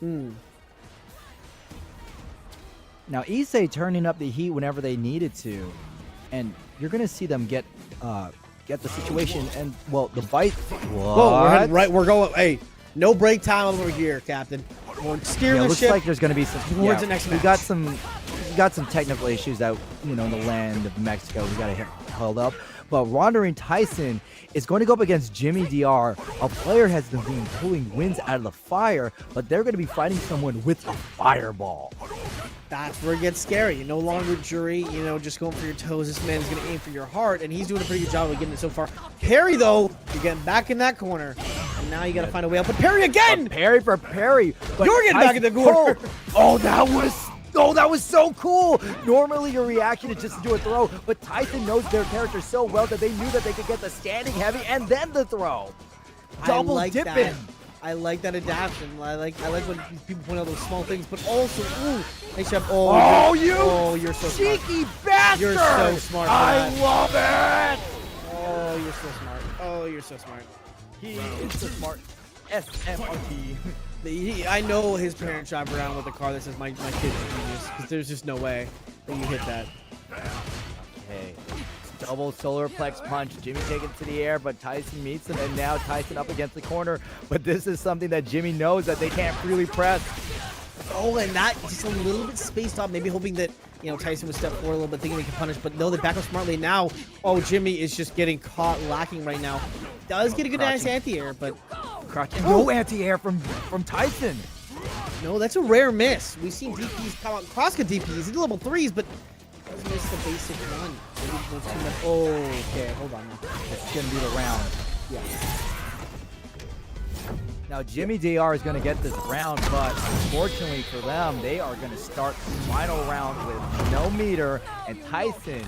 S9: Now, Issei turning up the heat whenever they needed to, and you're going to see them get the situation. And well, the bite. What?
S13: Whoa, we're heading right. We're going. Hey, no break time over here, Captain. We're steering
S9: Yeah,
S13: the
S9: looks
S13: ship
S9: like there's going to be some.
S13: towards the next
S9: we
S13: match.
S9: got some technical issues out, in the land of Mexico. We got to held up. But Wandering Tyson is going to go up against Jimmy DR. A player has been pulling wins out of the fire, but they're going to be fighting someone with a fireball.
S13: That's where it gets scary. You're no longer jury, just going for your toes. This man's going to aim for your heart, and he's doing a pretty good job of getting it so far. Parry, though, you're getting back in that corner. And now you got to find a way out. But parry again!
S9: A parry for parry. But
S13: You're getting back in the corner.
S9: Oh, that was so cool. Normally, your reaction is just to do a throw, but Tyson knows their character so well that they knew that they could get the standing heavy and then the throw. Double dipping.
S13: I like that adaptation. I like when people point out those small things, but also, nice job. You're so smart.
S9: Cheeky bastard!
S13: You're so smart.
S9: I love it.
S13: Oh, you're so smart. Oh, you're so smart.
S9: He is so smart. SMRT.
S13: I know his parents drive around with a car that says my kid's a genius, because there's just no way that you hit that.
S9: Okay. Double solar plex punch. Jimmy taken to the air, but Tyson meets him, and now Tyson up against the corner. But this is something that Jimmy knows that they can't freely press.
S13: Oh, and that just a little bit spaced off, maybe hoping that Tyson would step forward a little bit, thinking they could punish, but no, they back up smartly. Now, Jimmy is just getting caught lacking right now. Does get a good nice anti-air, but
S9: no anti-air from Tyson.
S13: No, that's a rare miss. We've seen DPs come out, Crosscut DPs. He did level 3s, but does miss the basic one. Okay, hold on now.
S9: It's gonna be the round.
S13: Yeah.
S9: Now Jimmy DR is gonna get this round, but unfortunately for them, they are gonna start the final round with no meter, and Tyson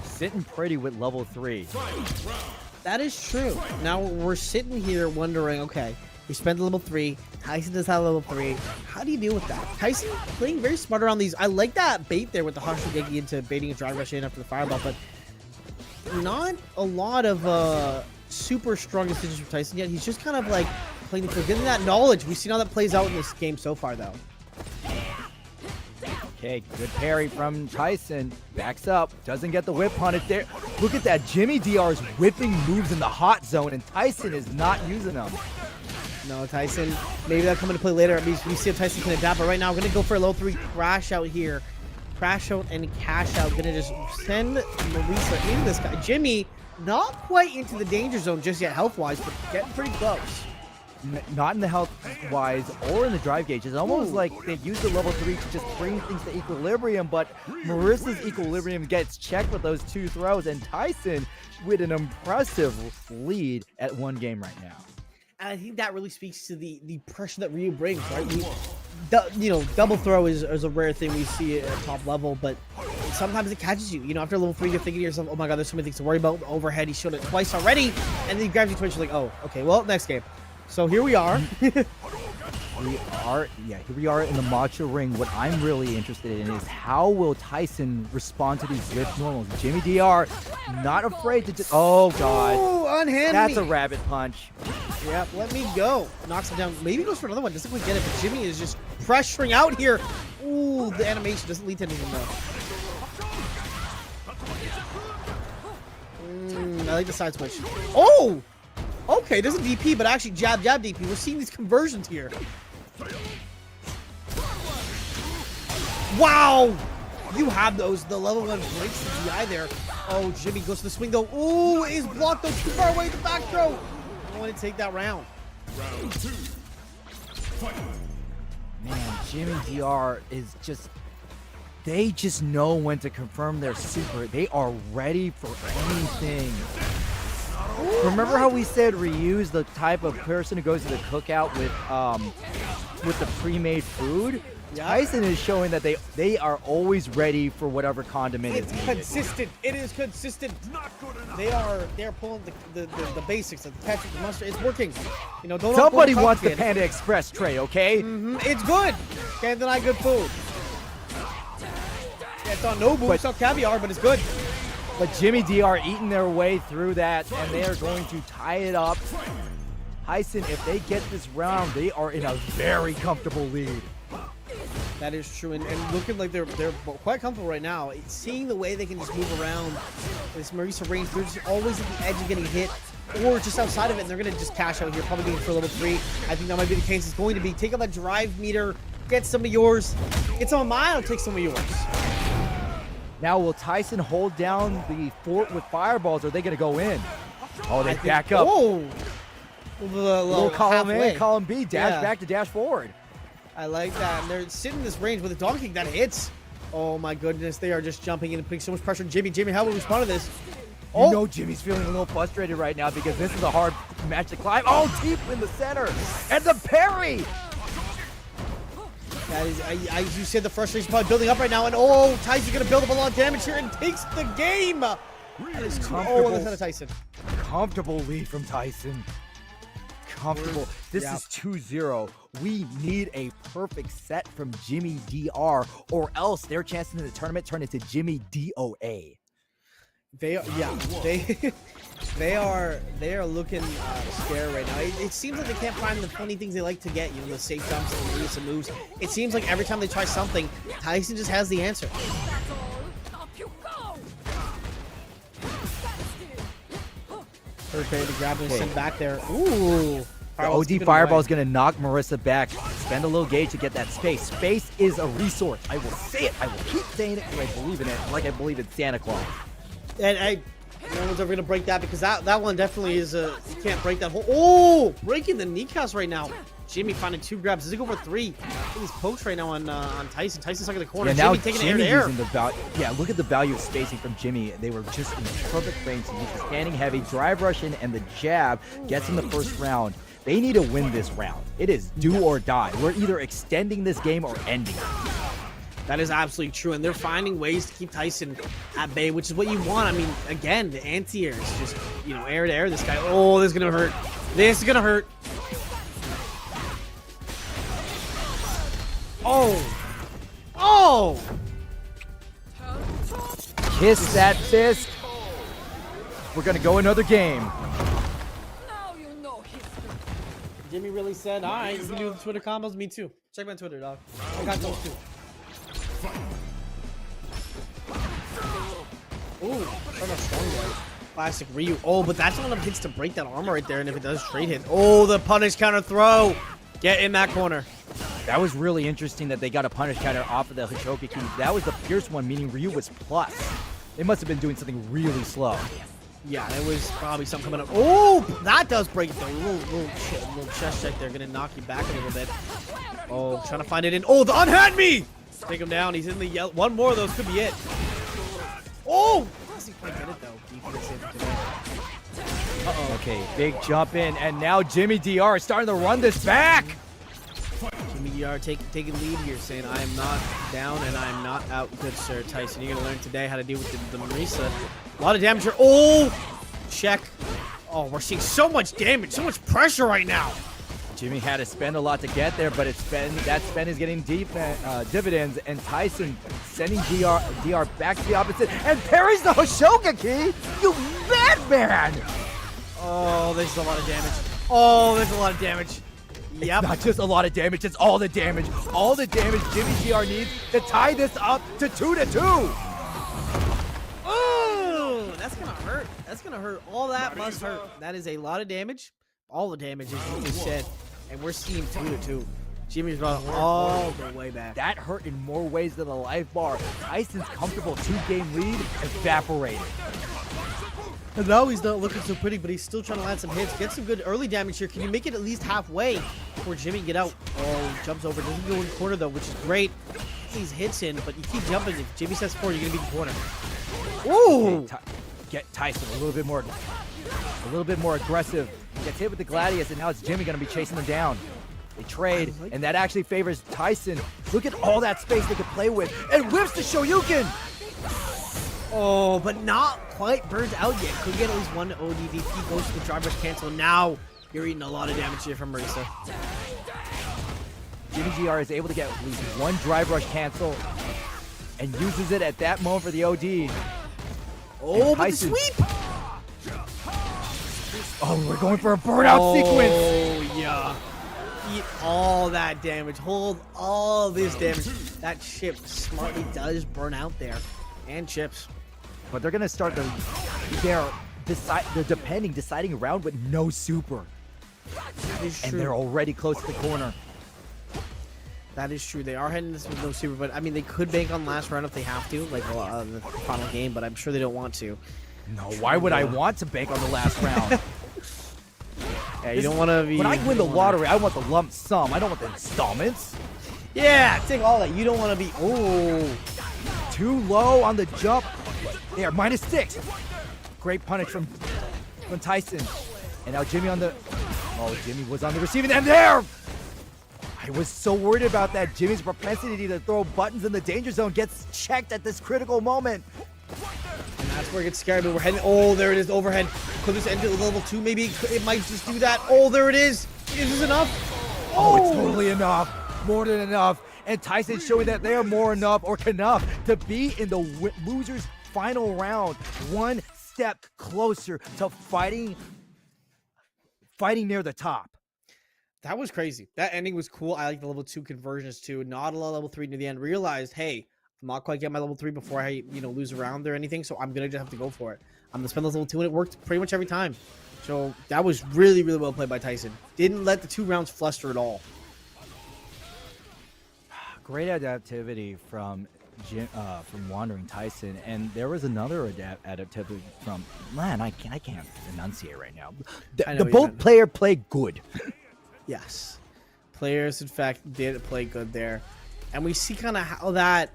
S9: sitting pretty with level 3.
S13: That is true. Now we're sitting here wondering, okay, we spent level 3. Tyson does have level 3. How do you deal with that? Tyson playing very smart around these. I like that bait there with the Hashigeki into baiting a drag rush in after the fireball, but not a lot of super strong decisions from Tyson yet. He's just kind of like playing the field, getting that knowledge. We've seen how that plays out in this game so far, though.
S9: Okay, good parry from Tyson. Backs up, doesn't get the whip punish there. Look at that, Jimmy DR is whipping moves in the hot zone, and Tyson is not using them.
S13: No, Tyson, maybe that'll come into play later. We see if Tyson can adapt, but right now we're going to go for a low 3 crash out here. Crash out and cash out. Going to just send Marisa into this guy. Jimmy, not quite into the danger zone just yet health-wise, but getting pretty close.
S9: Not in the health-wise or in the drive gauge. It's almost like they've used the level 3 to just bring things to equilibrium, but Marissa's equilibrium gets checked with those 2 throws, and Tyson with an impressive lead at 1 game right now.
S13: And I think that really speaks to the pressure that Ryu brings, right? Double throw is a rare thing we see at top level, but sometimes it catches you. After level 3, you're thinking to yourself, oh my god, there's so many things to worry about. Overhead, he showed it twice already, and then he grabs you twice, you're like, oh, okay, well, next game. So here we are.
S9: Here we are in the Macho Ring. What I'm really interested in is how will Tyson respond to these lift normals. Jimmy DR, not afraid to just, oh god.
S13: Oh, unhand
S9: That's
S13: me.
S9: a rabbit punch.
S13: Yep, let me go. Knocks him down. Maybe goes for another one. Doesn't quite get it, but Jimmy is just pressuring out here. Ooh, the animation doesn't lead to anything though. I like the side switch. Oh! Okay, doesn't DP, but actually jab DP. We're seeing these conversions here. Wow! You have those, the level 1 breaks the DI there. Oh, Jimmy goes to the swing though. Ooh, it is blocked though, too far away, the back throw. I don't want to take that round.
S8: Round 2. Fight.
S9: Man, Jimmy DR is just, they just know when to confirm their super. They are ready for anything. Remember how we said Ryu's the type of person who goes to the cookout with the pre-made food?
S13: Yeah.
S9: Tyson is showing that they are always ready for whatever condiment
S13: It's
S9: is needed.
S13: consistent. It is consistent. They're pulling the basics, the ketchup, the mustard. It's working. You know, don't
S9: Somebody wants the
S13: overcomplicate it.
S9: Panda Express tray, okay?
S13: It's good. Can't deny good food. Yeah, it's on Nobu, it's not caviar, but it's good.
S9: But Jimmy D are eating their way through that, and they are going to tie it up. Tyson, if they get this round, they are in a very comfortable lead.
S13: That is true, and looking like they're quite comfortable right now. Seeing the way they can just move around this Marisa range, they're just always at the edge of getting hit, or just outside of it, and they're going to just cash out here, probably going for level 3. I think that might be the case. It's going to be, take out that drive meter, get some of yours, get some of mine, or take some of yours.
S9: Now, will Tyson hold down the fort with fireballs, or are they going to go in? Oh, they back up.
S13: Oh!
S9: Little column
S13: halfway.
S9: A, column B, dash
S13: Yeah.
S9: back to dash forward.
S13: I like that. And they're sitting in this range with a donkey kick that hits. Oh my goodness, they are just jumping in and putting so much pressure on Jimmy. Jimmy, how will we respond to this?
S9: You know Jimmy's feeling a little frustrated right now because this is a hard match to climb. Oh, deep in the center. And the parry.
S13: That is, as you said, the frustration probably building up right now. And oh, Tyson's going to build up a lot of damage here and takes the game. That is too, oh, that's out of Tyson.
S9: Comfortable lead from Tyson. Comfortable. This is 2-0. We need a perfect set from Jimmy DR, or else their chances in the tournament turn into Jimmy DOA.
S13: They are looking scared right now. It seems like they can't find the funny things they like to get, you know, the safe jumps and the recent moves. It seems like every time they try something, Tyson just has the answer. Okay, to grab him and send back there. Ooh.
S9: The OD Fireball is going to knock Marisa back. Spend a little gauge to get that space. Space is a resource. I will say it. I will keep saying it because I believe in it, like I believe in Santa Claus.
S13: And no one's ever going to break that, because that one definitely is you can't break that whole. Oh, breaking the kneecaps right now. Jimmy finding 2 grabs. Does he go for 3? He's poked right now on Tyson. Tyson's stuck in the corner.
S9: Yeah, now
S13: Jimmy taking it air to air.
S9: Yeah, look at the value of spacing from Jimmy. They were just in perfect range. He was standing heavy, drive rush in, and the jab gets him the first round. They need to win this round. It is do or die. We're either extending this game or ending it.
S13: That is absolutely true, and they're finding ways to keep Tyson at bay, which is what you want. I mean, again, the anti-air is just, you know, air to air. This guy, oh, this is going to hurt. This is going to hurt. Oh. Oh.
S9: Kiss that fist. We're going to go another game.
S13: Jimmy really said, all right, you can do the Twitter combos. Me too. Check my Twitter, dog. I got those too. Ooh, classic Ryu. Oh, but that's one of them hits to break that armor right there, and if it does, straight hit. Oh, the punish counter throw. Get in that corner.
S9: That was really interesting that they got a punish counter off of the Hoshoki key. That was the Pierce one, meaning Ryu was plus. They must have been doing something really slow.
S13: Yeah, there was probably something coming up. Oh, that does break it though. Little chest check there, gonna knock you back a little bit. Oh, trying to find it in. Oh, the unhand me! Take him down. He's in the yellow. One more of those could be it. Oh! Doesn't quite get it though. Uh-oh.
S9: Okay, big jump in, and now Jimmy DR is starting to run this back.
S13: Jimmy DR taking lead here, saying, I am not down and I am not out. Good, sir. Tyson, you're going to learn today how to deal with the Marisa. A lot of damage here. Oh! Check. Oh, we're seeing so much damage, so much pressure right now.
S9: Jimmy had to spend a lot to get there, but that spend is getting dividends, and Tyson sending DR back to the opposite, and parries the Hoshoka key! You madman!
S13: Oh, there's a lot of damage. Oh, there's a lot of damage. Yep.
S9: It's not just a lot of damage, it's all the damage. All the damage Jimmy DR needs to tie this up to 2-2.
S13: Oh, that's gonna hurt. That's gonna hurt. All that must hurt. That is a lot of damage. All the damage, as you just said. And we're seeing 2-2. Jimmy's brought all the way back.
S9: That hurt in more ways than a life bar. Tyson's comfortable 2-game lead evaporated.
S13: And now he's not looking so pretty, but he's still trying to land some hits. Get some good early damage here. Can you make it at least halfway before Jimmy get out? Oh, jumps over. Doesn't go in the corner, though, which is great. These hits in, but you keep jumping. If Jimmy says 4, you're going to be in the corner. Ooh!
S9: Okay, get Tyson a little bit more aggressive. Gets hit with the Gladius, and now it's Jimmy going to be chasing them down. They trade, and that actually favors Tyson. Look at all that space they could play with. And whips the Shoryuken!
S13: Oh, but not quite burned out yet. Could get at least one ODVP. Goes to the driver's cancel. Now you're eating a lot of damage here from Marisa.
S9: Jimmy GR is able to get at least one drive rush cancel and uses it at that moment for the OD.
S13: Oh, but the sweep!
S9: Oh, we're going for a burnout sequence.
S13: Oh, yeah. Eat all that damage. Hold all this damage. That chip smartly does burn out there. And chips.
S9: But they're going to start their deciding round with no super.
S13: That is true.
S9: And they're already close to the corner.
S13: That is true. They are heading this with no super, but I mean, they could bank on last round if they have to, like the final game, but I'm sure they don't want to.
S9: No, why would I want to bank on the last round?
S13: Yeah, you don't want to be...
S9: When I win the lottery, I want the lump sum. I don't want the installments.
S13: Yeah, take all that. You don't want to be... Oh.
S9: Too low on the jump. There, -6. Great punish from Tyson. And now Jimmy on the... Oh, Jimmy was on the receiving end there. I was so worried about that. Jimmy's propensity to throw buttons in the danger zone gets checked at this critical moment.
S13: And that's where it gets scary, but we're heading... Oh, there it is, overhead. Could this end at level 2? Maybe it might just do that. Oh, there it is. Is this enough?
S9: Oh, it's totally enough. More than enough. And Tyson's showing that they are more enough or enough to be in the loser's final round. One step closer to fighting near the top.
S13: That was crazy. That ending was cool. I like the level 2 conversions too. Not a lot of level 3 near the end. Realized, hey, I'm not quite getting my level 3 before I, lose a round or anything. So I'm gonna just have to go for it. I'm gonna spend those level 2, and it worked pretty much every time. So that was really, really well played by Tyson. Didn't let the 2 rounds fluster at all.
S9: Great adaptivity from Wandering Tyson, and there was another adaptivity from I can't enunciate right now. The both player played good.
S13: Yes, players in fact did play good there, and we see kind of how that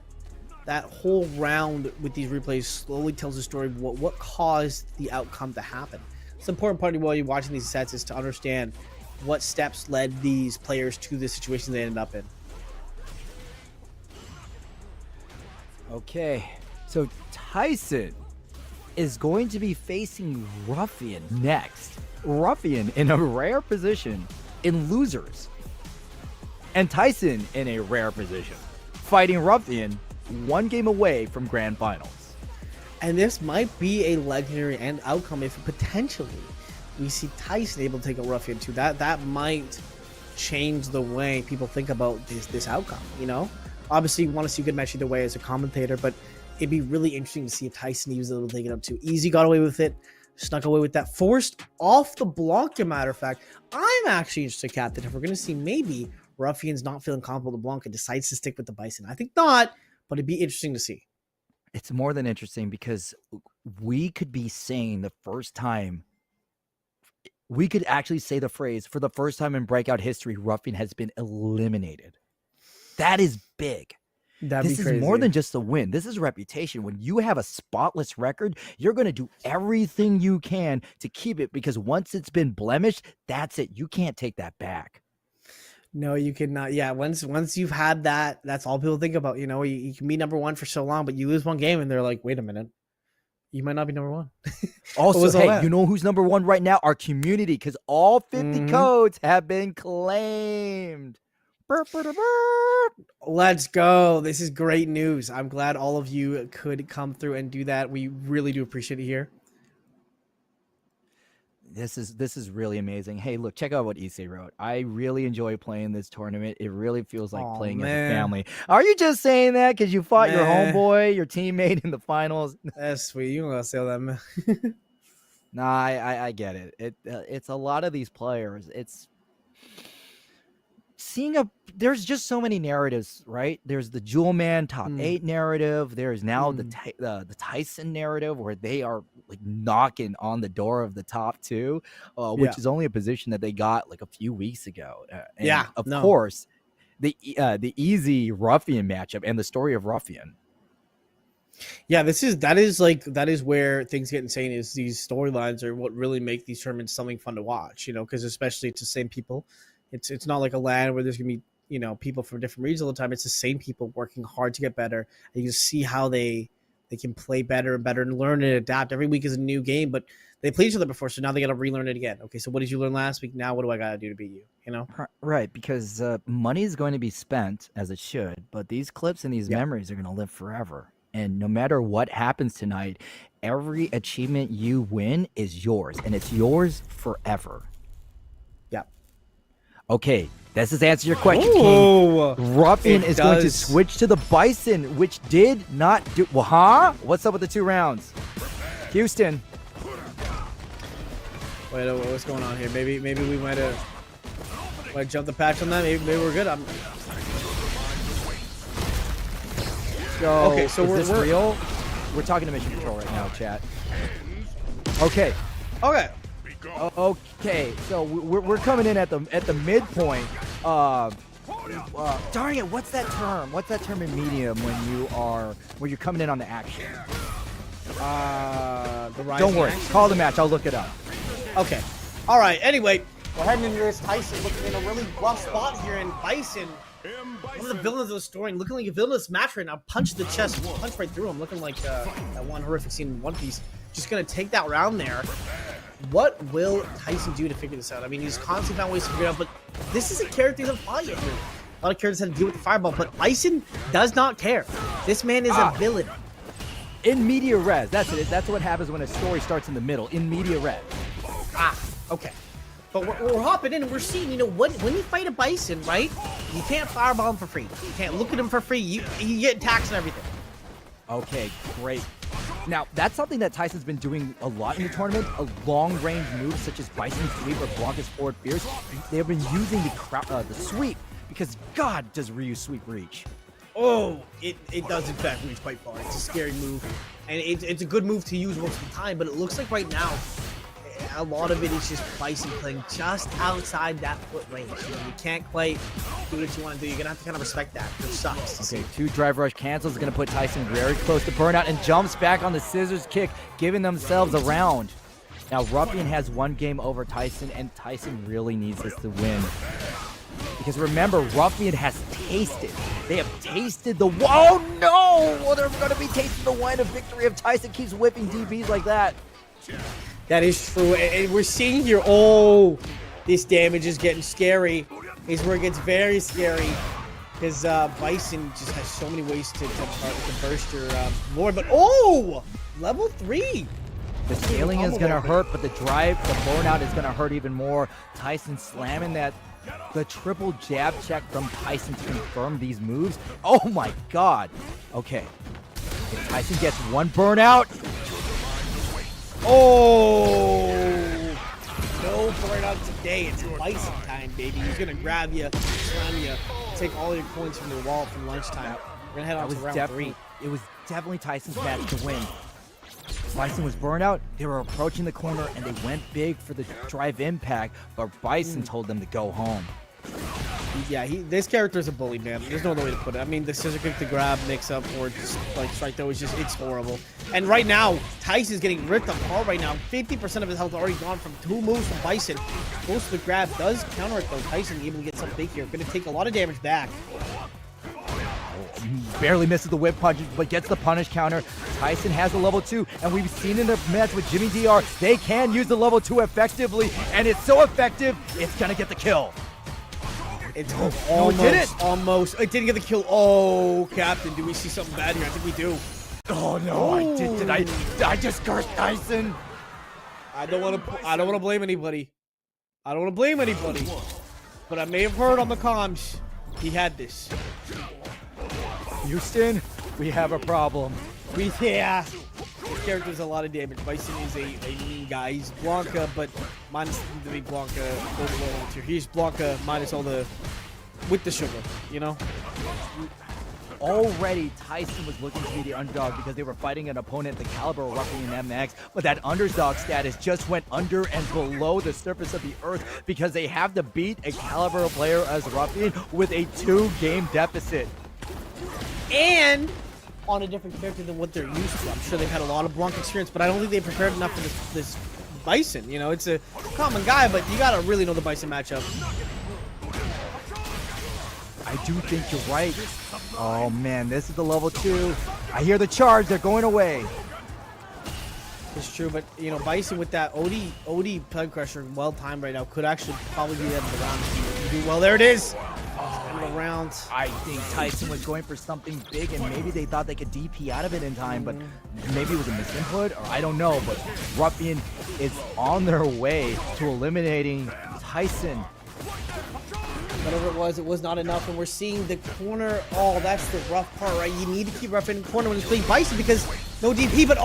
S13: whole round with these replays slowly tells the story of what caused the outcome to happen. It's an important part while you're watching these sets is to understand what steps led these players to the situation they ended up in.
S9: Okay, so Tyson is going to be facing Ruffian next. Ruffian in a rare position in losers. And Tyson in a rare position, fighting Ruffian 1 game away from grand finals.
S13: And this might be a legendary end outcome if potentially we see Tyson able to take a Ruffian too. That might change the way people think about this outcome, Obviously, you want to see a good match either way as a commentator, but it'd be really interesting to see if Tyson was able to take it up too. Easy got away with it, snuck away with that, forced off the block, as a matter of fact. I'm actually interested, Captain, if we're going to see maybe Ruffian's not feeling comfortable with Blanc and decides to stick with the Bison. I think not, but it'd be interesting to see.
S9: It's more than interesting because we could be saying the first time, we could actually say the phrase, for the first time in Breakout history, Ruffian has been eliminated. That is big. This is more than just a win. This is reputation. When you have a spotless record, you're going to do everything you can to keep it, because once it's been blemished, that's it. You can't take that back.
S13: No, you cannot. Yeah, once you've had that, that's all people think about. You can be number 1 for so long, but you lose one game and they're like, wait a minute, you might not be number 1.
S9: Also, hey, you know who's number 1 right now? Our community, because all 50 codes have been claimed.
S13: Let's go. This is great news. I'm glad all of you could come through and do that. We really do appreciate it here.
S9: This is really amazing. Hey, look, check out what Issei wrote. I really enjoy playing this tournament. It really feels like playing as a family. Are you just saying that because you fought your homeboy, your teammate in the finals?
S13: That's sweet. You don't gotta say all that, man.
S9: Nah, I get it. It's a lot of these players. It's seeing there's just so many narratives, right? There's the Jewel Man top 8 narrative. There's now the Tyson narrative where they are like knocking on the door of the top 2, which is only a position that they got like a few weeks ago. And of course, the easy Ruffian matchup and the story of Ruffian.
S13: Yeah, that is where things get insane. Is these storylines are what really make these tournaments something fun to watch. Because especially it's the same people. It's not like a LAN where there's gonna be people from different regions all the time. It's the same people working hard to get better, and you can see how they can play better and better and learn and adapt. Every week is a new game, but they played each other before, so now they got to relearn it again. Okay, so what did you learn last week? Now what do I got to do to beat you?
S9: Right, because money is going to be spent as it should, but these clips and these memories are going to live forever. And no matter what happens tonight, every achievement you win is yours, and it's yours forever.
S13: Yeah.
S9: Okay, does this answer your question, King? Ruffian is going to switch to the Bison, which did not do... Well, huh? What's up with the 2 rounds? Houston.
S13: Wait, what's going on here? Maybe we might have jumped the patch on that. Maybe we're good.
S9: Okay, so we're real. We're talking to mission control right now, chat. Okay. Okay. So we're coming in at the midpoint. Darn it! What's that term? What's that term in medium when you're coming in on the action?
S13: The rising.
S9: Don't worry.
S13: Action?
S9: Call the match. I'll look it up.
S13: Okay. All right. Anyway, we're heading into this. Tyson looking in a really rough spot here, and Bison. One of the villains of the story, looking like a villainous match right now. Punch the chest, punch right through him, looking like that one horrific scene in One Piece. Just gonna take that round there. What will Tyson do to figure this out? I mean, he's constantly found ways to figure it out, but this is a character who's a fire here. A lot of characters had to deal with the fireball, but Bison does not care. This man is a villain.
S9: In media res, that's it. That's what happens when a story starts in the middle. In media res.
S13: Okay. But we're hopping in and we're seeing, when you fight a Bison, right? You can't fireball him for free. You can't look at him for free. You get taxed and everything.
S9: Okay, great. Now, that's something that Tyson's been doing a lot in the tournament. A long-range moves such as Bison Sweep or Blanca's Forward Fierce. They have been using the sweep because, God, does Ryu Sweep reach.
S13: Oh, it does in fact reach quite far. It's a scary move. And it's a good move to use most of the time, but it looks like right now, a lot of it is just Bison playing just outside that foot range. You can't quite do what you want to do. You're going to have to kind of respect that, which sucks.
S9: Okay, 2 drive rush cancels. Going to put Tyson very close to burnout and jumps back on the scissors kick, giving themselves a round. Now, Ruffian has 1 game over Tyson, and Tyson really needs this to win. Because remember, Ruffian has tasted. They have tasted the... Oh, no! Well, they're going to be tasting the wine of victory if Tyson keeps whipping DBs like that.
S13: That is true, and we're seeing here, this damage is getting scary. Is where it gets very scary, because Bison just has so many ways to burst your lord. But level 3.
S9: The scaling is gonna hurt, but the burnout is gonna hurt even more. Tyson slamming the triple jab check from Tyson to confirm these moves. Oh my God. Okay, if Tyson gets 1 burnout.
S13: No burnout today. It's Bison time, baby. He's gonna grab you, slam you, take all your coins from the wall from lunchtime. We're gonna head on to round 3.
S9: It was definitely Tyson's match to win. Bison was burnout. They were approaching the corner, and they went big for the drive impact, but Bison told them to go home.
S13: Yeah, this character is a bully, man. There's no other way to put it. I mean, the scissor kick to grab, mix up, or just like strike though, it's horrible. And right now, Tyson's getting ripped apart right now. 50% of his health already gone from 2 moves from Bison. Close to the grab does counter it though. Tyson able to get something big here. Gonna take a lot of damage back.
S9: Barely misses the whip punch, but gets the punish counter. Tyson has the level 2, and we've seen in the match with Jimmy DR, they can use the level 2 effectively, and it's so effective, it's gonna get the kill.
S13: It's almost. It didn't get the kill. Oh, Captain, do we see something bad here? I think we do.
S9: Oh no, I did. Did I just cursed Tyson?
S13: I don't want to blame anybody. But I may have heard on the comms he had this.
S9: Houston, we have a problem.
S13: Yeah. This character does a lot of damage. Bison is a mean guy. He's Blanca, but minus the big Blanca. He's Blanca minus all the with the sugar, you know?
S9: Already, Tyson was looking to be the underdog because they were fighting an opponent the caliber of Ruffian and MX, but that underdog status just went under and below the surface of the earth because they have to beat a caliber player as Ruffian with a 2-game deficit.
S13: And on a different character than what they're used to. I'm sure they've had a lot of Blanc experience, but I don't think they prepared enough for this Bison. You know, it's a common guy, but you gotta really know the Bison matchup.
S9: I do think you're right. Oh man, this is the level 2. I hear the charge, they're going away.
S13: It's true, but you know, Bison with that OD Pug Crusher, well timed right now, could actually probably be the end of the round if you do well. There it is. End of the round.
S9: I think Tyson was going for something big, and maybe they thought they could DP out of it in time, but maybe it was a misinput, or I don't know. But Ruffian is on their way to eliminating Tyson.
S13: Whatever it was not enough, and we're seeing the corner. Oh, that's the rough part, right? You need to keep Ruffian in the corner when he's playing Bison because no DP, but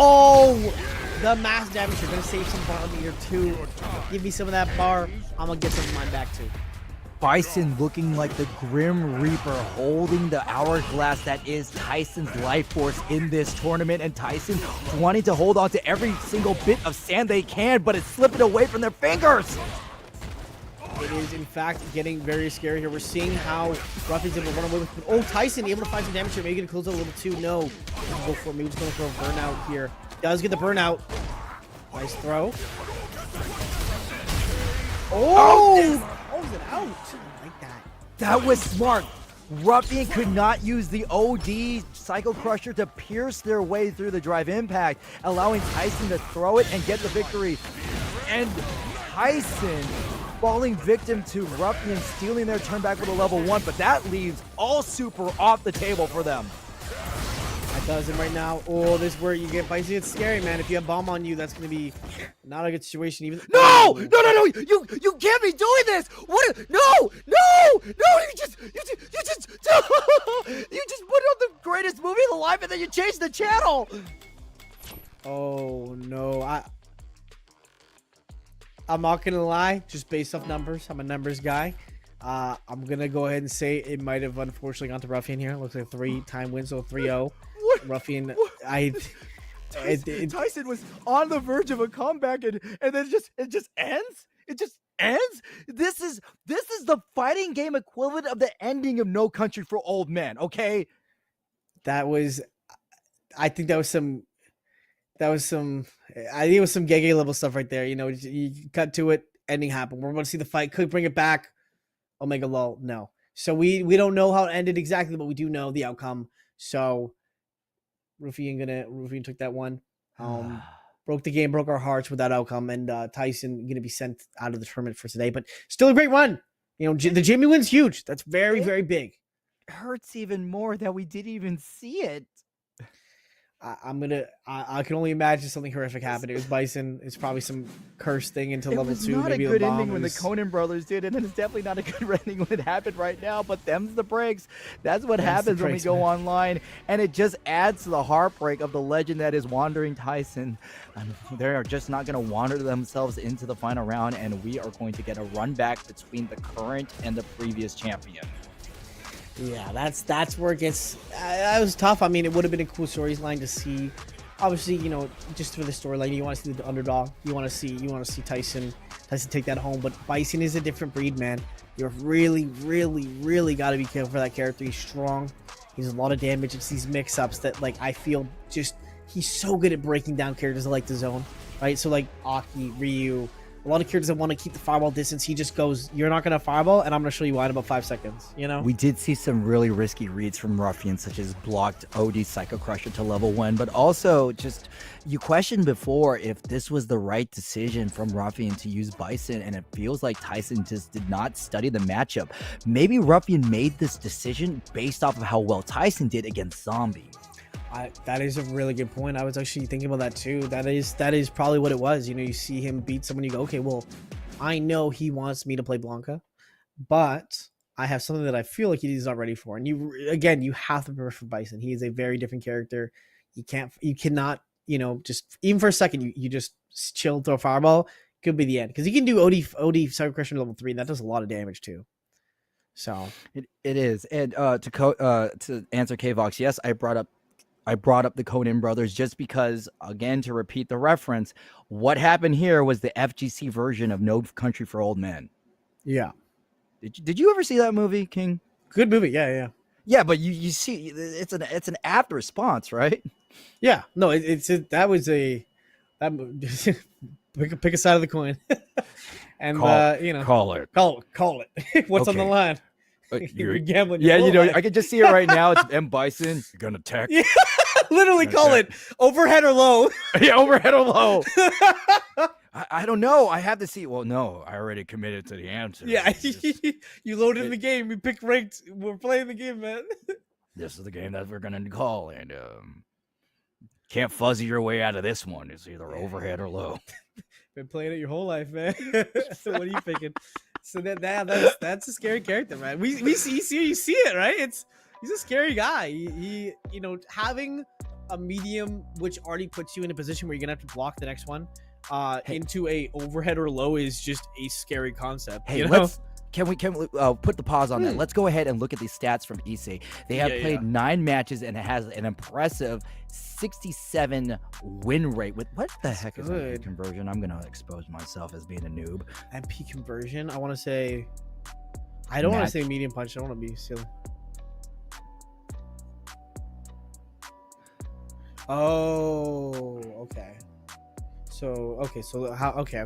S13: the mass damage. You're gonna save some bar on here too. Give me some of that bar. I'm gonna get some of mine back too.
S9: Bison looking like the Grim Reaper holding the hourglass that is Tyson's life force in this tournament, and Tyson wanting to hold on to every single bit of sand they can, but it's slipping away from their fingers.
S13: It is, in fact, getting very scary here. We're seeing how Ruffian's able to run away with. Oh, Tyson able to find some damage here. Maybe gonna close out a little too. No, go for it. Maybe just going for a burnout here. Does get the burnout. Nice throw. Oh, is it out? I like that.
S9: That was smart. Ruffian could not use the OD Psycho Crusher to pierce their way through the drive impact, allowing Tyson to throw it and get the victory. And Tyson falling victim to Ruffian stealing their turn back with a level 1, but that leaves all super off the table for them.
S13: That does it right now. Oh, this is where you get Bison. It's scary, man. If you have bomb on you, that's gonna be not a good situation. Even
S9: no, you can't be doing this. What? No, you just you just put on the greatest movie of the life, and then you change the channel.
S13: Oh no, I'm not gonna lie, just based off numbers. I'm a numbers guy. I'm gonna go ahead and say it might have unfortunately gone to Ruffian here. It looks like 3-time win, so 3-0. Ruffian,
S9: Tyson was on the verge of a comeback, and then it just ends. It just ends. This is the fighting game equivalent of the ending of No Country for Old Men. Okay,
S13: I think that was some I think it was some Gege level stuff right there. You know, you cut to it, ending happened. We're going to see the fight. Could bring it back. Omega lol, no. So we don't know how it ended exactly, but we do know the outcome. So Ruffian took that one. Broke the game, broke our hearts with that outcome, and Tyson gonna be sent out of the tournament for today. But still a great run. You know, the Jimmy win's huge. That's very, very big.
S9: Hurts even more that we didn't even see it.
S13: I can only imagine something horrific happened. It was Bison. It's probably some cursed thing into level 2.
S9: It was not a good ending when the Conan brothers did it, and it's definitely not a good ending when it happened right now, but them's the breaks. That's what happens when we go online, and it just adds to the heartbreak of the legend that is Wandering Tyson. They're just not going to wander themselves into the final round, and we are going to get a run back between the current and the previous champion.
S13: Yeah, that's where it gets. That was tough. I mean, it would have been a cool storyline to see. Obviously, you know, just for the storyline, you want to see the underdog. You want to see Tyson take that home. But Bison is a different breed, man. You're really, really, really got to be careful for that character. He's strong. He does a lot of damage. It's these mix-ups that, like, I feel just he's so good at breaking down characters that like the zone, right? So like Aki, Ryu. A lot of characters that want to keep the fireball distance, he just goes, you're not going to fireball, and I'm going to show you why in about 5 seconds, you know?
S9: We did see some really risky reads from Ruffian, such as blocked OD Psycho Crusher to level 1, but also just, you questioned before if this was the right decision from Ruffian to use Bison, and it feels like Tyson just did not study the matchup. Maybe Ruffian made this decision based off of how well Tyson did against Zombie.
S13: That is a really good point. I was actually thinking about that too. That is probably what it was. You know, you see him beat someone, you go, okay, well, I know he wants me to play Blanca, but I have something that I feel like he's not ready for. And you have to prepare for Bison. He is a very different character. You cannot, you know, just even for a second, you just chill, throw a fireball, could be the end. Because he can do OD Cyber Crusher level 3, and that does a lot of damage too. So
S9: it is. And to answer K-Vox, yes, I brought up the Conan brothers just because, again, to repeat the reference, what happened here was the FGC version of No Country for Old Men.
S13: yeah,
S9: Did you ever see that movie, King?
S13: good movie. Yeah.
S9: Yeah, but you see, it's an apt response, right?
S13: Yeah, no, that was pick a side of the coin, and
S9: Call it.
S13: call it. What's on the
S9: Okay.
S13: line?
S9: You're
S13: gambling.
S9: Yeah,
S13: your whole
S9: I
S13: life.
S9: can just see it right now. It's M. Bison. You're gonna tech.
S13: Yeah, literally call it overhead or low.
S9: Yeah, overhead or low. I don't know. I have to see. Well, no, I already committed to the answer.
S13: Yeah, you loaded in the game. You pick ranked. We're playing the game, man.
S9: This is the game that we're gonna call, and can't fuzzy your way out of this one. It's either overhead or low.
S13: Been playing it your whole life, man. So what are you picking? So that's a scary character, man. You see it, right? He's a scary guy. He having a medium which already puts you in a position where you're gonna have to block the next one into a overhead or low is just a scary concept.
S9: Hey, can we put the pause on that? Let's go ahead and look at these stats from Issei. They have played 9 matches and it has an impressive 67 win rate. With what the heck is MP conversion? I'm gonna expose myself as being a noob.
S13: MP conversion. I want to say. I don't want to say medium punch. I don't want to be silly. Oh, okay. So how? Okay.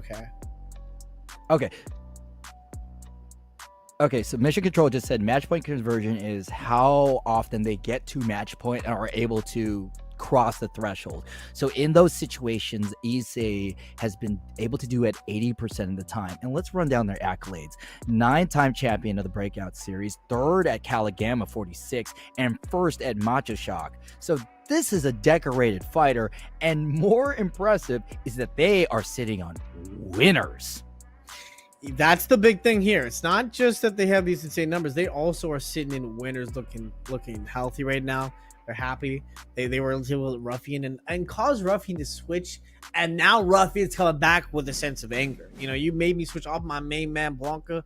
S9: Okay, so Mission Control just said match point conversion is how often they get to match point and are able to cross the threshold. So in those situations, Issei has been able to do it 80% of the time. And let's run down their accolades. 9-time champion of the Breakout series, 3rd at Caligama 46, and 1st at Macho Shock. So this is a decorated fighter, and more impressive is that they are sitting on winners.
S13: That's the big thing here. It's not just that they have these insane numbers. They also are sitting in winners, looking healthy right now. They're happy. They were able to Ruffian and cause Ruffian to switch. And now Ruffian's coming back with a sense of anger. You made me switch off my main man Blanca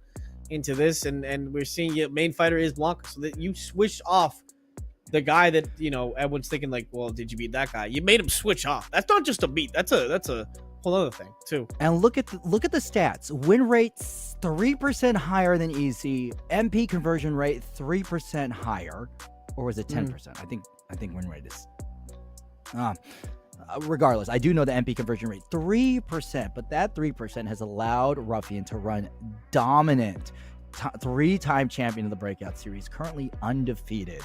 S13: into this, and we're seeing your main fighter is Blanca. So that you switched off the guy that everyone's thinking like, well, did you beat that guy? You made him switch off. That's not just a beat. That's a whole other thing too.
S9: And look at the stats. Win rates 3% higher than Easy. MP conversion rate 3% higher, or was it 10%? I think win rate is. Regardless, I do know the MP conversion rate 3%, but that 3% has allowed Ruffian to run dominant. 3-time champion of the Breakout series, currently undefeated.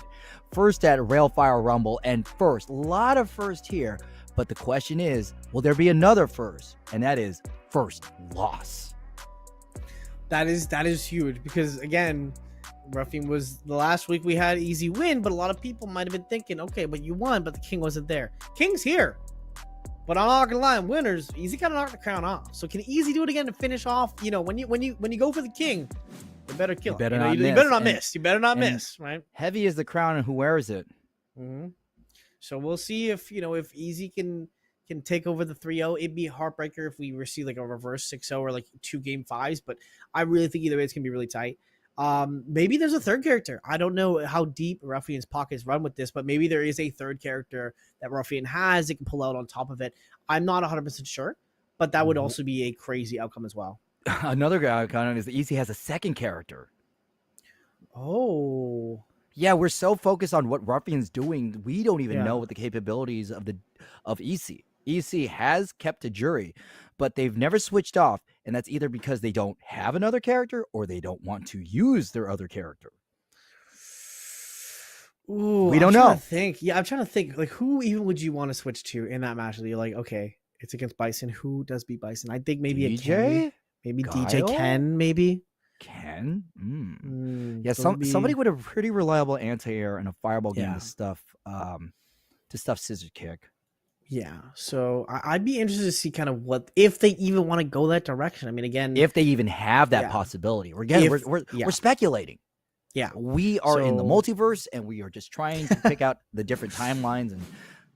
S9: 1st at Railfire Rumble and 1st. A lot of first here. But the question is, will there be another first? And that is first loss.
S13: That is huge because, again, Ruffian was the last week we had easy win, but a lot of people might have been thinking, okay, but you won, but the king wasn't there. King's here. But I'm not gonna lie, winners, Easy kind of knocked the crown off. So can Easy do it again to finish off? When you go for the king, you better kill it. You better not miss. You better not miss, right?
S9: Heavy is the crown and who wears it.
S13: Mm-hmm. So we'll see if Easy can take over the 3-0. It'd be a heartbreaker if we receive like a reverse 6-0 or like 2 game 5s, but I really think either way it's gonna be really tight. Maybe there's a third character. I don't know how deep Ruffian's pockets run with this, but maybe there is a third character that Ruffian has that can pull out on top of it. I'm not 100% sure, but that would also be a crazy outcome as well.
S9: Another guy kind of is that Easy has a second character.
S13: Oh.
S9: Yeah, we're so focused on what Ruffian's doing, we don't even know what the capabilities of EC. EC has kept a jury, but they've never switched off, and that's either because they don't have another character or they don't want to use their other character.
S13: Ooh,
S9: we don't know.
S13: I'm trying to think. Like, who even would you want to switch to in that match? You're like, okay, it's against Bison. Who does beat Bison? I think maybe
S9: DJ?
S13: Maybe
S9: Guile?
S13: DJ Ken, maybe.
S9: Ken? Yeah, somebody with a pretty reliable anti-air and a fireball game to stuff Scissor Kick.
S13: Yeah, so I'd be interested to see kind of what if they even want to go that direction. I mean, again,
S9: if they even have that possibility. We're speculating.
S13: Yeah,
S9: we are in the multiverse, and we are just trying to pick out the different timelines and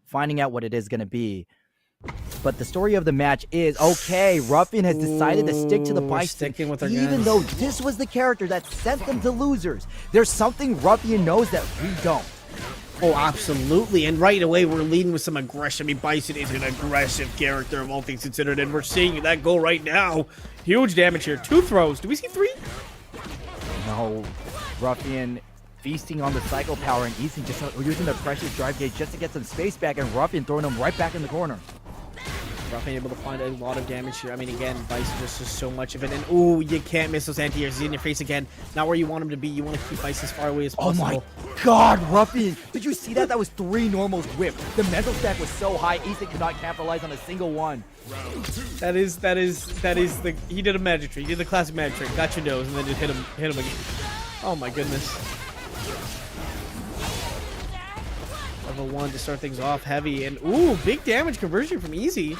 S9: finding out what it is going to be. But the story of the match is, okay, Ruffian has decided to stick to the
S13: Ooh,
S9: Bison,
S13: sticking with our
S9: even
S13: guns.
S9: though this was the character that sent them to losers. There's something Ruffian knows that we don't.
S13: Oh, absolutely. And right away, we're leading with some aggression. I mean, Bison is an aggressive character of all things considered, and we're seeing that go right now. Huge damage here. 2 throws. Do we see 3?
S9: No, Ruffian feasting on the cycle power, and Easy just using the precious drive gauge just to get some space back, and Ruffian throwing him right back in the corner.
S13: Ruffian able to find a lot of damage here. I mean, again, Bison just does so much of it. And, ooh, you can't miss those anti-airs. He's in your face again. Not where you want him to be. You want to keep Bison as far away as
S9: Oh
S13: possible.
S9: my God, Ruffian! Did you see that? That was 3 normals whipped. The mental stack was so high, Ethan could not capitalize on a single one.
S13: That is the, he did a magic trick. He did the classic magic trick. Got your nose and then just hit him again. Oh my goodness. Level 1 to start things off heavy, and ooh, big damage conversion from Easy.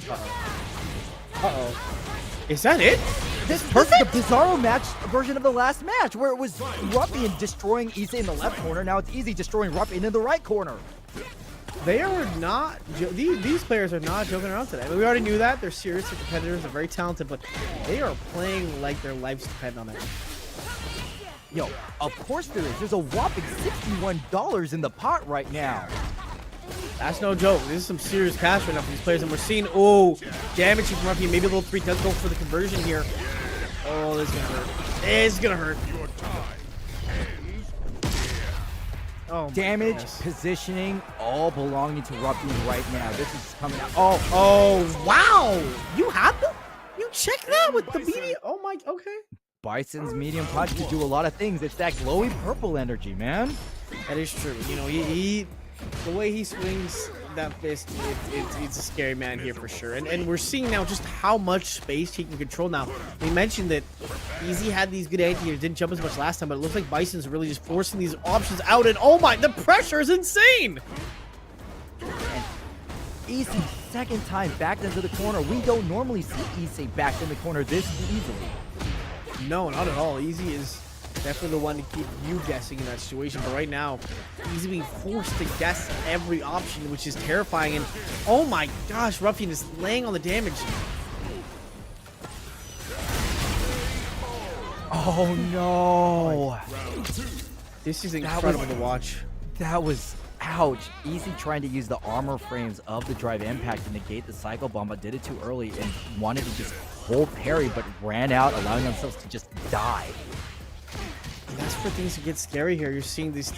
S13: Uh-oh. Is that it?
S9: This is perfect. The Bizarro match version of the last match, where it was Ruffian destroying Easy in the left corner. Now it's Easy destroying Ruffian in the right corner.
S13: They are not, these players are not joking around today. I mean, we already knew that. They're serious competitors. They're very talented, but they are playing like their lives depend on it.
S9: Yo, of course there is. There's a whopping $61 in the pot right now.
S13: That's no joke. This is some serious cash right now for these players, and we're seeing, oh, damage from Ruffian. Maybe a little 3 does go for the conversion here. Oh, this is gonna hurt. It's gonna hurt. Oh,
S9: damage,
S13: goodness.
S9: Positioning, all belonging to Ruffian right now. This is coming out.
S13: Oh, wow! You had them? You checked that with the media? Oh my, okay.
S9: Bison's medium punch can do a lot of things. It's that glowy purple energy, man.
S13: That is true. You know, he the way he swings that fist, it's a scary man here for sure. And we're seeing now just how much space he can control now. We mentioned that Easy had these good anti-airs, didn't jump as much last time, but it looks like Bison's really just forcing these options out, and oh my, the pressure is insane!
S9: And Easy, second time backed into the corner. We don't normally see Easy backed in the corner this easily.
S13: No, not at all. Easy is definitely the one to keep you guessing in that situation, but right now, Easy being forced to guess every option, which is terrifying, and oh my gosh, Ruffian is laying on the damage.
S9: Oh no!
S13: This is incredible to watch.
S9: That was, ouch. Easy trying to use the armor frames of the drive impact to negate the cycle bomb, but did it too early and wanted to just hold parry, but ran out, allowing themselves to just die.
S13: And that's where things get scary here. You're seeing this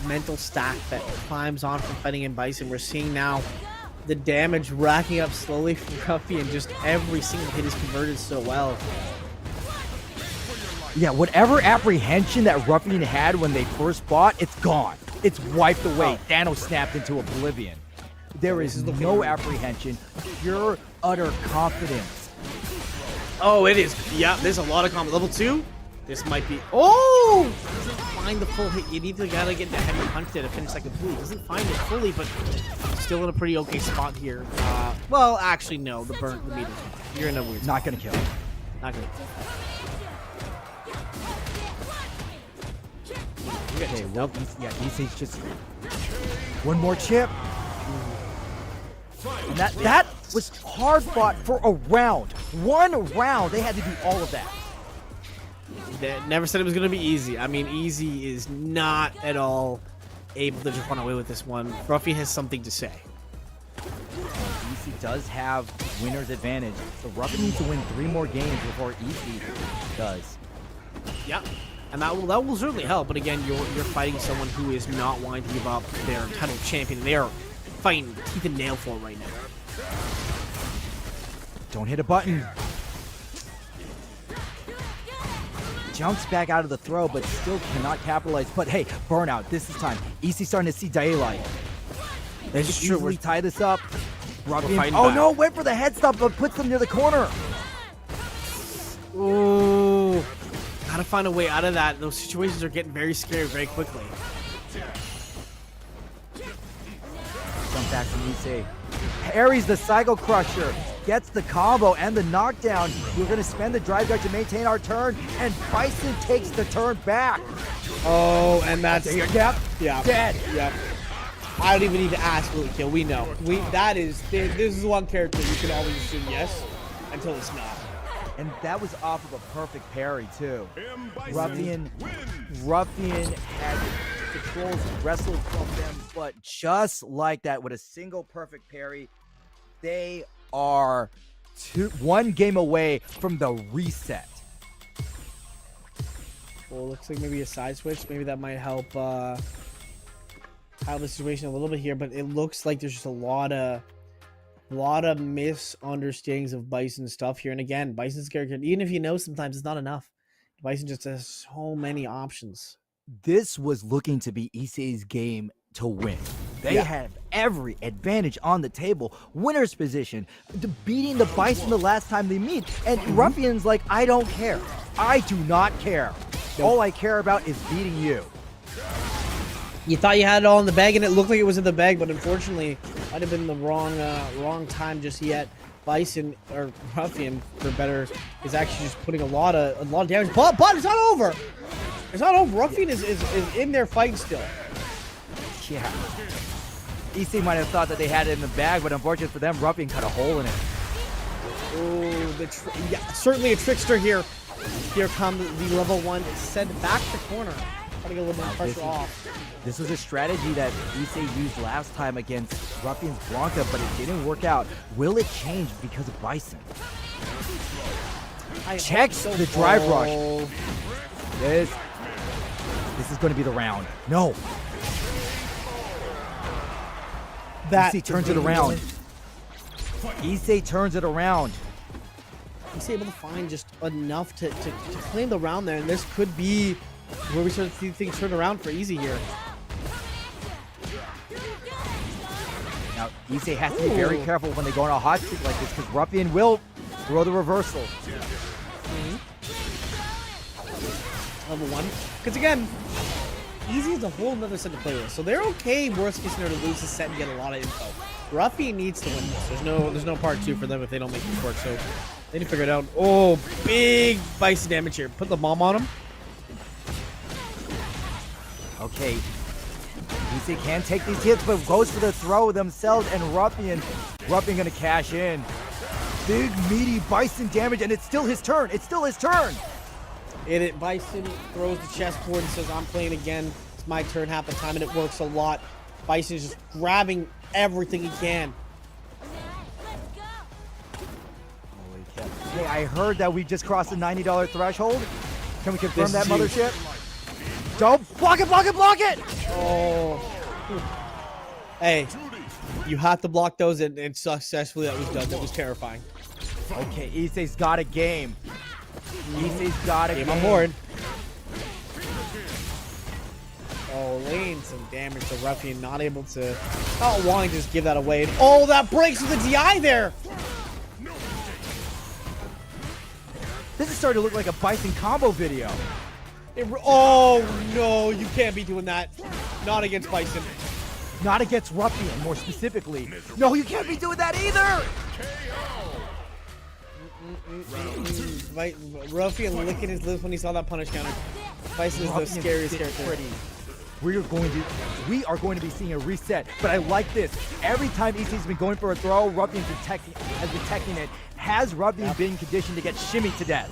S13: mental stack that climbs on from fighting in Bison. We're seeing now the damage racking up slowly from Ruffian, and just every single hit is converted so well.
S9: Yeah, whatever apprehension that Ruffian had when they first fought, it's gone. It's wiped away. Thanos snapped into oblivion. There is no apprehension, pure, utter confidence.
S13: Oh, it is. Yeah, there's a lot of confidence. Level 2, this might be. Oh! Doesn't find the full hit. You need to gotta get the heavy punch there to finish that completely. Doesn't find it fully, but still in a pretty okay spot here. Well, actually, no. The meter's fine. You're in a weird spot.
S9: Not gonna kill him.
S13: Not gonna.
S9: Okay, well, yeah, Easy's just one more chip. And that was hard fought for a round. 1 round. They had to do all of that.
S13: Never said it was going to be easy. I mean, Easy is not at all able to just run away with this one. Ruffian has something to say.
S9: Easy does have winner's advantage. So Ruffian needs to win 3 more games before Easy does.
S13: Yep. And that will certainly help. But again, you're fighting someone who is not wanting to give up their title champion. And they are fighting teeth and nail for it right now.
S9: Don't hit a button. Jumps back out of the throw, but still cannot capitalize. But hey, burnout. This is time. Easy starting to see daylight. They just easily tie this up. Ruffian. Oh no! Went for the head stop, but puts them near the corner.
S13: Ooh. Gotta find a way out of that. Those situations are getting very scary very quickly.
S9: Jump back from Easy. Parries the Cycle Crusher. Gets the combo and the knockdown. We're going to spend the drive guard to maintain our turn. And Bison takes the turn back.
S13: Oh, and that's...
S9: Yep.
S13: Yeah.
S9: Dead.
S13: Yep. I don't even need to ask Willie Kill. We know. This is one character you can always assume yes until it's not.
S9: And that was off of a perfect parry too. Ruffian had controls wrestled from them, but just like that, with a single perfect parry, they are one game away from the reset.
S13: Well, looks like maybe a side switch. Maybe that might help the situation a little bit here. But it looks like there's just a lot of misunderstandings of Bison's stuff here. And again, Bison's character, even if you know, sometimes it's not enough. Bison just has so many options.
S9: This was looking to be Issei's game to win. They have every advantage on the table. Winner's position, beating the Bison the last time they meet. And Ruffian's like, I don't care. I do not care. All I care about is beating you.
S13: You thought you had it all in the bag, and it looked like it was in the bag, but unfortunately, might have been the wrong time just yet. Bison, or Ruffian, for better, is actually just putting a lot of damage. But it's not over. It's not over. Ruffian is in their fight still.
S9: Yeah. Issei might have thought that they had it in the bag, but unfortunately for them, Ruffian cut a hole in it.
S13: Oh, certainly a trickster here. Here comes the level 1 send back to corner. Trying to get a little bit of pressure off.
S9: This was a strategy that Issei used last time against Ruffian's Blanca, but it didn't work out. Will it change because of Bison? Checks the drive rush. This is going to be the round. No. Issei turns it around. Issei turns it around.
S13: He's able to find just enough to claim the round there, and this could be where we start to see things turn around for Easy here.
S9: Now, Issei has to be very careful when they go on a hot streak like this, because Ruffian will throw the reversal.
S13: Level 1. Because again, Easy is a whole nother set to play with. So they're okay, worst case scenario, to lose the set and get a lot of info. Ruffian needs to win this. There's no part 2 for them if they don't make this work. So they need to figure it out. Oh, big Bison damage here. Put the bomb on him.
S9: Okay. Issei can take these hits, but goes for the throw themselves, and Ruffian gonna cash in. Big, meaty Bison damage, and it's still his turn. It's still his turn.
S13: Bison throws the chessboard and says, I'm playing again. It's my turn half the time, and it works a lot. Bison is just grabbing everything he can.
S9: Holy cow. Hey, I heard that we just crossed the $90 threshold. Can we confirm that, mothership? Don't block it, block it, block it!
S13: Oh. Hey, you have to block those, and successfully that was done. That was terrifying.
S9: Okay, Issei's got a game. Issei's got a game.
S13: On board. Oh, laying some damage to Ruffian, not wanting to just give that away. And, oh, that breaks with the DI there.
S9: This is starting to look like a Bison combo video.
S13: Oh, no, you can't be doing that. Not against Bison.
S9: Not against Ruffian, more specifically. No, you can't be doing that either.
S13: Ruffian licking his lips when he saw that punish counter. Bison is the scariest character.
S9: We are going to be seeing a reset, but I like this. Every time Issei's been going for a throw, Ruffian has been teching it. Has Ruffian been conditioned to get shimmied to death?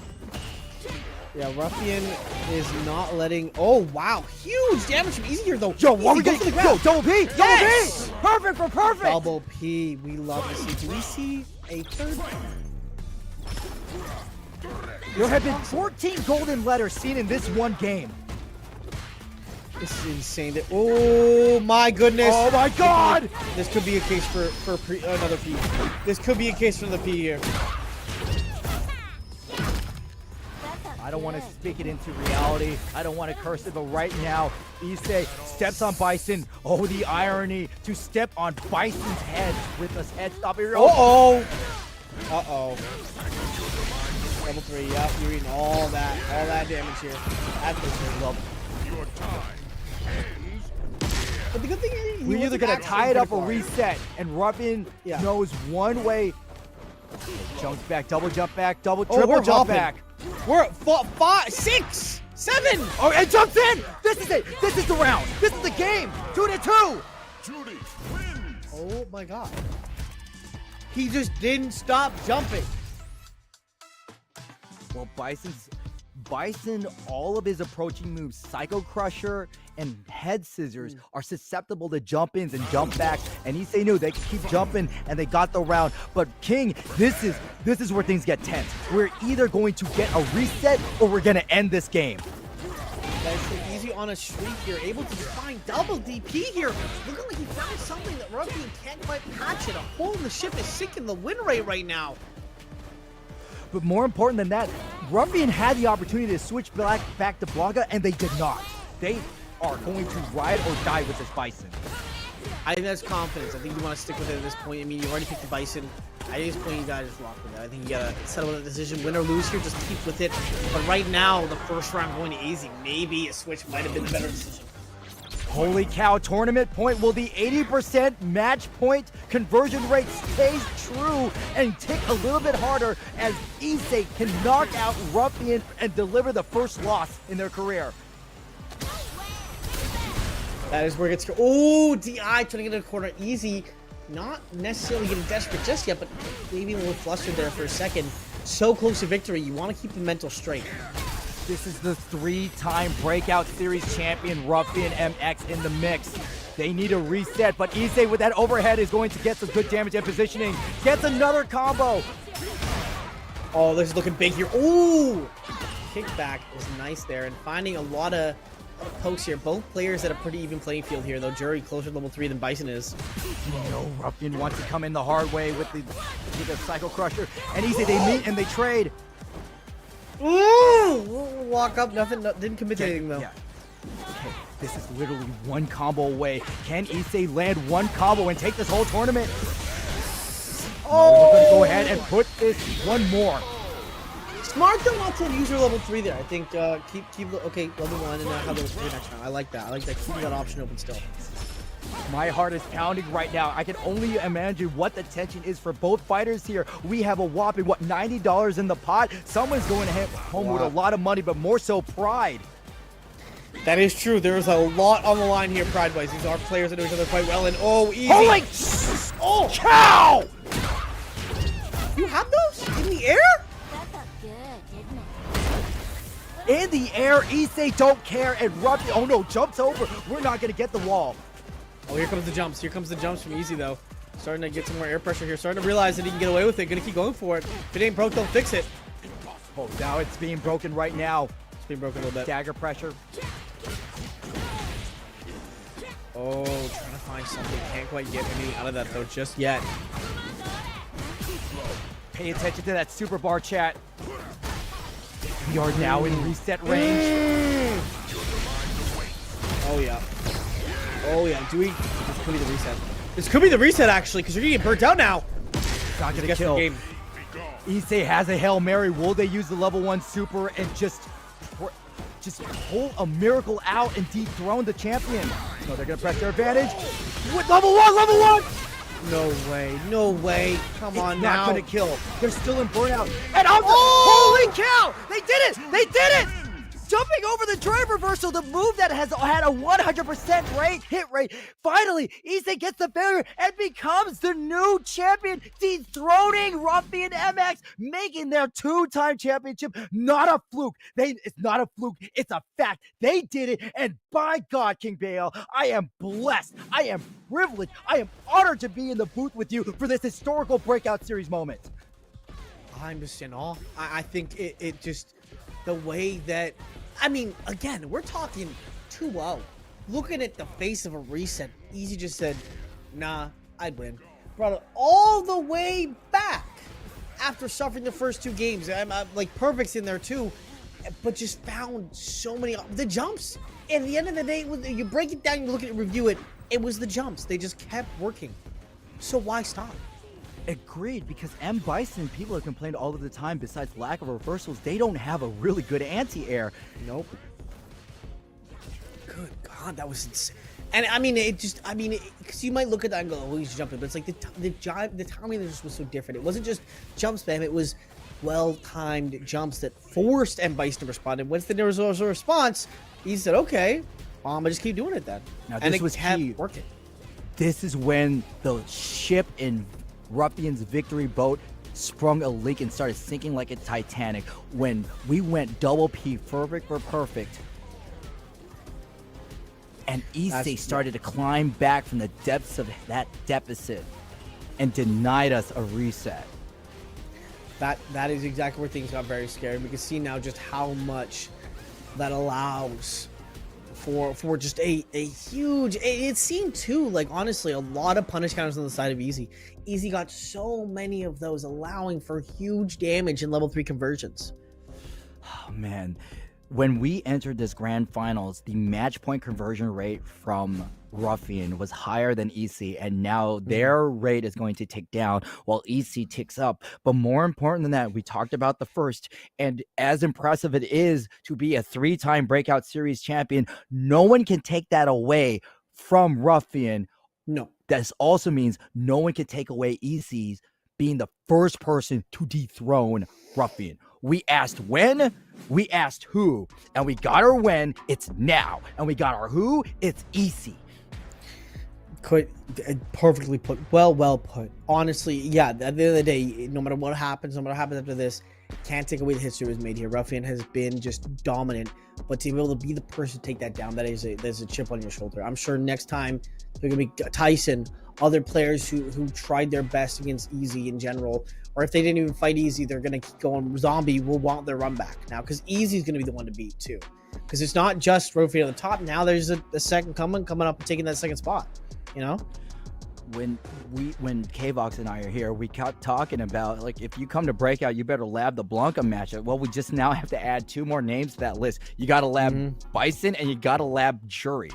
S13: Yeah, Ruffian is not letting. Oh wow, huge damage from Easy here though.
S9: Yo, what are we getting? Yo, double P,
S13: yes!
S9: double P, perfect for perfect.
S13: Double P, we love to see. Do we see a third?
S9: There have been 14 golden letters seen in this one game.
S13: This is insane. Oh my goodness!
S9: Oh my God!
S13: This could be a case for another P. This could be a case for the P here.
S9: I don't want to speak it into reality. I don't want to curse it, but right now, Issei steps on Bison. Oh, the irony to step on Bison's head with his head stopping.
S13: Uh-oh. Uh-oh. Level 3, yep, you're eating all that damage here. That's the level.
S8: Your time ends.
S13: But the good thing is,
S9: we're either going to tie it up or reset, and Ruffian knows one way. Jumps back, double jump back, triple jump back.
S13: We're at 5, 6, 7.
S9: Oh, and jumps in. This is it. This is the round. This is the game. 2-2.
S8: Judy wins.
S13: Oh my god. He just didn't stop jumping.
S9: Well, Bison, all of his approaching moves, Psycho Crusher and Head Scissors, are susceptible to jump-ins and jump backs. And Issei knew they could keep jumping, and they got the round. But King, this is where things get tense. We're either going to get a reset, or we're going to end this game.
S13: That's so easy on a streak here, able to find double DP here. Looking like he found something that Rugby can't quite patch it. A hole in the ship is sinking the win rate right now.
S9: But more important than that, Ruffian had the opportunity to switch back to Blanca, and they did not. They are going to ride or die with this Bison.
S13: I think that's confidence. I think you want to stick with it at this point. I mean, you already picked the Bison. At this point, you gotta just rock with it. I think you gotta settle that decision. Win or lose here, just keep with it. But right now, the first round going to easy. Maybe a switch might have been the better decision.
S9: Holy cow, tournament point. Will the 80% match point conversion rate stays true and tick a little bit harder as Issei can knock out Ruffian and deliver the first loss in their career?
S13: That is where it gets to. Oh, DI turning into a corner easy. Not necessarily getting desperate just yet, but maybe a little flustered there for a second. So close to victory. You want to keep the mental straight.
S9: This is the 3-time Breakout Series champion Ruffian MX in the mix. They need a reset, but Issei with that overhead is going to get some good damage and positioning. Gets another combo.
S13: Oh, this is looking big here. Ooh! Kickback is nice there, and finding a lot of pokes here. Both players at a pretty even playing field here, though Jury closer to level 3 than Bison is.
S9: You know, Ruffian wants to come in the hard way with the Psycho Crusher, and Issei, they meet and they trade.
S13: Ooh! Walk up, nothing, didn't commit to anything though.
S9: Yeah. Okay, this is literally one combo away. Can Issei land one combo and take this whole tournament? Oh! We're gonna go ahead and put this one more.
S13: Smart though not to use your level 3 there. I think keep okay, level 1 and then have level 3 next round. I like that. I like that. Keeping that option open still.
S9: My heart is pounding right now. I can only imagine what the tension is for both fighters here. We have a whopping, what, $90 in the pot? Someone's going to hit home with a lot of money, but more so pride.
S13: That is true. There is a lot on the line here, pride-wise. These are players that know each other quite well, and oh, easy.
S9: Holy cow!
S13: You have those in the air?
S14: That felt good, didn't it?
S9: In the air, Issei don't care, and Ruffian, oh no, jumps over. We're not going to get the wall.
S13: Oh, here comes the jumps. Here comes the jumps from Easy, though. Starting to get some more air pressure here. Starting to realize that he can get away with it. Gonna keep going for it. If it ain't broke, don't fix it.
S9: Oh, now it's being broken right now.
S13: It's being broken a little bit.
S9: Dagger pressure.
S13: Oh, trying to find something. Can't quite get anything out of that, though, just yet.
S9: Pay attention to that super bar, chat. We are now in reset range.
S13: Oh, yeah. Oh, yeah. Do we? This could be the reset. This could be the reset, actually, because you're going to get burnt out now.
S9: Not going to kill. Issei has a Hail Mary. Will they use the level 1 super and just pull a miracle out and dethrone the champion? No, they're going to press their advantage. With level 1!
S13: No way. No way. Come on
S9: it's
S13: now.
S9: Not going to kill. They're still in burnout. And holy cow! They did it! They did it! Jumping over the drive reversal, the move that has had a 100% hit rate. Finally, Issei gets the failure and becomes the new champion, dethroning Ruffian MX, making their 2-time championship not a fluke. It's not a fluke. It's a fact. They did it, and by God, King Baal, I am blessed. I am privileged. I am honored to be in the booth with you for this historical Breakout Series moment.
S13: I'm just in awe. I think it just, the way that, I mean, again, we're talking 2-0. Looking at the face of a reset, Easy just said, nah, I'd win. Brought it all the way back after suffering the first 2 games. I'm like, Perfect's in there too, but just found so many, the jumps. At the end of the day, when you break it down, you look at it, review it, it was the jumps. They just kept working. So why stop?
S9: Agreed, because M. Bison, people have complained all of the time, besides lack of reversals, they don't have a really good anti-air.
S13: Nope. Good God, that was insane. And I mean, because you might look at that and go, oh, he's jumping, but it's like the timing just was so different. It wasn't just jump spam, it was well-timed jumps that forced M. Bison to respond. And once there was a response, he said, okay, I just keep doing it then.
S9: Now, this was key.
S13: Working.
S9: this is when the ship in Ruffian's victory boat sprung a leak and started sinking like a Titanic. When we went double P, perfect for perfect, and Issei started to climb back from the depths of that deficit and denied us a reset.
S13: That is exactly where things got very scary. We can see now just how much that allows for just a huge. It seemed too like, honestly, a lot of punish counters on the side of Easy. Easy got so many of those, allowing for huge damage in level 3 conversions.
S9: Oh man, when we entered this grand finals, the match point conversion rate from Ruffian was higher than EC, and now their rate is going to tick down while EC ticks up. But more important than that, we talked about the first, and as impressive it is to be a 3-time Breakout Series champion, no one can take that away from Ruffian.
S13: No.
S9: This also means no one can take away EC's being the first person to dethrone Ruffian. We asked when, we asked who, and we got our when, it's now. And we got our who, it's EC.
S13: Perfectly put. Well put. Honestly, yeah, at the end of the day, no matter what happens after this, can't take away the history that was made here. Ruffian has been just dominant, but to be able to be the person to take that down, there's a chip on your shoulder. I'm sure next time there's gonna be Tyson, other players who tried their best against Easy in general, or if they didn't even fight Easy, they're gonna keep going. Zombie will want their run back now, because Easy's gonna be the one to beat too, because it's not just Ruffian at the top. Now there's a second coming up and taking that second spot. You know,
S9: when K-Vox and I are here, we kept talking about, like, if you come to Breakout, you better lab the Blanca matchup. Well, we just now have to add 2 more names to that list. You got to lab Bison and you got to lab Jury.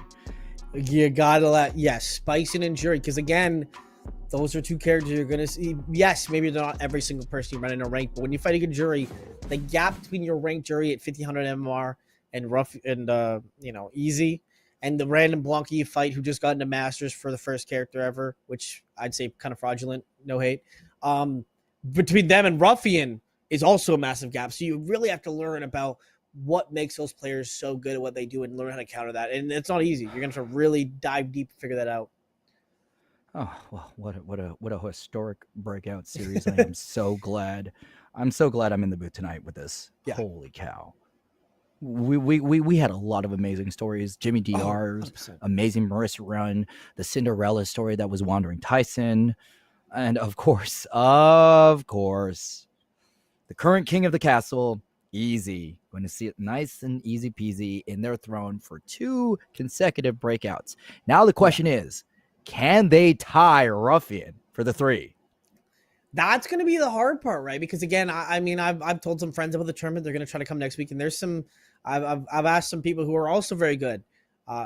S13: You got to lab, yes, Bison and Jury, because again, those are 2 characters you're going to see. Yes, maybe they're not every single person you run in a rank, but when you fight a Jury, the gap between your ranked Jury at 1500 MMR and Easy, and the random Blanca you fight who just got into Masters for the first character ever, which I'd say kind of fraudulent, no hate. Between them and Ruffian is also a massive gap. So you really have to learn about what makes those players so good at what they do and learn how to counter that. And it's not easy. You're going to have to really dive deep to figure that out.
S9: Oh, well, what a historic Breakout series. I am so glad. I'm so glad I'm in the booth tonight with this. Yeah. Holy cow. We had a lot of amazing stories. Jimmy DR's amazing Marissa run, the Cinderella story that was Wandering Tyson, and of course, the current king of the castle, Easy. Going to see it nice and easy peasy in their throne for 2 consecutive breakouts. Now the question is, can they tie Ruffian for the 3?
S13: That's going to be the hard part, right? Because again, I've told some friends about the tournament. They're going to try to come next week, and there's some. I've asked some people who are also very good,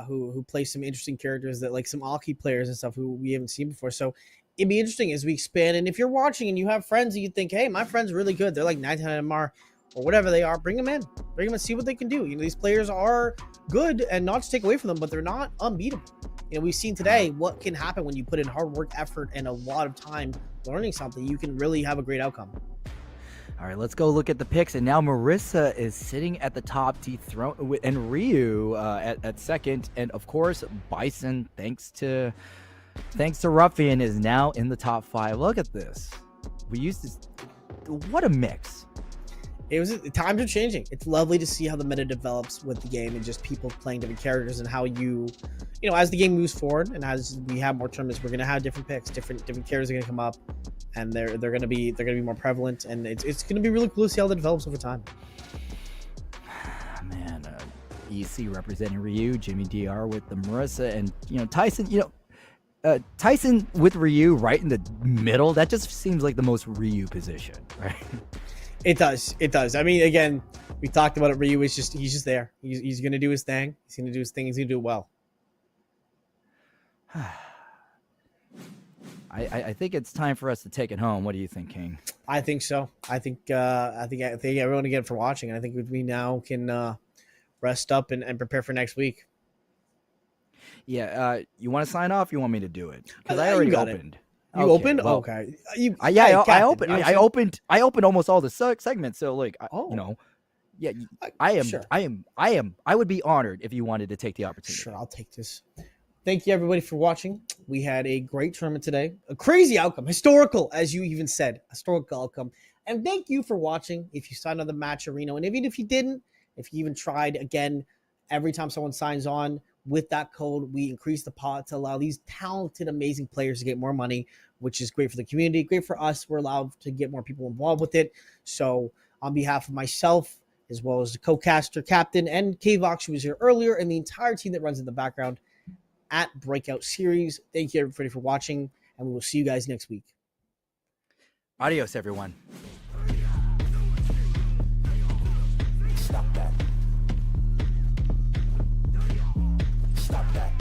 S13: who play some interesting characters, that like some Aki players and stuff who we haven't seen before. So it'd be interesting as we expand. And if you're watching and you have friends and you think, hey, my friend's really good, they're like 900 MR or whatever they are, bring them in and see what they can do. You know, these players are good, and not to take away from them, but they're not unbeatable. You know, we've seen today what can happen when you put in hard work, effort, and a lot of time learning something. You can really have a great outcome.
S9: All right, let's go look at the picks. And now Marissa is sitting at the top, and Ryu at second. And of course, Bison, thanks to Ruffian, is now in the top 5. Look at this. We used to. What a mix.
S13: Times are changing. It's lovely to see how the meta develops with the game and just people playing different characters, and how as the game moves forward and as we have more tournaments, we're gonna have different picks, different characters are gonna come up, and they're gonna be more prevalent, and it's gonna be really cool to see how that develops over time.
S9: Man, EC representing Ryu, Jimmy DR with the Marissa, and Tyson. Tyson with Ryu right in the middle. That just seems like the most Ryu position, right?
S13: It does. I mean, again, we talked about it. Ryu is he's just there. He's going to do his thing. He's going to do his thing. He's going to do it well.
S9: I think it's time for us to take it home. What do you think, King?
S13: I think so. I think everyone again for watching. I think we now can rest up and prepare for next week.
S9: Yeah. You want to sign off? You want me to do it? Because I already opened.
S13: You opened? Well, okay.
S9: I opened. I opened almost all the segments. So like, I would be honored if you wanted to take the opportunity.
S13: Sure, I'll take this. Thank you everybody for watching. We had a great tournament today. A crazy outcome. Historical, as you even said. Historical outcome. And thank you for watching. If you signed on the Match Arena, and even if you didn't, if you even tried, again, every time someone signs on with that code, we increase the pot to allow these talented, amazing players to get more money, which is great for the community, great for us. We're allowed to get more people involved with it. So on behalf of myself, as well as the co-caster, captain, and K-Vox, who was here earlier, and the entire team that runs in the background at Breakout Series, thank you everybody for watching, and we will see you guys next week.
S9: Adios, everyone.
S6: Stop that. Stop that.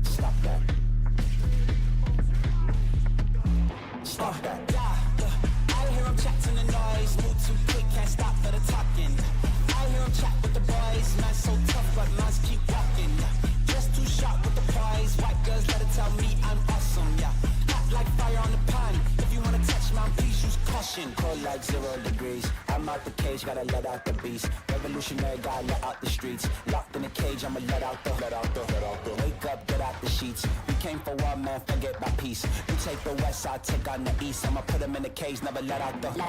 S6: Stop that. Stop that. I hear him chatting the noise, move too quick, can't stop for the talking. I hear him chat with the boys, man so tough, but mans keep walking. Just too sharp with the prize, white girls let it tell me I'm awesome, yeah. Hot like fire on the pan, if you wanna touch my please use caution. Cold like 0 degrees, I'm out the cage, gotta let out the beast. Revolutionary, gotta let out the streets. Locked in a cage, I'ma let out the. Wake up, get out the sheets. We came for one man, forget my peace. You take the west side, take on the east. I'ma put him in the cage, never let out the. Yeah,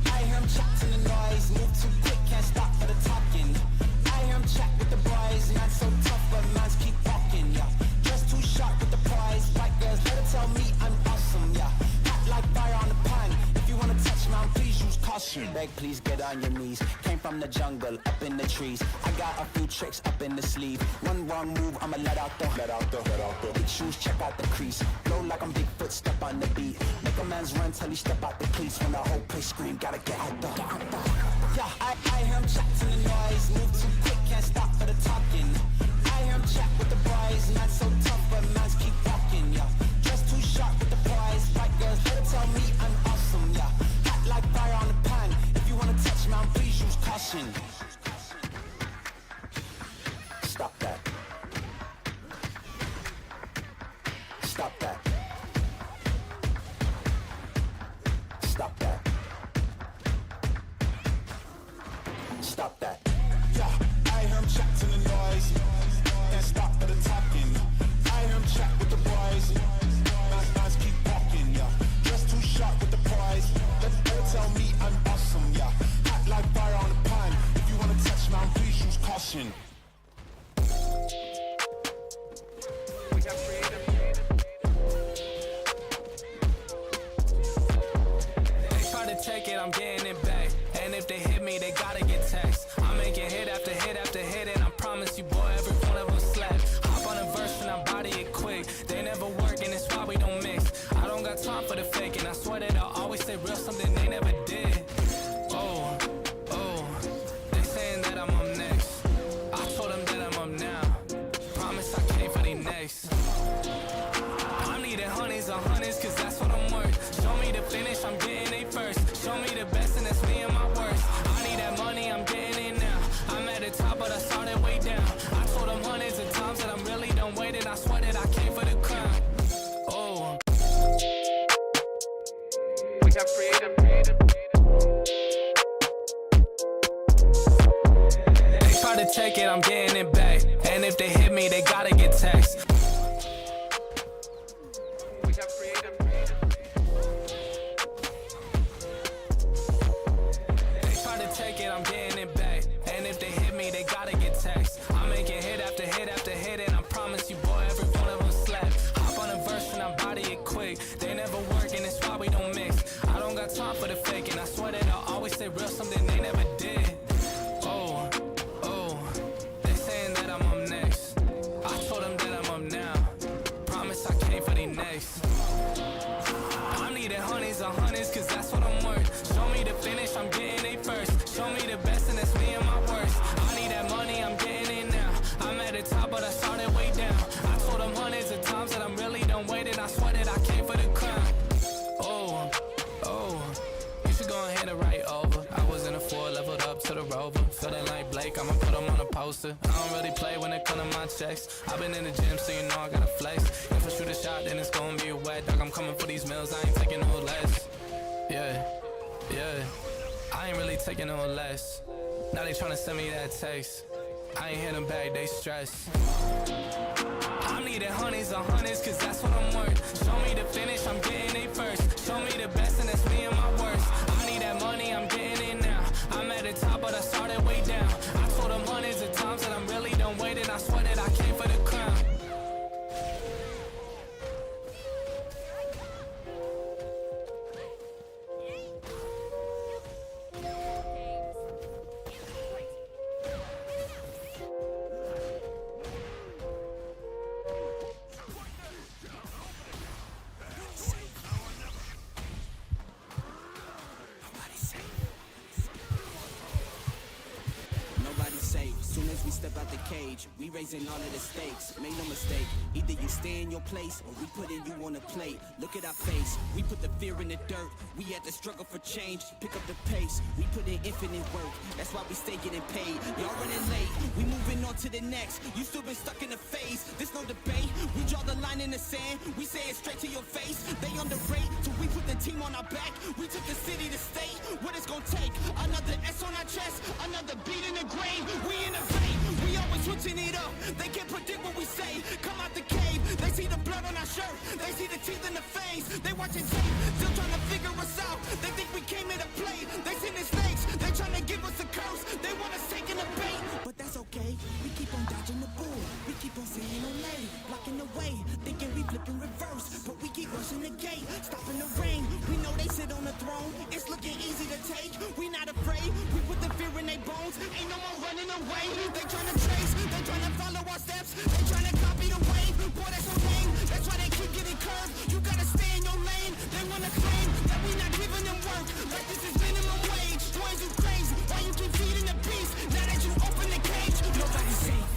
S6: I hear him chatting the noise, move too quick, can't stop for the talking. I hear him chat with the boys, man so tough, but mans keep walking, yeah. Just too sharp with the prize, white girls let it tell me I'm awesome, yeah. Hot like fire on the pan, if you wanna touch me, please use caution. Beg, please get on your knees. Came from the jungle, up in the trees. I got a few tricks up in the sleeve. One wrong move, I'ma let out the. Big shoes, check out the crease. Blow like I'm Bigfoot, step on the beat. Make a man's run till he step out the cleats. When the whole place scream, gotta get out the. Yeah, I hear him chatting the noise. Move too quick, can't stop for the talking. I hear him chat with the boys. Man so tough, but mans keep walking, yeah. Just too sharp with the prize. White girls, let it tell me I'm awesome, yeah. Hot like fire on the pan. If you wanna touch me, please use caution. Stop that. Stop that. Stop that. Stop that. Yeah, I hear him chatting the noise. Can't stop for the talking. I hear him chat with the boys. Mans keep walking, yeah. Just too sharp with the prize. Let tell me I'm awesome, yeah. Hot like fire on the pan. If you wanna touch me, please use caution.
S2: Take it, I'm getting it back. And if they hit me, they gotta get taxed. I'm making hit after hit after hit, and I promise you, boy, every one of them slap. Hop on a verse and I body it quick. They never work, and it's why we don't mix. I don't got time for the fake, and I swear that I'll always say real, something they never did. Oh, they saying that I'm up next. I told them that I'm up now. Promise I came for the next. I'm needing honeys on honeys, cause that's what I'm worth. Show me the finish, I'm getting it first. Show me the best, and that's me and my worst. I need that money, I'm getting it now. I'm at the top, but I started way down. I told them hundreds of times that I'm really done waiting. I swear that I came for the crown. Oh, we got freedom. They try to take it, I'm getting it back. And if they hit me, they gotta get taxed. Take it, I'm getting it back. And if they hit me, they gotta get taxed. I'm making hit after hit after hit, and I promise you, boy, every one of them slap. Hop on a verse and I body it quick. They never work, and it's why we don't mix. I don't got time for the fake, and I swear that I'll always say real, something they never did. Oh, they saying that I'm up next. I told them that I'm up now. Promise I came for the next. I'm needing honeys on honeys, cause that's what I'm worth. Show me the finish, I'm getting it first. Show me the best, and that's me and my worst. I need that money, I'm getting it now. I'm at the top, but I started way down. I told them hundreds of times that I'm really done waiting. I swear that I came for the crown. Oh, you should go ahead and write over. I was in a 4, leveled up to the Rover. Feeling like Blake, I'ma put him on a poster. I don't really play when it come to my checks. I've been in the gym, so you know I gotta flex. If I shoot a shot, then it's gonna be a wet dog. I'm coming for these meals, I ain't taking no less. Yeah, I ain't really taking no less. Now they tryna send me that text. I ain't hit them back, they stress. I'm needing honeys on hundreds, cause that's what I'm worth. Show me the finish, I'm getting it first. Show me the best, and that's me and my worst. I need that money, I'm getting it now. I'm at the top, but I started way down. I told them hundreds of times that I'm really done waiting. I swear that I came for the crown.
S14: Nobody's safe. Soon as we step out the cage, we raising all of the stakes. Make no mistake, either you stay in your place or we putting you on a plate. Look at our face, we put the fear in the dirt. We had to struggle for change, pick up the pace. We put in infinite work, that's why we stay getting paid. Y'all running late, we moving on to the next. You still been stuck in the phase, there's no debate. We draw the line in the sand, we say it straight to your face. They underrate, till we put the team on our back. We took the city to state, what it's gonna take. Another S on our chest, another beat in the grave. We innovate, we always switching it up. They can't predict what we say. Come out the cave, they see the blood on our shirt. They see the teeth in the face. They watching tape, still trying to figure us out. They think we came here to play. They send the snakes, they trying to give us a curse. They want us taking the bait, but that's okay. We keep on dodging the bull. We keep on saying Olay, blocking the way, thinking we flipping reverse, but we keep rushing the gate, stopping the rain. We know they sit on the throne. It's looking easy to take. We not afraid. We put the fear in their bones. Ain't no more running away. They trying to trace. They trying to follow our steps. They trying to copy the way. Boy, that's so lame. That's why they keep getting curved. You gotta stay in your lane. They wanna claim that we not giving them work. Like this is minimum wage. Boys, you crazy. Why you keep feeding the beast? Now that you open the cage, nobody's safe.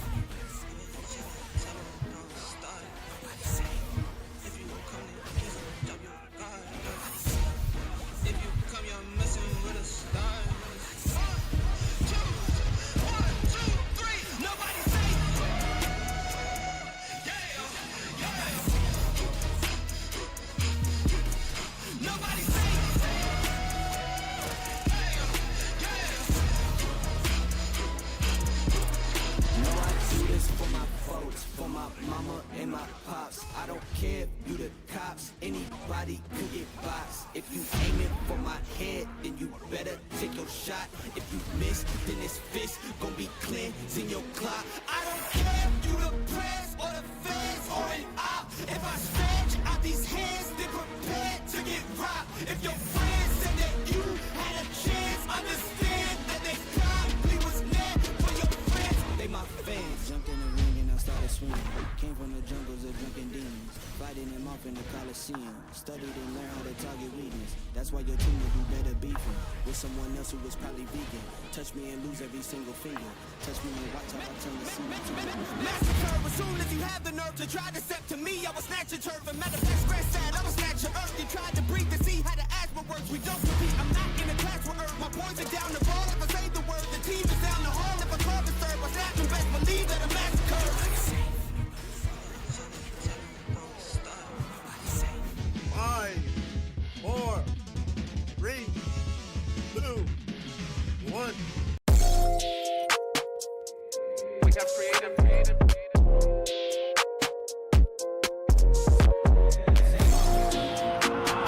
S14: For my mama and my pops, I don't care if you the cops, anybody could get boxed. If you aiming for my head, then you better take your shot. If you miss, then this fist gon' be cleansing your clock. I don't care if you the press or the feds or an op. If I stretch out these hands, then prepare to get robbed. If your friends said that you had a chance, understand that they probably was meant for your friends. They my fans. Jumped in the ring and I started swimming. Came from the jungles of drunken demons, fighting them off in the Coliseum. Studied and learned how to target weakness. That's why your team would do better beefing with someone else who was probably vegan. Touch me and lose every single finger. Touch me and watch how I turn the scene. Massacre, as soon as you have the nerve to try to step to me, I will snatch your turf. And matter of fact, scratch that, I will snatch your earth. You tried to breathe to see how the asthma works. We don't compete, I'm not in a class with earth. My boys are down the ball if I say the word. The team is down the hall if I call the serve. I snap and best believe that a massacre.
S8: 5, 4, 3, 2, 1.
S2: We got creative.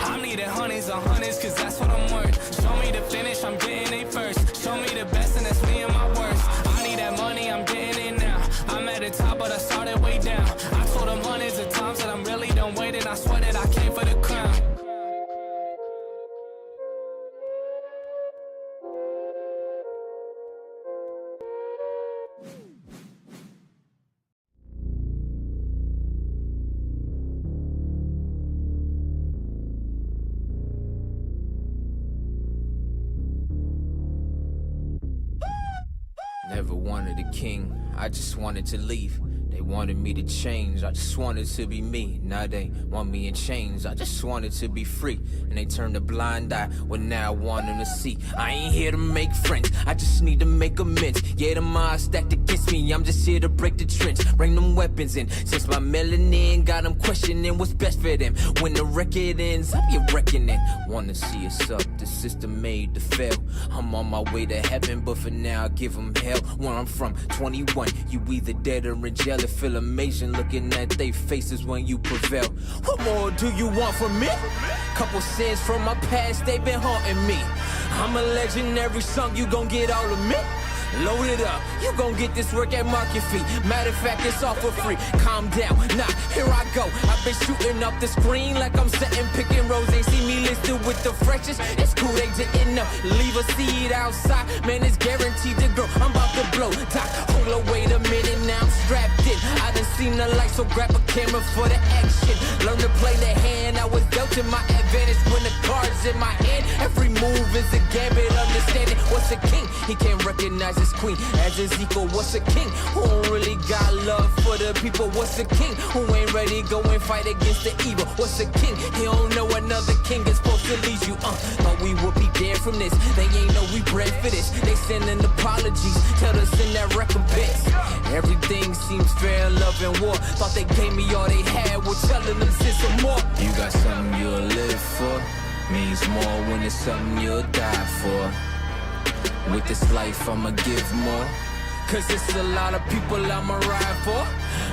S2: I'm needing honeys on hundreds, cause that's what I'm worth. Show me the finish, I'm getting it first. Show me the best, and that's me and my worst. I need that money, I'm getting it now. I'm at the top, but I started way down. I told them hundreds of times that I'm really done waiting. I swear that I came for the crown.
S15: Never wanted a king, I just wanted to leave. They wanted me to change, I just wanted to be me. Now they want me in chains, I just wanted to be free. And they turned a blind eye, well now I want them to see. I ain't here to make friends, I just need to make amends. Yeah, the odds stacked against me, I'm just here to break the trench. Bring them weapons in, since my melanin got them questioning what's best for them. When the record ends, I'll be reckoning. Wanna see us up, the system made to fail. I'm on my way to heaven, but for now I give them hell. Where I'm from, 21, you either dead or in jail. It feel amazing looking at they faces when you prevail. What more do you want from me? Couple sins from my past, they been haunting me. I'm a legendary song, you gon' get all of me. Load it up, you gon' get this work at market fee. Matter of fact, it's all for free. Calm down, nah, here I go. I've been shooting up the screen like I'm setting picking rows. Ain't see me listed with the freshest. It's cool, they didn't know. Leave a seed outside, man, it's guaranteed to grow. I'm about to blow, doc, hold on, wait a minute, now I'm strapped in. I done seen the light, so grab a camera for the action. Learn to play the hand, I was dealt to my advantage when the cards in my hand. Every move is a gambit, understanding what's a king. He can't recognize his queen as his equal. What's a king who don't really got love for the people? What's a king who ain't ready to go and fight against the evil? What's a king? He don't know another king is supposed to lead you. Thought we would be dead from this. They ain't know we bred for this. They sending apologies, tell us in that recompense. Everything seems fair, love and war. Thought they gave me all they had, we're telling them send some more. You got something you'll live for, means more when it's something you'll die for. With this life I'ma give more, cause it's a lot of people I'ma ride for.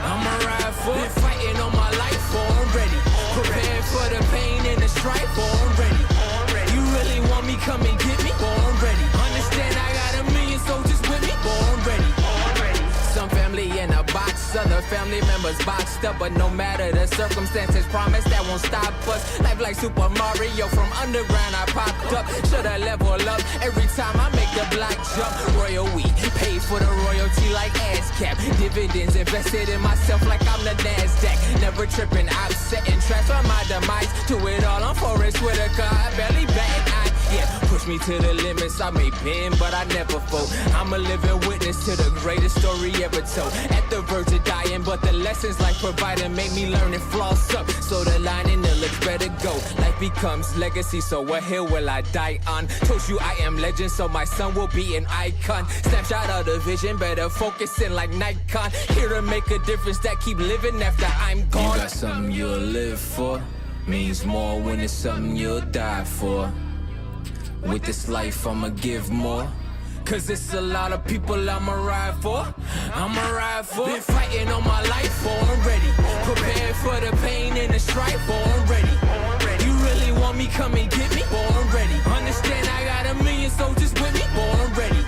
S15: I'ma ride for. Been fighting all my life for, I'm ready. Prepared for the pain and the strife for, I'm ready. You really want me, come and get me, for I'm ready. Understand I got a million soldiers with me, for I'm ready. Some family in a box, other family members boxed up. But no matter the circumstances, promise that won't stop us. Life like Super Mario, from underground I popped up. Shoulda level up every time I make the block jump. Royal we paid for the royalty like ASCAP. Dividends invested in myself like I'm the NASDAQ. Never tripping, I'm setting traps on my demise. Do it all on Forest Whitaker, I barely bat an eye. Yeah, push me to the limits, I may bend, but I never fold. I'm a living witness to the greatest story ever told. At the verge of dying, but the lessons life provided make me learn and floss up. So the line in the looks better go. Life becomes legacy, so what hill will I die on? Told you I am legend, so my son will be an icon. Snapshot of the vision, better focusing like Nikon. Here to make a difference that keep living after I'm gone. You got something you'll live for, means more when it's something you'll die for. With this life I'ma give more, cause it's a lot of people I'ma ride for. I'ma ride for. Been fighting all my life for, I'm ready. Prepared for the pain and the strife for, I'm ready. You really want me, come and get me, for I'm ready. Understand I got a million soldiers with me, for I'm ready.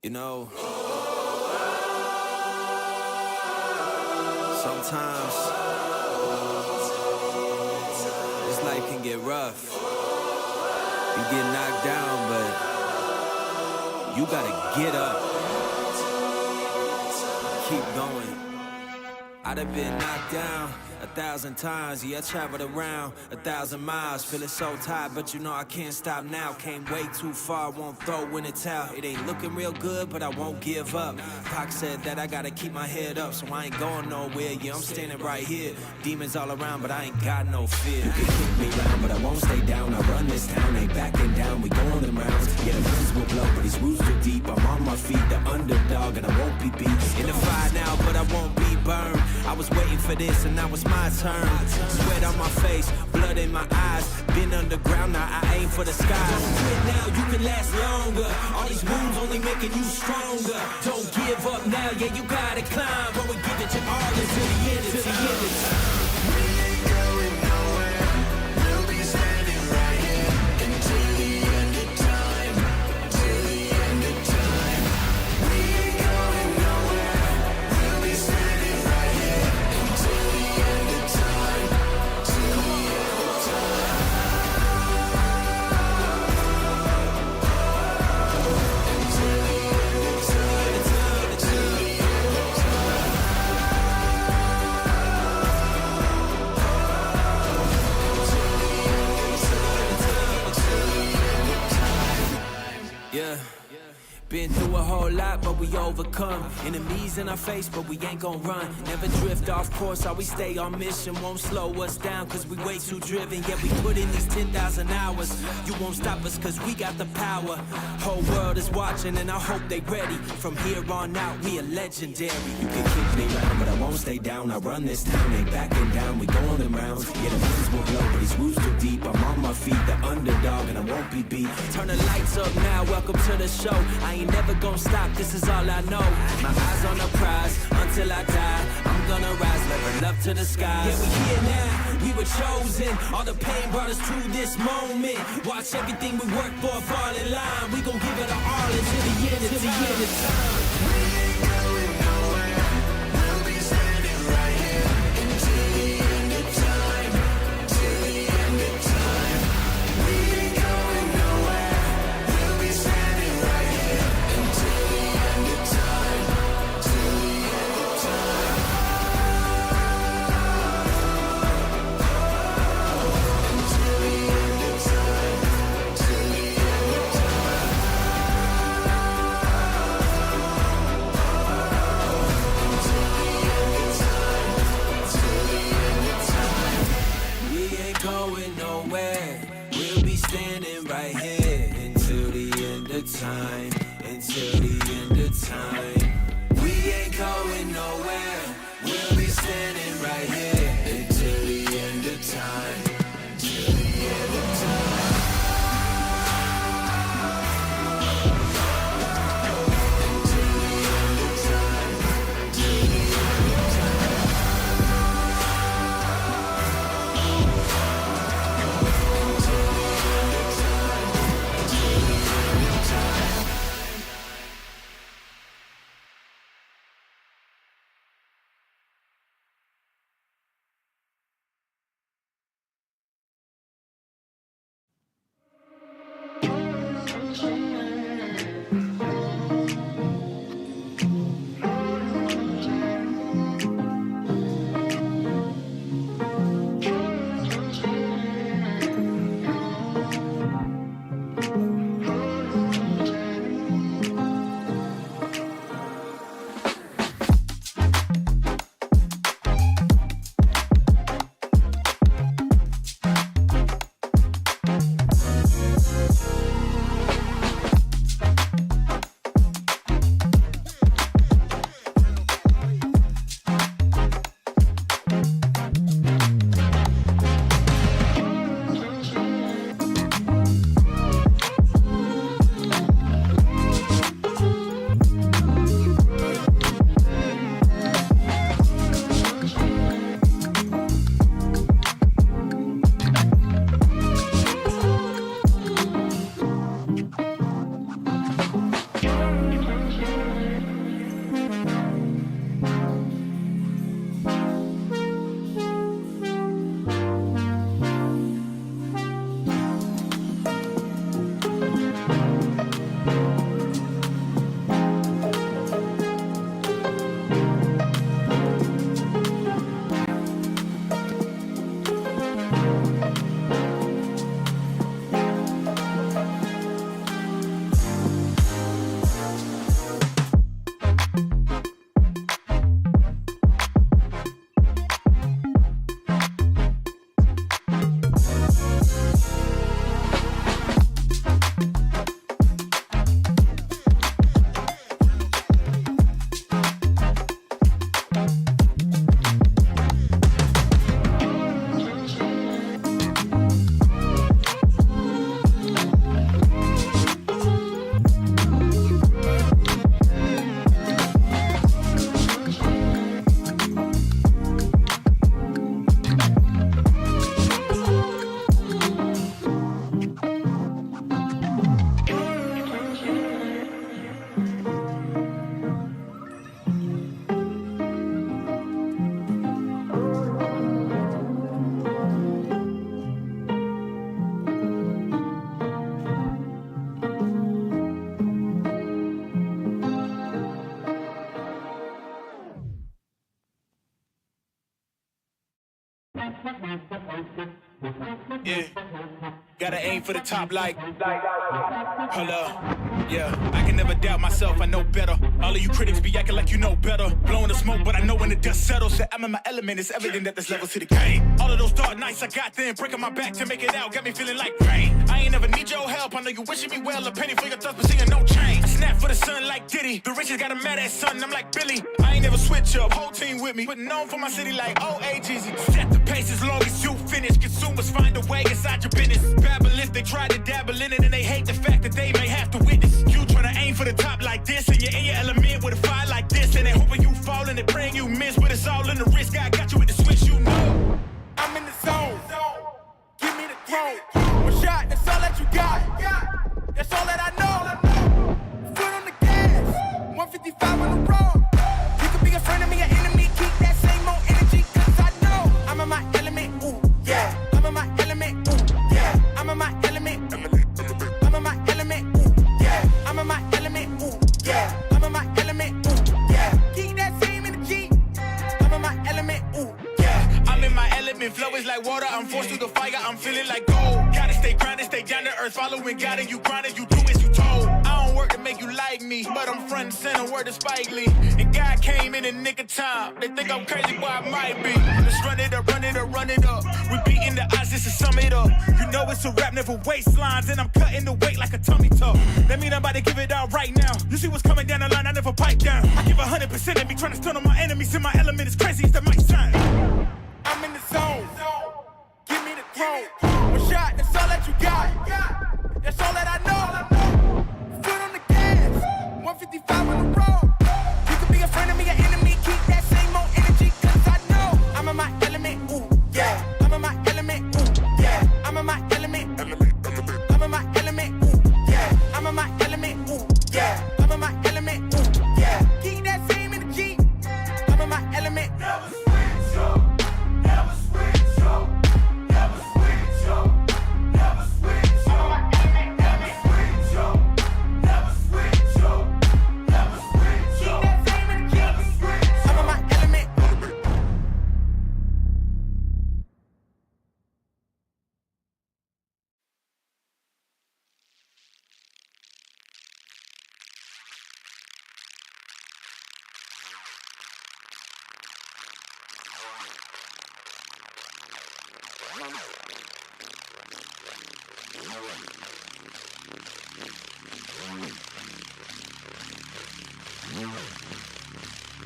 S16: You know, sometimes this life can get rough. You get knocked down, but you gotta get up. Keep going. I'd have been knocked down 1,000 times, yeah, I traveled around 1,000 miles, feeling so tired, but you know I can't stop now. Came way too far, won't throw in the towel. It ain't looking real good, but I won't give up. Pac said that I gotta keep my head up, so I ain't going nowhere. Yeah, I'm standing right here. Demons all around, but I ain't got no fear. You can kick me around, but I won't stay down. I run this town, ain't backing down. We going them rounds. Yeah, the winds will blow, but these roots too deep. I'm on my feet, the underdog, and I won't be beat. In the fire now, but I won't be burned. I was waiting for this, and now it's my turn. Sweat on my face, blood in my eyes. Been underground, now I aim for the sky. Don't quit now, you can last longer. All these wounds only making you stronger. Don't give up now, yeah, you gotta climb. But we give it your all until the end of time. We ain't going nowhere. We'll be standing right here until the end of time. Till the end of time. We ain't going nowhere. We'll be standing right here until the end of time. Yeah. Been through a whole lot, but we overcome. Enemies in our face, but we ain't gon' run. Never drift off course, always stay on mission. Won't slow us down, cause we way too driven. Yeah, we put in these 10,000 hours. You won't stop us, cause we got the power. Whole world is watching, and I hope they ready. From here on out, we are legendary. You can kick me round, but I won't stay down. I run this town, ain't backing down. We going in rounds. Yeah, the winds will blow, but these roots too deep. I'm on my feet, the underdog, and I won't be beat. Turn the lights up now, welcome to the show. I ain't never gonna stop, this is all I know. My eyes on the prize, until I die. I'm gonna rise, level up to the skies. Yeah, we here now, we were chosen. All the pain brought us to this moment. Watch everything we work for fall in line. We gon' give it our all until the end of time. We ain't going nowhere. We'll be standing right here until the end of time. Till the end of time. We ain't going nowhere. We'll be standing right here until the end of time. Till the end of time. Until the end of time. Till the end of time. We ain't going nowhere. We'll be standing right here until the end of time. Until the end of time. We ain't going nowhere. We'll be standing right here until the end of time. Till the end of time. Until the end of time. Till the end of time.
S3: Yeah. Gotta aim for the top like. Hold up. Yeah, I can never doubt myself, I know better. All of you critics be acting like you know better. Blowing the smoke, but I know when the dust settles. That I'm in my element, it's evident that there's levels to the game. All of those dark nights I got then, breaking my back to make it out, got me feeling like rain. I ain't never need your help, I know you wishing me well. A penny for your thoughts, but seeing no change. I snap for the sun like Diddy. The riches got a mad ass son, I'm like Billy. I ain't never switch up, whole team with me. Putting on for my city like OAGZ. Set the pace as long as you finish. Consumers find a way inside your business. Babble if they try to dabble in it, and they hate the fact that they may have to witness. You tryna aim for the top like this, and you're in your element with a fire like this, and they hoping you fall and they praying you miss, but it's all in the risk. I got you with the switch, you know. I'm in the zone. Give me the throne. One shot, that's all that you got. That's all that I know. Foot on the gas. 155 on the road. You could be a friend of me, an enemy. Keep that same old energy, cause I know I'm in my element. Ooh, yeah. I'm in my element. Ooh, yeah. I'm in my element. I'm in my element. Ooh, yeah. I'm in my element. Ooh, yeah. I'm in my element. Ooh, yeah. Keep that same energy. I'm in my element. Ooh, yeah. I'm in my element. Flow is like water. I'm forced through the fire. I'm feeling like gold. Gotta stay grounded, stay down to earth. Following God and you grinding. You do as you told. I don't work to make you like me, but I'm front and center. Word to Spike Lee. And God came in the nick of time. They think I'm crazy, but I might be. Let's run it up, run it up, run it up. We beating the odds just to sum it up. You know it's a rap, never waistlines, and I'm cutting the weight like a tummy tuck. That mean I'm about to give it out right now. You see what's coming down the line, I never pipe down. I give 100% of me, trying to stun on my enemies. In my element is crazy, it's the mic shine. I'm in the zone. Give me the throne. One shot, that's all that you got.